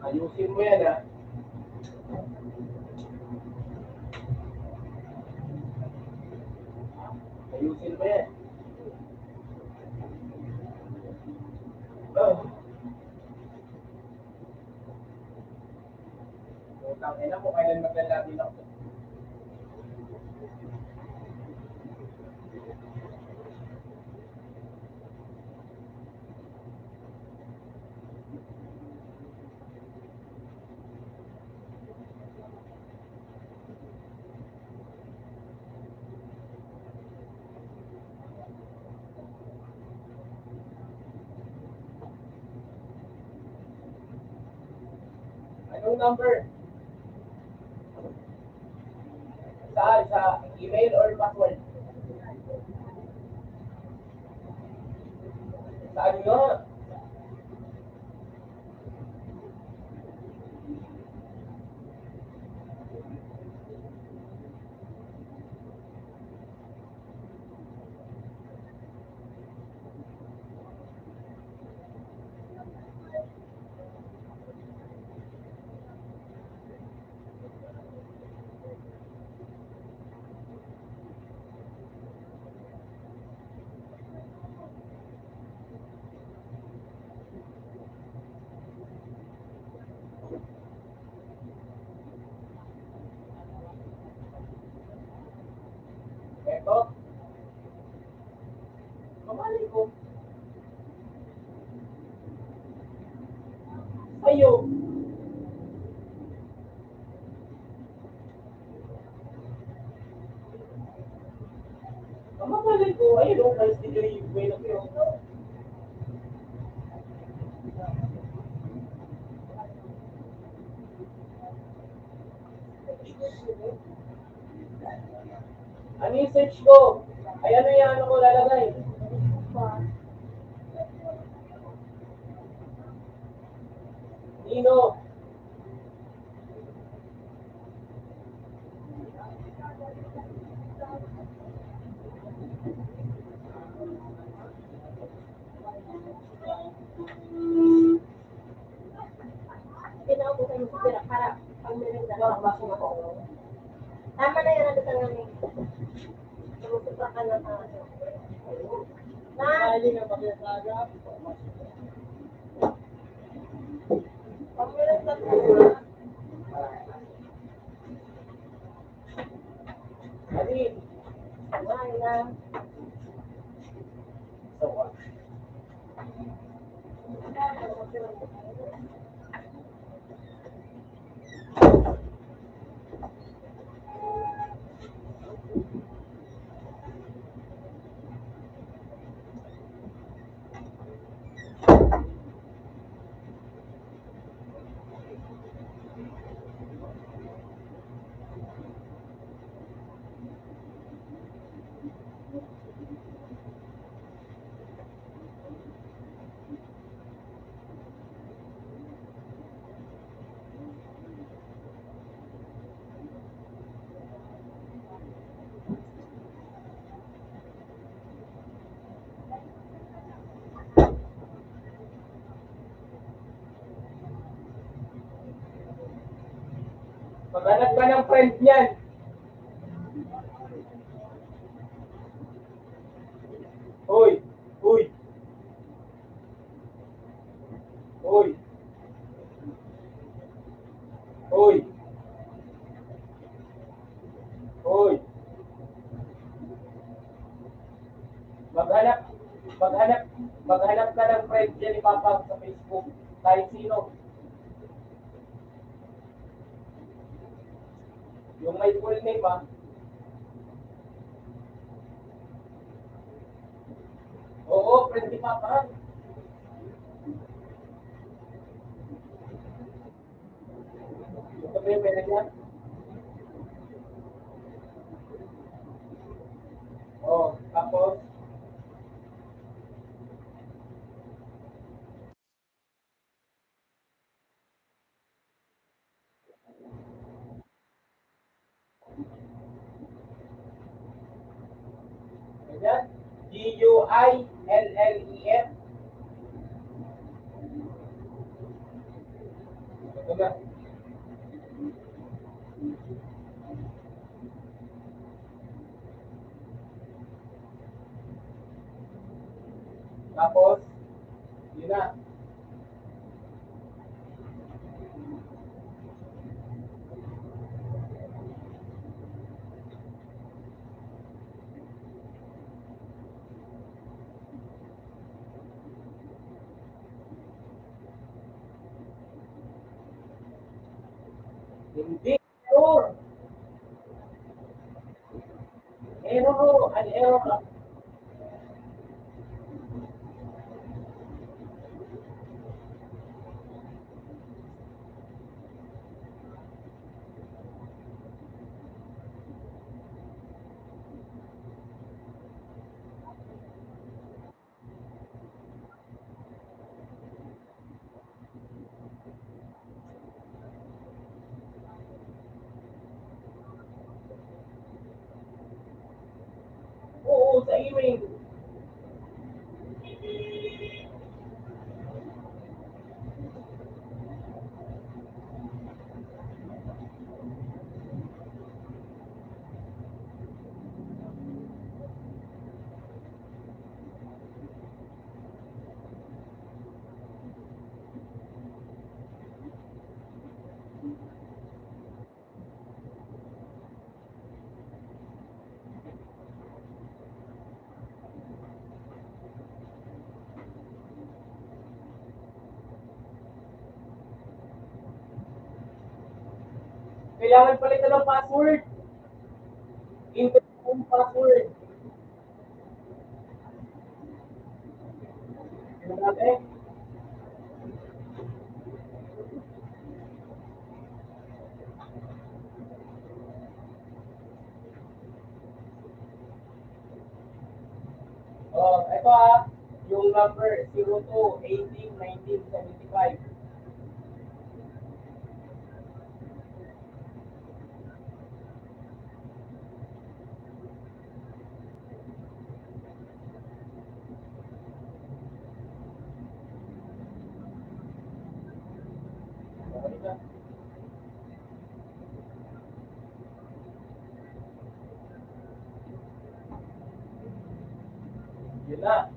Ayusin mo yan ha. Ayusin mo yan. Utang ina ko kailan maglalabi ako. Anong number? Saan? Sa email or password? Saan nga? Eto. Mamali ko. Sa'yo. Mamali ko. Ayun o. Kahit hindi kayo yung way na kayo. Ano yung search ko? Ay ano yung ano ko lalagay? Nino. pinaubusan mo sila para pag meron tama na yan ang datang namin. Sumusupa ka na sa ano. Na? Pag meron ka Ani. kumain na. So what? Maghanap ka ng friend niyan. Hoy, hoy, hoy, hoy, hoy. Maghanap, maghanap, maghanap ka ng friend niyan ni Papa sa Facebook. Kahit sino. Yung may full name ah. Oo, friend ni Papa. Ito ba yung pwede niya? Oh, tapos, ganyan. Guillef. Ito na. Tapos, yun na. Hindi. Error. Error. An error. Oo, sa email. Kailangan palitan ng password. Input yung password. Ano natin? Oh, ito ah. Yung number 02-18-1975. Okay na. Yun na.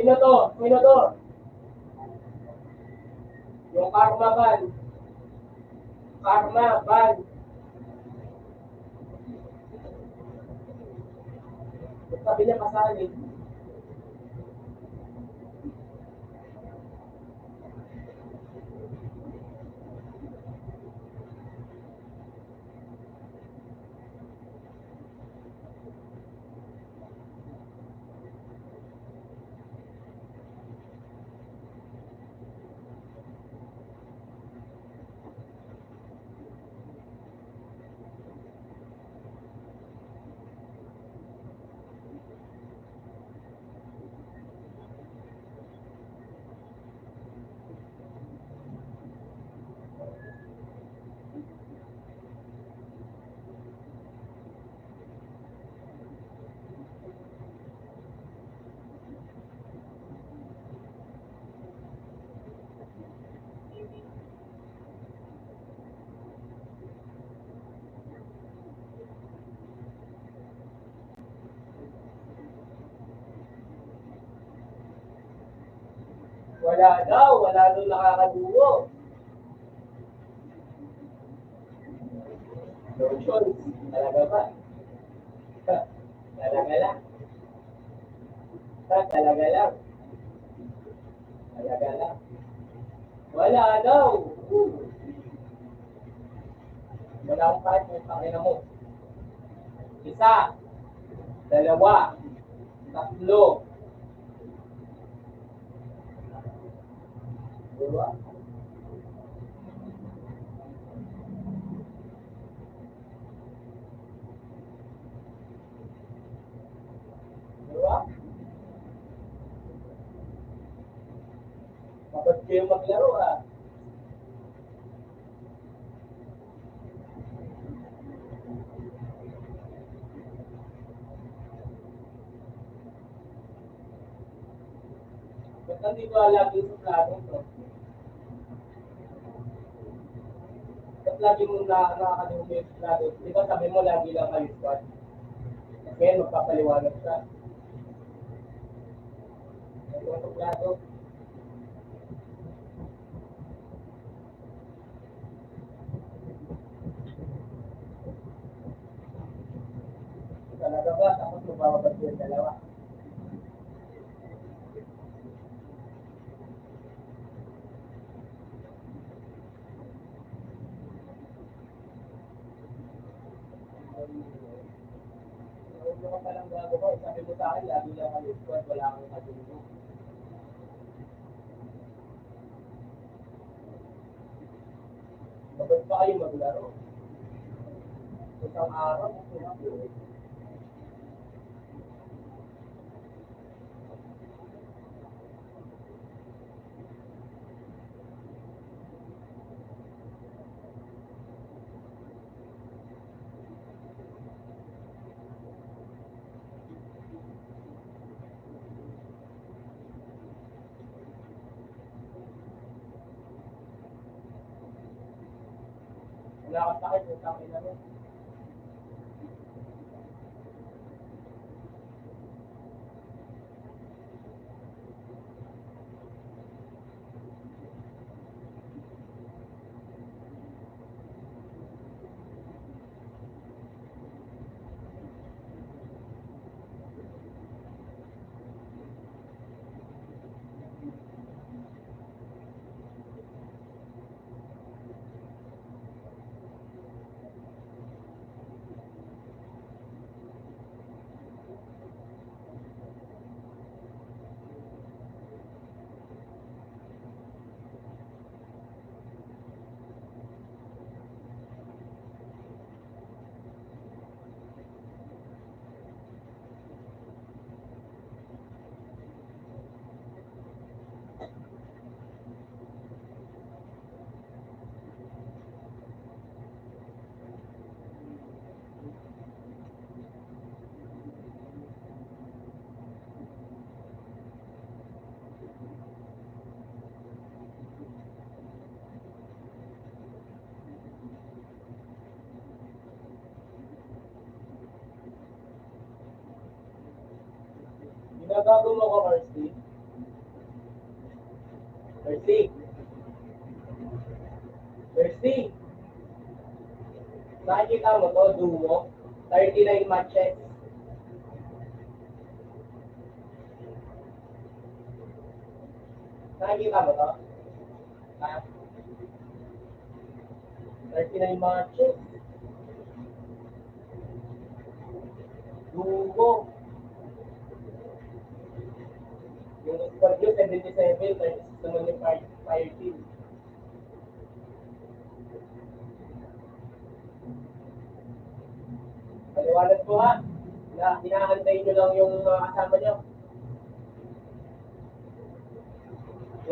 Sino to? Sino to? Yung karma ban. Karma ban. Sabi niya kasali. Wala daw nakakadugo. Lotion, talaga ba? Talaga lang. Talaga lang. Talaga lang. Wala daw. Wala akong kahit kung pakina mo. Isa, dalawa, tatlo. Diba? Diba? Mabot kayo maglaro ah. Ba't nandito lagi sa plano to? Ba't lagi mo nakakalimutan yung plano? Di ba sabi mo lagi lang kayo squad? Ngayon magpapaliwanag siya. Ito ang plano. Talaga ba? Tapos mababag yung dalawa. Huwag ka palang gago ko. Sabi mo sa akin, lagi lang kayo squad, wala kang katulong. Mabot pa kayo maglaro. Isang araw, wala kang sakit yung sakit na rin. Ginagago mo ka, Marcy. Nakikita mo to, duo. 39 matches. Nakikita mo to? Ah, 39 matches. Duo. Yung squad nyo, 77, 36 naman yung fire team. Paliwanag ko ha, na hinahantay nyo lang yung mga kasama nyo.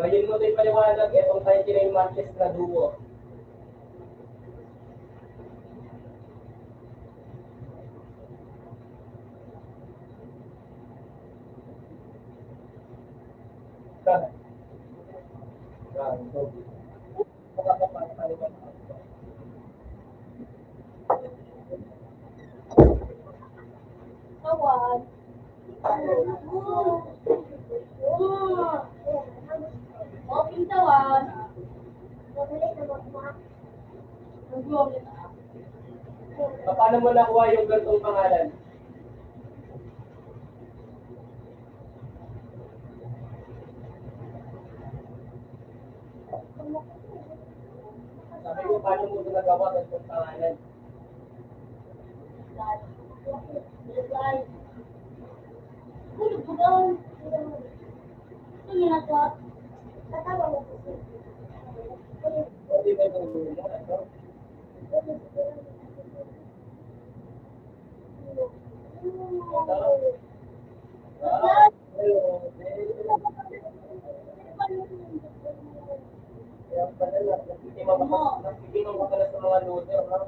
Ngayon mo tayo paliwanag, itong 39 matches na duo. Tawad. Open tawad. Paano mo nakuha yung gantong pangalan? Sabi ko, paano mo ito nagawa gantong pangalan? Hindi ba yung dulo? Ano? Kaya pala, nagtitimang ko pala sa mga loader, ha?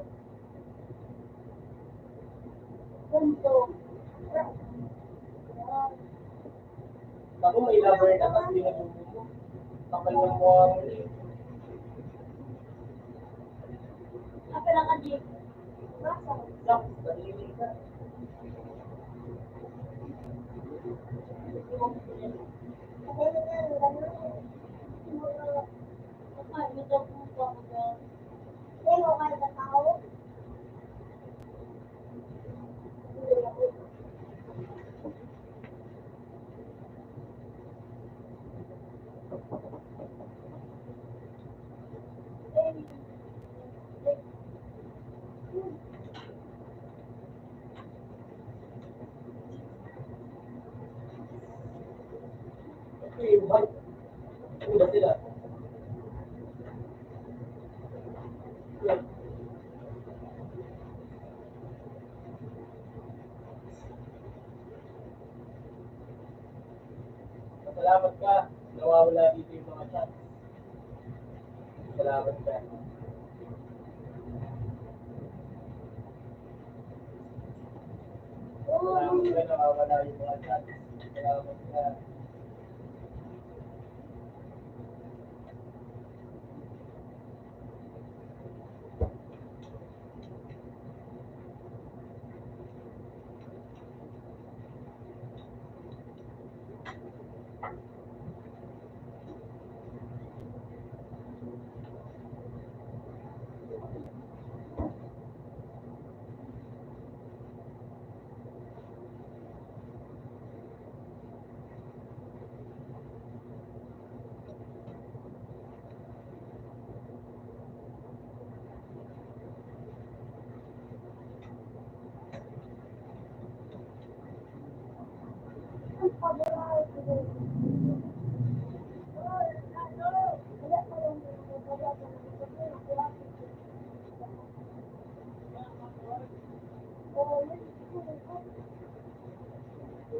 Ako may lover na kasi binubuo mo. Kapal ng mukha mo eh. Sak, nalilig ka. Okay, bye. Ano ba sila? Salamat ka. Nawawala dito yung mga chat. Salamat ka. Salamat ka. Nawawala yung mga chat. Salamat ka.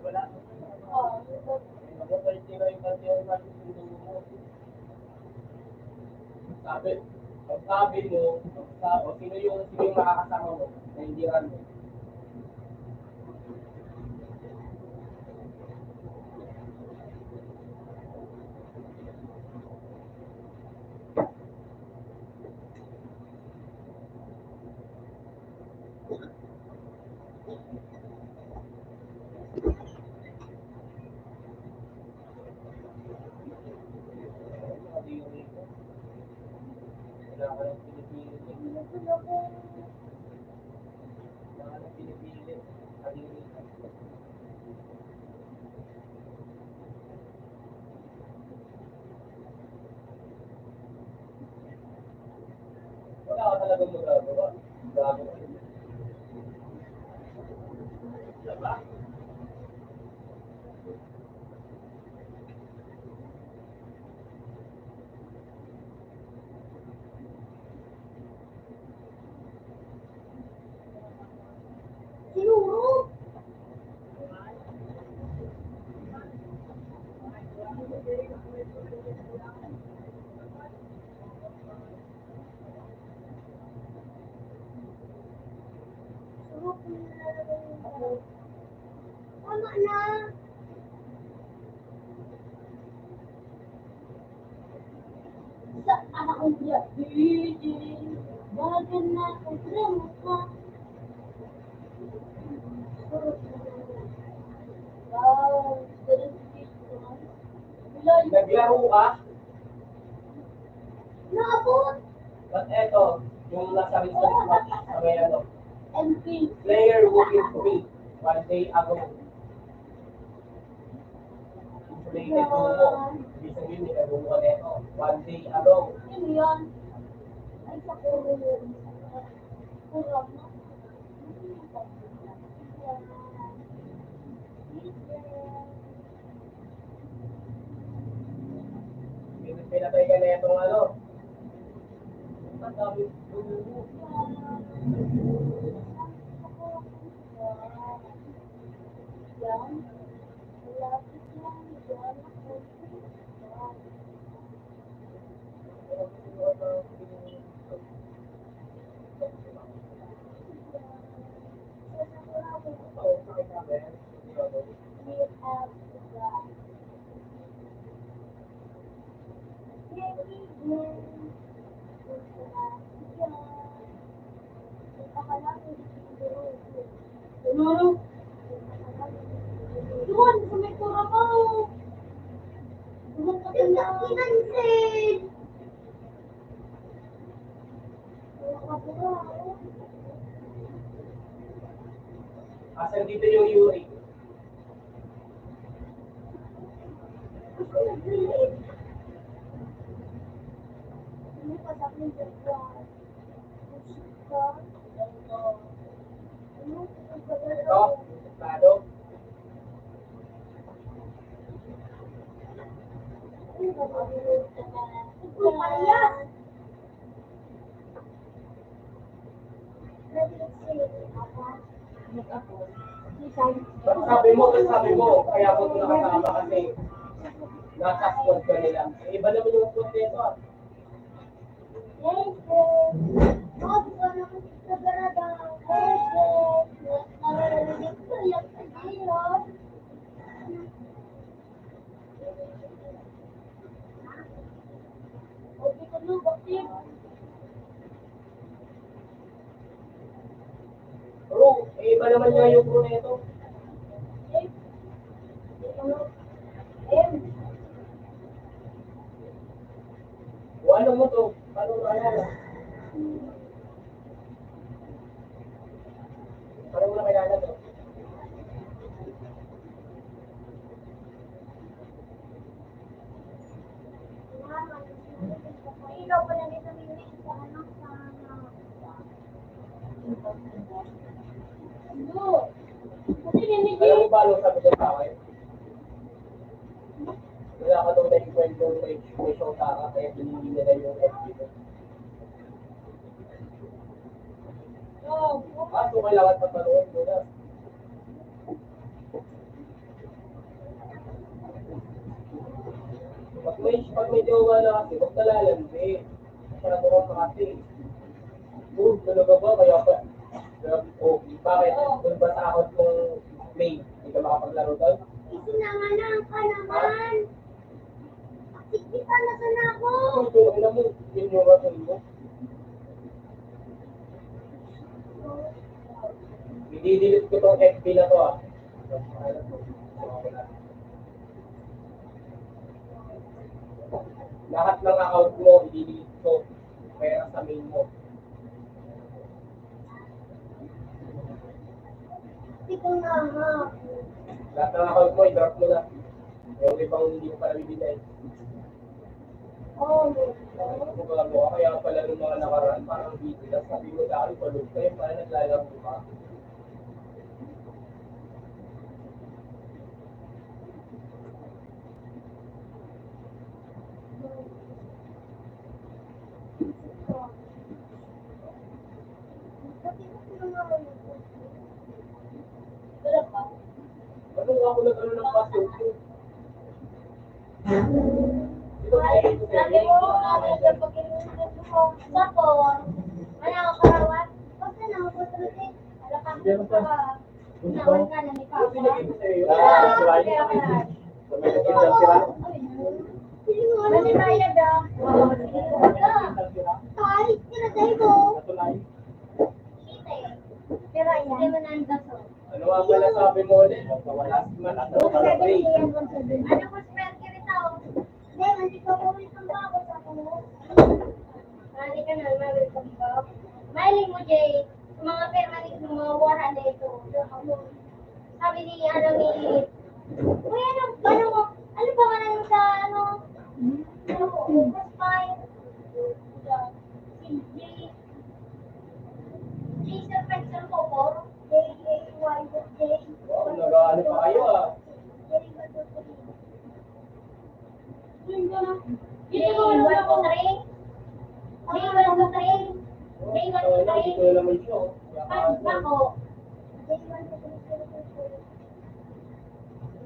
Wala. Ako 39 kasi yung matches mo. Sabi, pag sabi mo, sino yung makakasama mo na hindi random? Wala ka lang pinipili. Wala nang pinipilit. Kalinitan. Wala ka talagang magagawa. Gago ka. Diba? Sinuro. Sarap na nilalagay yung tama na. Sa anak ko niya, bagan na ang drama ka. Wow, ganun dito. Bilay. Naglaro ka? Naabot. But eto, yung nasa research watch sa may ano, MP. player who is free 1 day ago. Inflated mo. Ibig sabihin, nilaro ka neto. 1 day ago. Ano yan? Ay, sa kuro yun. Kurang na. Pinatay ka netong ano. Ang dami dugo. Yan. Malapit lang. Yan. Ano? Doon, sa may Curaçao. Doon ka na. Kinansin! Asan dito yung Yuri? Gusto nag-relate. Ano pa sa akin dyan? Musika. Ano? Ito? Tado? Parehas. Sabi mo, kaya ako ito nakasama kasi nasa squad ka nila. Eh, iba naman yung squad nito ah. Bro, eh, iba naman nga yung bro nito. O ano mo to? Paano mo alala? Paano mo nakilala to? Ilaw pa lang ito minit sa ano sa ano? Kasi nininig Alam mo ba anong sabi ko sa akin? Wala ka daw naikwento sa may Shotara kaya pinili nila yung FB ko. So kailangan pataluin mo na. Pag may jowa na kasi, huwag talalandi. Masyado kang makati. Talaga ba? Kaya pa. Bakit? Kung ba sa account mong May, hindi ka makapaglaro doon? Isinanganan ka naman. Kita na ka na ako. Ito, alam mo, yun yung rason mo. I-delete ko tong FB na to ah. Lahat ng account mo, i-delete ko. Pera sa main mo. Ito na nga. Lahat ng account mo, i-drop mo na. Yung ibang hindi mo pa nabibigay. Oh, Kung bago ka, kaya pala nung mga nakaraan, parang video lang. Sabi mo sa akin, tulog kayo, parang naglalaro ka. wala pa. Ano nga ako nag-ano ng password ko? Ito Ay, ay ito sabi mo, kapag inulit mo, tapos, wala ka karawat. Basta na, patuloy. Wala ka naman ka na ni Ano Papa. pinagay ko sa'yo? Sa may nakita sila. Ano tayo daw? Ay, kinatay mo. Natulay. Pero yan. Hindi mo nandaso. Ano nga pala sabi mo ulit? Last month, ano ka na pray? Ano ko spell ka rin tao? Hindi, hindi ko ulit ang bago sa ako. Mali ka na, welcome back. Mailing mo, Jay. Mga permanent mo, mga wara na ito. Sabi ni, uy, ano ba nga nang sa, Opus 5? Si Jay. Jay, Sir Pexel ko po. J-A-Y-J. Wow, nag-ano pa kayo ah. Wala, dito na naman siya. Oh. Kaya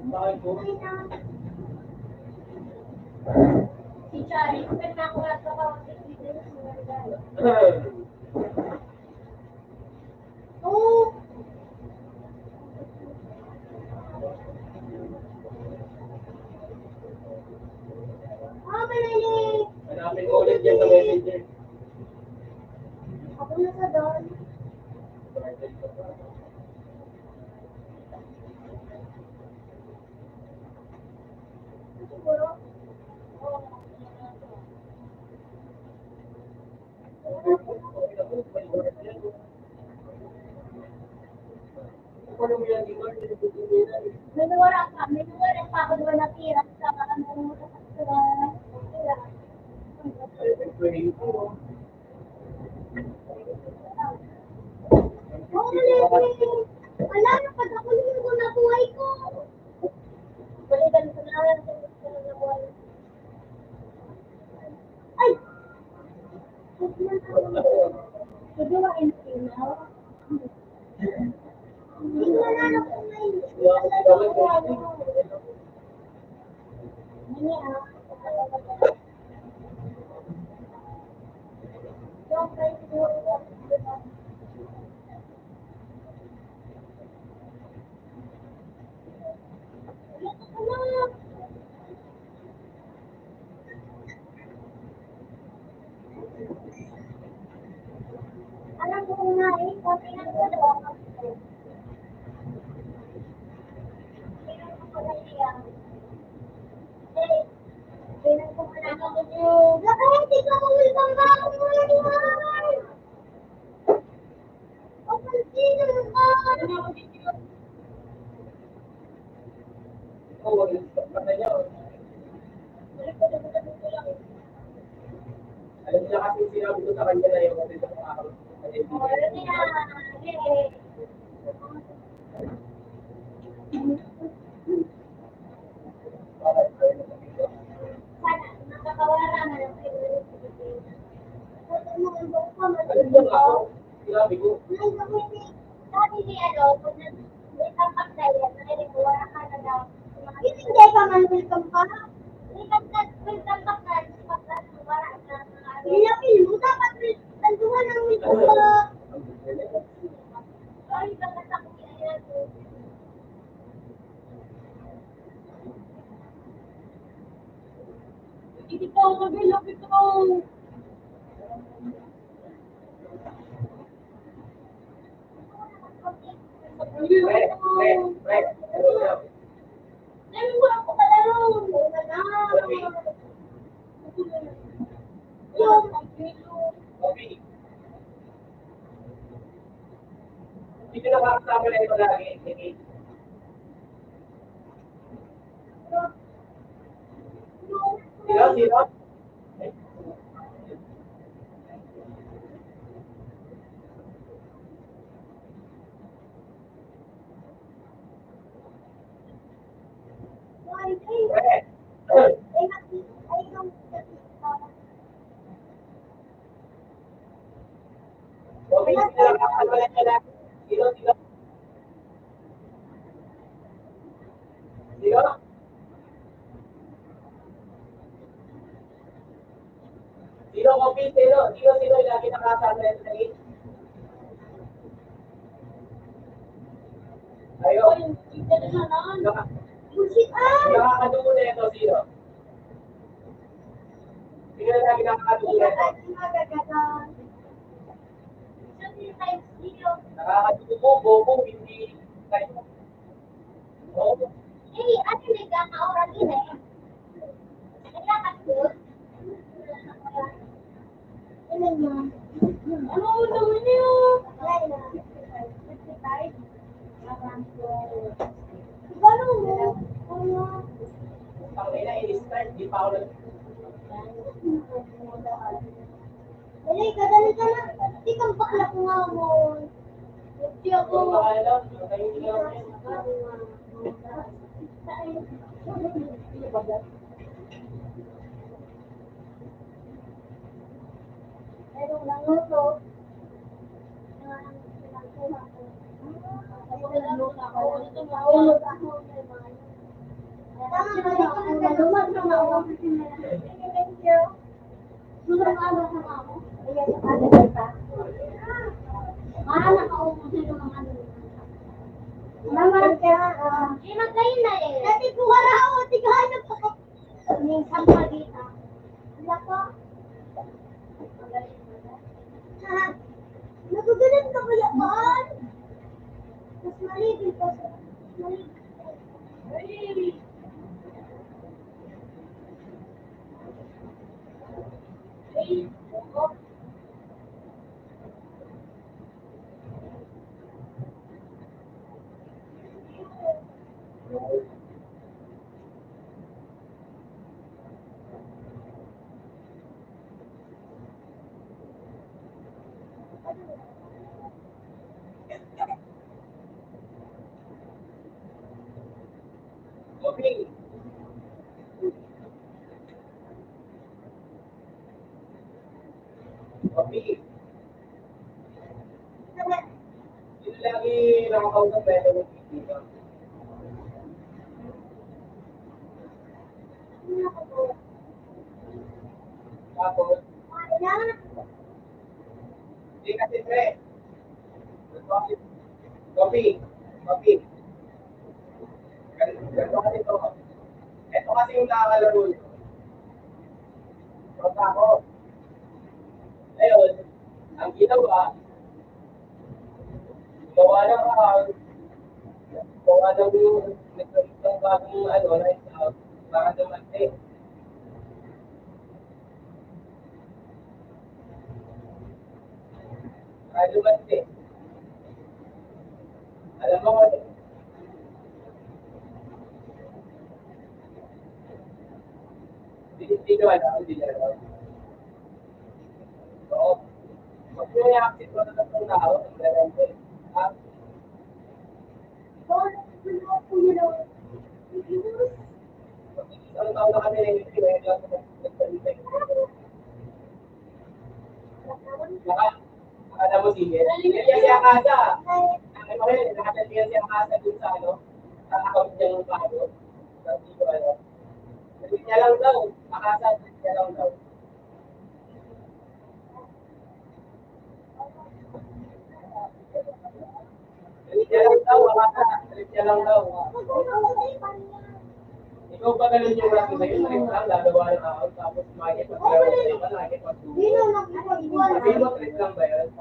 bakit po? Si Charlie, pwede na ako nasa bawat Oo. Manali. Hanapin mo ulit yan sa messenger. Ako na sa doon. Siguro. Ano mo yan dito? May nuwara pa ako doon natira sa ano sa wala na pag ako nung na buhay ko. Balikan ko na lang sa buhay. Ay! Sige ba inaw? Hindi ko na lang kung may alam ko na eh, konti na ko daw. Alam niya kasi sinabi ko sa kanya na yung kasi sa araw. Alam niya nga ako. Sinabi ko. Sabi ni pag may tampak na yan, narinig mo, wala ka na daw. Hindi ka man welcome pa. May tampak na, wala ka na. Hinapin mo, dapat tanduhan ng welcome pa. Ay, bakit ako kinayan mo? Hindi ka ako mabilog ito. Pre. Ay, wala ko kalaro. Wala na. Yung, Okay. Hindi nakakasama na ito lagi. Sige. Sino? Sino? Pre. Okay, sino nakakasama na ito lagi? Sino? Sino? Sino? Sino kopi? Sino? Sino yung lagi nakakasama na ito lagi? Ayun. Nakakadugo na ito, sino? Sino yung lagi nakakadugo na ito? Nakakadugo, bobo, hindi kayo. Oo. Ang ina, in-start, di pa ako nag... Kadali ka na. Di kang bakla ko nga mo. Hindi ako. Kung makailan, kayo nila ako yan. Meron lang ito. Nagagalit ka kaya ba? Mas maligid pa sa maligid. Okay. Okay. Yun lagi nakakausap na ito ng dito. Tapos, hindi kasi pre. Copy. Copy. Ganito kasi ito. Ito kasi yung nakakalaro nyo. Basta ako. Ngayon, ang ginawa, gawa ng account, gawa ng ng bagong ano, night out, para dumating. Para dumating. Alam mo kung hindi nyo alam, hindi nyo alam. So, pag may active ko na ng tao, ang dalang ko. Ah, isang taon na kami na yung pinag nagsalita yung akala mo sige. Hindi si Akasa. Ang mo rin, nakatalbihan si Akasa dun sa ano, sa account niya ng bago. Sa dito ano. Sabi niya lang daw, Akasa, sabi niya lang daw. Sabi niya lang daw, Akasa, sabi niya lang daw. Ikaw pa ganun yung raso sa'yo, trip lang, gagawa ng account, tapos lagi pag-laro sa'yo ka, lagi pag-laro. Sabi mo, trip lang ba yun?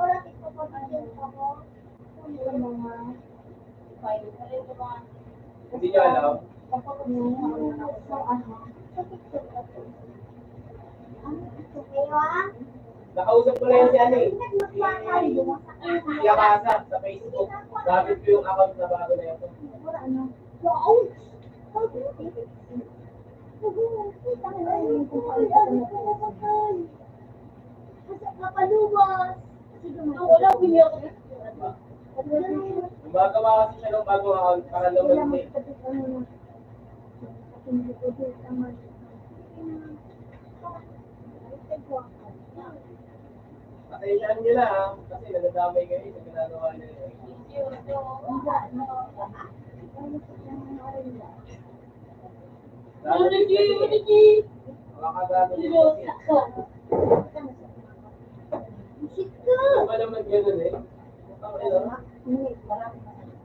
Hindi nyo alam. Nakausap ko na yan si ano eh. Si Yakasa sa Facebook. Gamit ko yung account na bago na yun. Napaluwas. Wala ko niya. Gumagawa kasi siya ng bagong account para naman eh. Pasensyaan nyo na ha. Kasi nagdadamay kayo sa ginagawa nyo. Makakagano nyo. Ano ba naman gano'n eh?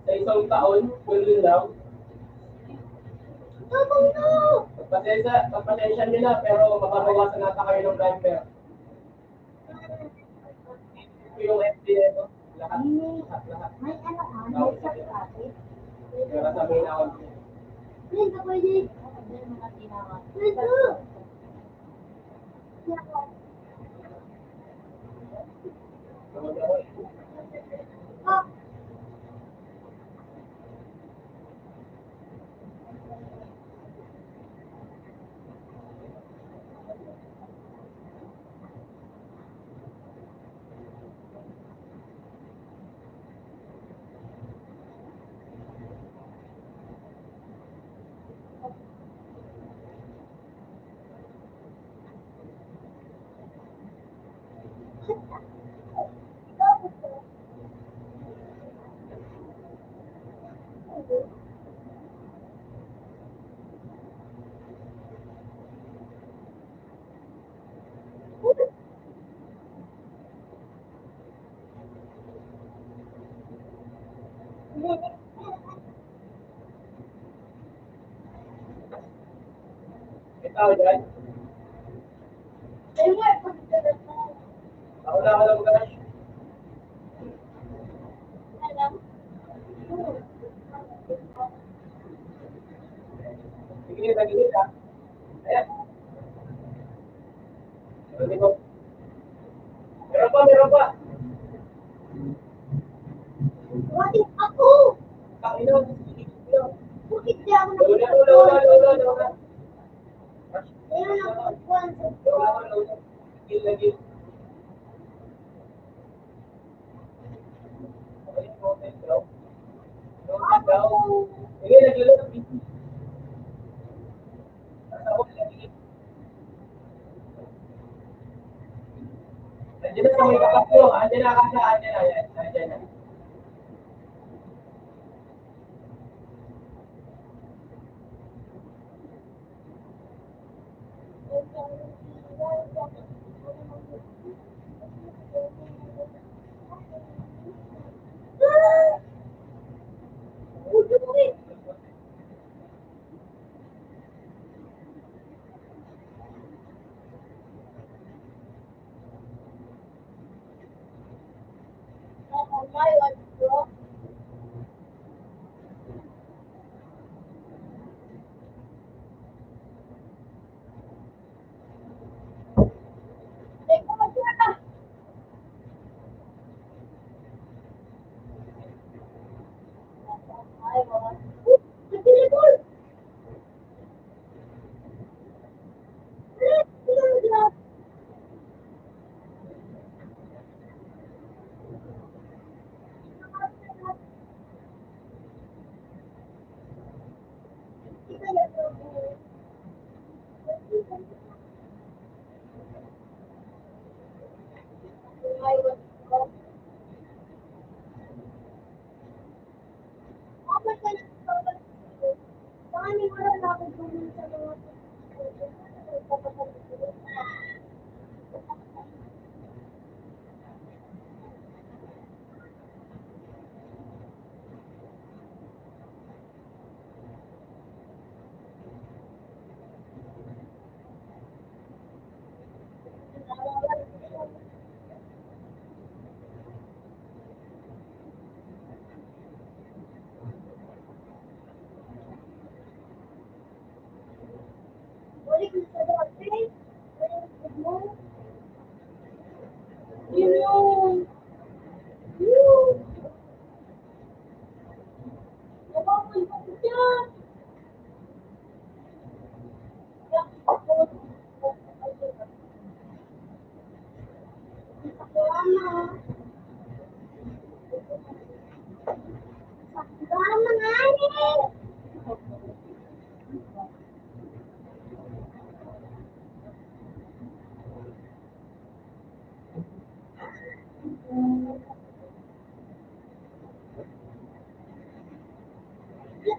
Sa isang taon, gano'n lang. Pagpasensya nyo na, pero mapabawasan nata kayo ng blood fare. Ito yung FDA ito. Lahat. May ano ka? May sakit. Pero sabihin ako. Hindi pwede. Ito. Ah. Ikaw dyan. Ako na ka lang guys. Sige, tagilid ha. Ayan. Meron pa. Bakit ako? Pakino. Bakit di ako Lola. Ayun lang po, Juan. Lola. Gil. Sige, naglulog. Andiyan na sa may kapatlo. Andiyan na. Di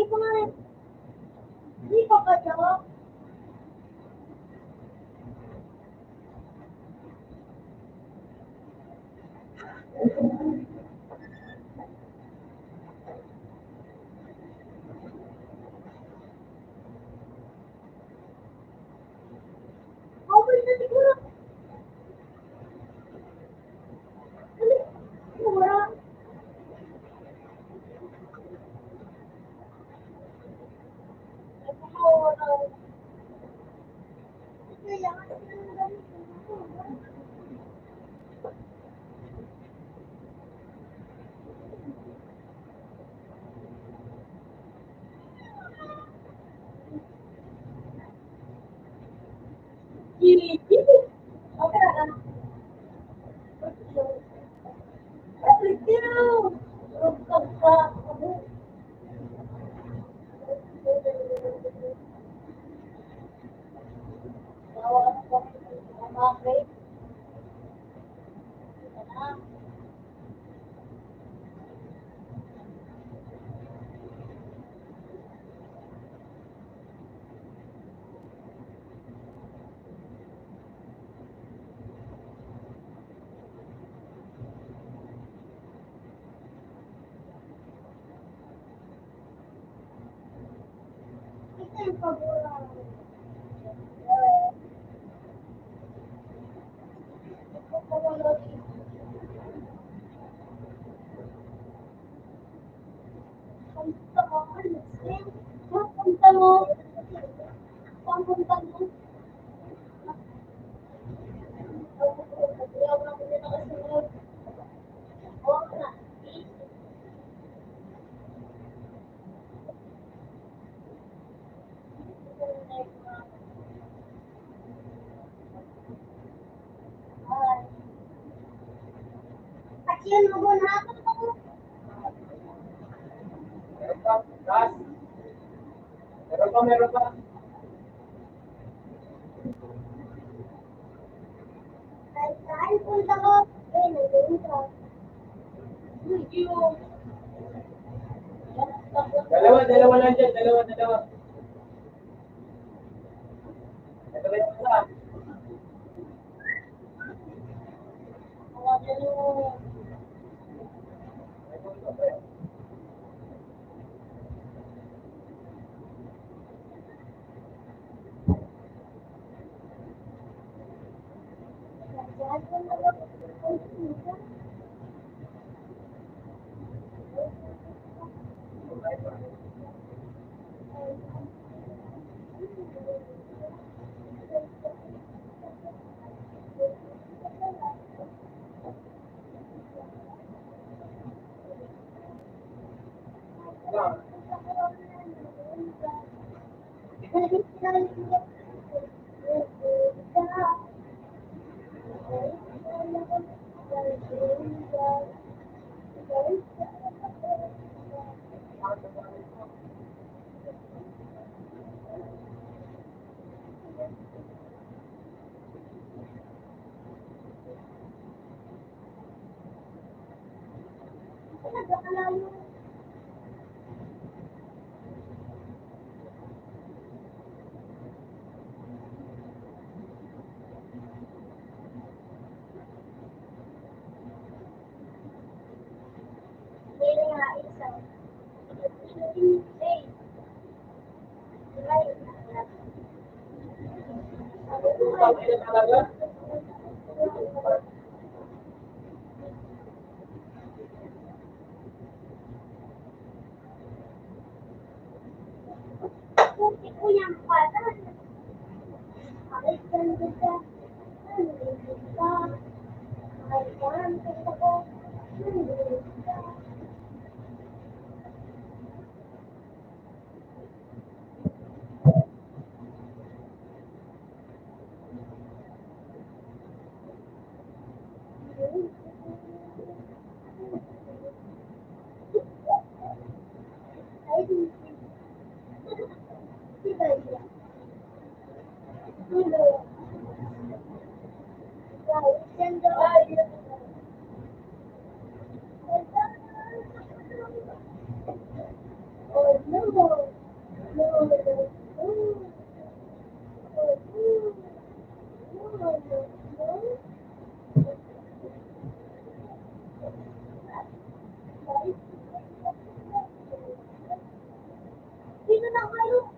pa nga rin. Di pa ka siya. Okay na siguro. Wala. Papunta mo. Papunta mo. Ayaw na ko din nakasunod. Oo na. Action mo na ako. Meron pa? Gas? Meron pa? Saan punta ko? Nandun ka. Yung. Dalawa lang dyan, dalawa. Ito na yung isa. Tama na talaga. Sino na kayo?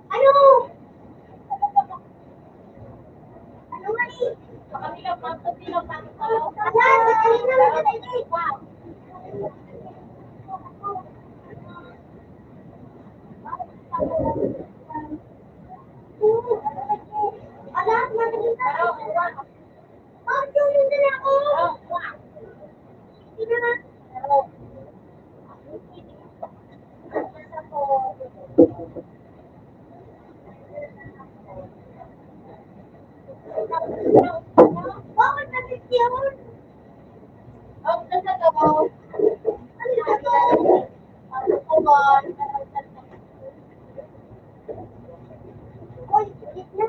Ano? Ano nga eh? Sa kanila, sa kanila, bakit nandito yun? Ang nasa gabaw. Ano na to? Ano ko ba? Uy, ulit na.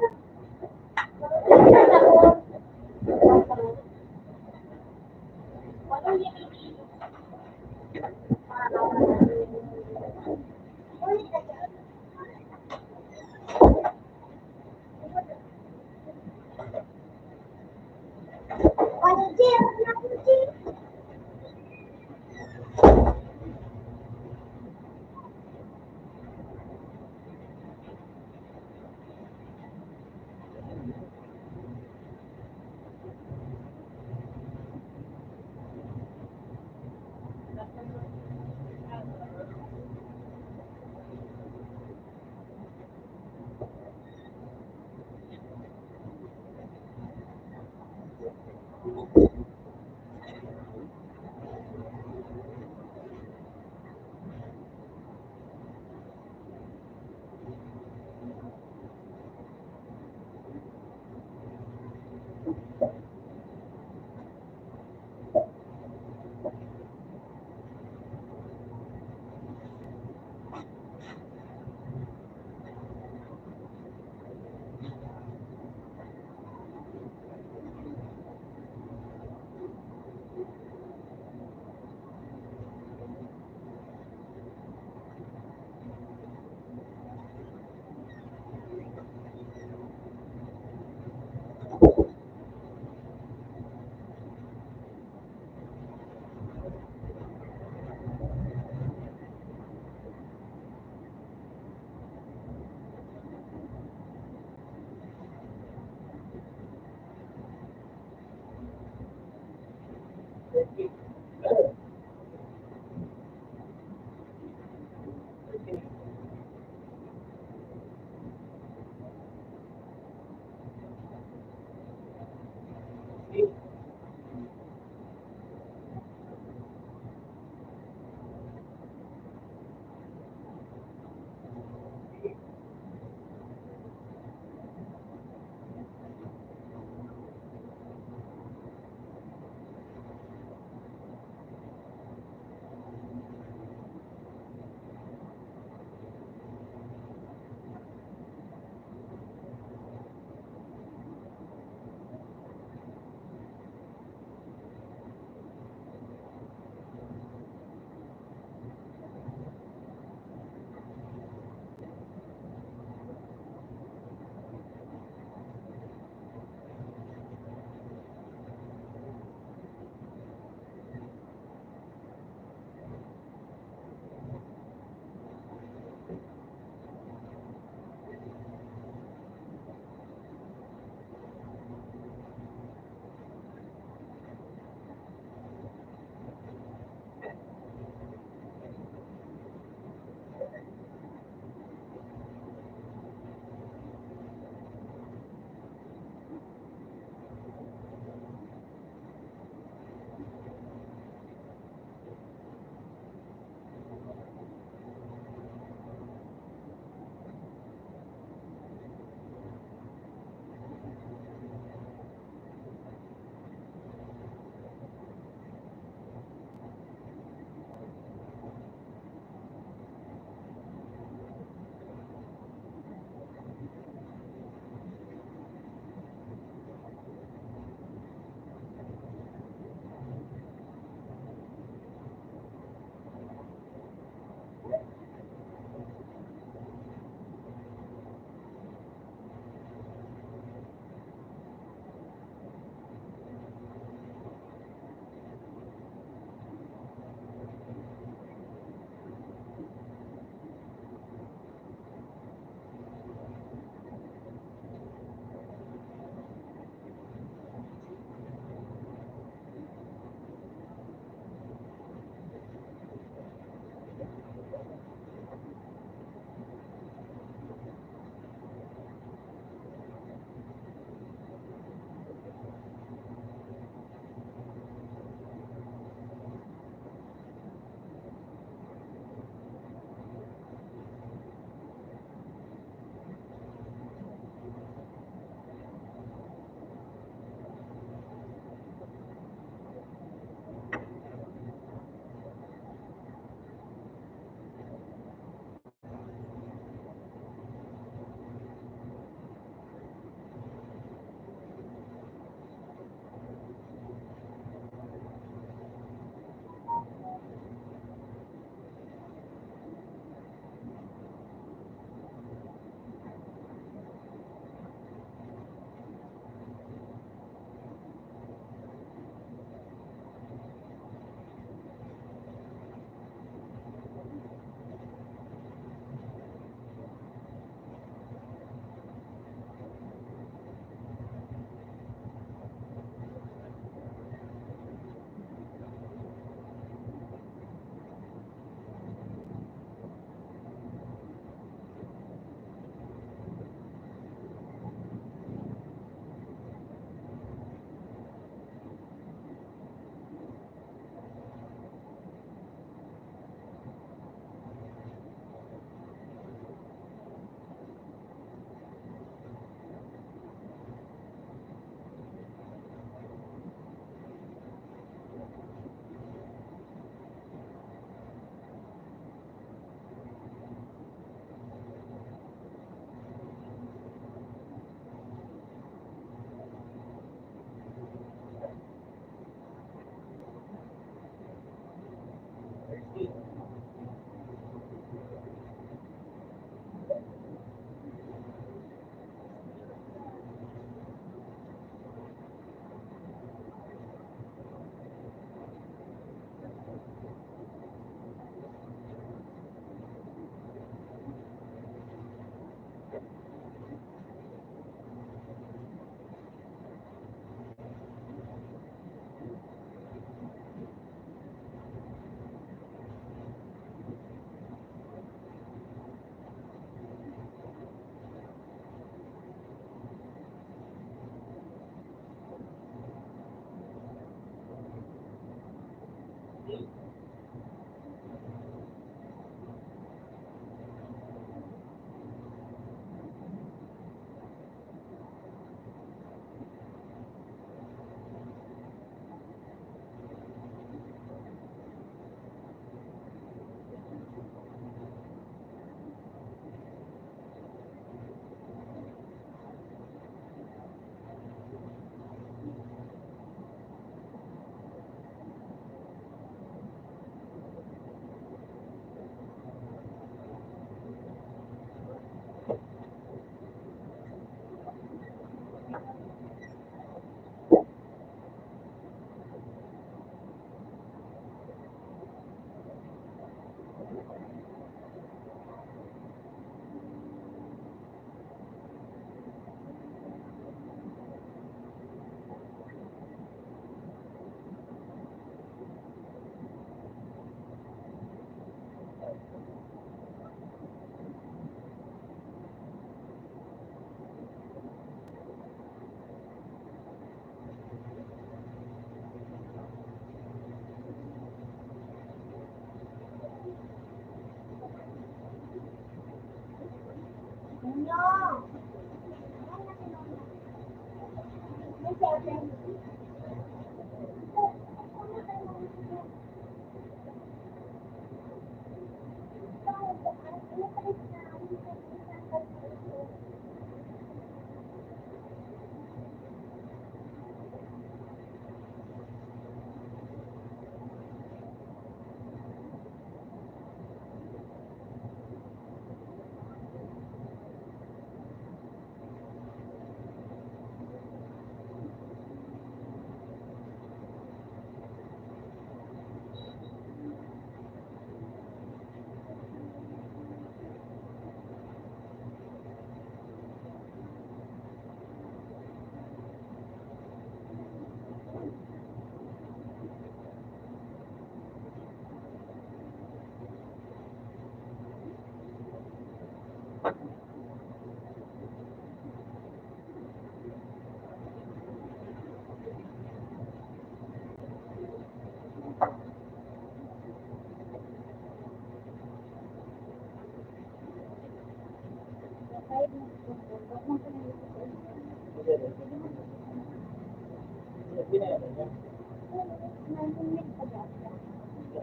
No.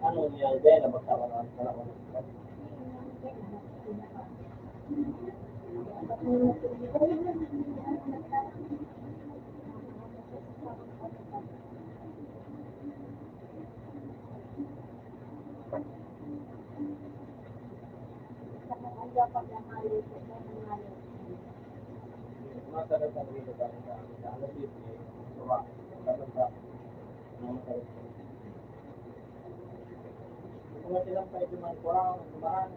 Ano niya, dahil na magkaroon ng masarap ang dito sa alas dito eh. Suwa. Dapat ba? Kung silang pwede man kurang, kumahan.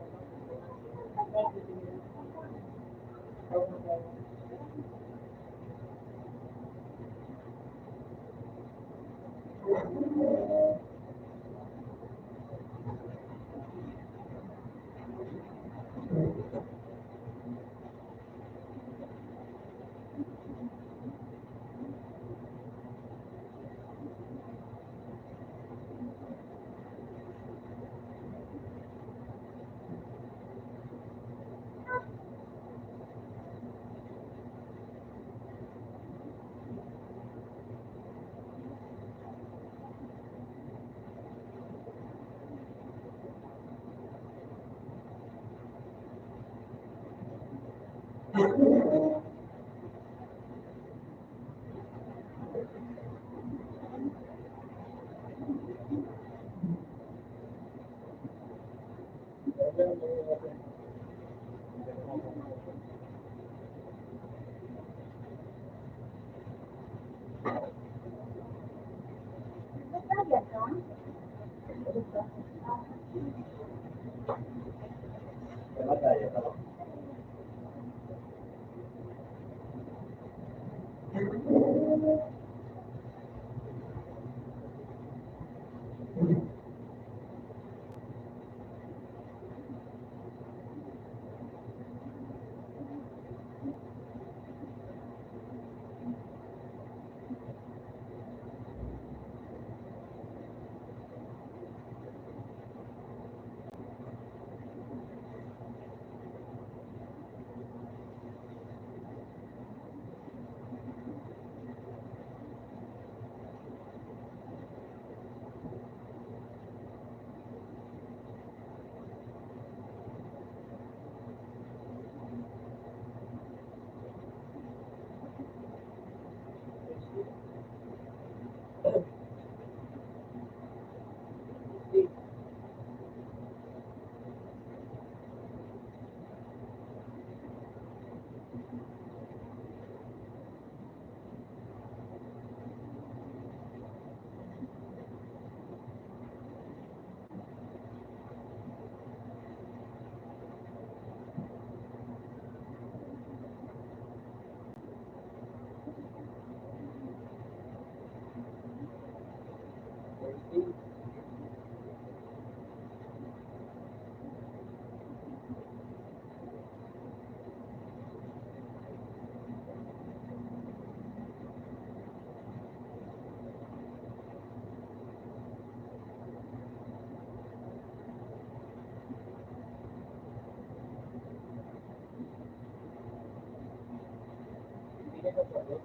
ka sasagot.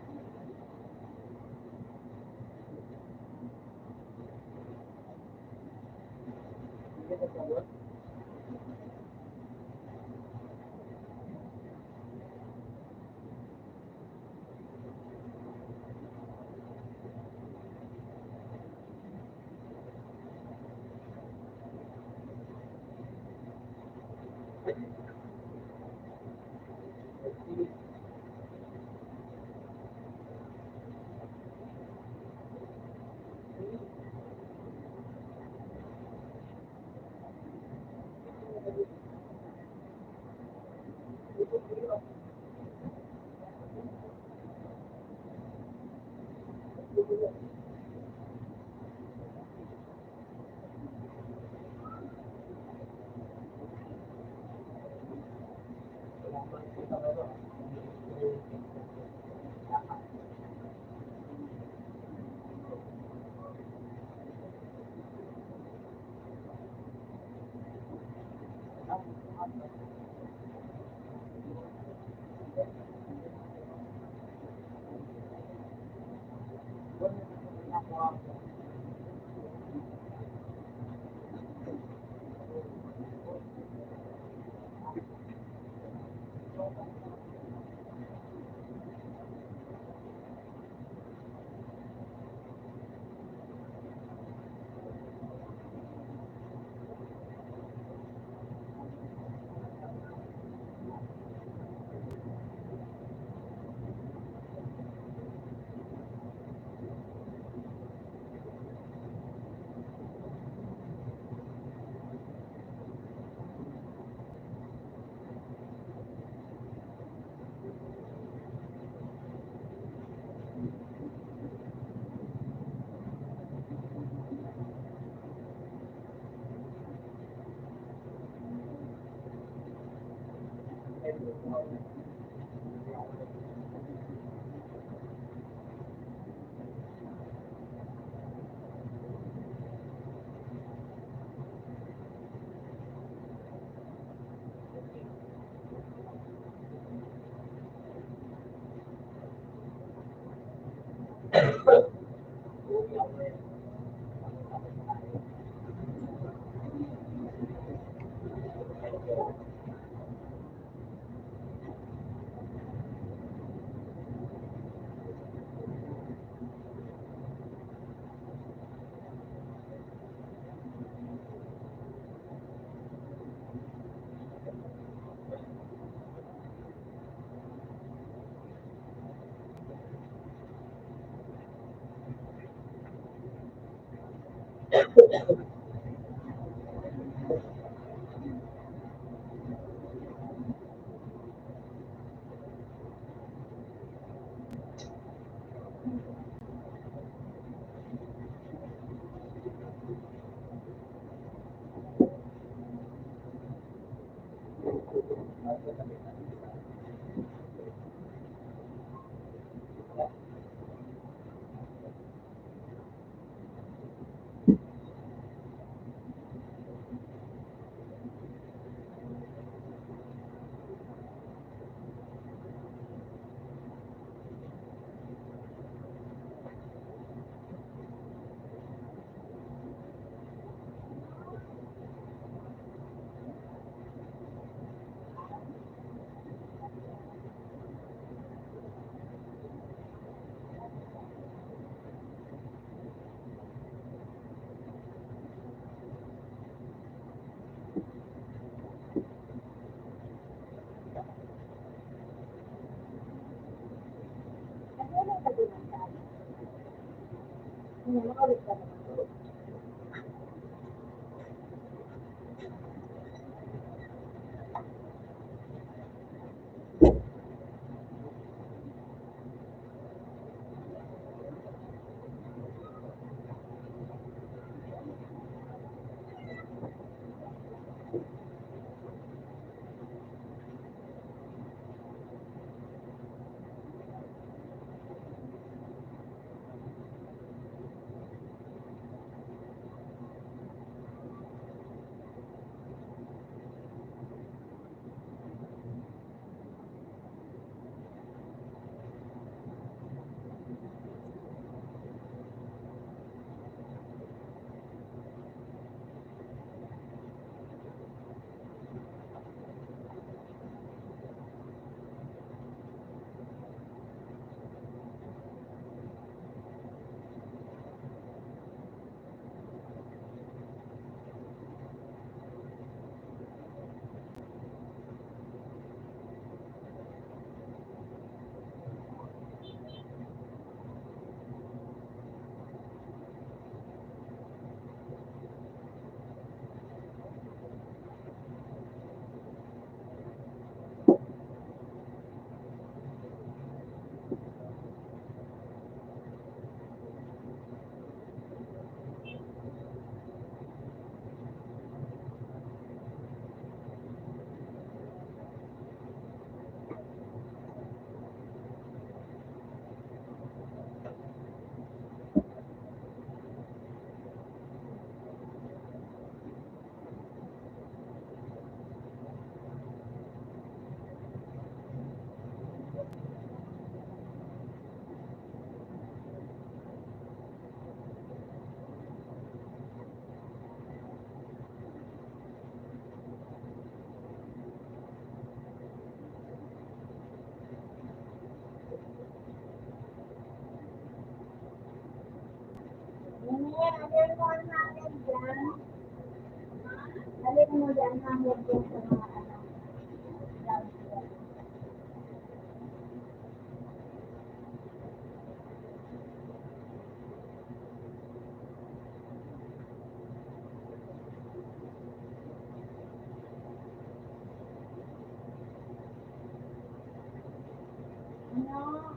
Hindi ka sasagot. Wala kang makikita ka ba? Ayan, alin mo ang hangin dyan. Alin mo dyan, hangin dyan sa mga ano. Downstairs. Ano?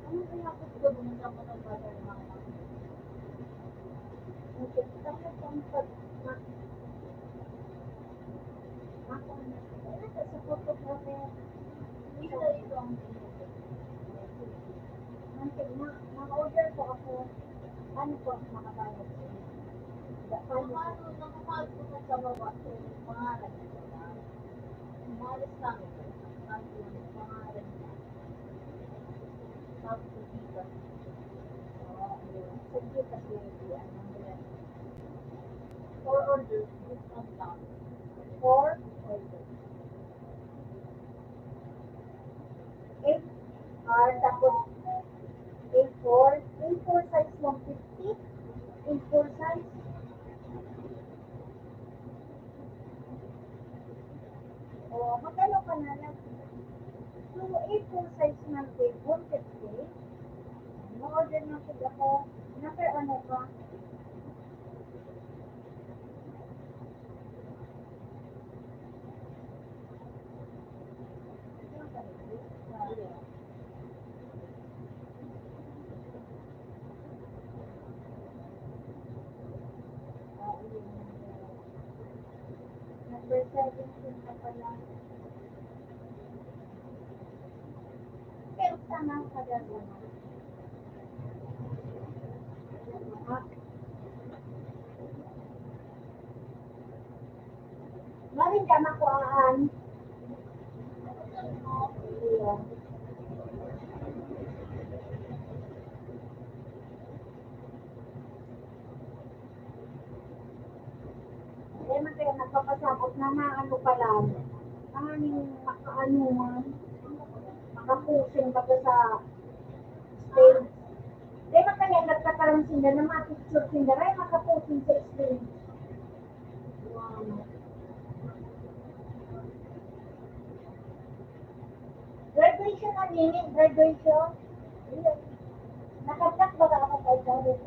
Ano kaya gusto mo sa mga bata ng mga okay, tapos ang pag ako na sa photographer dito ito ang na-order ko ako ano po makabayad sa inyo. Paano nakamahal ko na sa baba so pangalan ko na umalis namin pangalan tapos dito sige kasi ano yan 4 orders discount lang 4 orders 8 tapos A4 size 150 A4 size o magkano ka na lang so A4 size natin 150 na-order na po ako naka ano ka number 17 na pala pero sana kada sana maring ka makuhaan iya eh kaya nagpapasabot na ano pa lang ang aming makaano makapusin pa sa stage. Di makanya nagkakaroon sila ng mga picture sila rin makapusin sa stage. Wow. graduation. Ayun. Nakablock ba ka ako kay David?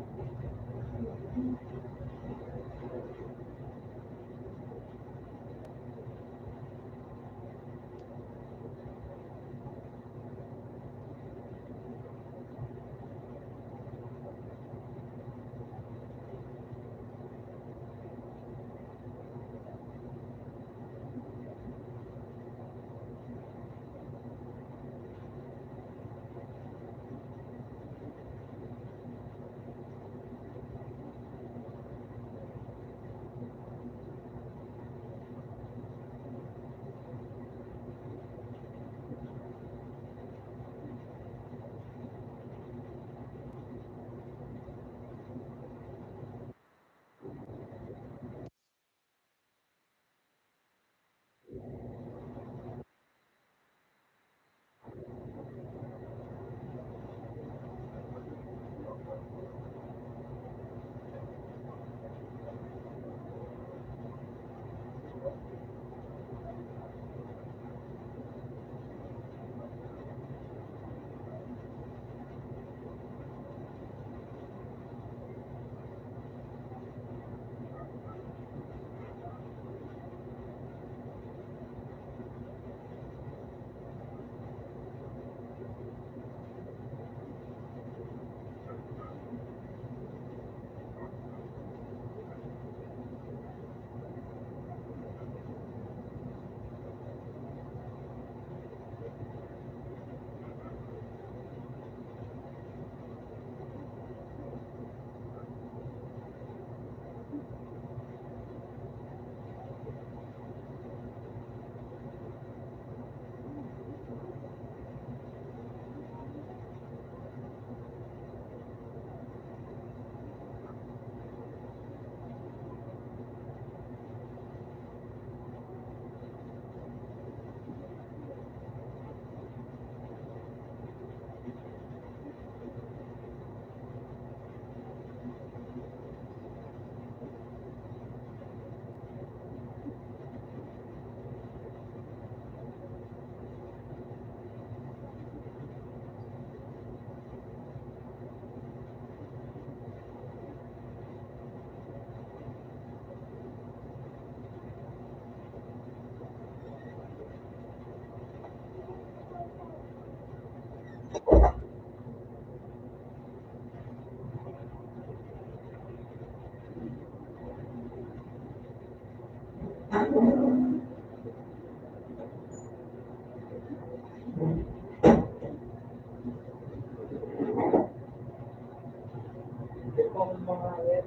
Depo ang mga hangin.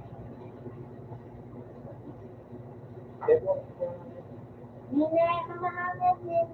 Depo ang mga hangin. Hindi na yung mahangin din.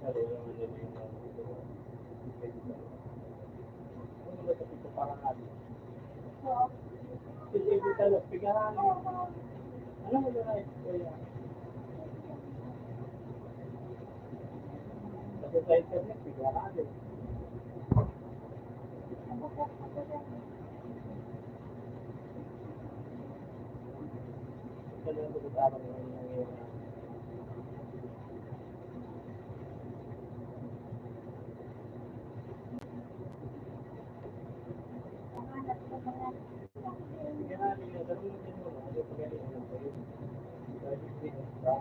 Ano yung ano yung ano ba ito ito parang ano? Oo. Kasi ito talos, pigahan. Ano mo na ito kaya? Kasi sa internet, pigahan. Ito lang ito parang nangyayari. Pigahan nila, pero mo din mo na, ano pagaling ano pa yun? Dahil hindi na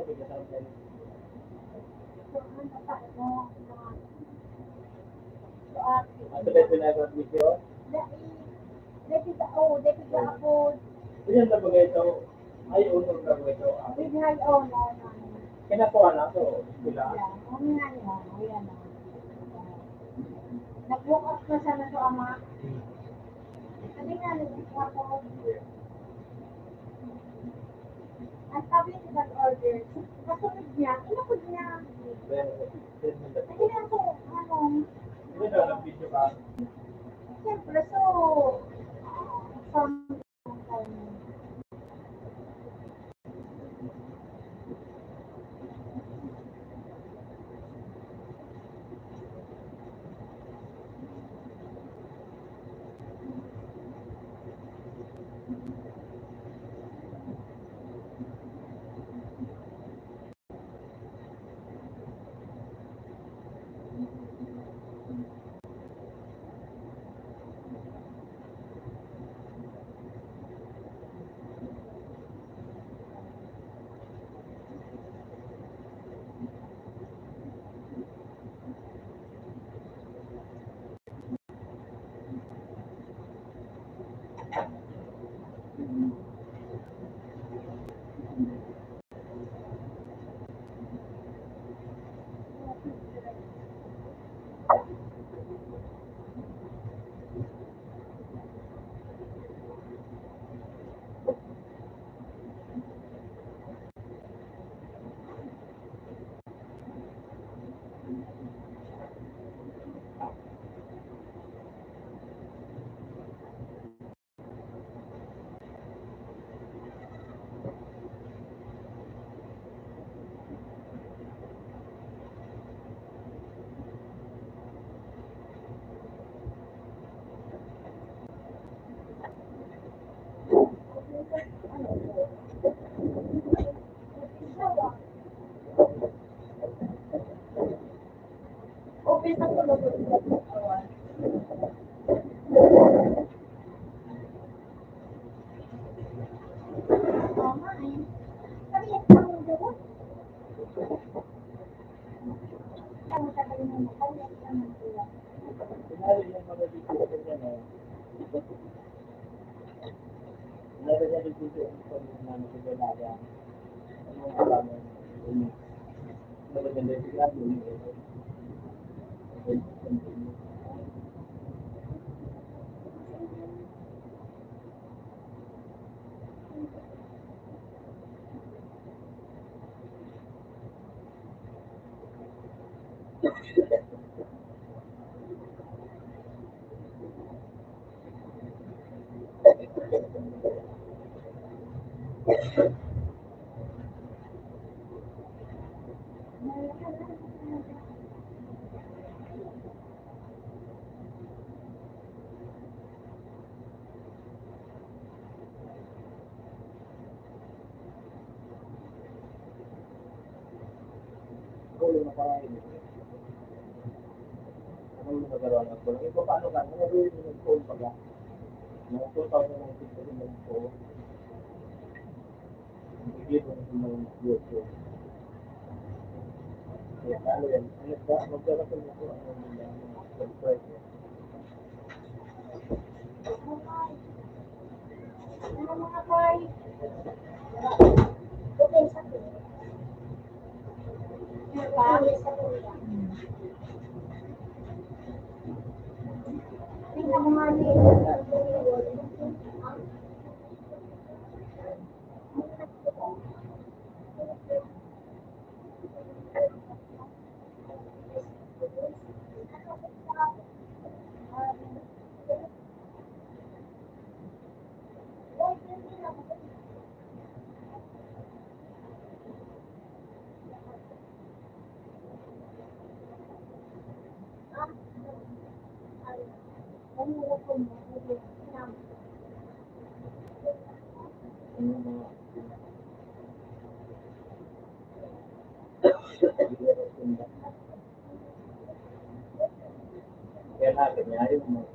bigatang yan. Ano ba yung pinag-video? Yan na ba ito? Ay, unong na ba ito? Kinakuha na ito. Sila. Nag-walk na siya na to, ama. Ano nga, nag-walk ako. Ang sabi niya nag-order, kasunod niya, inapod niya. Kasi nga po, Hindi na lang video ka. siyempre, so, from, open sa tulog. Tama eh. Sabi niya, ang doon. Ang tagal mo na kanya, ang doon. Pinali yung mga video ko niya na. Pinali niya yung video ko niya na nagagalaga. Ano ang kalaman? Maganda yung sila. Ako yung nakarain. Ako yung nagkaroon ng phone. Ito paano ka? Ano gawin mo ng phone pag mga 2019 pa rin ng phone. Bigyan mo ng YouTube. Kaya ano yan? Magdarating mo po ang subscribe. Ano mga boy? Open sa tulog. Open sa tulog. Tingnan mo nga niya. Kaya natin niya yung mga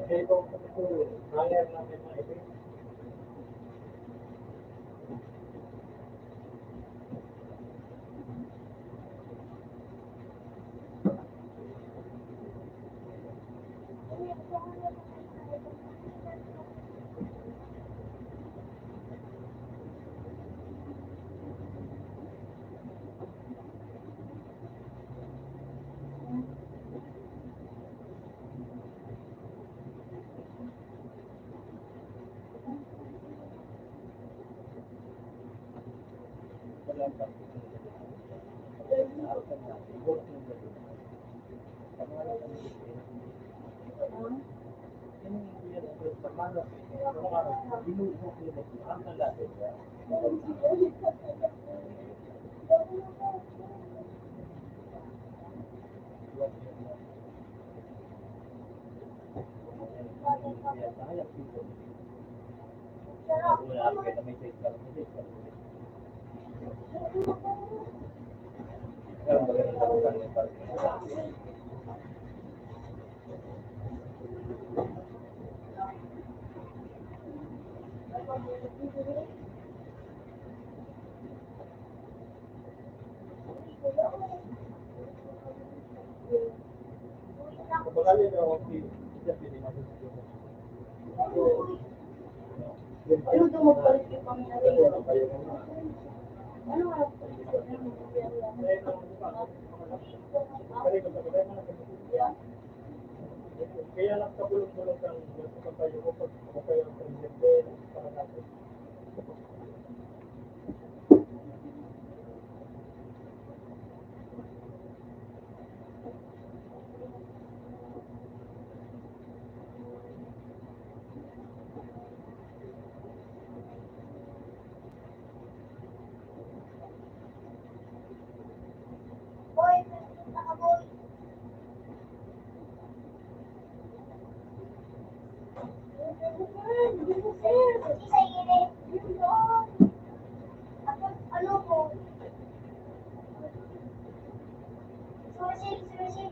Kaya kung kaya namin mga ito, wala pa. Bakali na ako pili na Ano daw magpalit yung pangyari? Ano nga? kaya nagkabulong-bulong kang gusto pa tayo pag kayo ang presidente para natin. Boy, punta ka, boy. Isa init. Ano mo? Susi, susi.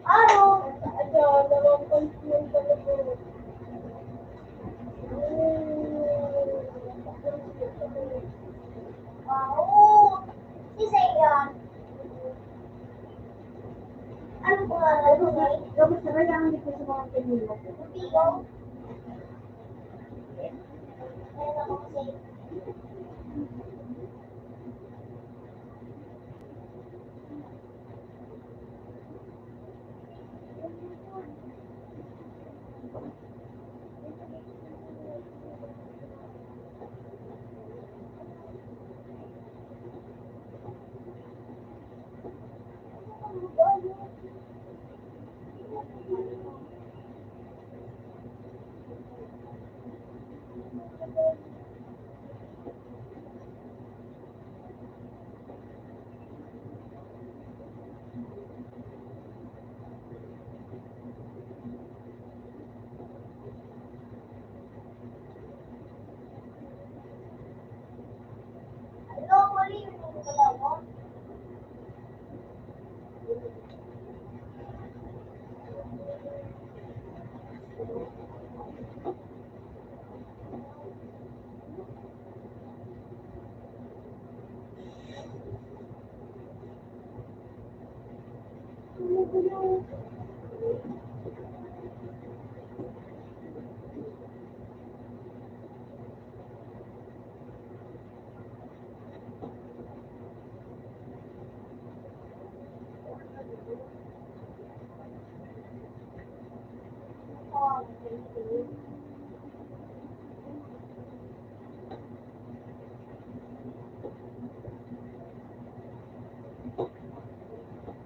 Ano? Ano? Dalawang confused ako po. Wow! Isa yan. Ano po nga? Dapat sa kailangan dito sa mga kanila. Hindi yun. Meron ako kasi. Ano, mali yung wala mo?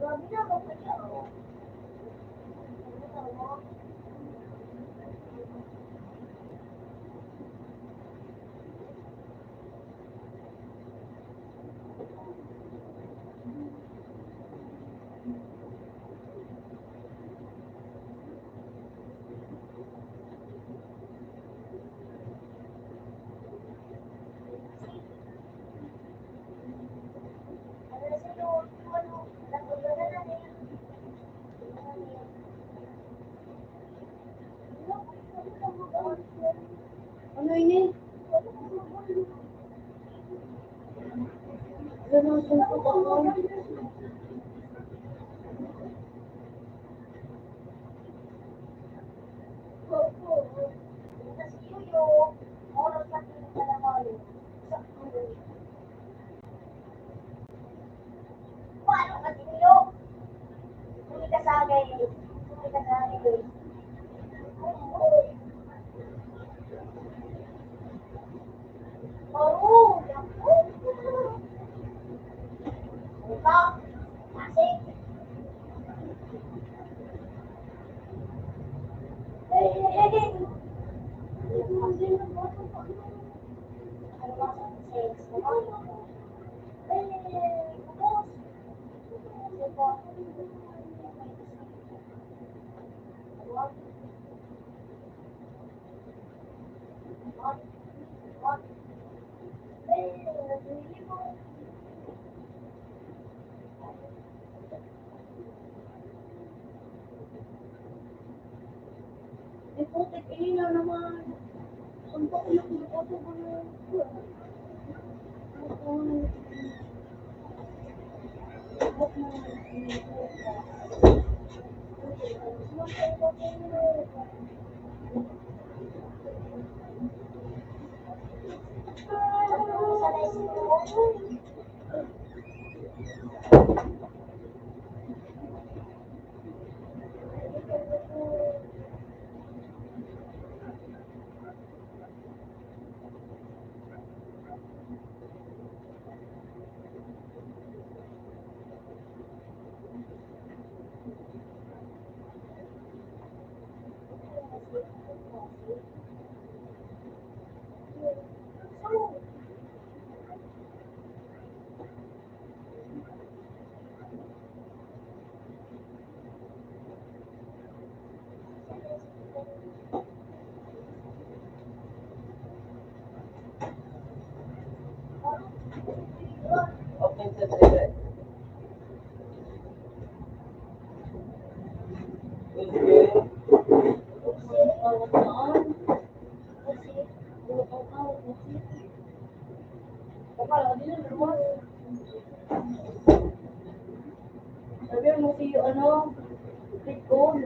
Grabe na ako pa siya. Ano ini? Ganun suntok ako. Paano ka tinilo? Hindi ka sa akin. Hindi ka sa akin. Oo. Diba? Kasi, May putik ina naman. Suntok na kung ako ba na. Open sa secret. Sabi mo si ano, Pitbull.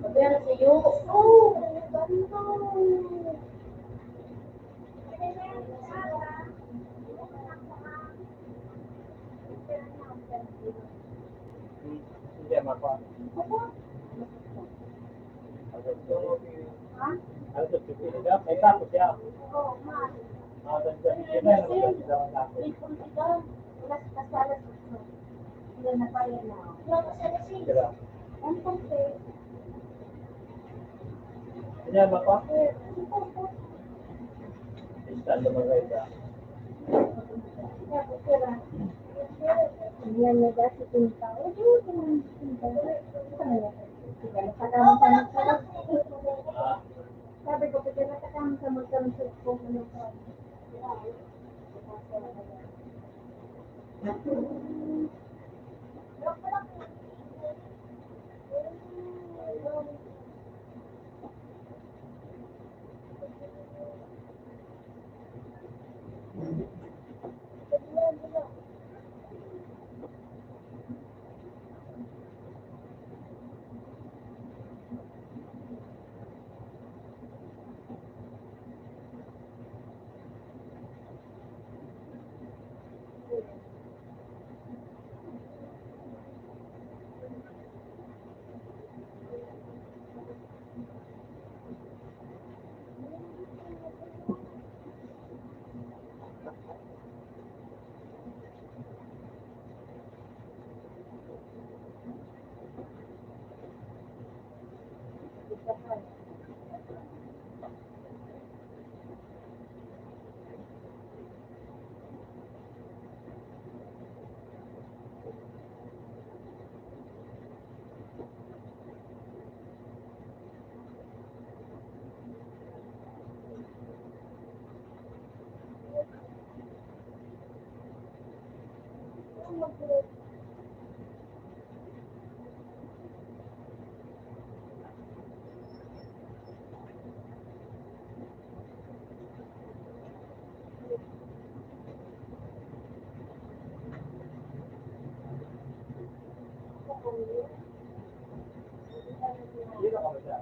Sabi ano sa'yo? Oh, ganito. Hindi, mapa. Ha? Ano to, pipili daw? May tapos siya. Oo, ma. Yun na, naman daw ang tapos. Pitbull kita. Alas 8. Hindi na pa yan na. Wala pa siya kasi. Diba? Ang pagpe. Kanya ba pa? Instant naman kayo ba? Yan na dati tinta. O, di mo tinta. Nakatama sa magkaroon. Ah, Sabi ko, pwede nakatama sa magkaroon sa kung ano ka. hindi na kami siya.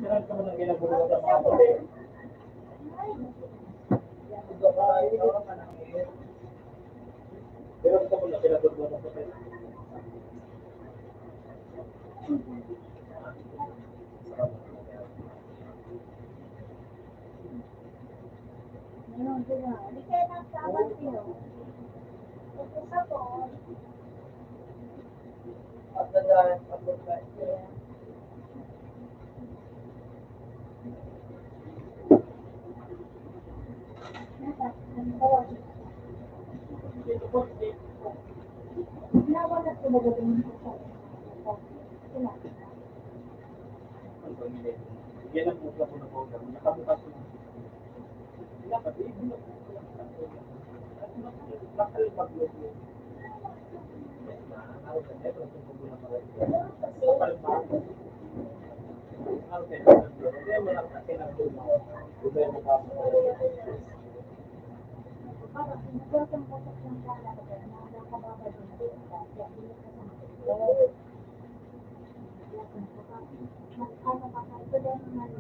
Meron ka mo nang ginagawa sa mga puti. Meron ka mo nang ginagawa sa puti. Ano, di ba? Di kaya nagsawa sila. Tapos ako, At nadaan ang pagkain. Nawalat ko ba din sa sila? Ang pamilya. Yan ang mukha ko na program. Nakabukas ko. Dapat ibig bakal pag-log mo. Araw ka neto kung pagbulang pa rin. Kapal pa. Araw ka neto. Kaya wala ka kinagod mo. Gobyerno ka mo. Para kung pasok ng sala ko na nakababa din dito. Kaya bilis ka sa mga. Ano pa ito din naman.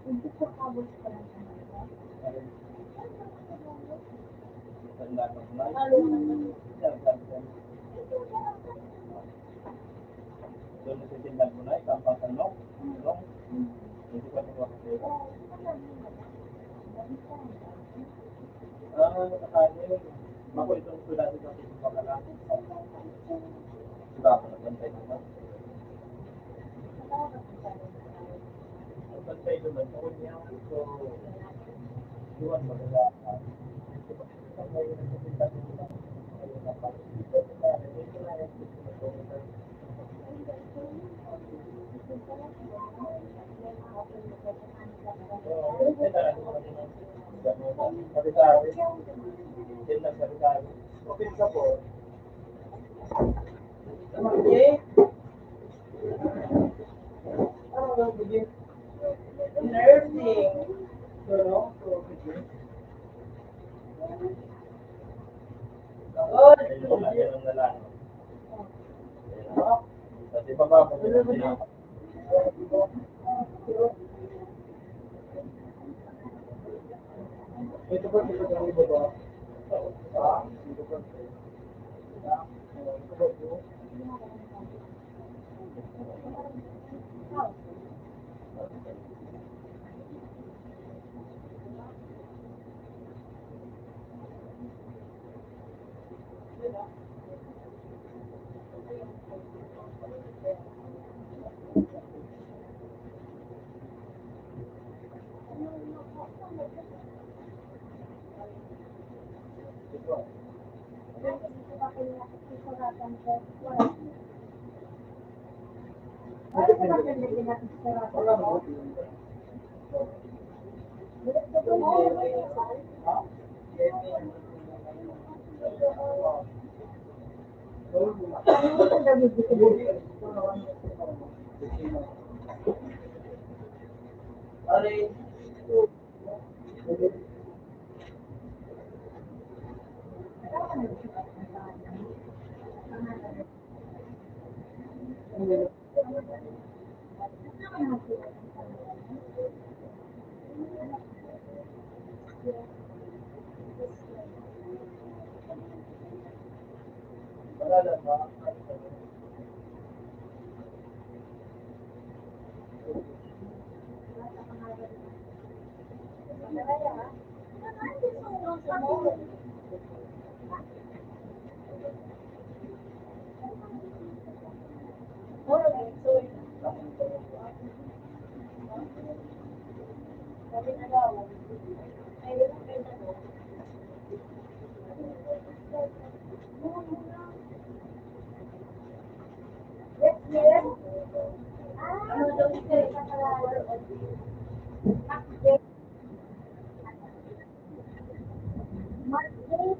Hindi ko kabul pa lang. Doon sa tindahan mo na, ikampasan mo. Hindi pa ito kasi. Nakakanya. Bako itong sulat ito sa pagkala. Diba ako nagbantay naman? Nagbantay naman. Ako niya. So, iwan mo nila. Okay ka po. Okay. Nursing. So, Kasi baba mo ito ba ito ang baba? Ito ba? Mura ba? So, sabi na daw. Ay, yun ang pwede mo. Yes, yes. Ano daw siya? Mark Day.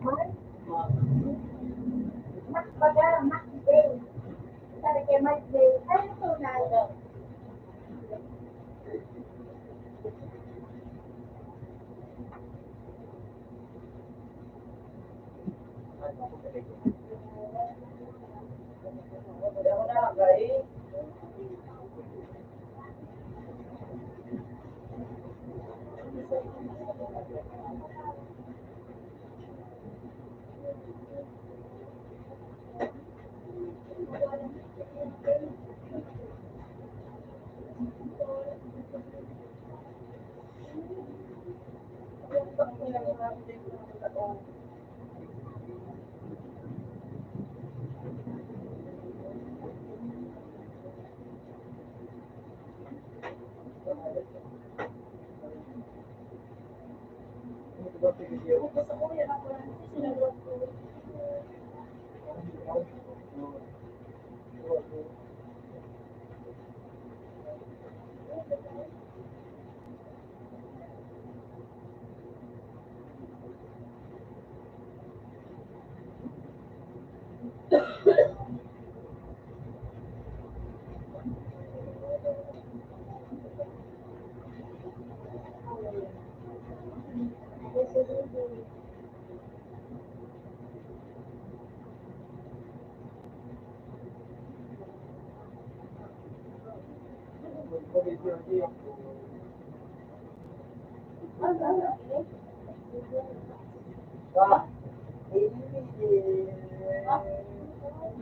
Mark. Mark baga. Mark Day. Sabi kay Mark Day. Ay, ito na. Ako na, guys.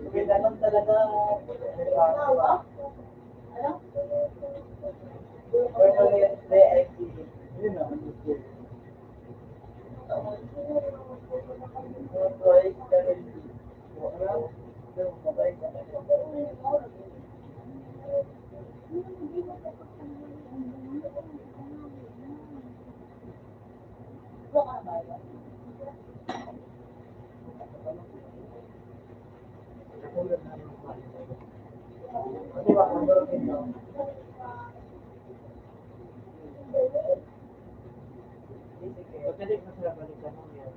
Maganda lang talaga. Permanent reactive. Yun na. Choice currency. Di ba, kung gawin mo? Pwede ko sila balikan mo yan.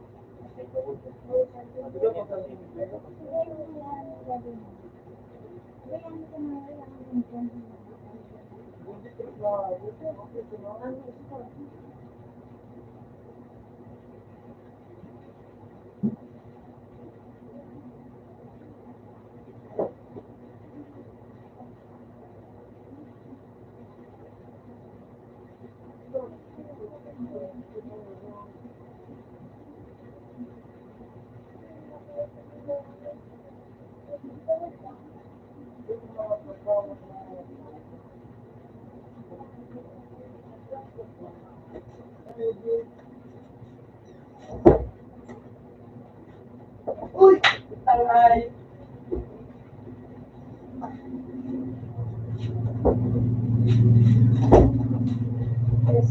Uy! Aray!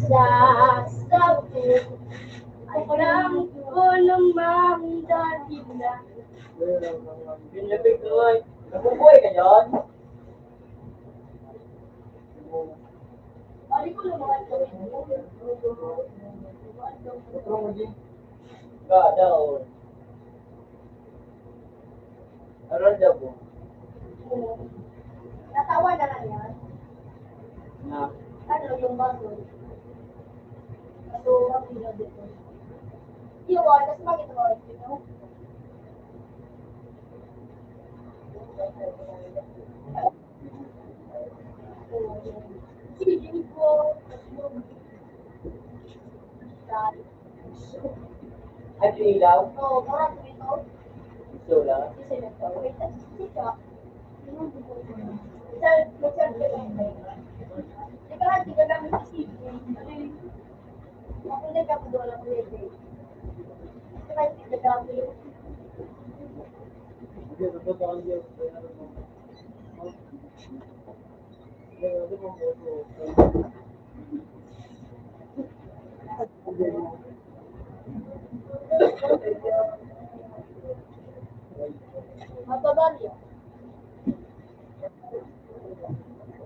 Sasabi alam ko namang dahil na Pinlapit ko ay. Nabubuhay ka dyan? Ari ko naman kami. Ka, daon. Aral daw po. Natawa na lang yan. Na. Ano yung baso? So, ang pinag dito. Iwan, tapos bakit mo ito? Sige po. Ay, pinilaw? Oo, parang ito. Gusto lang. Kasi nito. Wait, sige. Mag-selfie lang tayo. Teka lang, hindi ka namin isipin. Ako na ka po doon. Mababali.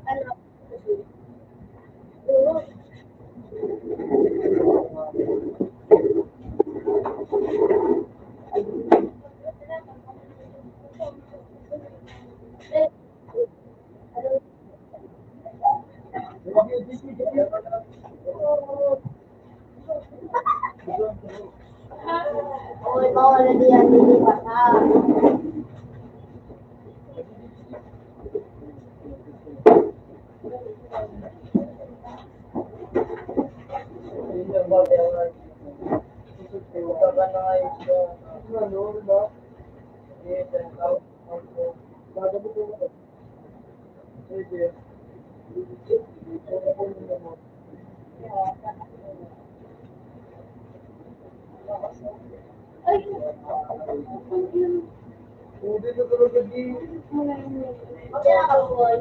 Ano? Oo. Eh, ano? Oy, bawal na diyan, lilipat ha. Ay, okay na ka, boy.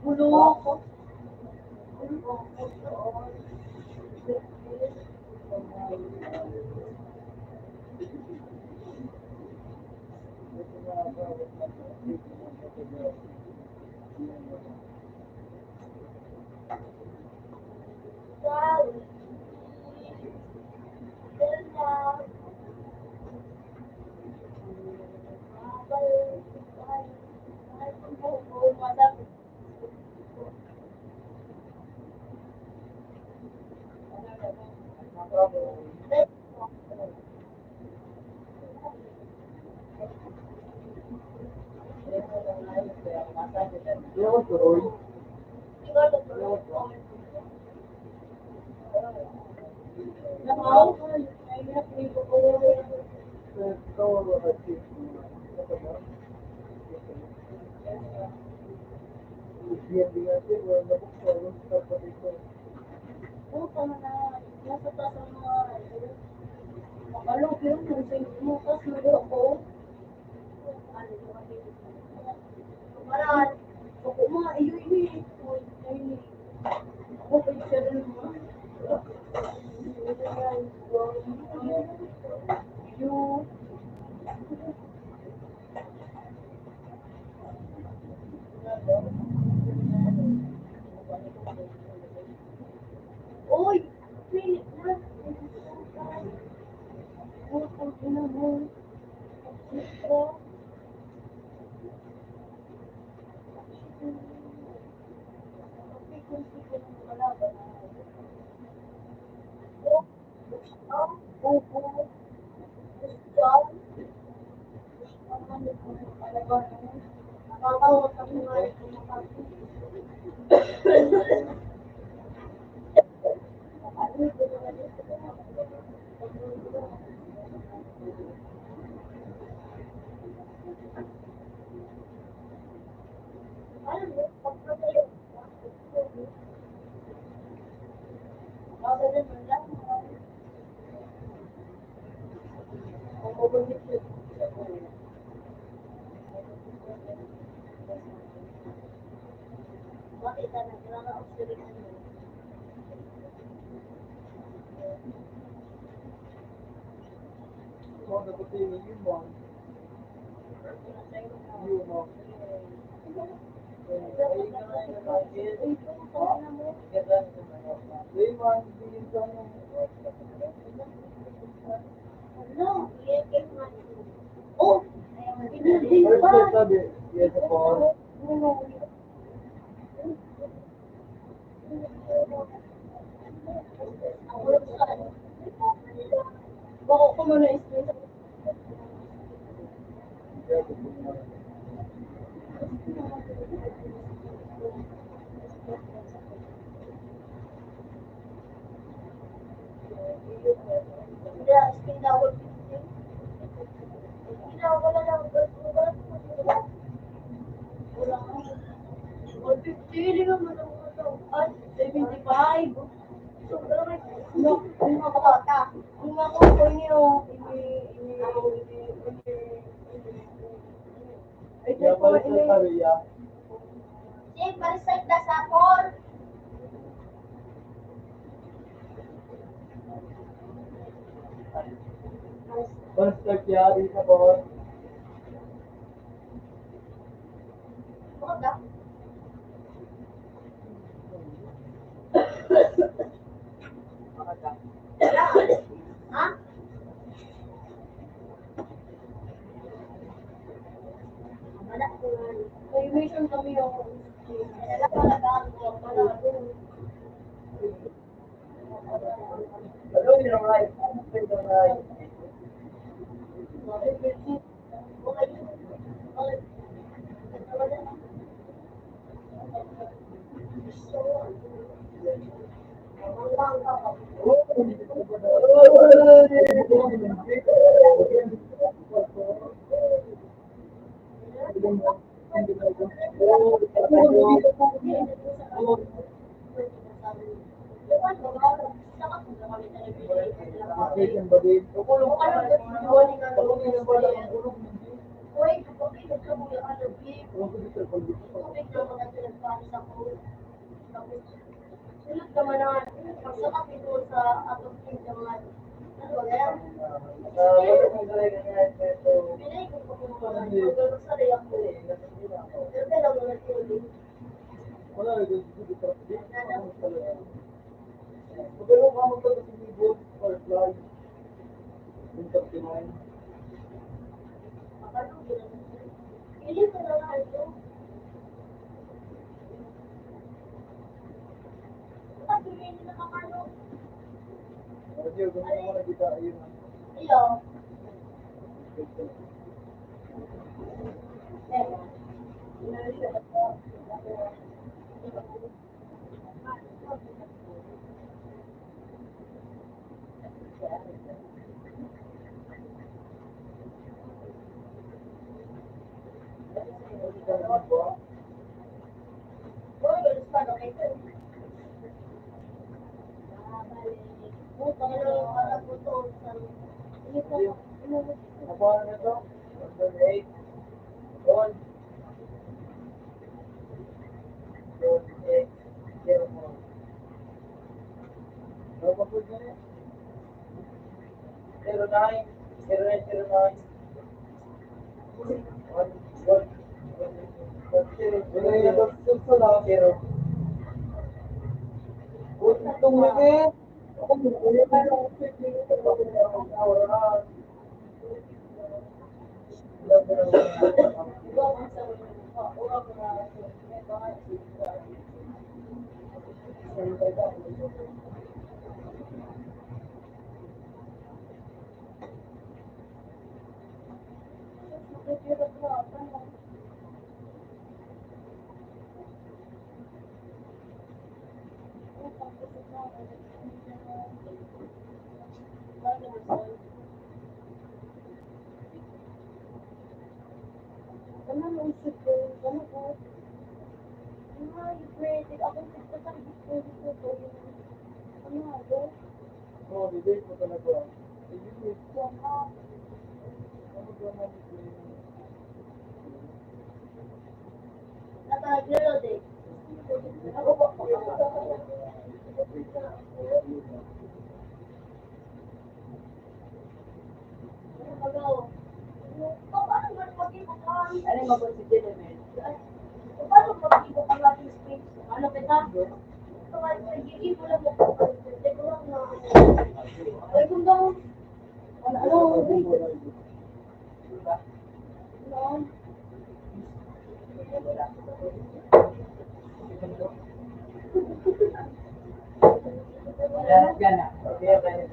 Bulok. Wow. Ganda. Ano, pero kung sa inyo, kasi ako, Maran, ako ma, iyo ini. Ako pa siya rin mo. Iyo. Oy, pilit na. Putang ina mo. Ito. Wala ba na? Oh, bako ko muna is Ay, 75. So, no. Balik sa Maria. Si Parisite na sa Paul. Basta kaya isa po. Bukod na. Ha? Wala ko nga. May mission kami yung wala ko nag-aaral ko. Wala ko. Ano yung right? Ano yung right? Sunod naman naman, pagsakap ito sa atong team naman. Ano ba yan? Pinay ko po kung mga sa layak ko. Pero kaya lang mga tuloy. Wala rin dito. Pero kamo to sa libo or fly. Yung 39. Hindi ko na lang ito. Bakit hindi na makano? Kasi kung mo na kita ayun. Hello? Apa na to? Number 8. Don. Don 8. 04. Ano pa po dyan? 09. 0909. 1. Itong lagi. Ano mo isip ko? Ano ko? Ay, pwede. Ako gusto sa gusto ko. Ano ako? Oh, bibig mo talaga. Bibig. Yan ha. Ano ba naman ito? Naka-grilled eh. Ako po. Ano? Paano ba mag-ibukan? Ano yung mag-consider namin? Paano mag-ibukan natin space? Ano kita? Nagiging mo lang mo. Teko lang na. Ay, kung daw. Ano? Ano? Yan na. Okay, okay.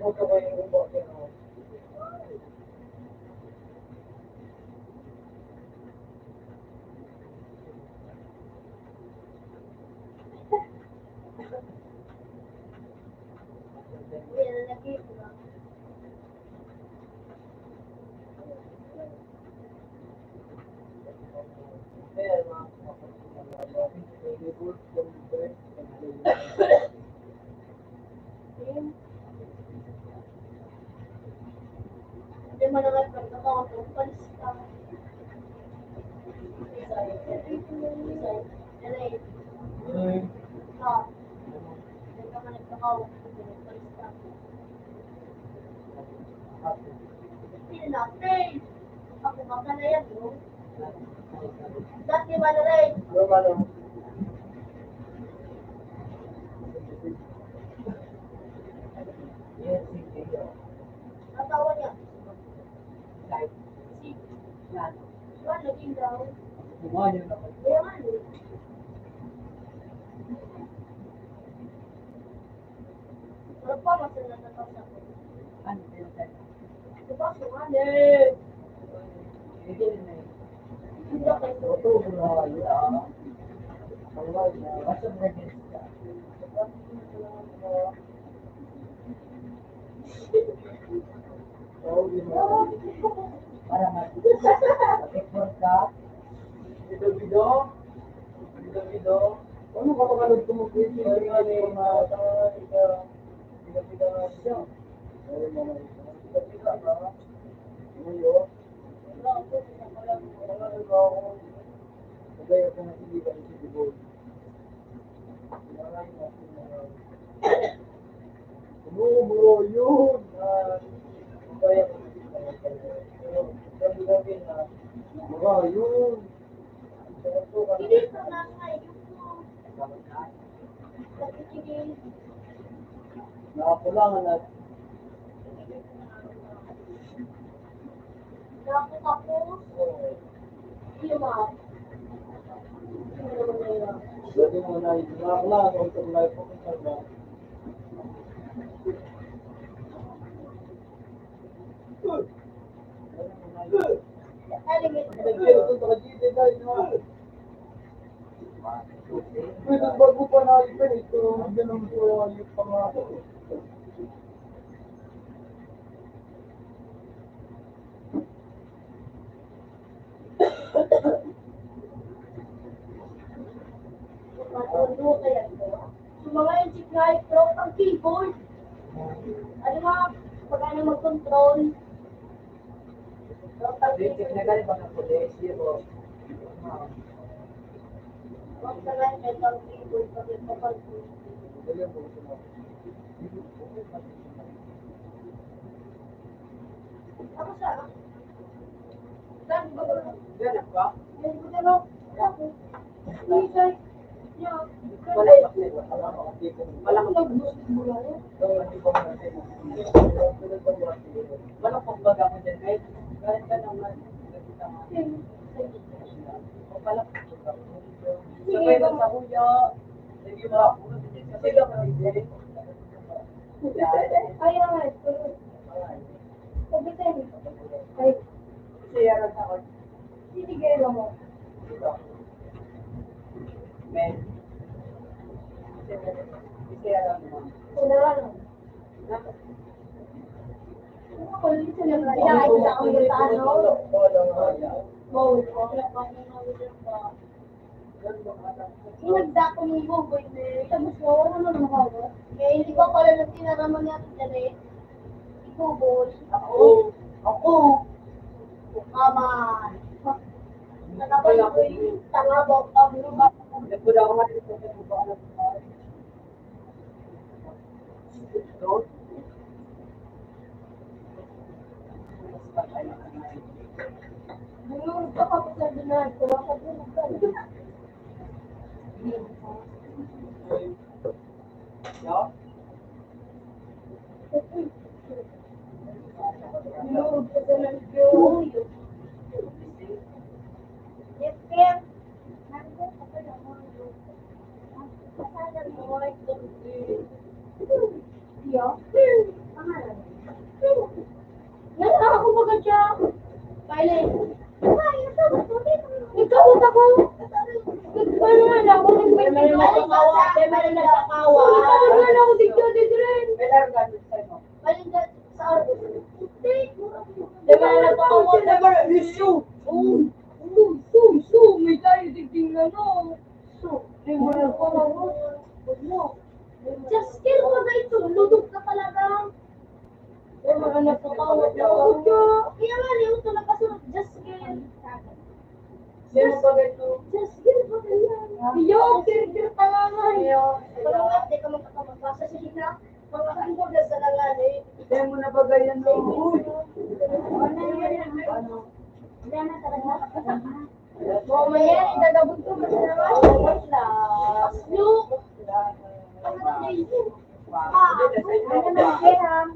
Ito ko yung robot yun. Yan, lagi Hindi mo naman pagkakauto, palis ka. Ako baka na yan, no? Dati ba na rin? Natawa niya. Si. Wala, naging daw. Kaya nga, eh. Wala pa, mas natatawa sa ako. Diba, sumali. Hindi ako ito. Para mag-picture ka. Bido. Ano ka makalog tumugin? Hindi ko na nga, yung pagkikigil. Nakapulangan na. Nakakapos. Lima. Pwede mo na yung nakapulangan kung ito live po kung saan ba. Pwede bago pa na ito, ganun po yung pangako. Matundo kaya ito. Yung mga yung light pro, ang keyboard. Ano nga, pag ano mag-control. Technically, baka pulis, zero. Huwag na lang ito ang keyboard pag yung pag-control. Ako siya. Dami ba ba? Ganap ka? Dami ba ba? Ako. Hindi, yeah. Walang pagbaga ko dyan. Kahit ka naman. Sabay lang sa kuya. Sige ba? Kasi lang Kaya nga, ito. Pagdating. Ay, siya ako. sinigero mo. Men. Siya mo. Wala lang. Ako, lito lang. Inaayos ako yung sa ano. Wow. Inagda ko yung buboy na yun. Tapos wala naman makawa. Kaya hindi ko pala na tinaraman niya ito dyan eh. Buboy. Ako. Kaman. Nagkabay ko yung tanga ba? Pablo ba? Nagpuda ako nga dito sa buka. Bumulog ka pa sa dinan. Kaya ka bumulog ka. Yeah? Bumulog ka sa dinan. Yes, Kim. Nandun ka pa naman. Kasama mo ay Yo? Pangalan? Nasa ako baga siya. Pilot. Ay, nasabot ko dito. Nagkabot ako. Nagkano nga na ako. May nagkakawa. May nagkakawa. Nagkabot nga na ako dito. Dito rin. May larga sa mo. Malingat sa arbo. Diba na nagkakawa? Diba na issue? May tayo digding ano. So, may mga Hindi mo ba ganito? Just give mo ganyan. Iyo, kirkir ka nga nga. Wala nga, di ka magkakamabasa sa hina. Mga kanto na sa langan eh. Hindi mo na ba ganyan no? Ano? Wala na talaga. Mamaya, idadabog ko ba sa naman? Wala. Snoop. Ano na yun? Ano na Graham?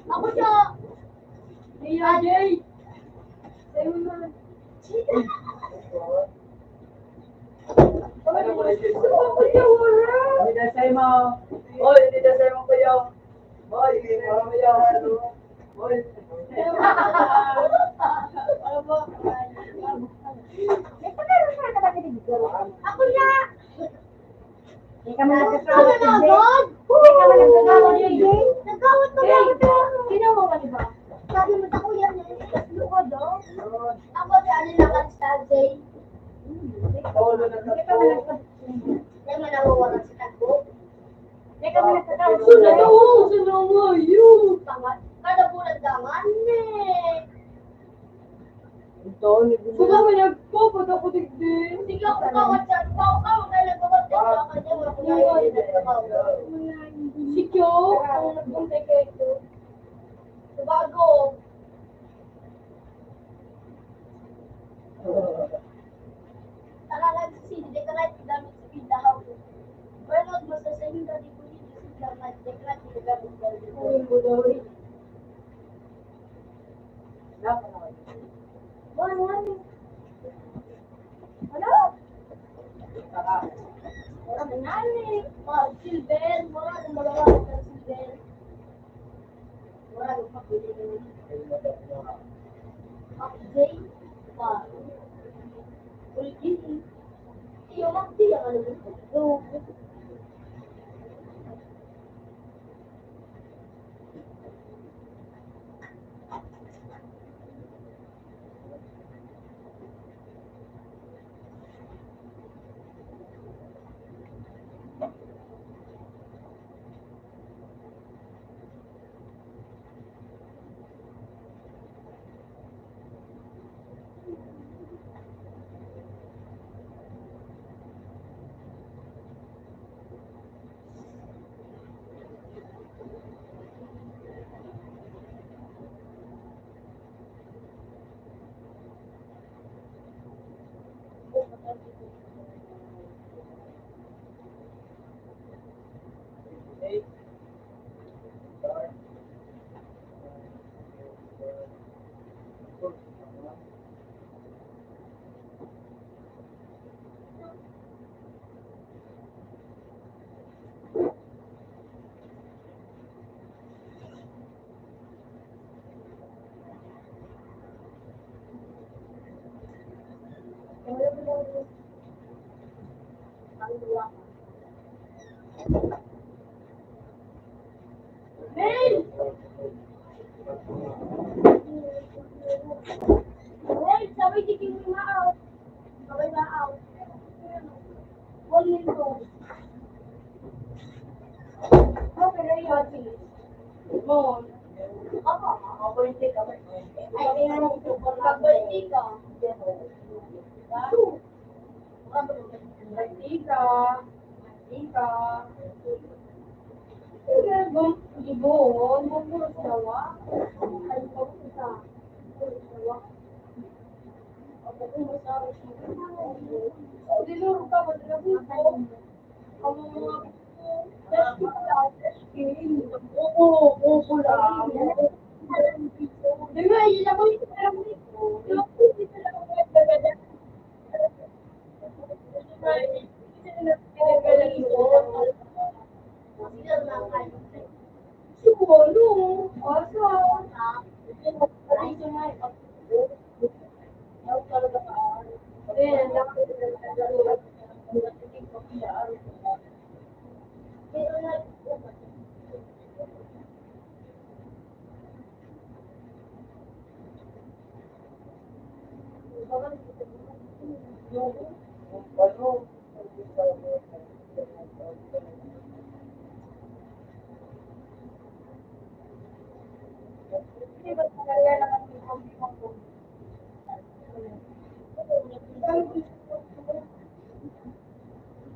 Ako siya. Jay. Sa'yo na. Ano mo na Hindi na sa'yo mo. Hoy, hindi na sa'yo mo kayo. Hoy, hindi na sa'yo mo kayo. Hoy. Ako na. Hindi ka man nagkakawat, Jay. Hindi ka man nagkakawat, Jay. Nagkawat ka ba? Ginawa ka di ba? Sabi mo ako yan eh. Luko daw. Ako si ano lang sa Jay. Paulo na Hindi ka man nagkakawat. Hindi mo nawawalan sa tagbo. Hindi ka man nagkakawat. Sunod yun. Tangat. Kada bulan dangan eh. Ito, Suga mo nagpapot ako digdi. Hindi ka ako kawat dyan. Pao ka, kaya nagkawat dyan. Baka niya, wala ko na yun. Sikyo. Ang nagpuntay kayo ito. Bago. Talagang hindi ka lang damit sa pindahaw. Pero nag masasayin ka di ko dito sa damat. Hindi ka lang ginagamit ka dito. Ano? Wala na nani. Silver. Wala na malawa ng silver. Wala na pagpili naman. Jay. Ulgini. Iyo magdi ang ano dito. Hey! Hey, sabay tigil mo out. Sabay na out. 1 minute. Okay, na yun. Mo. Ako yung take away. Ay, hindi na lang ito. Pag-birthday ka. Birthday ka. Ibon, bumulot sawa. Ay, bumulot sa. Bumulot sawa. Bumulot sawa. Diluro ka, madalago ko. Ang mga Oo, lang. Di ba, yun ako yung parang siguro,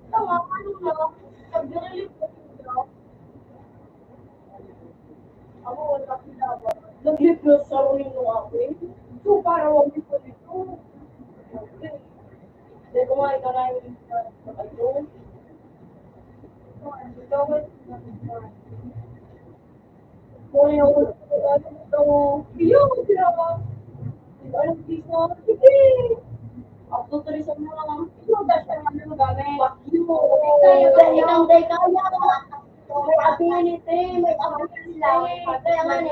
Tama, ano na? Nag-relief ko sila. Ako wala sila ba? Nag-lift na sa rin ng akin. So, para wag ko dito. Hindi ko nga ikarayin sa kayo. Kung yung iyo ko sila ba? Alam ko sige. Ako tuloy sa mga ikaw dash ka naman yung gamit. Ikaw day kaya may ability, may ability lang. Kaya nga ni.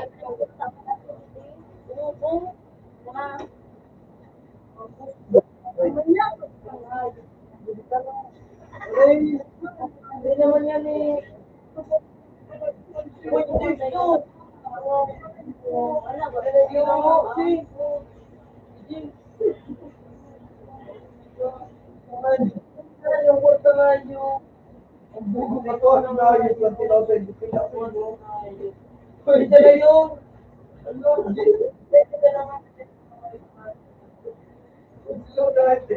Oo. Hindi naman yan eh. Ang bugo pa to, ang layo, 20,000. Pwede na yun. So, dati.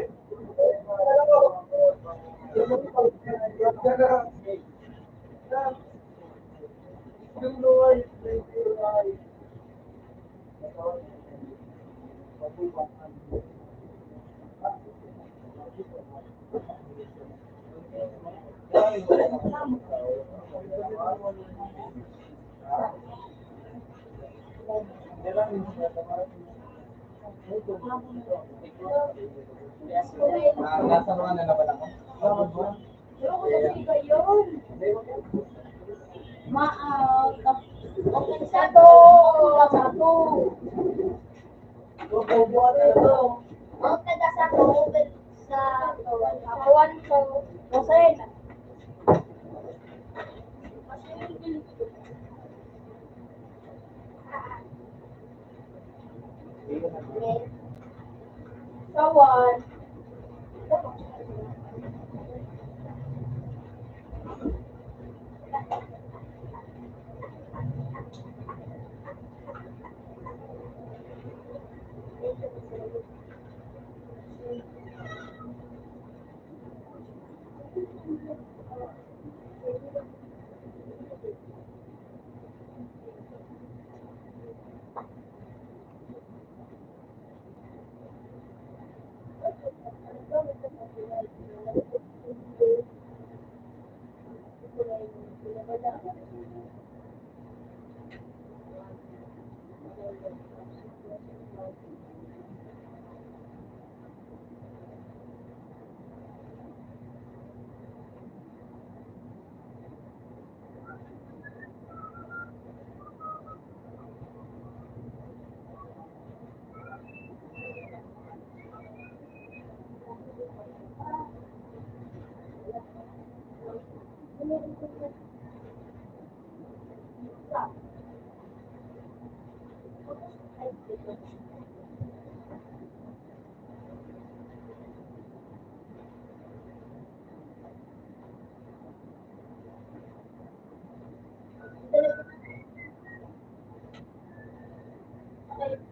Nasa mga na pala ko. Pero kung kasi gayon, okay sa to, sa to. Okay ka sa to, open sa to. Kapuan ko, kasi. Kawan.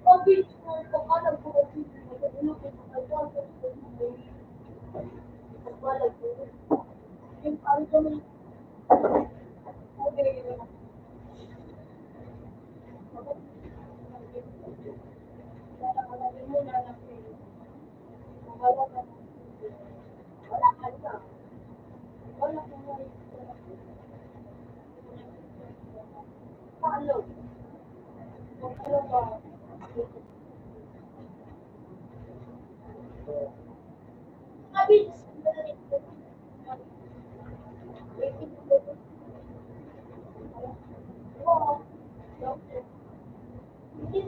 COVID ko pa nag-COVID yung ano kami Hindi